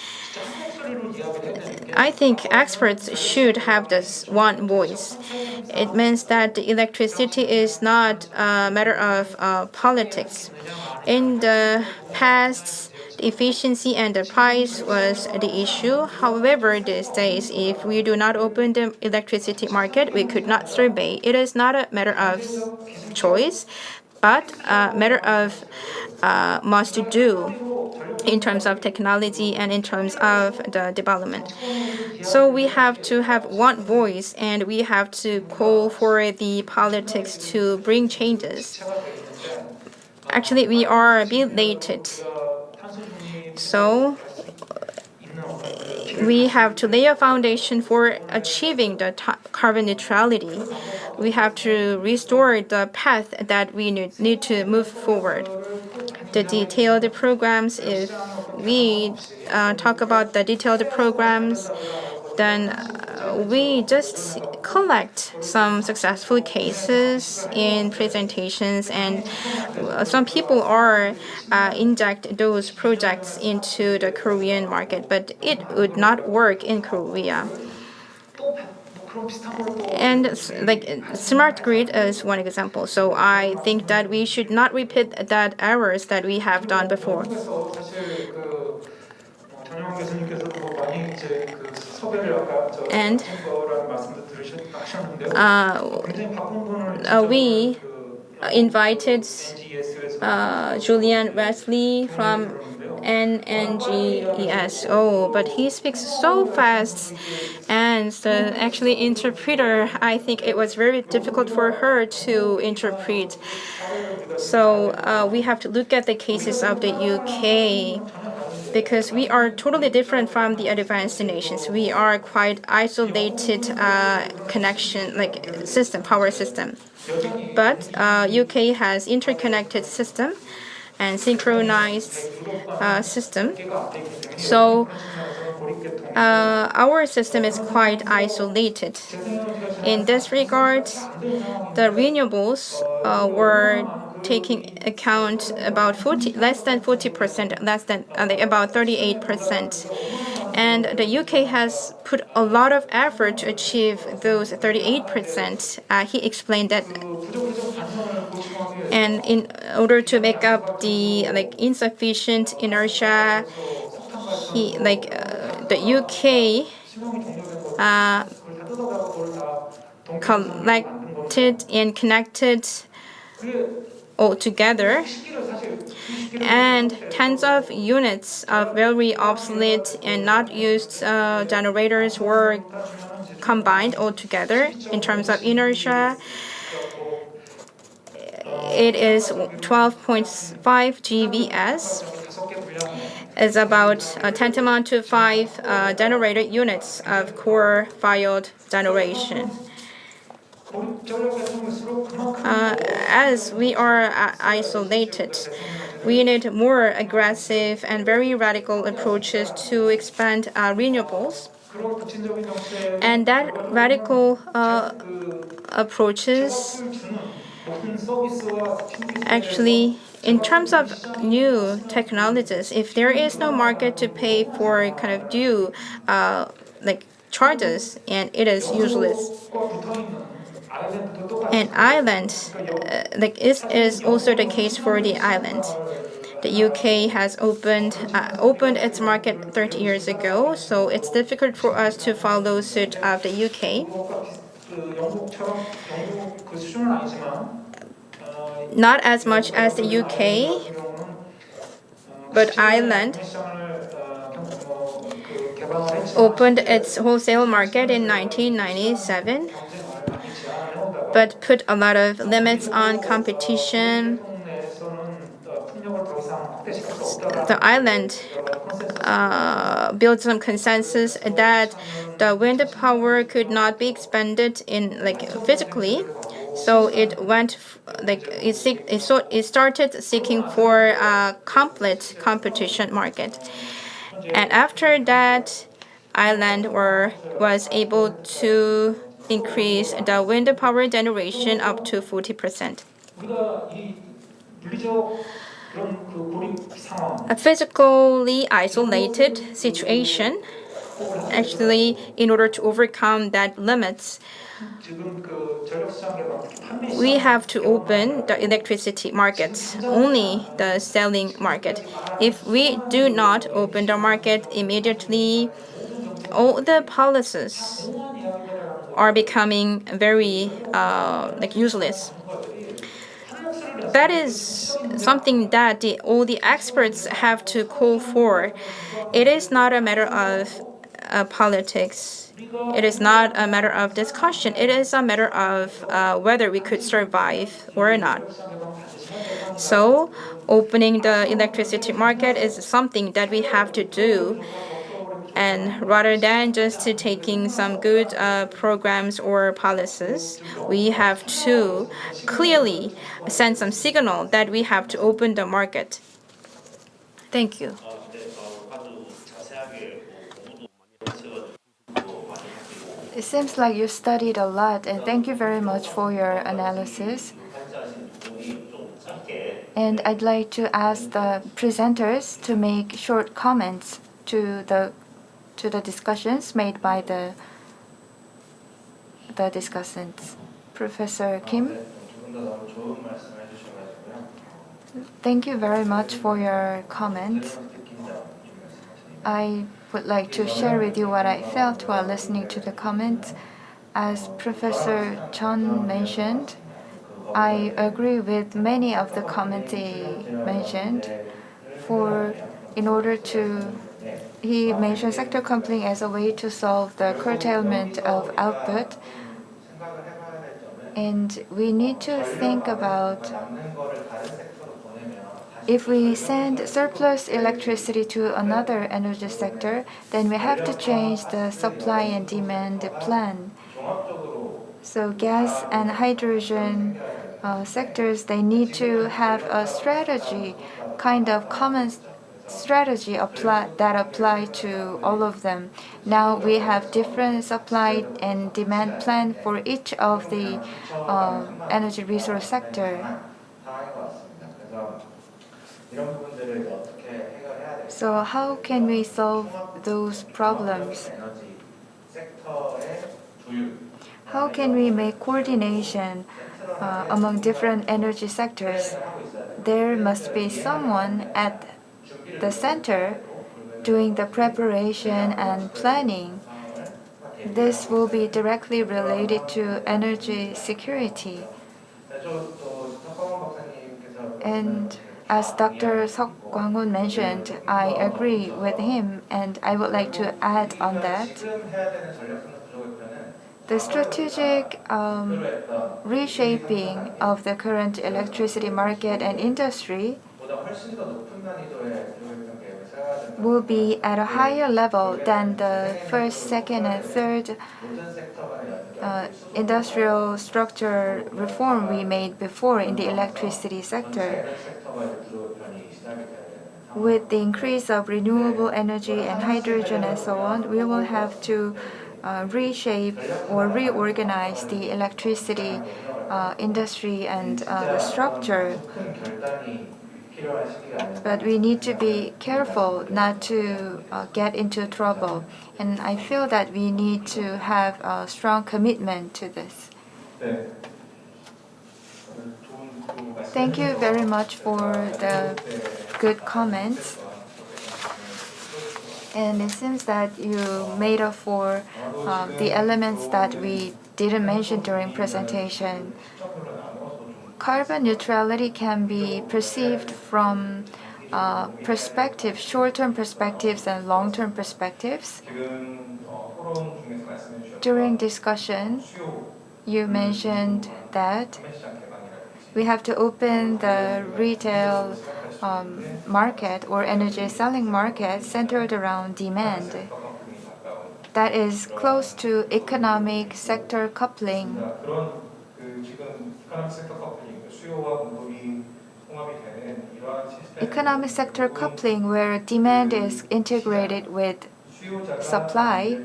I think experts should have this one voice. It means that the electricity is not a matter of politics. In the past, the efficiency and the price was the issue. However, these days, if we do not open the electricity market, we could not survey. It is not a matter of choice, but a matter of must do in terms of technology and in terms of the development. So we have to have one voice, and we have to call for the politics to bring changes. Actually, we are a bit late. So we have to lay a foundation for achieving the carbon neutrality. We have to restore the path that we need to move forward. The detailed programs, if we talk about the detailed programs, then we just collect some successful cases in presentations, and some people are inject those projects into the Korean market, but it would not work in Korea. And smart grid is one example. So I think that we should not repeat that errors that we have done before. And we invited Julian Wesley from NNGESO, but he speaks so fast, and the actually interpreter, I think it was very difficult for her to interpret. So we have to look at the cases of the UK, because we are totally different from the advanced nations. We are quite isolated connection, power system. But UK has interconnected system and synchronized system. So our system is quite isolated. In this regard, the renewables were taking account about less than 40%, about 38%. And the UK has put a lot of effort to achieve those 38%. He explained that. And in order to make up the insufficient inertia, the UK collected and connected all together, and tens of units of very obsolete and not used generators were combined all together. In terms of inertia, it is 12.5 GVS. Is about tantamount to 5 generator units of core-fired generation. As we are isolated, we need more aggressive and very radical approaches to expand renewables. And that radical approaches actually, in terms of new technologies, if there is no market to pay for kind of due charges, and it is useless. And island, is also the case for the island. The UK has opened its market 30 years ago, so it's difficult for us to follow suit of the UK. not as much as the UK, but Ireland opened its wholesale market in 1997, but put a lot of limits on competition. The island built some consensus that the wind power could not be expanded in physically, so it went it started seeking for a complete competition market, and after that, Ireland was able to increase the wind power generation up to 40%. A physically isolated situation, actually, in order to overcome that limits, we have to open the electricity markets, only the selling market. If we do not open the market immediately, all the policies are becoming very useless. That is something that all the experts have to call for. It is not a matter of politics. It is not a matter of discussion. It is a matter of whether we could survive or not. So, opening the electricity market is something that we have to do. And rather than just taking some good programs or policies, we have to clearly send some signal that we have to open the market. Thank you. It seems like you studied a lot, and thank you very much for your analysis. And I'd like to ask the presenters to make short comments to the discussions made by the discussants. Professor Kim, thank you very much for your comments. I would like to share with you what I felt while listening to the comments. As Professor Chun mentioned, I agree with many of the comments he mentioned. He mentioned sector coupling as a way to solve the curtailment of output. And we need to think about, if we send surplus electricity to another energy sector, then we have to change the supply and demand plan. So gas and hydrogen sectors, they need to have a strategy, kind of common strategy that apply to all of them. Now we have different supply and demand plan for each of the energy resource sector. So how can we solve those problems? How can we make coordination among different energy sectors? There must be someone at the center doing the preparation and planning. This will be directly related to energy security. And as Dr. Seok Kwang-hoon mentioned, I agree with him, and I would like to add on that. The strategic reshaping of the current electricity market and industry will be at a higher level than the first, second, and third industrial structure reform we made before in the electricity sector. With the increase of renewable energy and hydrogen and so on, we will have to reshape or reorganize the electricity industry and the structure. But we need to be careful not to get into trouble. And I feel that we need to have a strong commitment to this. Thank you very much for the good comments. And it seems that you made up for the elements that we didn't mention during presentation. Carbon neutrality can be perceived from perspective, short-term perspectives and long-term perspectives. During discussion, you mentioned that we have to open the retail market or energy selling market centered around demand. That is close to economic sector coupling. Economic sector coupling, where demand is integrated with supply.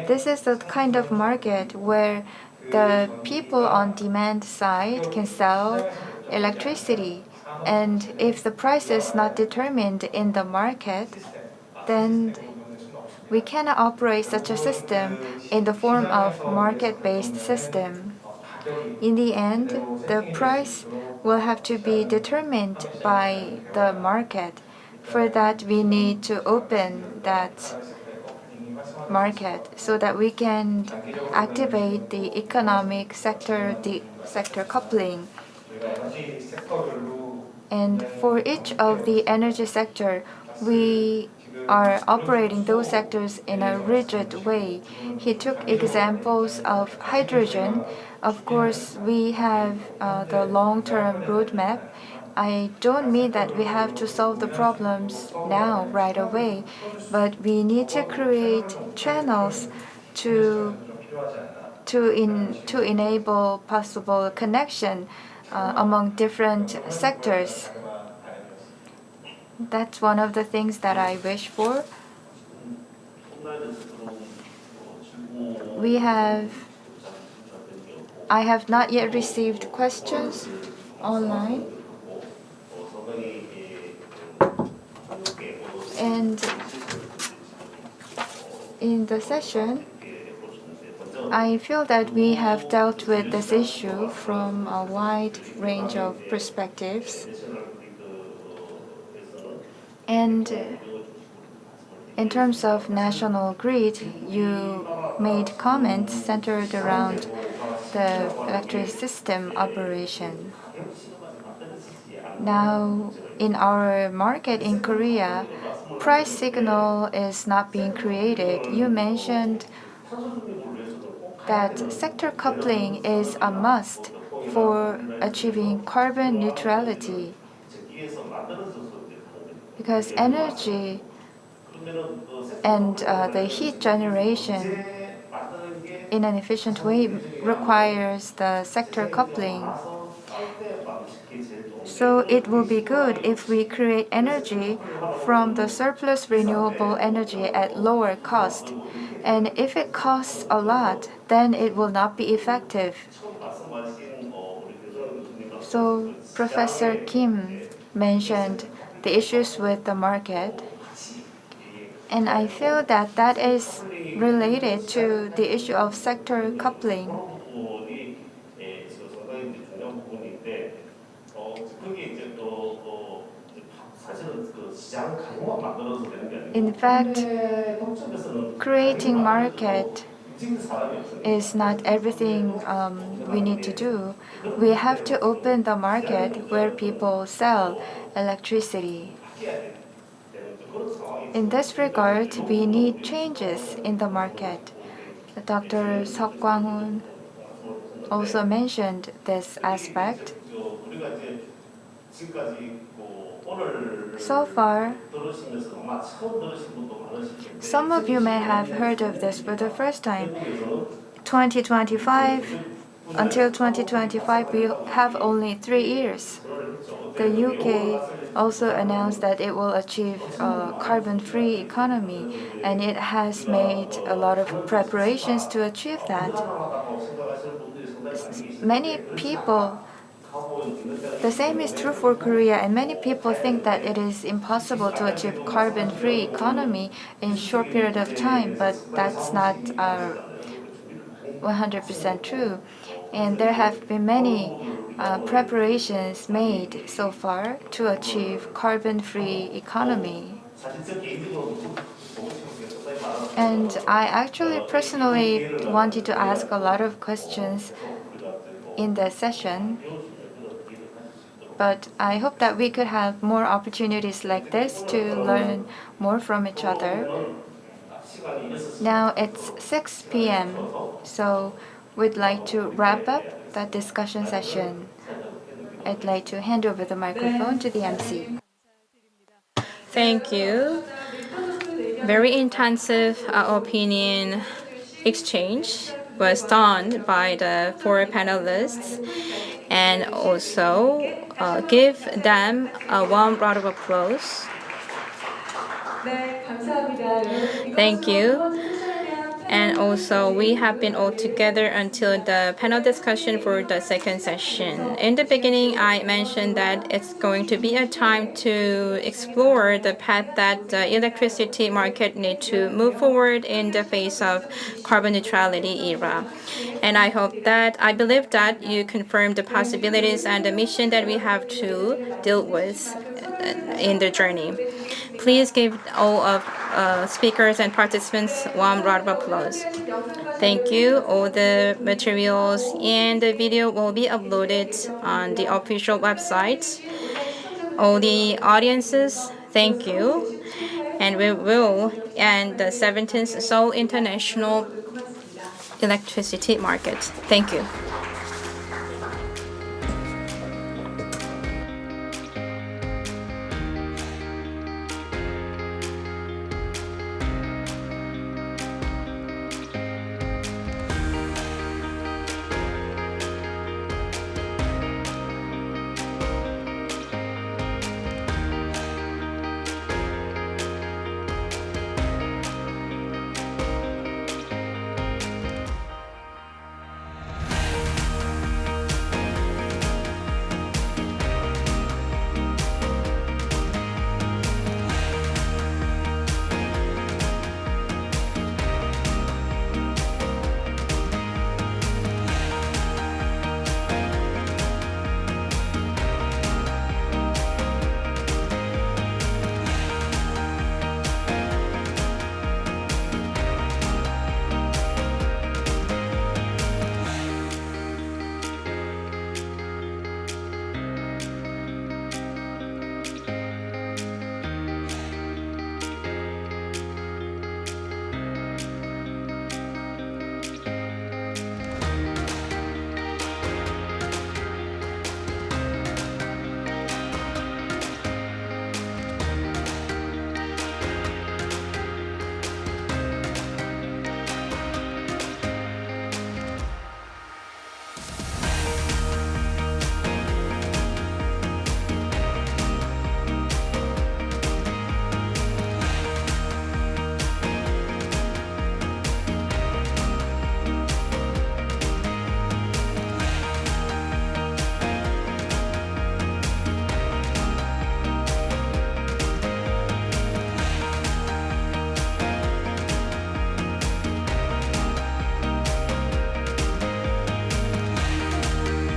This is the kind of market where the people on demand side can sell electricity. And if the price is not determined in the market, then we cannot operate such a system in the form of market-based system. In the end, the price will have to be determined by the market. For that, we need to open that market so that we can activate the economic sector, the sector coupling. And for each of the energy sector, we are operating those sectors in a rigid way. He took examples of hydrogen. Of course, we have the long-term roadmap. I don't mean that we have to solve the problems now, right away, but we need to create channels to enable possible connection among different sectors. That's one of the things that I wish for. I have not yet received questions online. And in the session, I feel that we have dealt with this issue from a wide range of perspectives. And in terms of national grid, you made comments centered around the electric system operation. Now, in our market in Korea, price signal is not being created. You mentioned that sector coupling is a must for achieving carbon neutrality, because energy and the heat generation in an efficient way requires the sector coupling. So it will be good if we create energy from the surplus renewable energy at lower cost. And if it costs a lot, then it will not be effective. So Professor Kim mentioned the issues with the market. And I feel that that is related to the issue of sector coupling. In fact, creating market is not everything we need to do. We have to open the market where people sell electricity. In this regard, we need changes in the market. Dr. Seok Kwang-hoon also mentioned this aspect. So far, some of you may have heard of this for the first time. 2025, until 2025, we have only 3 years. The UK also announced that it will achieve a carbon-free economy, and it has made a lot of preparations to achieve that. Many people, the same is true for Korea, and many people think that it is impossible to achieve carbon-free economy in short period of time, but that's not 100% true. And there have been many preparations made so far to achieve carbon-free economy. And I actually personally wanted to ask a lot of questions in the session, but I hope that we could have more opportunities like this to learn more from each other. Now it's 6 p.m., so we'd like to wrap up the discussion session. I'd like to hand over the microphone to the MC. Thank you. Very intensive opinion exchange was done by the four panelists, and also give them a warm round of applause. Thank you. And also, we have been all together until the panel discussion for the second session. In the beginning, I mentioned that it's going to be a time to explore the path that the electricity market needs to move forward in the face of carbon neutrality era. And I believe that you confirm the possibilities and the mission that we have to deal with in the journey. Please give all of speakers and participants one round of applause. Thank you. All the materials and the video will be uploaded on the official website. All the audiences, thank you. And we will end the 17th Seoul International Electricity Market. Thank you.